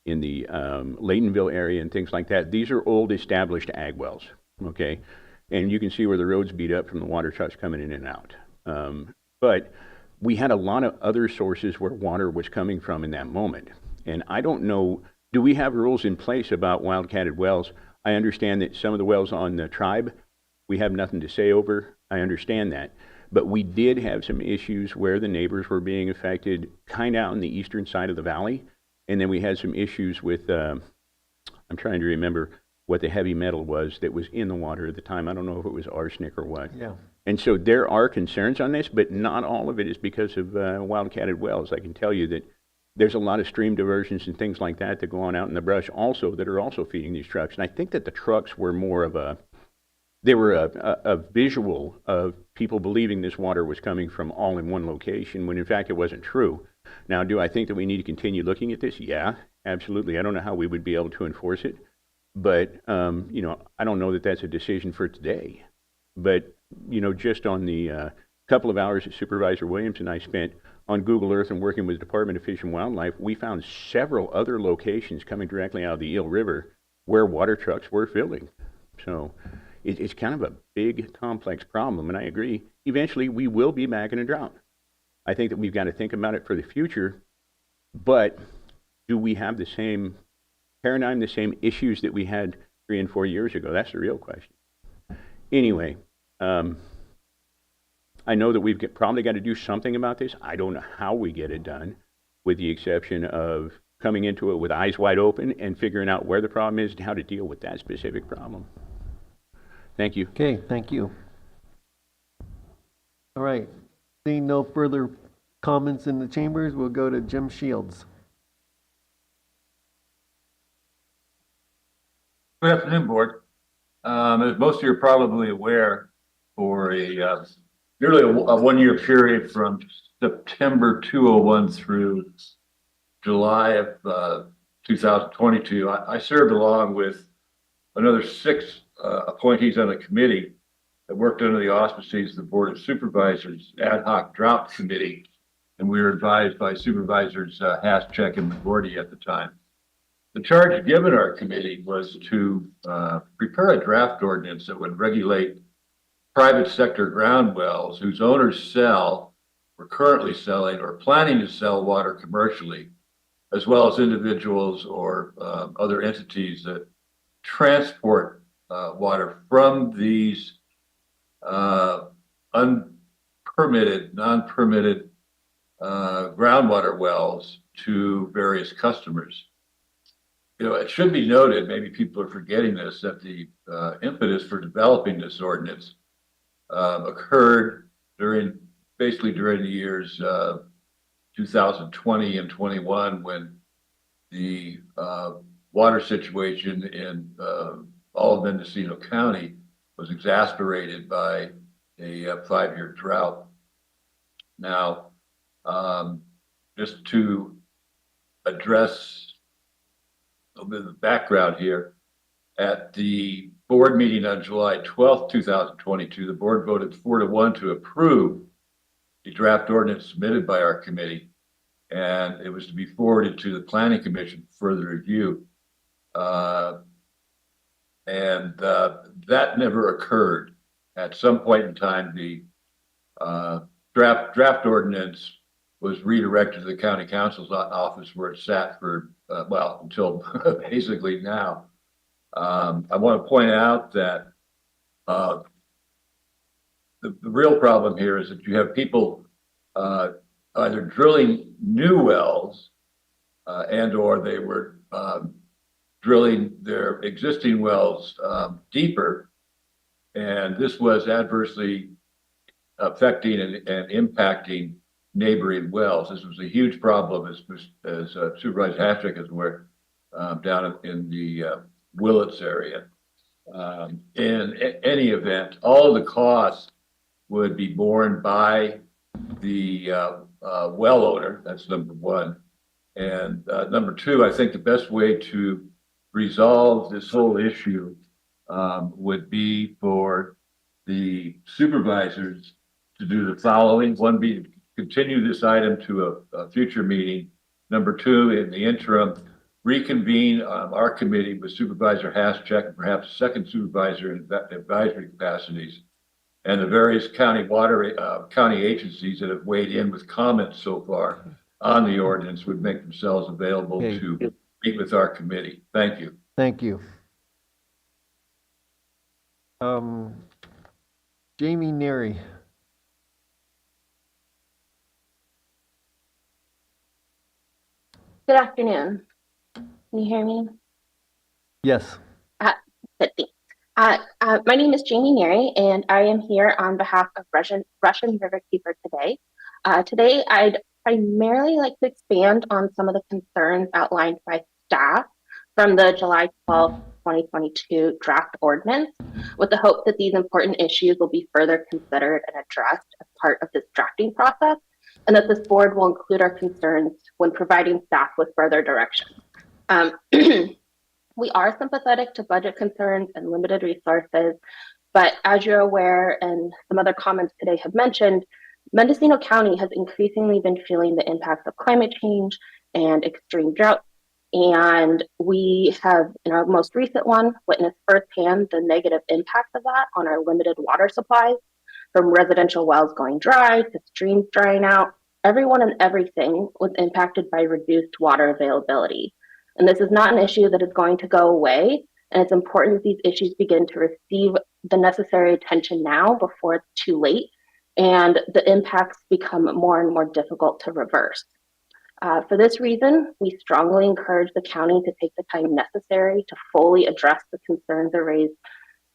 Laytonville area and things like that. These are old established ag wells, okay? And you can see where the road's beat up from the water trucks coming in and out. But we had a lot of other sources where water was coming from in that moment. And I don't know, do we have rules in place about wildcatted wells? I understand that some of the wells on the tribe, we have nothing to say over. I understand that. But we did have some issues where the neighbors were being affected kind of out on the eastern side of the valley. And then we had some issues with, I'm trying to remember what the heavy metal was that was in the water at the time. I don't know if it was arsenic or what. Yeah. And so there are concerns on this, but not all of it is because of wildcatted wells. I can tell you that there's a lot of stream diversions and things like that that go on out in the brush also that are also feeding these trucks. And I think that the trucks were more of a visual of people believing this water was coming from all in one location, when in fact it wasn't true. Now, do I think that we need to continue looking at this? Yeah, absolutely. I don't know how we would be able to enforce it, but, I don't know that that's a decision for today. But, just on the couple of hours that Supervisor Williams and I spent on Google Earth and working with the Department of Fish and Wildlife, we found several other locations coming directly out of the Eel River where water trucks were filling. So it's kind of a big, complex problem, and I agree. Eventually, we will be back in a drought. I think that we've got to think about it for the future, but do we have the same paradigm, the same issues that we had 3 and 4 years ago? That's the real question. Anyway, I know that we've probably got to do something about this. I don't know how we get it done, with the exception of coming into it with eyes wide open and figuring out where the problem is and how to deal with that specific problem. Thank you. Okay, thank you. All right, seeing no further comments in the chambers, we'll go to Jim Shields. Good afternoon, Board. As most of you are probably aware, for nearly a 1-year period from September 2001 through July of 2022, I served along with another 6 appointees on a committee that worked under the auspices of the Board of Supervisors Ad Hoc Drought Committee, and we were advised by Supervisors Haschek and McGordy at the time. The charge given our committee was to prepare a draft ordinance that would regulate private sector ground wells whose owners sell, or currently selling, or planning to sell water commercially, as well as individuals or other entities that transport water from these unpermitted, non-permitted groundwater wells to various customers. You know, it should be noted, maybe people are forgetting this, that the impetus for developing this ordinance occurred basically during the years 2020 and 21, when the water situation in all of Mendocino County was exacerbated by a 5-year drought. Now, just to address a little bit of the background here, at the board meeting on July 12th, 2022, the board voted 4-1 to approve the draft ordinance submitted by our committee, and it was to be forwarded to the Planning Commission for further review. That never occurred. At some point in time, the draft ordinance was redirected to the county council's office, where it sat for, well, until basically now. I want to point out that the real problem here is that you have people either drilling new wells and or they were drilling their existing wells deeper, and this was adversely affecting and impacting neighboring wells. This was a huge problem, as Supervisor Hatchick is aware, down in the Willits area. In any event, all of the costs would be borne by the well owner. That's number one. And number two, I think the best way to resolve this whole issue would be for the supervisors to do the following. One, be continue this item to a future meeting. Number two, in the interim, reconvene our committee with Supervisor Hatchick and perhaps a second supervisor in advisory capacities, and the various county agencies that have weighed in with comments so far on the ordinance would make themselves available to meet with our committee. Thank you. Thank you. Jamie Neary. Good afternoon. Can you hear me? Yes. Good, thanks. My name is Jamie Neary, and I am here on behalf of Russian Riverkeeper today. Today, I'd primarily like to expand on some of the concerns outlined by staff from the July 12, 2022 draft ordinance, with the hope that these important issues will be further considered and addressed as part of this drafting process, and that this board will include our concerns when providing staff with further direction. We are sympathetic to budget concerns and limited resources, but as you're aware, and some other comments today have mentioned, Mendocino County has increasingly been feeling the impacts of climate change and extreme drought. And we have, in our most recent one, witnessed firsthand the negative impact of that on our limited water supplies, from residential wells going dry to streams drying out. Everyone and everything was impacted by reduced water availability. And this is not an issue that is going to go away. And it's important that these issues begin to receive the necessary attention now before it's too late and the impacts become more and more difficult to reverse. For this reason, we strongly encourage the county to take the time necessary to fully address the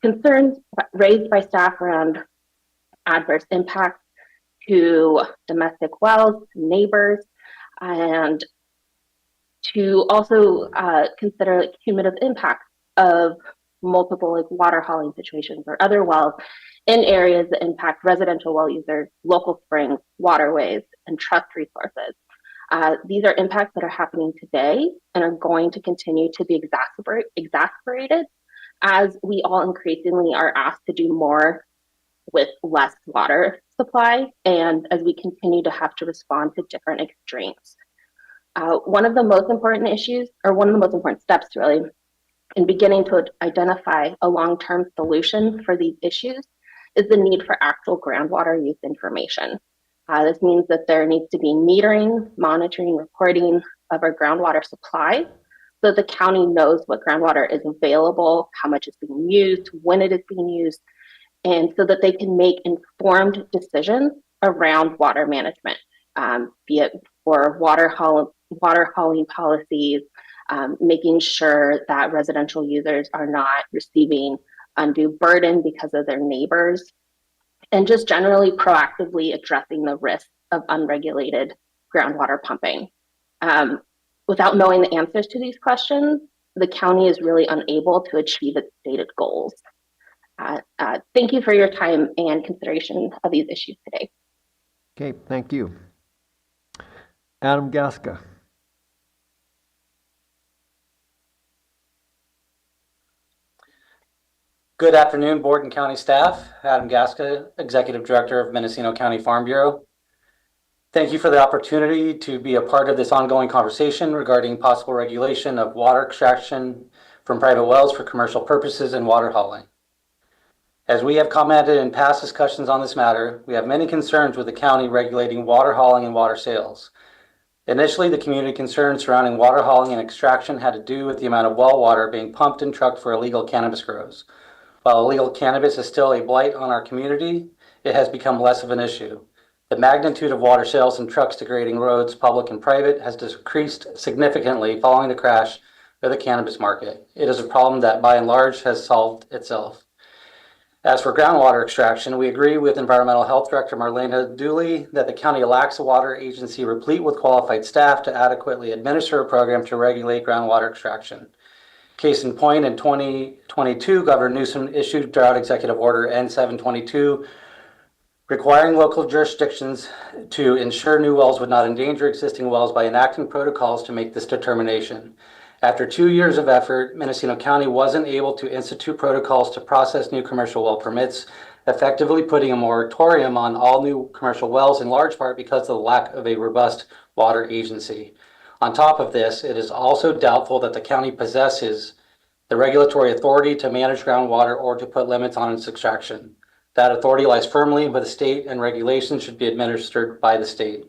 concerns raised by staff around adverse impacts to domestic wells, neighbors, and to also consider cumulative impacts of multiple water hauling situations or other wells in areas that impact residential well users, local springs, waterways, and trust resources. These are impacts that are happening today and are going to continue to be exacerbated as we all increasingly are asked to do more with less water supply, and as we continue to have to respond to different extremes. One of the most important issues, or one of the most important steps really, in beginning to identify a long-term solution for these issues is the need for actual groundwater use information. This means that there needs to be metering, monitoring, reporting of our groundwater supply so the county knows what groundwater is available, how much is being used, when it is being used, and so that they can make informed decisions around water management. be it for water hauling policies, making sure that residential users are not receiving undue burden because of their neighbors, and just generally proactively addressing the risk of unregulated groundwater pumping. Without knowing the answers to these questions, the county is really unable to achieve its stated goals. Thank you for your time and consideration of these issues today. Okay, thank you. Adam Gaska. Good afternoon, Board and County staff. Adam Gaska, Executive Director of Mendocino County Farm Bureau. Thank you for the opportunity to be a part of this ongoing conversation regarding possible regulation of water extraction from private wells for commercial purposes and water hauling. As we have commented in past discussions on this matter, we have many concerns with the county regulating water hauling and water sales. Initially, the community concerns surrounding water hauling and extraction had to do with the amount of well water being pumped and trucked for illegal cannabis grows. While illegal cannabis is still a blight on our community, it has become less of an issue. The magnitude of water sales and trucks degrading roads, public and private, has decreased significantly following the crash of the cannabis market. It is a problem that by and large has solved itself. As for groundwater extraction, we agree with Environmental Health Director Marlena Dooley that the county lacks a water agency replete with qualified staff to adequately administer a program to regulate groundwater extraction. Case in point, in 2022, Governor Newsom issued Drought Executive Order N722, requiring local jurisdictions to ensure new wells would not endanger existing wells by enacting protocols to make this determination. After 2 years of effort, Mendocino County wasn't able to institute protocols to process new commercial well permits, effectively putting a moratorium on all new commercial wells in large part because of the lack of a robust water agency. On top of this, it is also doubtful that the county possesses the regulatory authority to manage groundwater or to put limits on its extraction. That authority lies firmly with the state, and regulations should be administered by the state.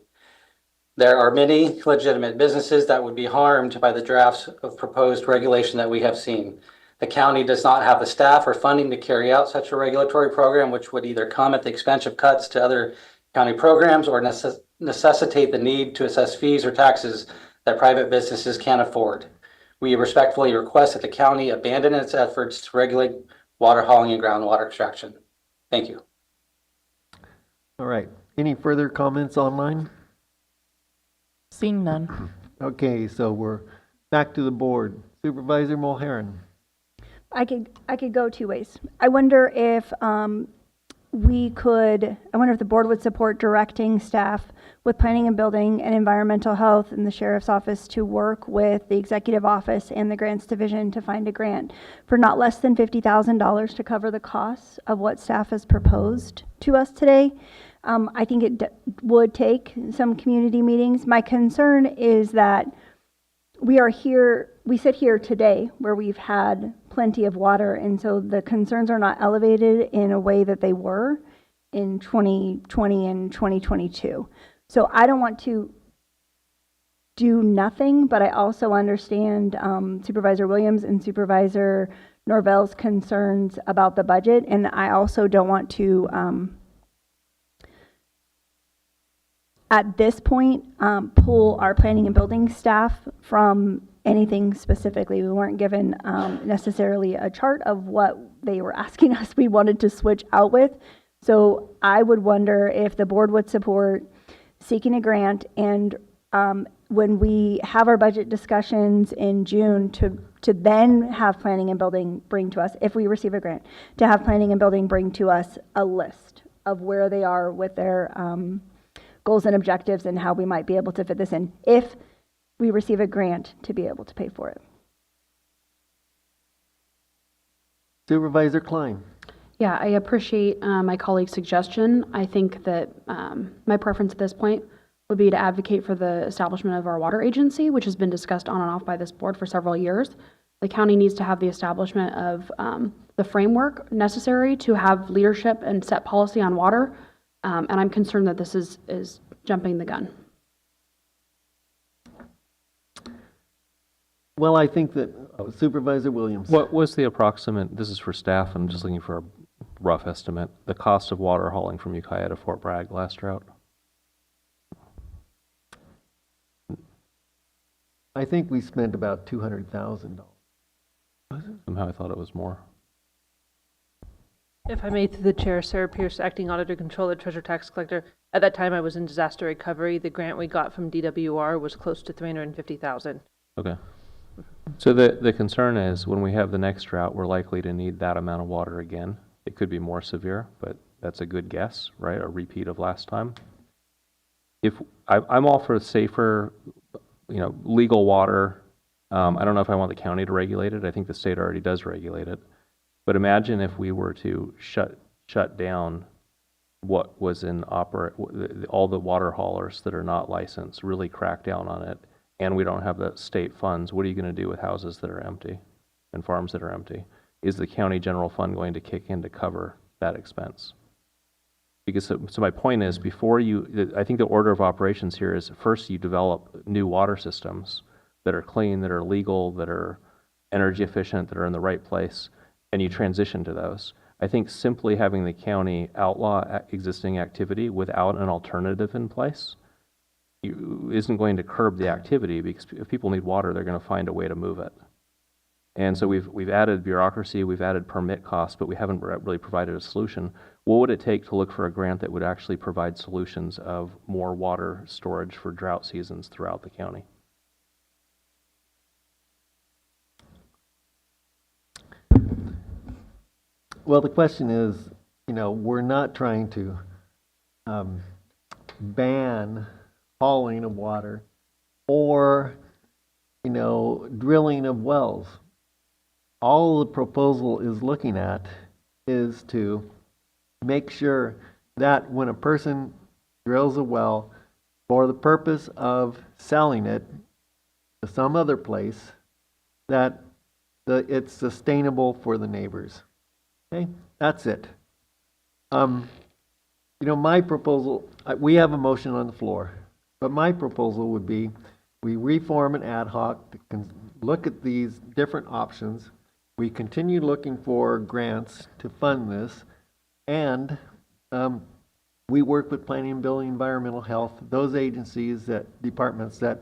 There are many legitimate businesses that would be harmed by the drafts of proposed regulation that we have seen. The county does not have the staff or funding to carry out such a regulatory program, which would either come at the expense of cuts to other county programs or necessitate the need to assess fees or taxes that private businesses can't afford. We respectfully request that the county abandon its efforts to regulate water hauling and groundwater extraction. Thank you. All right. Any further comments online? Seeing none. Okay, so we're back to the board. Supervisor Mulheron. I could go two ways. I wonder if I wonder if the board would support directing staff with planning and building and environmental health and the sheriff's office to work with the executive office and the grants division to find a grant for not less than $50,000 to cover the costs of what staff has proposed to us today. I think it would take some community meetings. My concern is that we sit here today where we've had plenty of water, and so the concerns are not elevated in a way that they were in 2020 and 2022. So I don't want to do nothing, but I also understand Supervisor Williams and Supervisor Norvell's concerns about the budget, and I also don't want to at this point, pull our planning and building staff from anything specifically. We weren't given necessarily a chart of what they were asking us we wanted to switch out with. So I would wonder if the board would support seeking a grant, and when we have our budget discussions in June to then have planning and building bring to us, if we receive a grant, to have planning and building bring to us a list of where they are with their goals and objectives and how we might be able to fit this in if we receive a grant to be able to pay for it. Supervisor Klein. Yeah, I appreciate my colleague's suggestion. I think that my preference at this point would be to advocate for the establishment of our water agency, which has been discussed on and off by this board for several years. The county needs to have the establishment of the framework necessary to have leadership and set policy on water. And I'm concerned that this is jumping the gun. Well, I think that Supervisor Williams. What was the approximate, this is for staff, I'm just looking for a rough estimate, the cost of water hauling from Ukiah to Fort Bragg last drought? I think we spent about $200,000. Somehow I thought it was more. If I may, through the chair, Sarah Pierce, acting Auditor-Controller, Treasurer Tax Collector. At that time, I was in disaster recovery. The grant we got from DWR was close to $350,000. Okay. So the concern is when we have the next drought, we're likely to need that amount of water again. It could be more severe, but that's a good guess, right? A repeat of last time. If I'm all for safer, legal water. I don't know if I want the county to regulate it. I think the state already does regulate it. But imagine if we were to shut down what was in all the water haulers that are not licensed, really crack down on it, and we don't have the state funds. What are you going to do with houses that are empty and farms that are empty? Is the county general fund going to kick in to cover that expense? Because so my point is, I think the order of operations here is first you develop new water systems that are clean, that are legal, that are energy efficient, that are in the right place, and you transition to those. I think simply having the county outlaw existing activity without an alternative in place isn't going to curb the activity, because if people need water, they're going to find a way to move it. And so we've added bureaucracy, we've added permit costs, but we haven't really provided a solution. What would it take to look for a grant that would actually provide solutions of more water storage for drought seasons throughout the county? Well, the question is, we're not trying to ban hauling of water or, drilling of wells. All the proposal is looking at is to make sure that when a person drills a well for the purpose of selling it to some other place, that it's sustainable for the neighbors. Okay, that's it. My proposal, we have a motion on the floor, but my proposal would be we reform an ad hoc to look at these different options. We continue looking for grants to fund this, and we work with planning and building, environmental health, those agencies, departments that,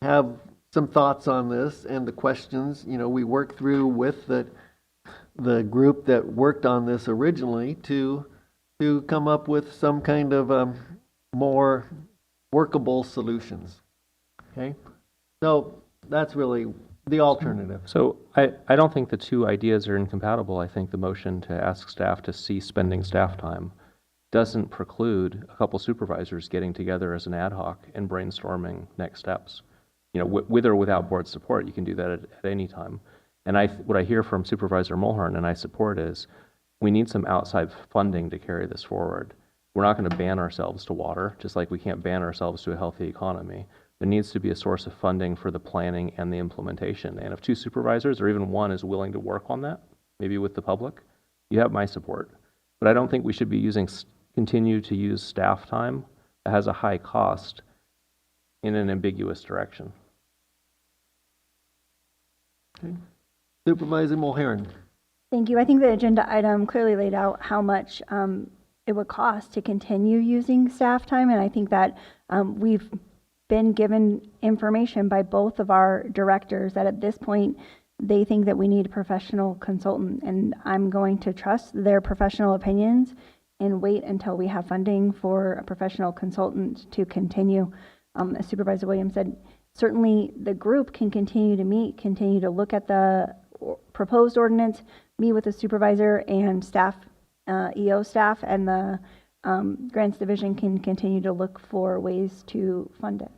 have some thoughts on this and the questions, we work through with the group that worked on this originally to come up with some kind of more workable solutions. Okay, so that's really the alternative. So I don't think the two ideas are incompatible. I think the motion to ask staff to cease spending staff time doesn't preclude a couple supervisors getting together as an ad hoc and brainstorming next steps. With or without board support, you can do that at any time. And what I hear from Supervisor Mulhern, and I support, is we need some outside funding to carry this forward. We're not going to ban ourselves to water, just like we can't ban ourselves to a healthy economy. There needs to be a source of funding for the planning and the implementation. And if two supervisors or even one is willing to work on that, maybe with the public, you have my support. But I don't think we should be continue to use staff time that has a high cost in an ambiguous direction. Okay. Supervisor Mulhern. Thank you. I think the agenda item clearly laid out how much it would cost to continue using staff time, and I think that we've been given information by both of our directors that at this point they think that we need a professional consultant, and I'm going to trust their professional opinions and wait until we have funding for a professional consultant to continue. As Supervisor Williams said, certainly the group can continue to meet, continue to look at the proposed ordinance, meet with the supervisor and staff, EO staff, and the grants division can continue to look for ways to fund it.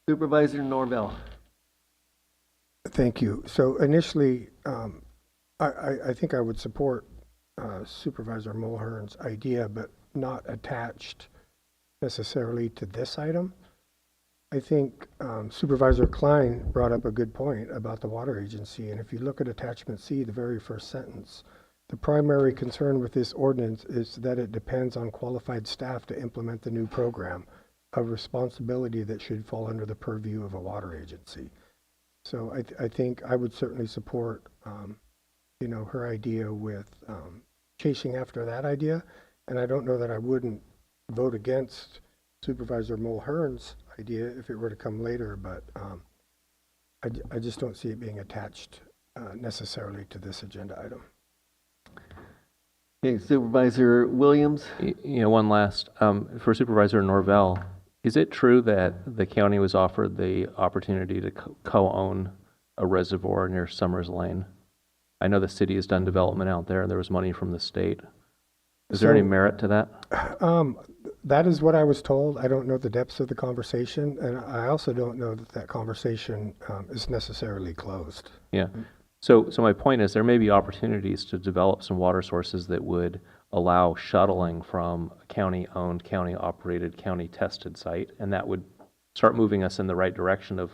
Supervisor Norvell. Thank you. So initially, I think I would support Supervisor Mulhern's idea, but not attached necessarily to this item. I think Supervisor Klein brought up a good point about the water agency, and if you look at attachment C, the very first sentence, the primary concern with this ordinance is that it depends on qualified staff to implement the new program, a responsibility that should fall under the purview of a water agency. So I think I would certainly support her idea with chasing after that idea, and I don't know that I wouldn't vote against Supervisor Mulhern's idea if it were to come later, but I just don't see it being attached necessarily to this agenda item. Okay, Supervisor Williams? One last, for Supervisor Norvell, is it true that the county was offered the opportunity to co-own a reservoir near Summers Lane? I know the city has done development out there, and there was money from the state. Is there any merit to that? That is what I was told. I don't know the depths of the conversation, and I also don't know that that conversation is necessarily closed. Yeah. So my point is there may be opportunities to develop some water sources that would allow shuttling from a county-owned, county-operated, county-tested site, and that would start moving us in the right direction of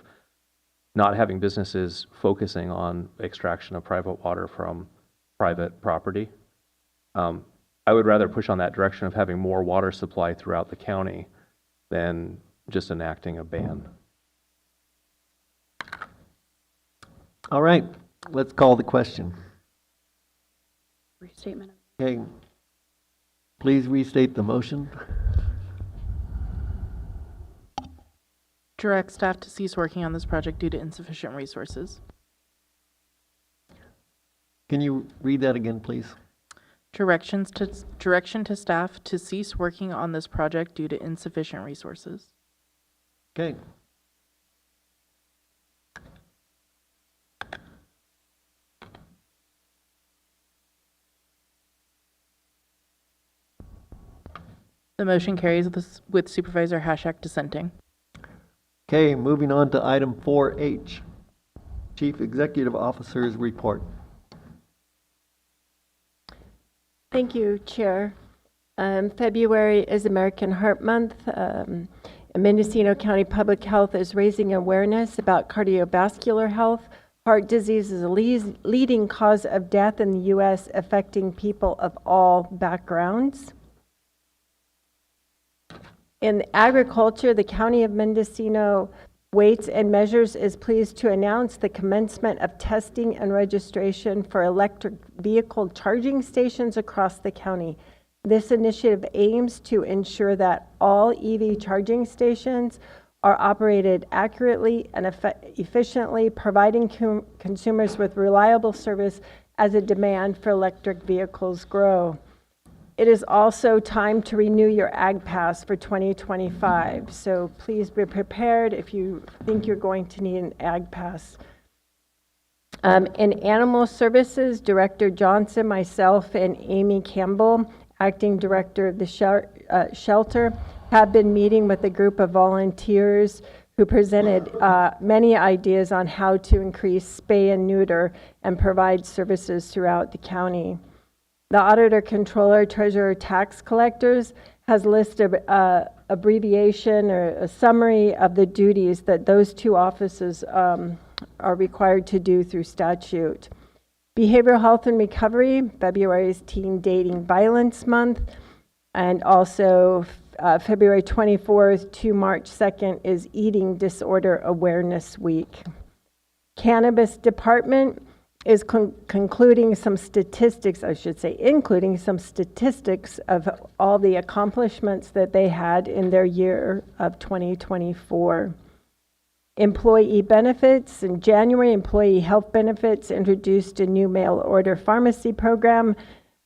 not having businesses focusing on extraction of private water from private property. I would rather push on that direction of having more water supply throughout the county than just enacting a ban. All right, let's call the question. Restatement. Okay, please restate the motion. Direct staff to cease working on this project due to insufficient resources. Can you read that again, please? Direction to staff to cease working on this project due to insufficient resources. Okay. The motion carries with Supervisor Hashak dissenting. Okay, moving on to item 4H, Chief Executive Officer's report. Thank you, Chair. February is American Heart Month. Mendocino County Public Health is raising awareness about cardiovascular health. Heart disease is a leading cause of death in the U.S., affecting people of all backgrounds. In agriculture, the County of Mendocino Weights and Measures is pleased to announce the commencement of testing and registration for electric vehicle charging stations across the county. This initiative aims to ensure that all EV charging stations are operated accurately and efficiently, providing consumers with reliable service as the demand for electric vehicles grow. It is also time to renew your Ag Pass for 2025, so please be prepared if you think you're going to need an Ag Pass. In Animal Services, Director Johnson, myself, and Amy Campbell, Acting Director of the shelter, have been meeting with a group of volunteers who presented many ideas on how to increase spay and neuter and provide services throughout the county. The Auditor-Controller, Treasurer, Tax Collectors has listed abbreviation or a summary of the duties that those two offices are required to do through statute. Behavioral Health and Recovery, February is Teen Dating Violence Month, and also February 24th to March 2nd is Eating Disorder Awareness Week. Cannabis Department is including some statistics of all the accomplishments that they had in their year of 2024. Employee benefits. In January, Employee Health Benefits introduced a new mail order pharmacy program,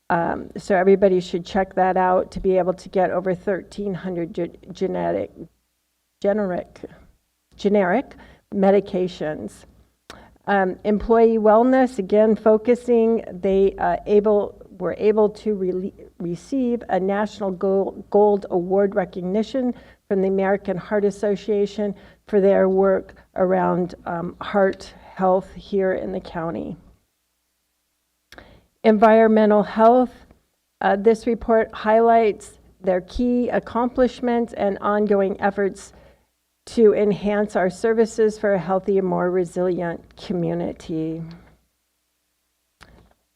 so everybody should check that out to be able to get over 1,300 generic medications. Employee wellness, again focusing, they were able to receive a National Gold Award recognition from the American Heart Association for their work around heart health here in the county. Environmental health, this report highlights their key accomplishments and ongoing efforts to enhance our services for a healthier, more resilient community.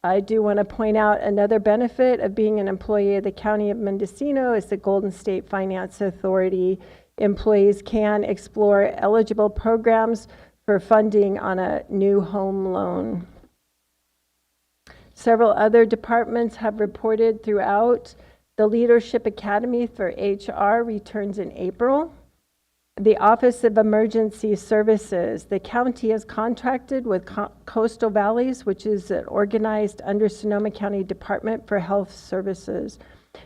I do want to point out another benefit of being an employee of the County of Mendocino is the Golden State Finance Authority. Employees can explore eligible programs for funding on a new home loan. Several other departments have reported throughout The Leadership Academy for HR returns in April. The Office of Emergency Services. The county has contracted with Coastal Valleys, which is organized under Sonoma County Department for Health Services.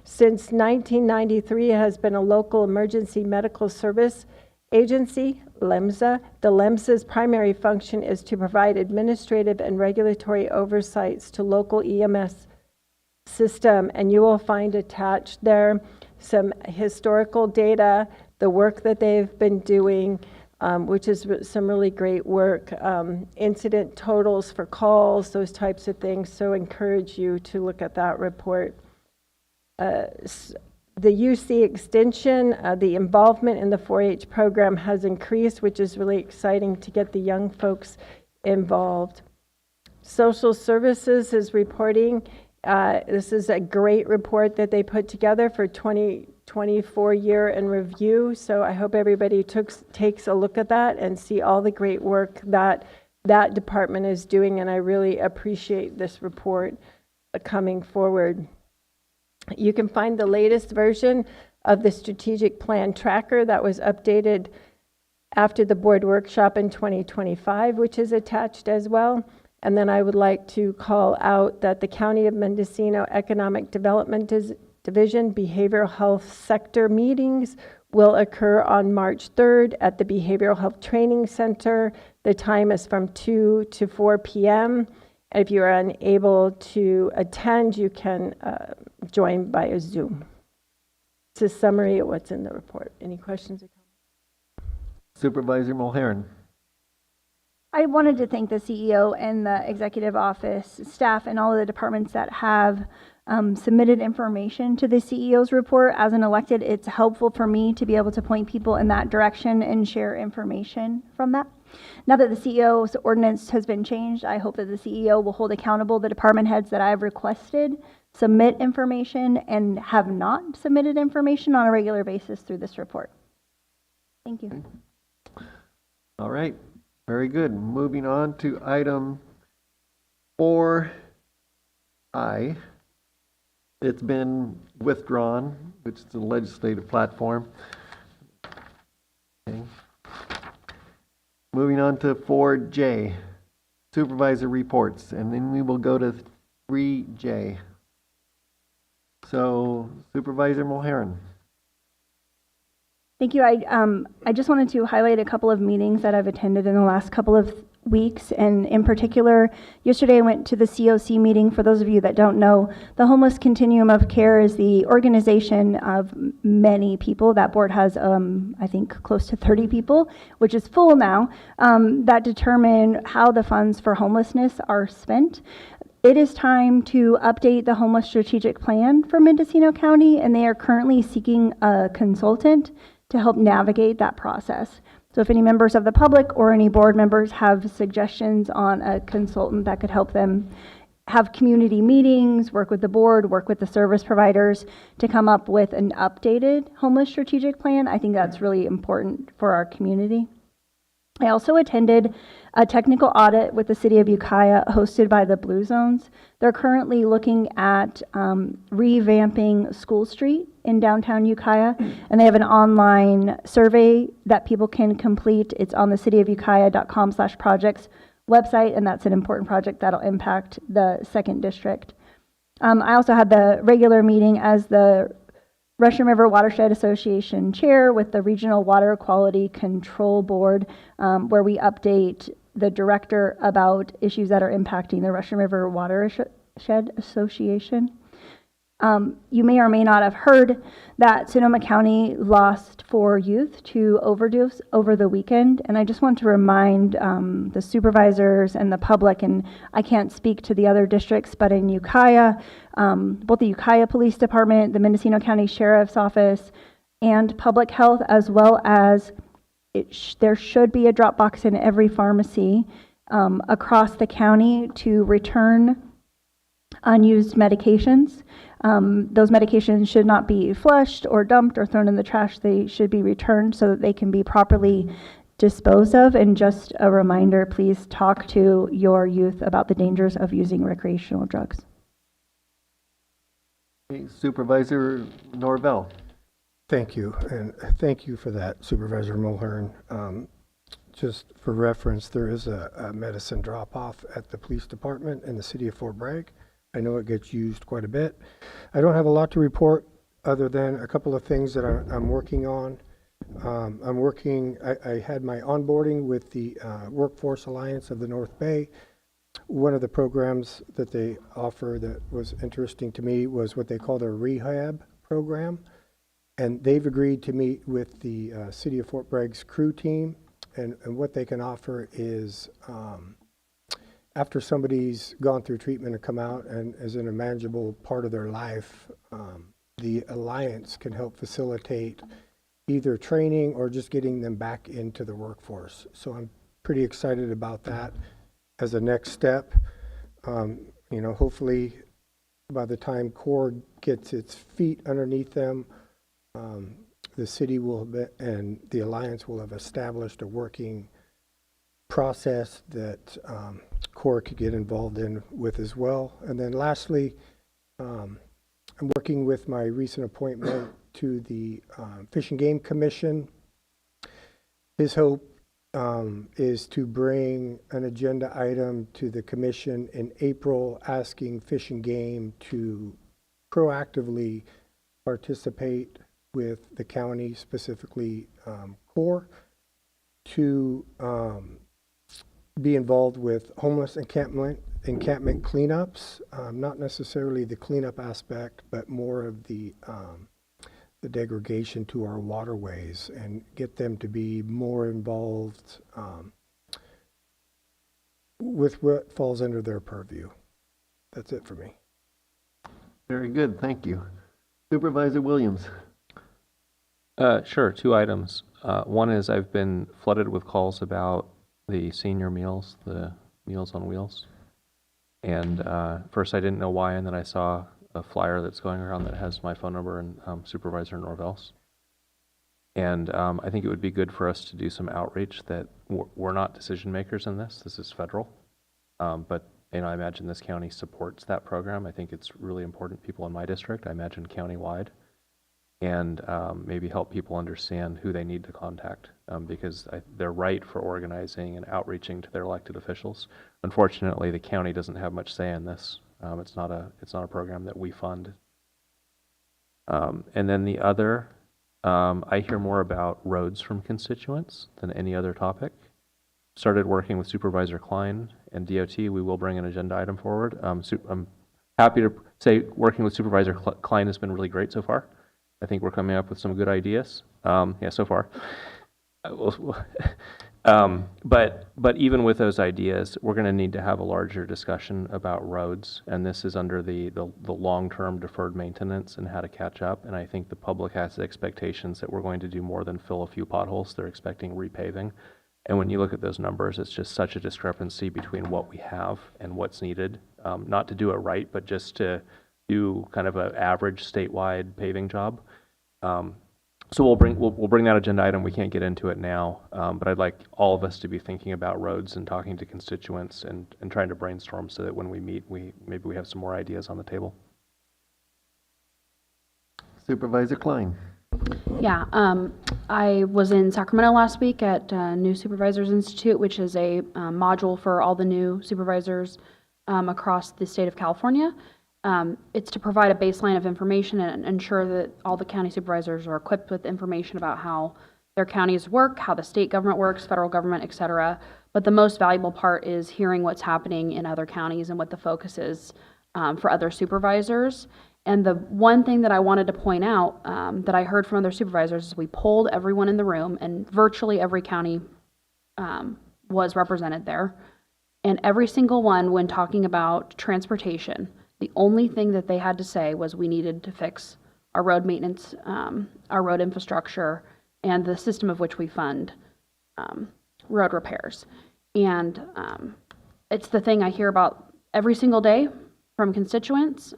Since 1993, it has been a local emergency medical service agency, LEMSA. The LEMSA's primary function is to provide administrative and regulatory oversights to local EMS system, and you will find attached there some historical data, the work that they've been doing, which is some really great work, incident totals for calls, those types of things. So encourage you to look at that report. The UC extension, the involvement in the 4-H program has increased, which is really exciting to get the young folks involved. Social Services is reporting. This is a great report that they put together for 2024 year in review. So I hope everybody takes a look at that and see all the great work that that department is doing. And I really appreciate this report coming forward. You can find the latest version of the strategic plan tracker that was updated after the board workshop in 2025, which is attached as well. And then I would like to call out that the County of Mendocino Economic Development Division Behavioral Health Sector meetings will occur on March 3rd at the Behavioral Health Training Center. The time is from 2 to 4 p.m. If you are unable to attend, you can join by a Zoom. It's a summary of what's in the report. Any questions or comments? Supervisor Mulhern. I wanted to thank the CEO and the executive office staff and all of the departments that have submitted information to the CEO's report. As an elected, it's helpful for me to be able to point people in that direction and share information from that. Now that the CEO's ordinance has been changed, I hope that the CEO will hold accountable the department heads that I've requested submit information and have not submitted information on a regular basis through this report. Thank you. All right. Very good. Moving on to item 4I. It's been withdrawn, which is the legislative platform. Okay. Moving on to 4J, Supervisor Reports, and then we will go to 3J. So, Supervisor Mulhern. Thank you. I just wanted to highlight a couple of meetings that I've attended in the last couple of weeks, and in particular, yesterday I went to the COC meeting. For those of you that don't know, the Homeless Continuum of Care is the organization of many people. That board has, I think, close to 30 people, which is full now, that determine how the funds for homelessness are spent. It is time to update the homeless strategic plan for Mendocino County, and they are currently seeking a consultant to help navigate that process. So if any members of the public or any board members have suggestions on a consultant that could help them have community meetings, work with the board, work with the service providers to come up with an updated homeless strategic plan, I think that's really important for our community. I also attended a technical audit with the city of Ukiah hosted by the Blue Zones. They're currently looking at revamping School Street in downtown Ukiah, and they have an online survey that people can complete. It's on the cityofukiah.com/projects website, and that's an important project that'll impact the 2nd District. I also had the regular meeting as the Russian River Watershed Association chair with the Regional Water Quality Control Board, where we update the director about issues that are impacting the Russian River Watershed Association. You may or may not have heard that Sonoma County lost 4 youth to overdose over the weekend, and I just want to remind the supervisors and the public, and I can't speak to the other districts, but in Ukiah, both the Ukiah Police Department, the Mendocino County Sheriff's Office, and Public Health, as well as there should be a drop box in every pharmacy across the county to return unused medications. Those medications should not be flushed or dumped or thrown in the trash. They should be returned so that they can be properly disposed of. And just a reminder, please talk to your youth about the dangers of using recreational drugs. Okay, Supervisor Norvell. Thank you, and thank you for that, Supervisor Mulhern. Just for reference, there is a medicine drop-off at the police department in the city of Fort Bragg. I know it gets used quite a bit. I don't have a lot to report other than a couple of things that I'm working on. I had my onboarding with the Workforce Alliance of the North Bay. One of the programs that they offer that was interesting to me was what they call their rehab program. And they've agreed to meet with the City of Fort Bragg's crew team. And what they can offer is after somebody's gone through treatment and come out and is in a manageable part of their life, the Alliance can help facilitate either training or just getting them back into the workforce. So I'm pretty excited about that as a next step. Hopefully by the time CORE gets its feet underneath them, the city and the Alliance will have established a working process that CORE could get involved in with as well. And then lastly, I'm working with my recent appointment to the Fish and Game Commission. His hope is to bring an agenda item to the commission in April asking Fish and Game to proactively participate with the county, specifically CORE, to be involved with homeless encampment cleanups, not necessarily the cleanup aspect, but more of the degradation to our waterways, and get them to be more involved with what falls under their purview. That's it for me. Very good, thank you. Supervisor Williams. Sure, two items. One is I've been flooded with calls about the senior meals, the Meals on Wheels. And first I didn't know why, and then I saw a flyer that's going around that has my phone number and Supervisor Norvell's. And I think it would be good for us to do some outreach that we're not decision makers in this. This is federal. But I imagine this county supports that program. I think it's really important. People in my district, I imagine countywide, and maybe help people understand who they need to contact, because they're right for organizing and outreaching to their elected officials. Unfortunately, the county doesn't have much say in this. It's not a program that we fund. And then the other, I hear more about roads from constituents than any other topic. Started working with Supervisor Klein and DOT. We will bring an agenda item forward. I'm happy to say working with Supervisor Klein has been really great so far. I think we're coming up with some good ideas. So far. But even with those ideas, we're going to need to have a larger discussion about roads, and this is under the long-term deferred maintenance and how to catch up. And I think the public has expectations that we're going to do more than fill a few potholes. They're expecting repaving. And when you look at those numbers, it's just such a discrepancy between what we have and what's needed. Not to do it right, but just to do kind of an average statewide paving job. So we'll bring that agenda item. We can't get into it now, but I'd like all of us to be thinking about roads and talking to constituents and trying to brainstorm so that when we meet, maybe we have some more ideas on the table. Supervisor Klein. Yeah, I was in Sacramento last week at New Supervisors Institute, which is a module for all the new supervisors across the state of California. It's to provide a baseline of information and ensure that all the county supervisors are equipped with information about how their counties work, how the state government works, federal government, et cetera. But the most valuable part is hearing what's happening in other counties and what the focus is for other supervisors. And the one thing that I wanted to point out that I heard from other supervisors is we polled everyone in the room, and virtually every county was represented there. And every single one, when talking about transportation, the only thing that they had to say was we needed to fix our road maintenance, our road infrastructure, and the system of which we fund road repairs. And it's the thing I hear about every single day from constituents,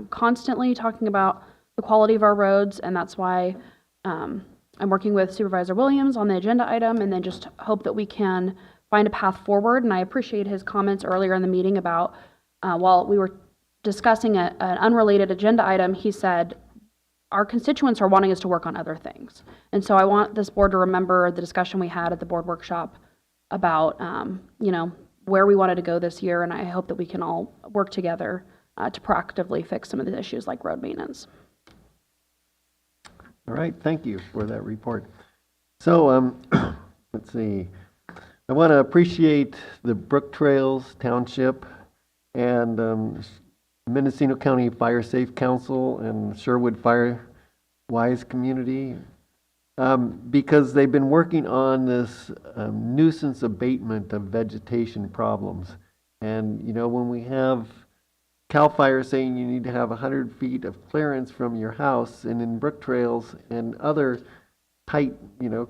constantly talking about the quality of our roads, and that's why I'm working with Supervisor Williams on the agenda item, and then just hope that we can find a path forward. And I appreciate his comments earlier in the meeting about while we were discussing an unrelated agenda item, he said, our constituents are wanting us to work on other things. And so I want this board to remember the discussion we had at the board workshop about, where we wanted to go this year. And I hope that we can all work together to proactively fix some of the issues like road maintenance. All right, thank you for that report. So, let's see. I want to appreciate the Brook Trails Township and Mendocino County Fire Safe Council and Sherwood Fire Wise Community because they've been working on this nuisance abatement of vegetation problems. And, when we have CAL FIRE saying you need to have 100 feet of clearance from your house, and in Brook Trails and other tight,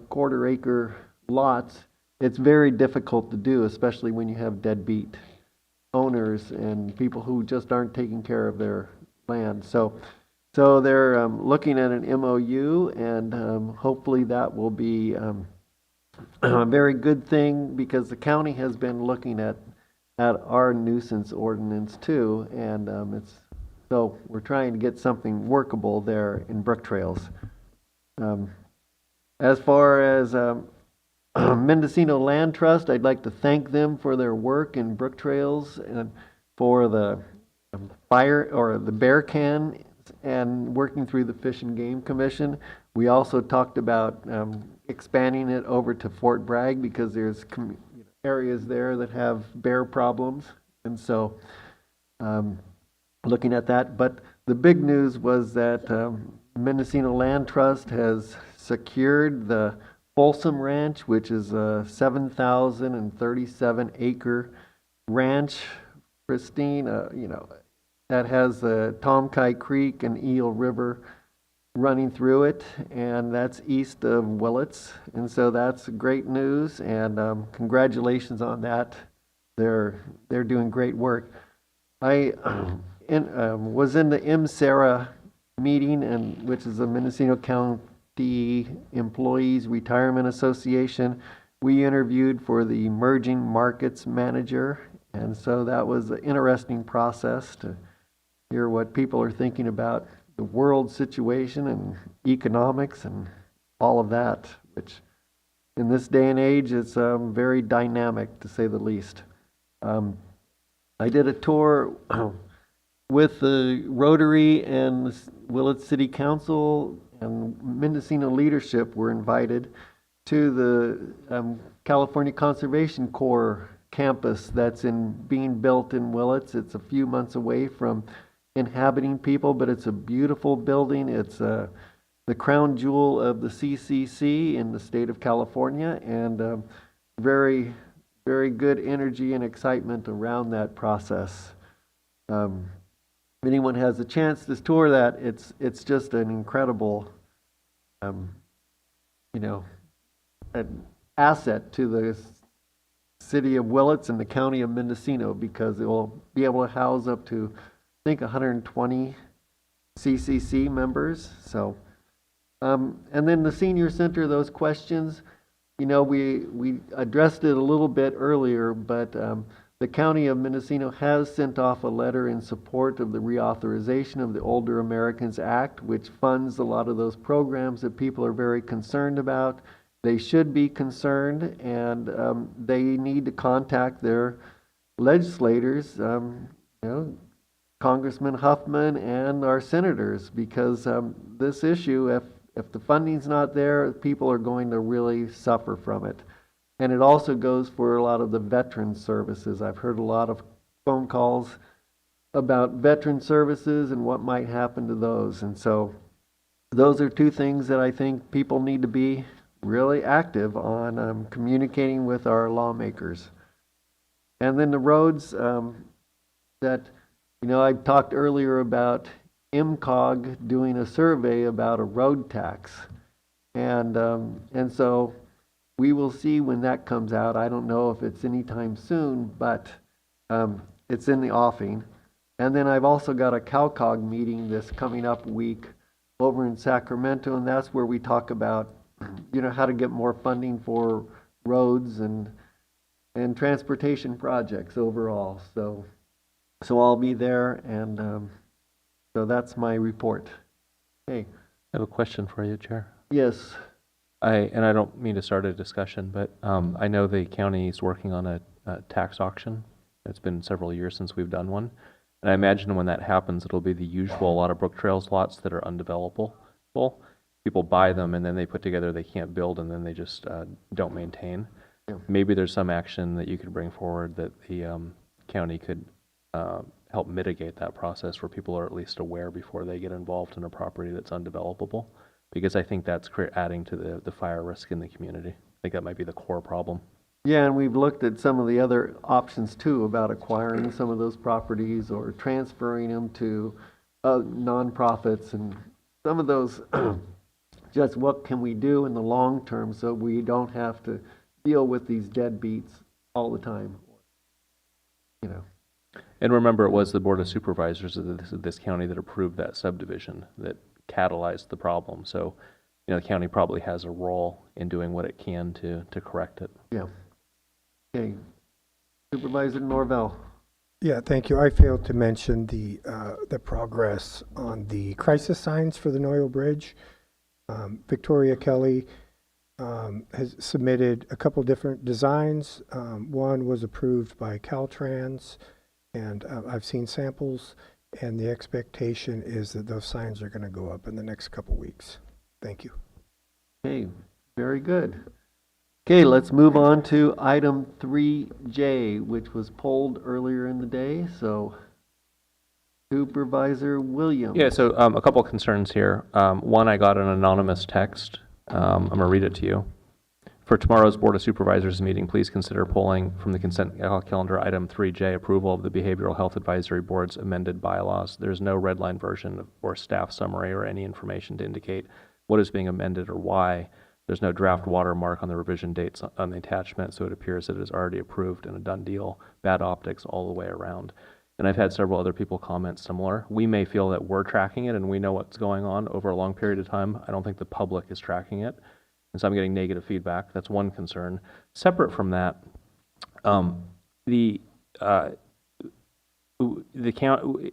quarter acre lots, it's very difficult to do, especially when you have deadbeat owners and people who just aren't taking care of their land. So they're looking at an MOU, and hopefully that will be a very good thing, because the county has been looking at our nuisance ordinance too, and so we're trying to get something workable there in Brook Trails. As far as Mendocino Land Trust, I'd like to thank them for their work in Brook Trails and for the fire or the bear can and working through the Fish and Game Commission. We also talked about expanding it over to Fort Bragg because there's areas there that have bear problems, and so looking at that. But the big news was that Mendocino Land Trust has secured the Folsom Ranch, which is a 7,037 acre ranch, pristine, that has the Tomkai Creek and Eel River running through it, and that's east of Willits, and so that's great news, and congratulations on that. They're doing great work. I was in the MSARA meeting, and which is the Mendocino County Employees Retirement Association. We interviewed for the Emerging Markets Manager, and so that was an interesting process to hear what people are thinking about the world situation and economics and all of that, which in this day and age is very dynamic, to say the least. I did a tour with the Rotary and the Willits City Council, and Mendocino leadership were invited to the California Conservation Corps campus that's being built in Willits. It's a few months away from inhabiting people, but it's a beautiful building. It's the crown jewel of the CCC in the state of California, and very, very good energy and excitement around that process. If anyone has a chance to tour that, it's just an incredible, an asset to the city of Willits and the county of Mendocino, because it will be able to house up to, I think, 120 CCC members. So, and then the senior center, those questions, we addressed it a little bit earlier, but the county of Mendocino has sent off a letter in support of the reauthorization of the Older Americans Act, which funds a lot of those programs that people are very concerned about. They should be concerned, and they need to contact their legislators, Congressman Huffman and our senators, because this issue, if the funding's not there, people are going to really suffer from it. And it also goes for a lot of the veteran services. I've heard a lot of phone calls about veteran services and what might happen to those. And so those are two things that I think people need to be really active on, communicating with our lawmakers. And then the roads that, I talked earlier about MCOG doing a survey about a road tax. And so we will see when that comes out. I don't know if it's anytime soon, but it's in the offing. And then I've also got a CalCog meeting this coming up week over in Sacramento, and that's where we talk about how to get more funding for roads and transportation projects overall. So So I'll be there, and so that's my report. Okay. I have a question for you, Chair. Yes. I don't mean to start a discussion, but I know the county is working on a tax auction. It's been several years since we've done one. And I imagine when that happens, it'll be the usual, a lot of Brook Trails lots that are undevelopable. People buy them and then they put together, they can't build, and then they just don't maintain. Yeah. Maybe there's some action that you could bring forward that the county could help mitigate that process where people are at least aware before they get involved in a property that's undevelopable. Because I think that's adding to the fire risk in the community. I think that might be the core problem. Yeah, and we've looked at some of the other options too about acquiring some of those properties or transferring them to nonprofits, and some of those, just what can we do in the long term so we don't have to deal with these deadbeats all the time, you know. And remember, it was the Board of Supervisors of this county that approved that subdivision that catalyzed the problem. So, you know, the county probably has a role in doing what it can to correct it. Yeah. Okay. Supervisor Norvell. Yeah, thank you. I failed to mention the progress on the crisis signs for the Noyo Bridge. Victoria Kelly has submitted a couple different designs. One was approved by Caltrans, and I've seen samples, and the expectation is that those signs are going to go up in the next couple weeks. Thank you. Okay, very good. Okay, let's move on to item 3J, which was pulled earlier in the day. So, Supervisor Williams. Yeah, so a couple concerns here. One, I got an anonymous text. I'm going to read it to you. For tomorrow's Board of Supervisors meeting, please consider pulling from the consent calendar item 3J, approval of the Behavioral Health Advisory Board's amended bylaws. There's no red line version or staff summary or any information to indicate what is being amended or why. There's no draft watermark on the revision dates on the attachment, so it appears that it is already approved and a done deal. Bad optics all the way around. And I've had several other people comment similar. We may feel that we're tracking it and we know what's going on over a long period of time. I don't think the public is tracking it. And so I'm getting negative feedback. That's one concern. Separate from that,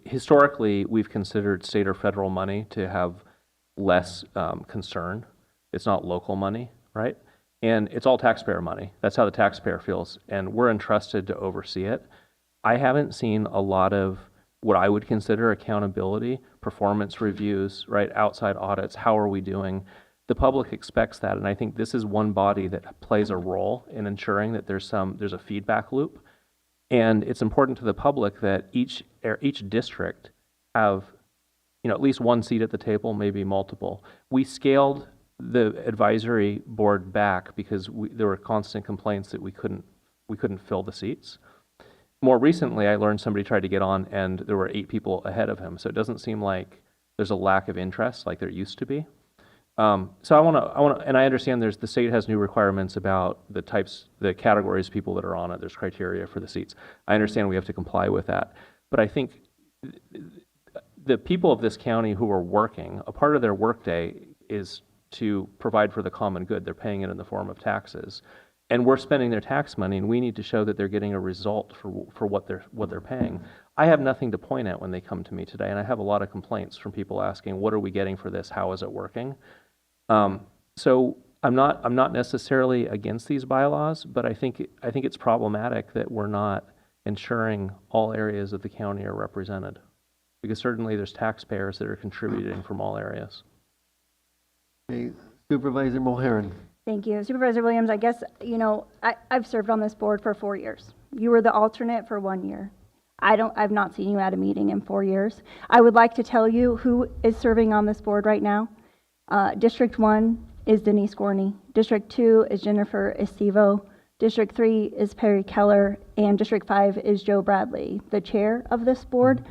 historically, we've considered state or federal money to have less concern. It's not local money, right? And it's all taxpayer money. That's how the taxpayer feels. And we're entrusted to oversee it. I haven't seen a lot of what I would consider accountability, performance reviews, right? Outside audits. How are we doing? The public expects that. And I think this is one body that plays a role in ensuring that there's a feedback loop. And it's important to the public that each district have, you know, at least one seat at the table, maybe multiple. We scaled the advisory board back because there were constant complaints that we couldn't fill the seats. More recently, I learned somebody tried to get on and there were 8 people ahead of him. So it doesn't seem like there's a lack of interest like there used to be. So I want to, and I understand the state has new requirements about the categories of people that are on it. There's criteria for the seats. I understand we have to comply with that. But I think the people of this county who are working, a part of their workday is to provide for the common good. They're paying it in the form of taxes. And we're spending their tax money, and we need to show that they're getting a result for what they're paying. I have nothing to point at when they come to me today, and I have a lot of complaints from people asking, what are we getting for this? How is it working? So I'm not necessarily against these bylaws, but I think it's problematic that we're not ensuring all areas of the county are represented. Because certainly there's taxpayers that are contributing from all areas. Okay, Supervisor Mulherin. Thank you. Supervisor Williams, I guess, you know, I've served on this board for 4 years. You were the alternate for 1 year. I've not seen you at a meeting in 4 years. I would like to tell you who is serving on this board right now. District 1 is Denise Gorney. District 2 is Jennifer Estivo. District 3 is Perry Keller. And District 5 is Joe Bradley, the chair of this board.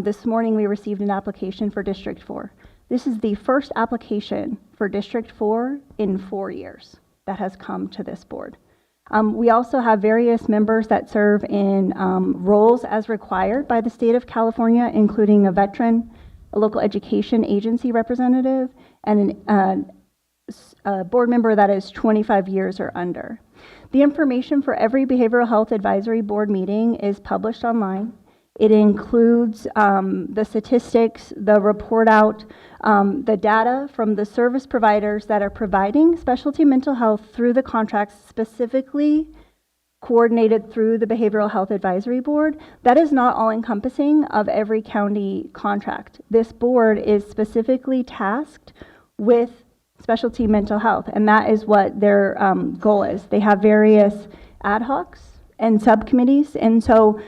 This morning we received an application for District 4. This is the first application for District 4 in 4 years that has come to this board. We also have various members that serve in roles as required by the state of California, including a veteran, a local education agency representative, and a board member that is 25 years or under. The information for every behavioral health advisory board meeting is published online. It includes the statistics, the report out, the data from the service providers that are providing specialty mental health through the contracts, specifically coordinated through the Behavioral Health Advisory Board. That is not all encompassing of every county contract. This board is specifically tasked with specialty mental health, and that is what their goal is. They have various ad hocs and subcommittees, and so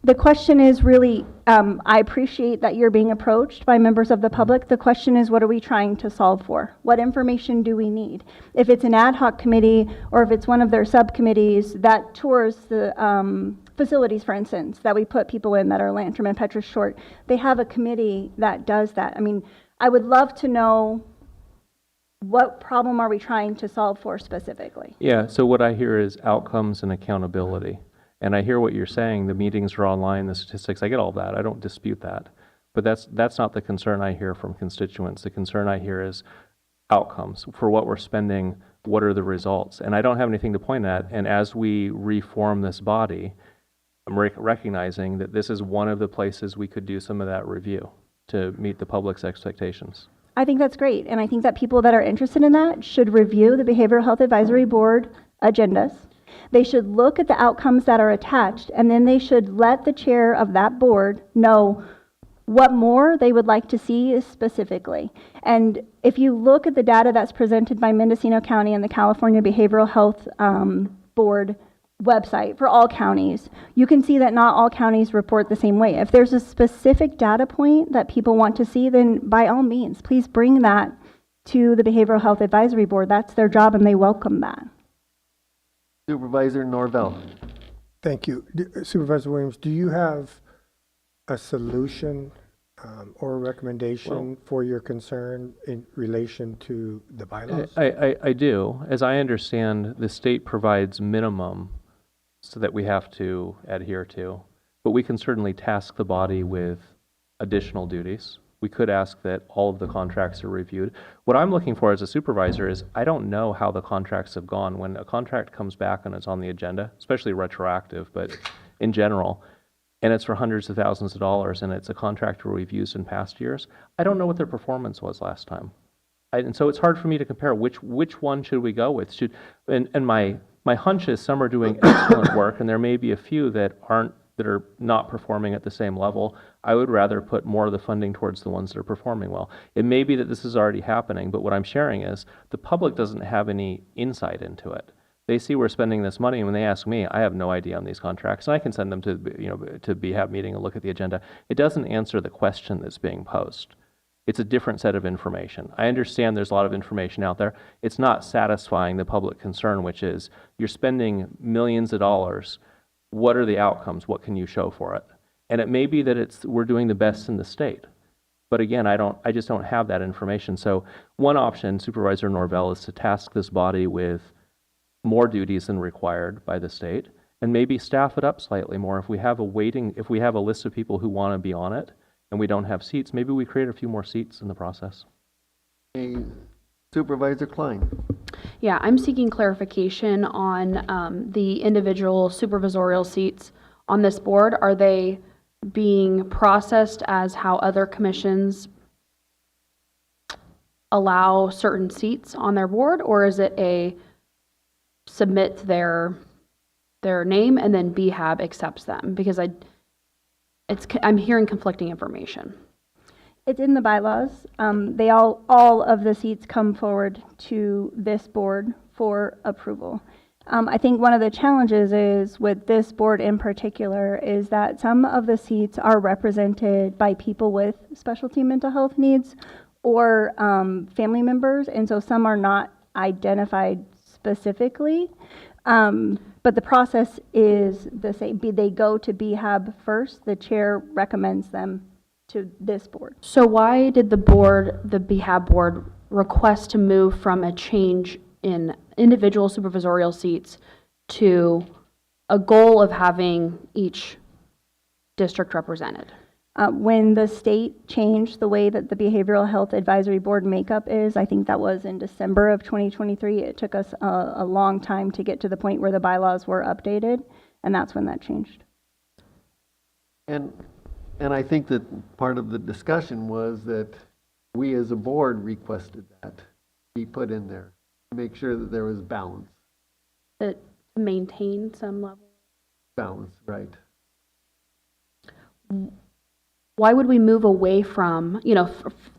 the question is really, I appreciate that you're being approached by members of the public. The question is, what are we trying to solve for? What information do we need? If it's an ad hoc committee, or if it's one of their subcommittees that tours the facilities, for instance, that we put people in that are Lantrum and Petrus Short, they have a committee that does that. I mean, I would love to know, what problem are we trying to solve for specifically? Yeah, so what I hear is outcomes and accountability. And I hear what you're saying, the meetings are online, the statistics, I get all that, I don't dispute that. But that's not the concern I hear from constituents. The concern I hear is outcomes. For what we're spending, what are the results? And I don't have anything to point at, and as we reform this body, I'm recognizing that this is one of the places we could do some of that review to meet the public's expectations. I think that's great, and I think that people that are interested in that should review the Behavioral Health Advisory Board agendas. They should look at the outcomes that are attached, and then they should let the chair of that board know what more they would like to see specifically. And if you look at the data that's presented by Mendocino County and the California Behavioral Health Board website for all counties, you can see that not all counties report the same way. If there's a specific data point that people want to see, then by all means, please bring that to the Behavioral Health Advisory Board. That's their job, and they welcome that. Supervisor Norvell. Thank you. Supervisor Williams, do you have a solution or a recommendation for your concern in relation to the bylaws? I do. As I understand, the state provides minimum so that we have to adhere to, but we can certainly task the body with additional duties. We could ask that all of the contracts are reviewed. What I'm looking for as a supervisor is, I don't know how the contracts have gone. When a contract comes back and it's on the agenda, especially retroactive, but in general, and it's for hundreds of thousands of dollars, and it's a contract where we've used in past years, I don't know what their performance was last time. And so it's hard for me to compare which one should we go with. And my hunch is some are doing excellent work, and there may be a few that are not performing at the same level. I would rather put more of the funding towards the ones that are performing well. It may be that this is already happening, but what I'm sharing is the public doesn't have any insight into it. They see we're spending this money, and when they ask me, I have no idea on these contracts, and I can send them to to BHAB meeting and look at the agenda. It doesn't answer the question that's being posed. It's a different set of information. I understand there's a lot of information out there. It's not satisfying the public concern, which is you're spending millions of dollars. What are the outcomes? What can you show for it? And it may be that we're doing the best in the state. But again, I just don't have that information. So one option, Supervisor Norvell, is to task this body with more duties than required by the state, and maybe staff it up slightly more. If we have a list of people who want to be on it and we don't have seats, maybe we create a few more seats in the process. Hey, Supervisor Klein. Yeah, I'm seeking clarification on the individual supervisorial seats on this board. Are they being processed as how other commissions allow certain seats on their board, or is it a submit their name and then BHAB accepts them? Because I'm hearing conflicting information. It's in the bylaws. They all of the seats come forward to this board for approval. I think one of the challenges is with this board in particular is that some of the seats are represented by people with specialty mental health needs or family members, and so some are not identified specifically. But the process is the same. They go to BHAB first. The chair recommends them to this board. So why did the BHAB board, request to move from a change in individual supervisorial seats to a goal of having each district represented? When the state changed the way that the Behavioral Health Advisory Board makeup is, I think that was in December of 2023. It took us a long time to get to the point where the bylaws were updated, and that's when that changed. And And I think that part of the discussion was that we as a board requested that be put in there, to make sure that there was balance. To maintain some level? Balance, right. Why would we move away from,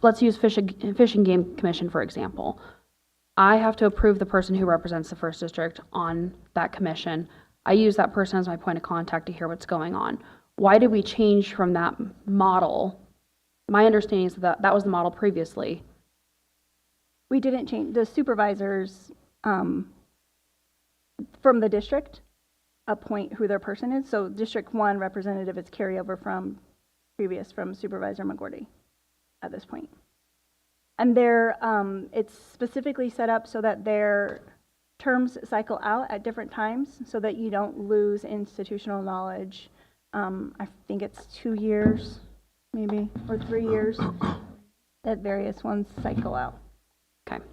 let's use Fish and Game Commission, for example. I have to approve the person who represents the first district on that commission. I use that person as my point of contact to hear what's going on. Why did we change from that model? My understanding is that that was the model previously. We didn't change, the supervisors from the district appoint who their person is. So District 1 representative is carryover from Supervisor McGordy at this point. And it's specifically set up so that their terms cycle out at different times so that you don't lose institutional knowledge. I think it's 2 years, maybe, or 3 years that various ones cycle out. Okay.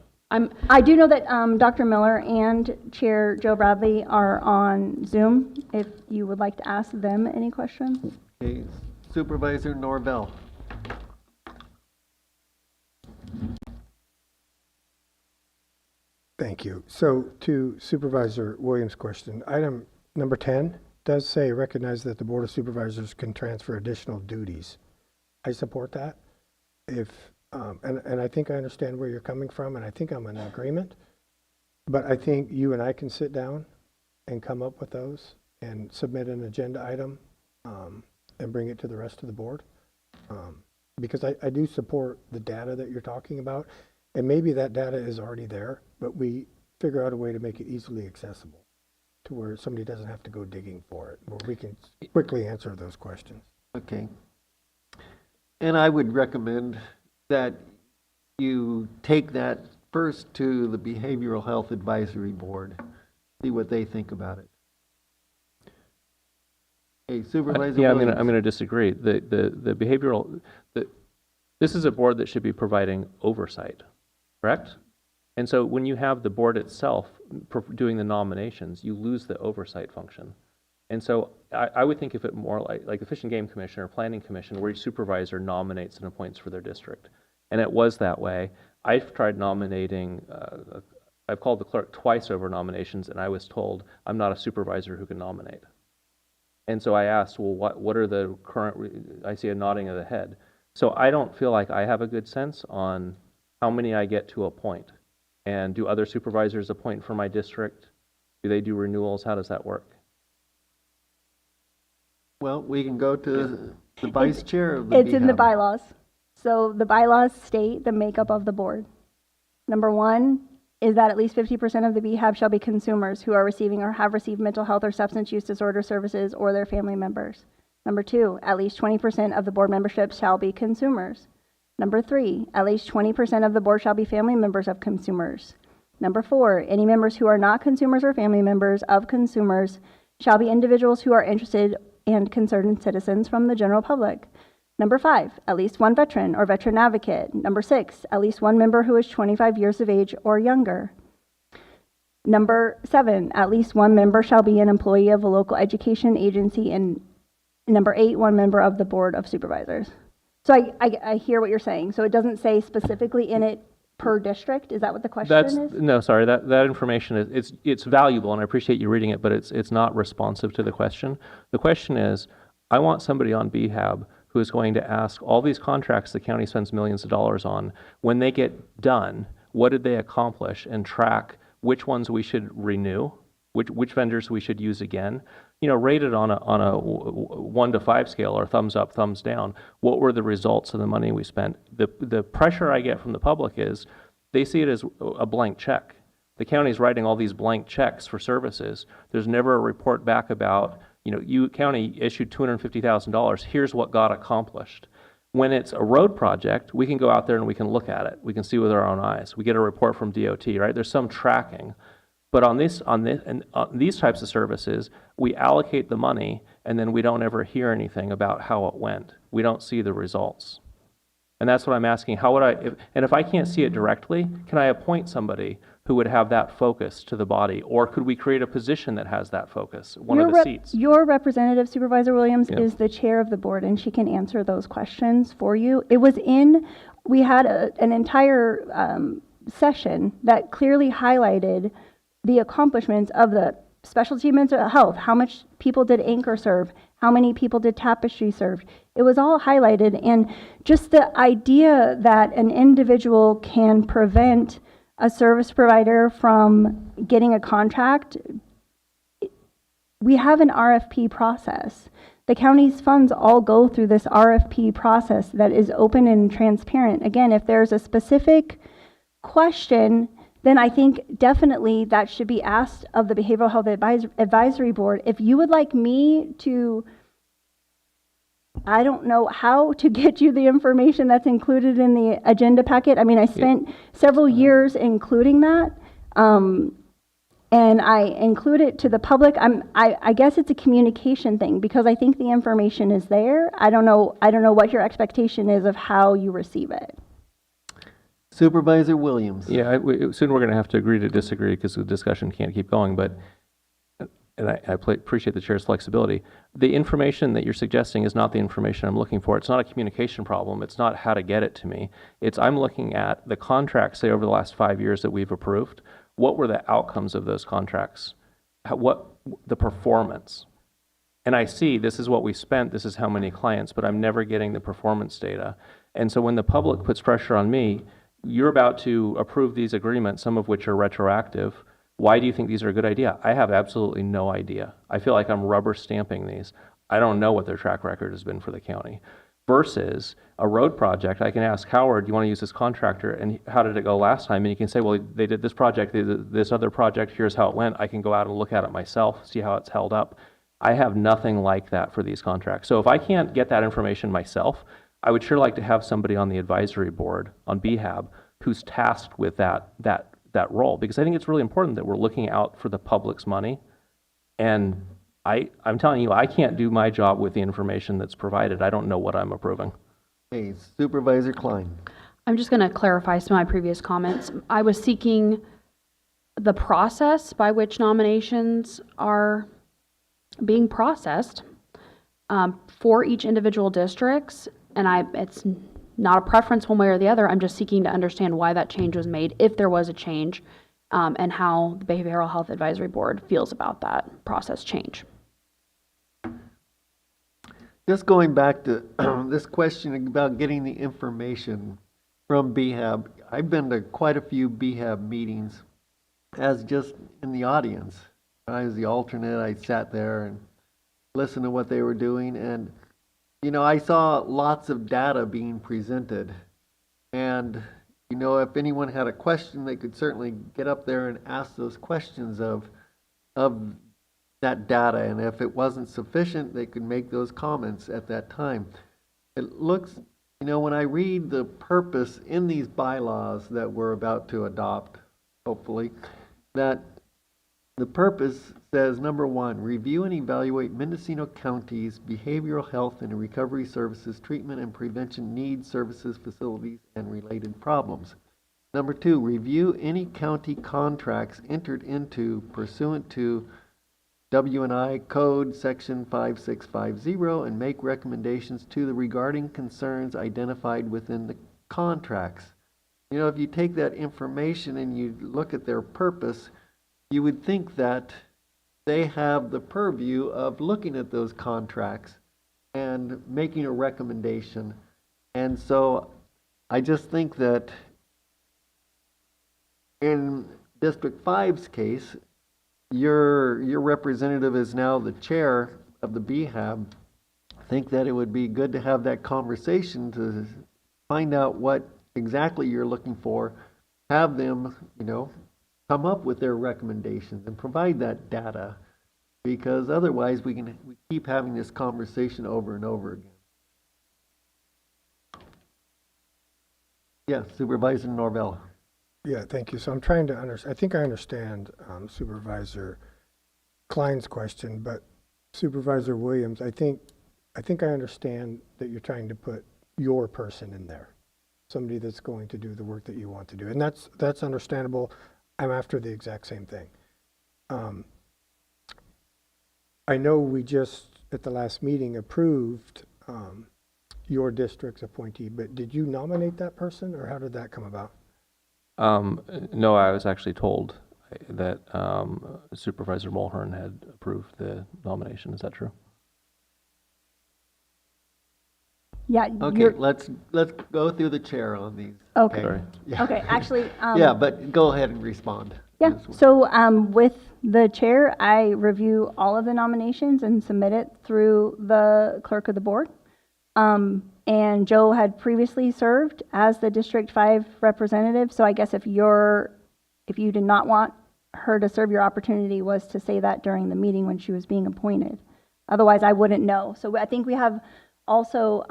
I do know that Dr. Miller and Chair Joe Bradley are on Zoom, if you would like to ask them any questions. Okay, Supervisor Norvell. Thank you. So to Supervisor Williams' question, item number 10 does say recognize that the Board of Supervisors can transfer additional duties. I support that. And I think I understand where you're coming from, and I think I'm in agreement. But I think you and I can sit down and come up with those and submit an agenda item and bring it to the rest of the board. Because I do support the data that you're talking about. And maybe that data is already there, but we figure out a way to make it easily accessible to where somebody doesn't have to go digging for it, where we can quickly answer those questions. Okay. And I would recommend that you take that first to the Behavioral Health Advisory Board, see what they think about it. Okay, Supervisor Yeah, Williams. I'm going to disagree. The behavioral, this is a board that should be providing oversight, correct? And so when you have the board itself doing the nominations, you lose the oversight function. And so I would think of it more like the Fish and Game Commission or Planning Commission, where each supervisor nominates and appoints for their district. And it was that way. I've tried nominating, I've called the clerk twice over nominations, and I was told I'm not a supervisor who can nominate. And so I asked, well, what are the current, I see a nodding of the head. So I don't feel like I have a good sense on how many I get to appoint. And do other supervisors appoint for my district? Do they do renewals? How does that work? Well, we can go to the vice chair of the It's in the BHAB. bylaws. So the bylaws state the makeup of the board. Number 1 is that at least 50% of the BHAB shall be consumers who are receiving or have received mental health or substance use disorder services or their family members. Number 2, at least 20% of the board membership shall be consumers. Number 3, at least 20% of the board shall be family members of consumers. Number 4, any members who are not consumers or family members of consumers shall be individuals who are interested and concerned citizens from the general public. Number 5, at least 1 veteran or veteran advocate. Number 6, at least 1 member who is 25 years of age or younger. Number 7, at least 1 member shall be an employee of a local education agency. And number 8, 1 member of the Board of Supervisors. So I hear what you're saying. So it doesn't say specifically in it per district. Is that what the question is? No, sorry, that information is, it's valuable, and I appreciate you reading it, but it's not responsive to the question. The question is, I want somebody on BHAB who is going to ask all these contracts the county spends millions of dollars on, when they get done, what did they accomplish, and track which ones we should renew, which vendors we should use again. Rated on a 1 to 5 scale, or thumbs up, thumbs down, what were the results of the money we spent? The pressure I get from the public is they see it as a blank check. The county's writing all these blank checks for services. There's never a report back about, you county issued $250,000, here's what got accomplished. When it's a road project, we can go out there and we can look at it. We can see with our own eyes. We get a report from DOT, right? There's some tracking. But on these types of services, we allocate the money and then we don't ever hear anything about how it went. We don't see the results. And that's what I'm asking. How would and if I can't see it directly, can I appoint somebody who would have that focus to the body? Or could we create a position that has that focus, one of the seats? Your representative, Supervisor Williams, Yeah. is the chair of the board, and she can answer those questions for you. We had an entire session that clearly highlighted the accomplishments of the specialty mental health, how much people did anchor serve, how many people did tapestry serve. It was all highlighted, and just the idea that an individual can prevent a service provider from getting a contract. We have an RFP process. The county's funds all go through this RFP process that is open and transparent. Again, if there's a specific question, then I think definitely that should be asked of the Behavioral Health Advisory Board. If you would like me to, I don't know how to get you the information that's included in the agenda packet. I mean, I spent several years including that. And I include it to the public. I guess it's a communication thing because I think the information is there. I don't know what your expectation is of how you receive it. Supervisor Williams. Yeah, soon we're going to have to agree to disagree because the discussion can't keep going, but, and I appreciate the chair's flexibility. The information that you're suggesting is not the information I'm looking for. It's not a communication problem. It's not how to get it to me. I'm looking at the contracts, say, over the last 5 years that we've approved. What were the outcomes of those contracts? What the performance? And I see this is what we spent, this is how many clients, but I'm never getting the performance data. And so when the public puts pressure on me, you're about to approve these agreements, some of which are retroactive. Why do you think these are a good idea? I have absolutely no idea. I feel like I'm rubber stamping these. I don't know what their track record has been for the county. Versus a road project, I can ask Howard, do you want to use this contractor? And how did it go last time? And you can say, well, they did this project, they did this other project, here's how it went. I can go out and look at it myself, see how it's held up. I have nothing like that for these contracts. So if I can't get that information myself, I would sure like to have somebody on the advisory board on BHAB who's tasked with that role, because I think it's really important that we're looking out for the public's money. And I'm telling you, I can't do my job with the information that's provided. I don't know what I'm approving. Hey, Supervisor Klein. I'm just going to clarify some of my previous comments. I was seeking the process by which nominations are being processed for each individual districts, and it's not a preference one way or the other. I'm just seeking to understand why that change was made, if there was a change, and how the Behavioral Health Advisory Board feels about that process change. Just going back to this question about getting the information from BHAB, I've been to quite a few BHAB meetings as just in the audience. I was the alternate. I sat there and listened to what they were doing. And, I saw lots of data being presented. And, if anyone had a question, they could certainly get up there and ask those questions of that data, and if it wasn't sufficient, they could make those comments at that time. It looks, when I read the purpose in these bylaws that we're about to adopt, hopefully, that the purpose says, number one, review and evaluate Mendocino County's behavioral health and recovery services, treatment and prevention needs, services, facilities, and related problems. Number two, review any county contracts entered into pursuant to W&I Code Section 5650 and make recommendations to the regarding concerns identified within the contracts. If you take that information and you look at their purpose, you would think that they have the purview of looking at those contracts and making a recommendation. And so I just think that in District 5's case, your representative is now the chair of the BHAB. I think that it would be good to have that conversation to find out what exactly you're looking for, have them, come up with their recommendations and provide that data, because otherwise we keep having this conversation over and over again. Yeah, Supervisor Norvell. Yeah, thank you. So I'm trying to understand. I think I understand Supervisor Klein's question, but Supervisor Williams, I think I understand that you're trying to put your person in there, somebody that's going to do the work that you want to do, and that's understandable. I'm after the exact same thing. I know we just, at the last meeting, approved your district's appointee, but did you nominate that person, or how did that come about? No, I was actually told that Supervisor Mulhern had approved the nomination. Is that true? Yeah. Okay, let's go through the chair on these. Okay. Sorry. Yeah. Okay, actually. Yeah, but go ahead and respond. Yeah, so with the chair, I review all of the nominations and submit it through the clerk of the board. And Joe had previously served as the District 5 representative, so I guess if you did not want her to serve, your opportunity was to say that during the meeting when she was being appointed. Otherwise, I wouldn't know. So I think we have also,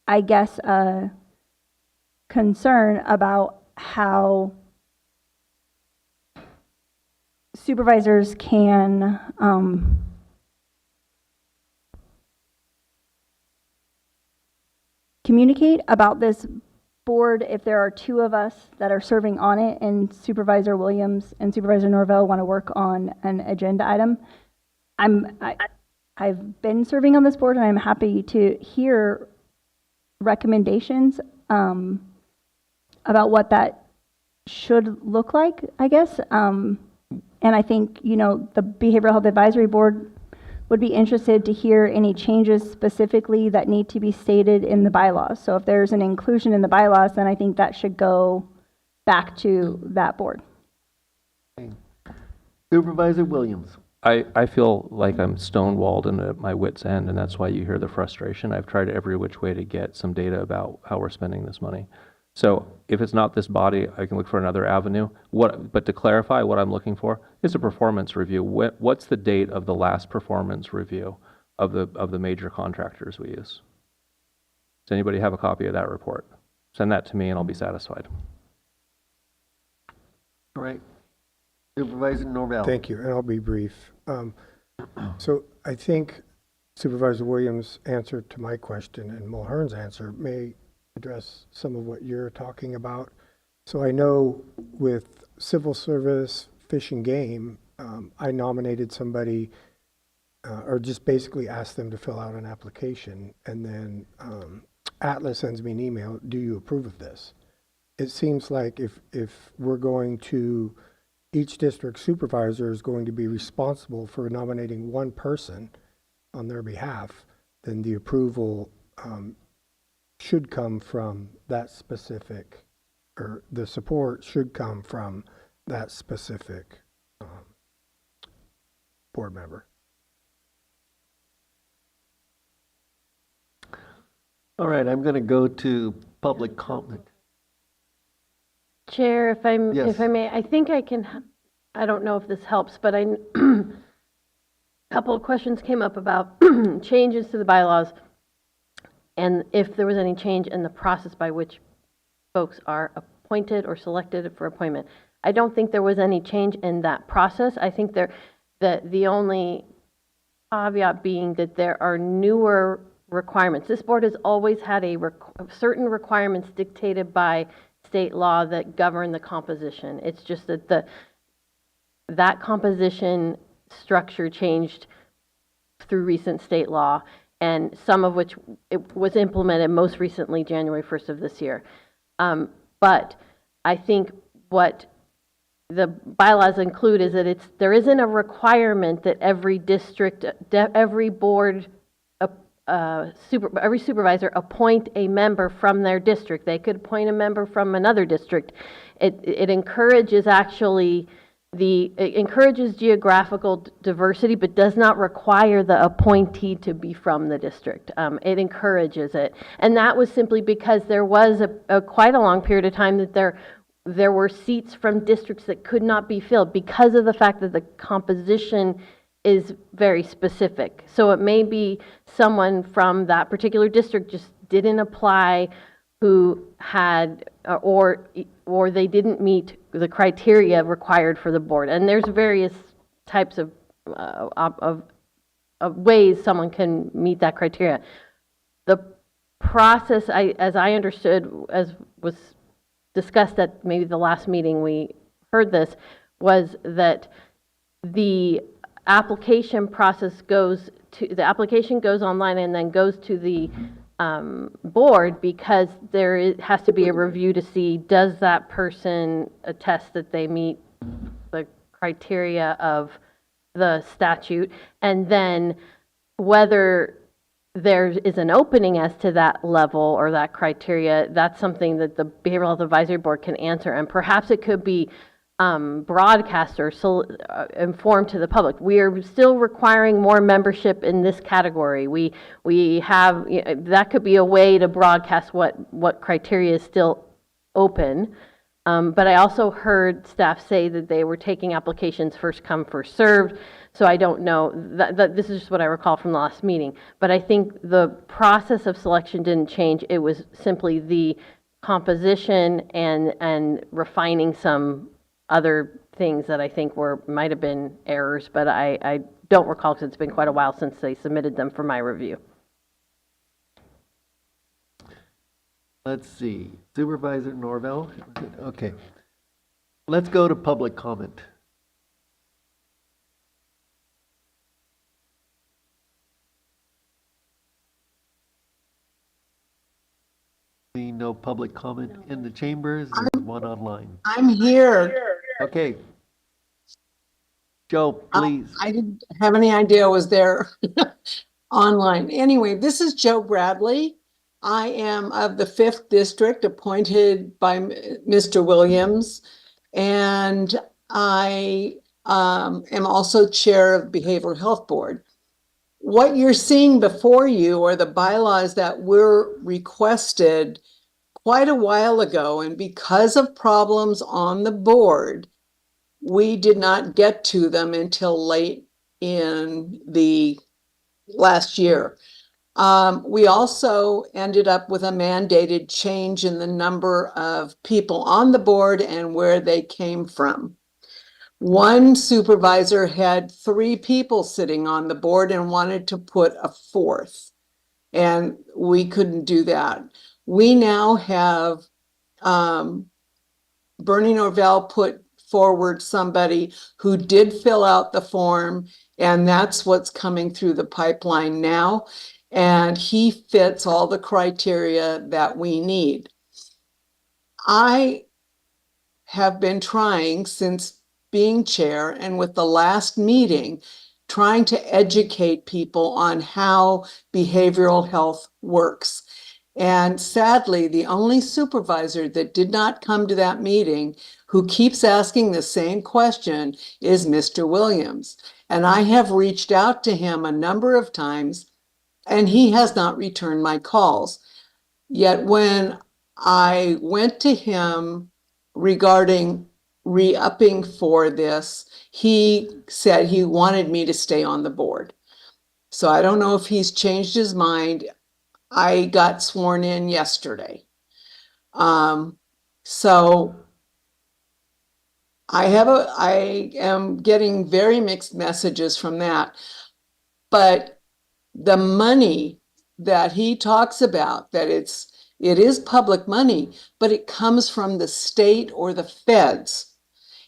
I guess, a concern about how supervisors can communicate about this board if there are two of us that are serving on it and Supervisor Williams and Supervisor Norvell want to work on an agenda item. I've been serving on this board and I'm happy to hear recommendations about what that should look like, I guess. And I think, the Behavioral Health Advisory Board would be interested to hear any changes specifically that need to be stated in the bylaws. So if there's an inclusion in the bylaws, then I think that should go back to that board. Okay. Supervisor Williams. I feel like I'm stonewalled and at my wit's end, and that's why you hear the frustration. I've tried every which way to get some data about how we're spending this money. So if it's not this body, I can look for another avenue. But to clarify, what I'm looking for is a performance review. What's the date of the last performance review of the major contractors we use? Does anybody have a copy of that report? Send that to me and I'll be satisfied. All right. Supervisor Norvell. Thank you, and I'll be brief. So I think Supervisor Williams' answer to my question and Mulhern's answer may address some of what you're talking about. So I know with civil service, fish and game, I nominated somebody or just basically asked them to fill out an application, and then Atlas sends me an email, do you approve of this? It seems like if we're going to, each district supervisor is going to be responsible for nominating one person on their behalf, then the approval should come from that specific, or the support should come from that specific board member. All right, I'm going to go to public comment. Chair, if I may, I think I can, I don't know if this helps, but a couple of questions came up about changes to the bylaws and if there was any change in the process by which folks are appointed or selected for appointment. I don't think there was any change in that process. I think the only caveat being that there are newer requirements. This board has always had certain requirements dictated by state law that govern the composition. It's just that that composition structure changed through recent state law, and some of which it was implemented most recently January 1st of this year. But I think what the bylaws include is that there isn't a requirement that every district, every board, every supervisor appoint a member from their district. They could appoint a member from another district. It encourages it encourages geographical diversity, but does not require the appointee to be from the district. It encourages it. And that was simply because there was quite a long period of time that there were seats from districts that could not be filled because of the fact that the composition is very specific. So it may be someone from that particular district just didn't apply, who had, or they didn't meet the criteria required for the board. And there's various types of ways someone can meet that criteria. The process, as I understood, as was discussed at maybe the last meeting we heard this, was that the application process the application goes online and then goes to the board, because has to be a review to see, does that person attest that they meet the criteria of the statute, and then whether there is an opening as to that level or that criteria, that's something that the Behavioral Health Advisory Board can answer, and perhaps it could be broadcast or informed to the public. We are still requiring more membership in this category. We have, that could be a way to broadcast what criteria is still open. But I also heard staff say that they were taking applications first come, first served. So I don't know, this is just what I recall from the last meeting. But I think the process of selection didn't change. It was simply the composition and refining some other things that I think might have been errors, but I don't recall, because it's been quite a while since they submitted them for my review. Let's see, Supervisor Norvell. Okay, let's go to public comment. See no public comment in the chambers. There's one online. I'm here. Okay. Joe, please. I didn't have any idea I was there online. Anyway, this is Joe Bradley. I am of the 5th District, appointed by Mr. Williams, and I am also chair of Behavioral Health Board. What you're seeing before you are the bylaws that were requested quite a while ago, and because of problems on the board, we did not get to them until late in the last year. We also ended up with a mandated change in the number of people on the board and where they came from. One supervisor had 3 people sitting on the board and wanted to put a 4th, and we couldn't do that. We now have Bernie Norvell put forward somebody who did fill out the form, and that's what's coming through the pipeline now. And he fits all the criteria that we need. I have been trying since being chair, and with the last meeting, trying to educate people on how behavioral health works. And sadly, the only supervisor that did not come to that meeting, who keeps asking the same question, is Mr. Williams. And I have reached out to him a number of times, and he has not returned my calls. Yet when I went to him regarding re-upping for this, he said he wanted me to stay on the board. So I don't know if he's changed his mind. I got sworn in yesterday. So I am getting very mixed messages from that. But the money that he talks about, that it is public money, but it comes from the state or the feds.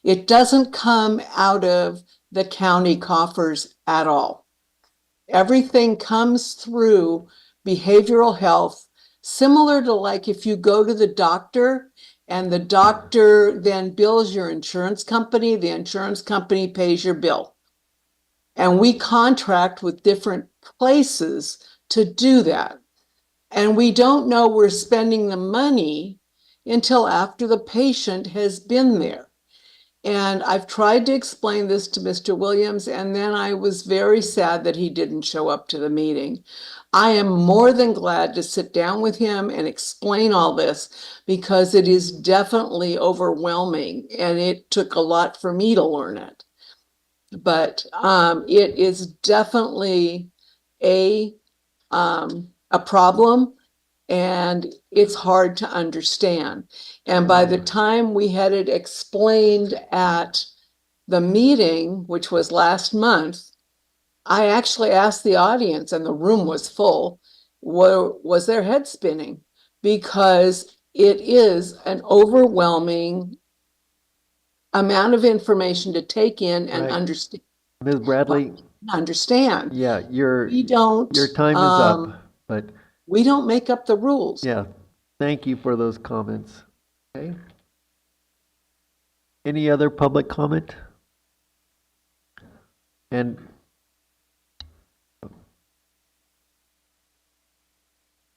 It doesn't come out of the county coffers at all. Everything comes through behavioral health, similar to like if you go to the doctor and the doctor then bills your insurance company, the insurance company pays your bill. And we contract with different places to do that. And we don't know we're spending the money until after the patient has been there. And I've tried to explain this to Mr. Williams, and then I was very sad that he didn't show up to the meeting. I am more than glad to sit down with him and explain all this, because it is definitely overwhelming, and it took a lot for me to learn it. But it is definitely a problem, and it's hard to understand. And by the time we had it explained at the meeting, which was last month, I actually asked the audience, and the room was full, was their head spinning? Because it is an overwhelming amount of information to take in and Right. understand. Ms. Bradley, Understand. yeah, your Your time is up, but we don't make up the rules. yeah, thank you for those comments. Okay. Any other public comment? And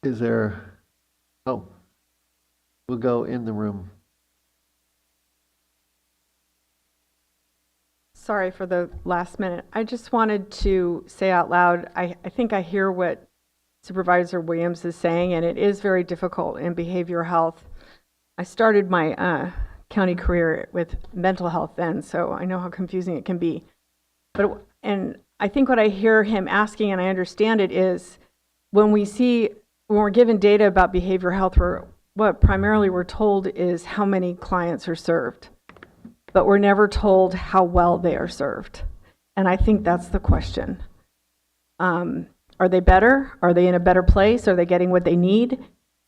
is there, oh, we'll go in the room. Sorry for the last minute. I just wanted to say out loud, I think I hear what Supervisor Williams is saying, and it is very difficult in behavioral health. I started my county career with mental health then, so I know how confusing it can be. And I think what I hear him asking, and I understand it, is when we're given data about behavioral health, what primarily we're told is how many clients are served, but we're never told how well they are served. And I think that's the question. Are they better? Are they in a better place? Are they getting what they need?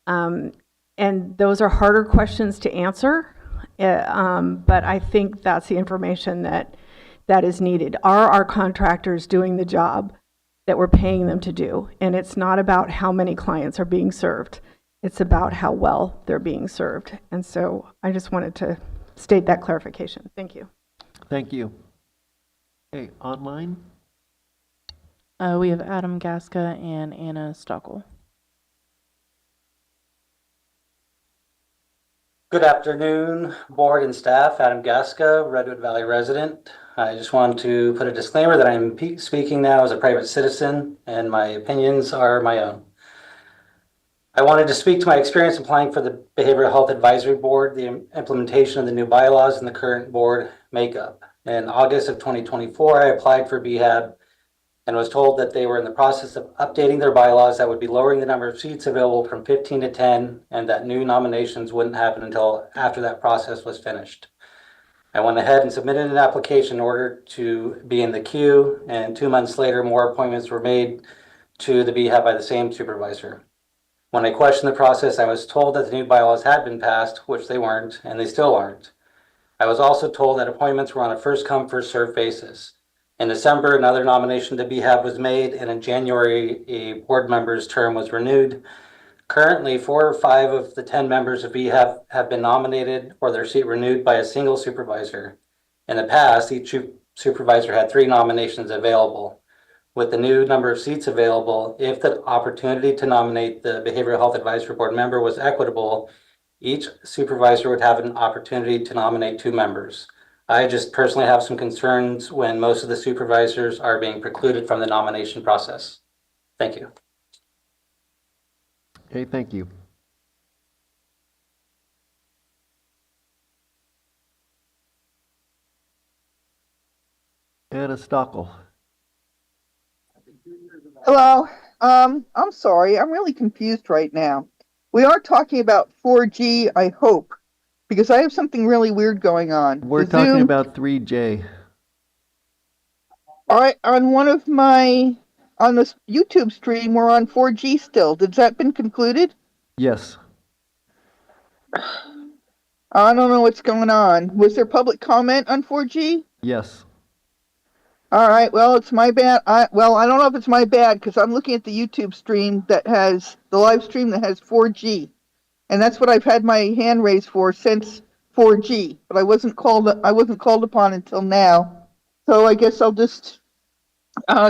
And those are harder questions to answer, but I think that's the information that is needed. Are our contractors doing the job that we're paying them to do? And it's not about how many clients are being served. It's about how well they're being served. And so I just wanted to state that clarification. Thank you. Thank you. Okay, online? We have Adam Gaska and Anna Stockel. Good afternoon, board and staff. Adam Gaska, Redwood Valley resident. I just want to put a disclaimer that I'm speaking now as a private citizen and my opinions are my own. I wanted to speak to my experience applying for the Behavioral Health Advisory Board, the implementation of the new bylaws and the current board makeup. In August of 2024, I applied for BHAB and was told that they were in the process of updating their bylaws that would be lowering the number of seats available from 15 to 10, and that new nominations wouldn't happen until after that process was finished. I went ahead and submitted an application in order to be in the queue, and 2 months later, more appointments were made to the BHAB by the same supervisor. When I questioned the process, I was told that the new bylaws had been passed, which they weren't, and they still aren't. I was also told that appointments were on a first-come, first-served basis. In December, another nomination to BHAB was made, and in January, a board member's term was renewed. Currently, 4 or 5 of the 10 members of BHAB have been nominated or their seat renewed by a single supervisor. In the past, each supervisor had 3 nominations available. With the new number of seats available, if the opportunity to nominate the Behavioral Health Advisory Board member was equitable, each supervisor would have an opportunity to nominate 2 members. I just personally have some concerns when most of the supervisors are being precluded from the nomination process. Thank you. Okay, thank you. Anna Stockel. Hello. I'm sorry. I'm really confused right now. We are talking about 4G, I hope, because I have something really weird going on. We're talking about 3J. All right, on this YouTube stream, we're on 4G still. Has that been concluded? Yes. I don't know what's going on. Was there public comment on 4G? Yes. All right, well, it's my bad. I don't know if it's my bad because I'm looking at the YouTube stream that has the live stream that has 4G, and that's what I've had my hand raised for since 4G. But I wasn't called upon until now, so I guess I'll just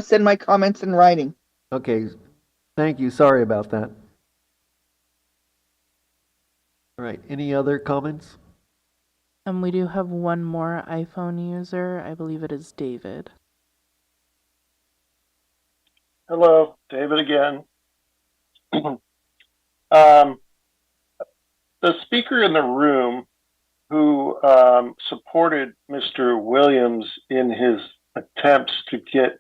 send my comments in writing. Okay, thank you. Sorry about that. All right, any other comments? We do have one more iPhone user. I believe it is David. Hello, David again. The speaker in the room who supported Mr. Williams in his attempts to get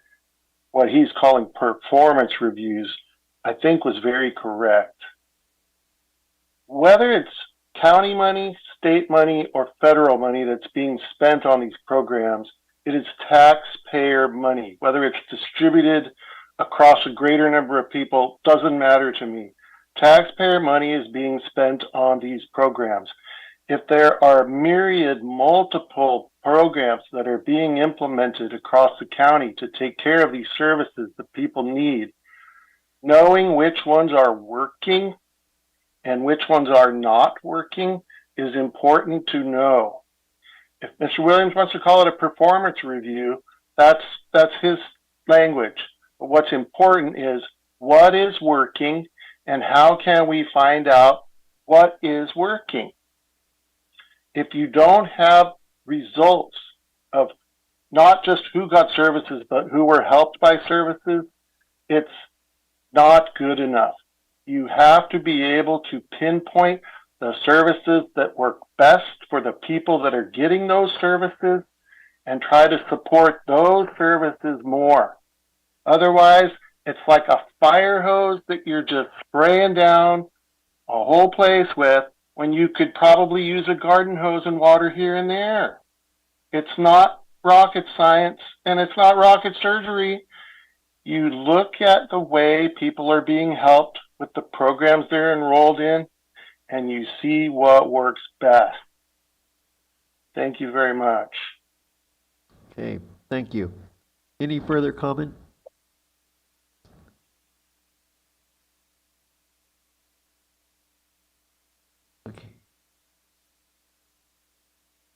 what he's calling performance reviews, I think was very correct. Whether it's county money, state money, or federal money that's being spent on these programs, it is taxpayer money. Whether it's distributed across a greater number of people doesn't matter to me. Taxpayer money is being spent on these programs. If there are myriad multiple programs that are being implemented across the county to take care of these services that people need, knowing which ones are working and which ones are not working is important to know. If Mr. Williams wants to call it a performance review, that's his language. But what's important is what is working and how can we find out what is working. If you don't have results of not just who got services, but who were helped by services, it's not good enough. You have to be able to pinpoint the services that work best for the people that are getting those services and try to support those services more. Otherwise, it's like a fire hose that you're just spraying down a whole place with when you could probably use a garden hose and water here and there. It's not rocket science and it's not rocket surgery. You look at the way people are being helped with the programs they're enrolled in and you see what works best. Thank you very much. Okay, thank you. Any further comment? Okay.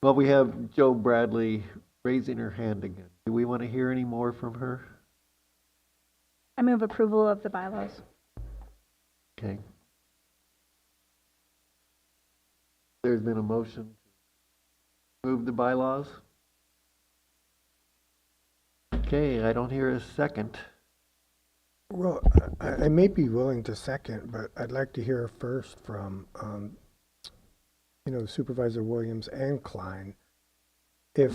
Well, we have Joe Bradley raising her hand again. Do we want to hear any more from her? I move approval of the bylaws. Okay. There's been a motion to move the bylaws. Okay, I don't hear a second. Well, I may be willing to second, but I'd like to hear first from, Supervisor Williams and Klein. Do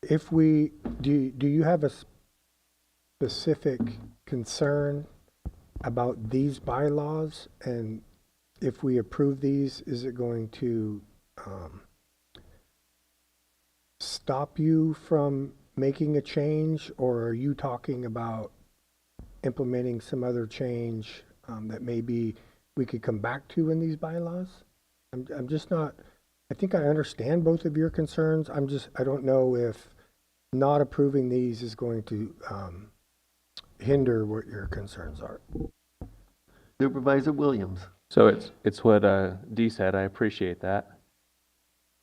you have a specific concern about these bylaws? And if we approve these, is it going to stop you from making a change, or are you talking about implementing some other change that maybe we could come back to in these bylaws? I'm just not, I think I understand both of your concerns. I don't know if not approving these is going to hinder what your concerns are. Supervisor Williams. So it's what Dee said. I appreciate that.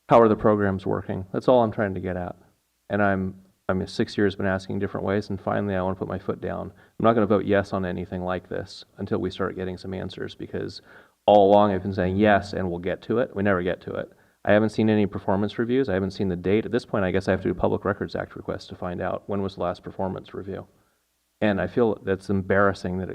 How are the programs working? That's all I'm trying to get at. And I'm 6 years been asking different ways, and finally I want to put my foot down. I'm not going to vote yes on anything like this until we start getting some answers, because all along I've been saying yes and we'll get to it. We never get to it. I haven't seen any performance reviews. I haven't seen the date. At this point, I guess I have to do a Public Records Act request to find out when was the last performance review. And I feel that's embarrassing that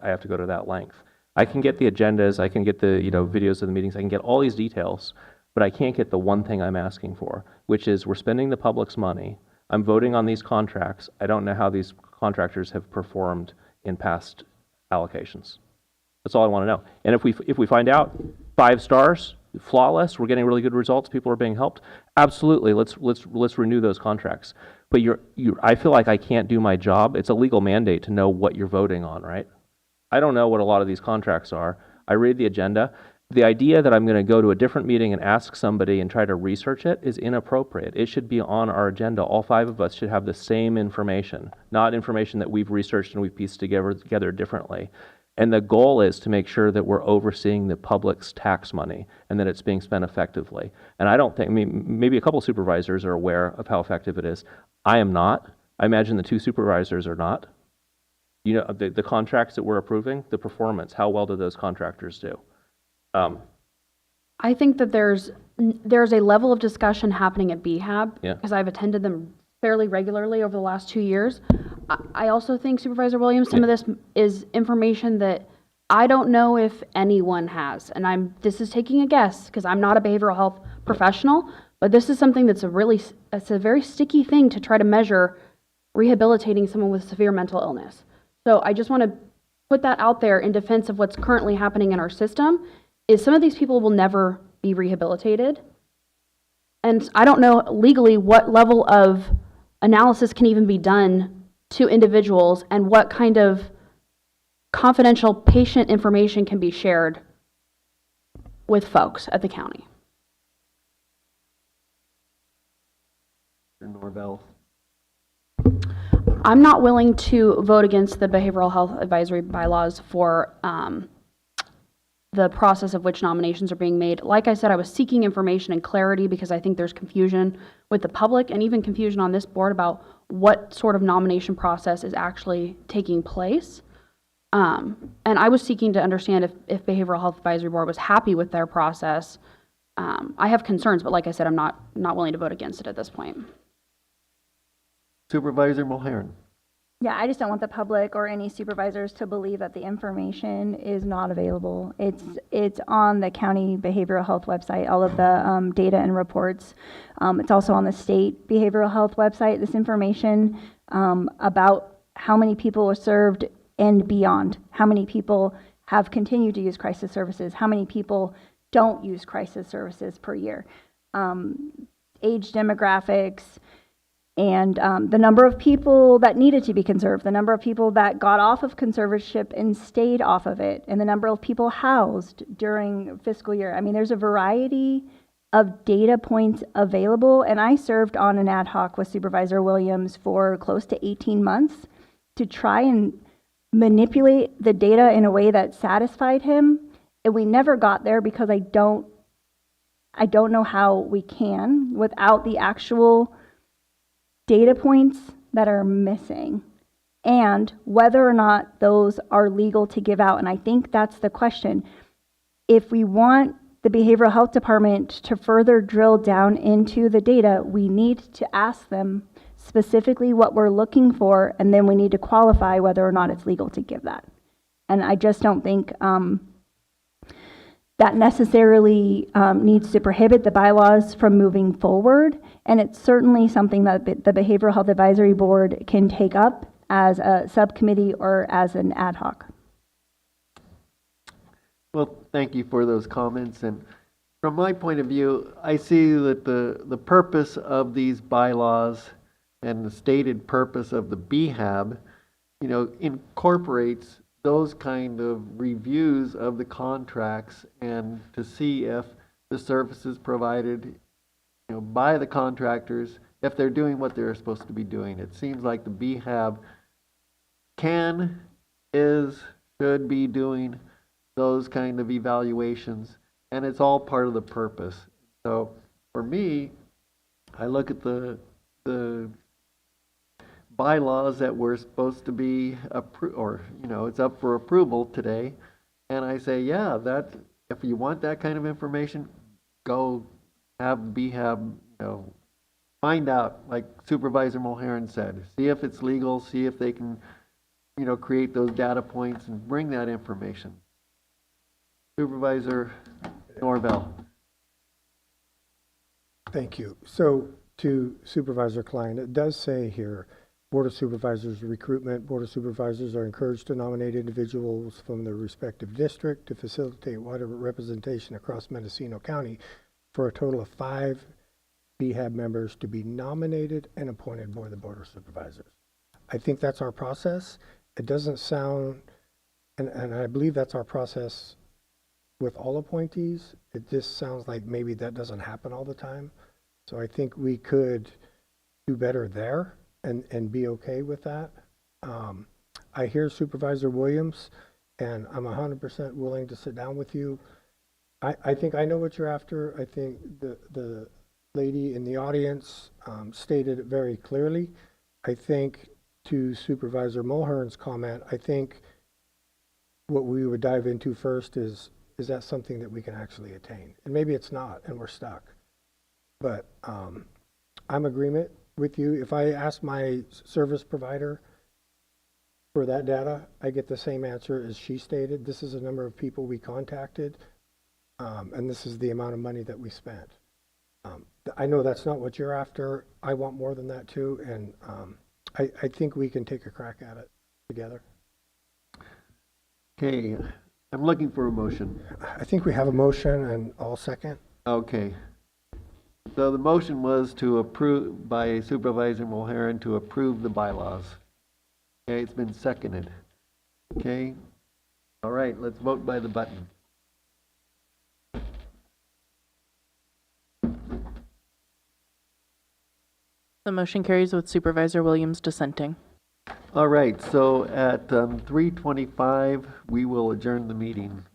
I have to go to that length. I can get the agendas, I can get the videos of the meetings, I can get all these details, but I can't get the one thing I'm asking for, which is we're spending the public's money. I'm voting on these contracts. I don't know how these contractors have performed in past allocations. That's all I want to know. And if we find out 5 stars, flawless, we're getting really good results, people are being helped, absolutely, let's renew those contracts. But I feel like I can't do my job. It's a legal mandate to know what you're voting on, right? I don't know what a lot of these contracts are. I read the agenda. The idea that I'm going to go to a different meeting and ask somebody and try to research it is inappropriate. It should be on our agenda. All 5 of us should have the same information, not information that we've researched and we've pieced together differently. And the goal is to make sure that we're overseeing the public's tax money and that it's being spent effectively. And I don't think, maybe a couple supervisors are aware of how effective it is. I am not. I imagine the 2 supervisors are not. The contracts that we're approving, the performance, how well do those contractors do? I think that there's a level of discussion happening at BHAB, because I've attended them fairly regularly over the last 2 years. I also think, Supervisor Williams, some of this is information that I don't know if anyone has, and this is taking a guess because I'm not a behavioral health professional, but this is something it's a very sticky thing to try to measure rehabilitating someone with severe mental illness. So I just want to put that out there in defense of what's currently happening in our system, is some of these people will never be rehabilitated. And I don't know legally what level of analysis can even be done to individuals and what kind of confidential patient information can be shared with folks at the county. Norvell. I'm not willing to vote against the behavioral health advisory bylaws for the process of which nominations are being made. Like I said, I was seeking information and clarity because I think there's confusion with the public and even confusion on this board about what sort of nomination process is actually taking place. And I was seeking to understand if Behavioral Health Advisory Board was happy with their process. I have concerns, but like I said, I'm not willing to vote against it at this point. Supervisor Mulhern. Yeah, I just don't want the public or any supervisors to believe that the information is not available. It's on the county behavioral health website, all of the data and reports. It's also on the state behavioral health website, this information about how many people are served and beyond, how many people have continued to use crisis services, how many people don't use crisis services per year, age demographics, and the number of people that needed to be conserved, the number of people that got off of conservatorship and stayed off of it, and the number of people housed during fiscal year. I mean, there's a variety of data points available, and I served on an ad hoc with Supervisor Williams for close to 18 months to try and manipulate the data in a way that satisfied him, and we never got there because I don't know how we can without the actual data points that are missing and whether or not those are legal to give out. And I think that's the question. If we want the behavioral health department to further drill down into the data, we need to ask them specifically what we're looking for, and then we need to qualify whether or not it's legal to give that. And I just don't think that necessarily needs to prohibit the bylaws from moving forward. And it's certainly something that the Behavioral Health Advisory Board can take up as a subcommittee or as an ad hoc. Well, thank you for those comments. And from my point of view, I see that the purpose of these bylaws and the stated purpose of the BHAB, incorporates those kind of reviews of the contracts and to see if the services provided, by the contractors, if they're doing what they're supposed to be doing. It seems like the BHAB should be doing those kind of evaluations, and it's all part of the purpose. So for me, I look at the bylaws that were supposed to be it's up for approval today, and I say, yeah, that if you want that kind of information, go have BHAB, find out, like Supervisor Mulhern said, see if it's legal, see if they can, create those data points and bring that information. Supervisor Norvell. Thank you. So to Supervisor Klein, it does say here, Board of Supervisors recruitment. Board of Supervisors are encouraged to nominate individuals from their respective district to facilitate wider representation across Mendocino County for a total of 5 BHAB members to be nominated and appointed by the Board of Supervisors. I think that's our process. It doesn't sound, and I believe that's our process with all appointees. It just sounds like maybe that doesn't happen all the time. So I think we could do better there and be okay with that. I hear Supervisor Williams, and I'm 100% willing to sit down with you. I think I know what you're after. I think the lady in the audience stated it very clearly. I think to Supervisor Mulhern's comment, I think what we would dive into first is that something that we can actually attain? And maybe it's not, and we're stuck. But I'm in agreement with you. If I ask my service provider for that data, I get the same answer as she stated. This is the number of people we contacted, and this is the amount of money that we spent. I know that's not what you're after. I want more than that too, and I think we can take a crack at it together. Okay, I'm looking for a motion. I think we have a motion, and I'll second. Okay. So the motion was to approve, by Supervisor Mulhern, to approve the bylaws. Okay, it's been seconded. Okay, All right, let's vote by the button. The motion carries with Supervisor Williams dissenting. All right, so at 3:25, we will adjourn the meeting.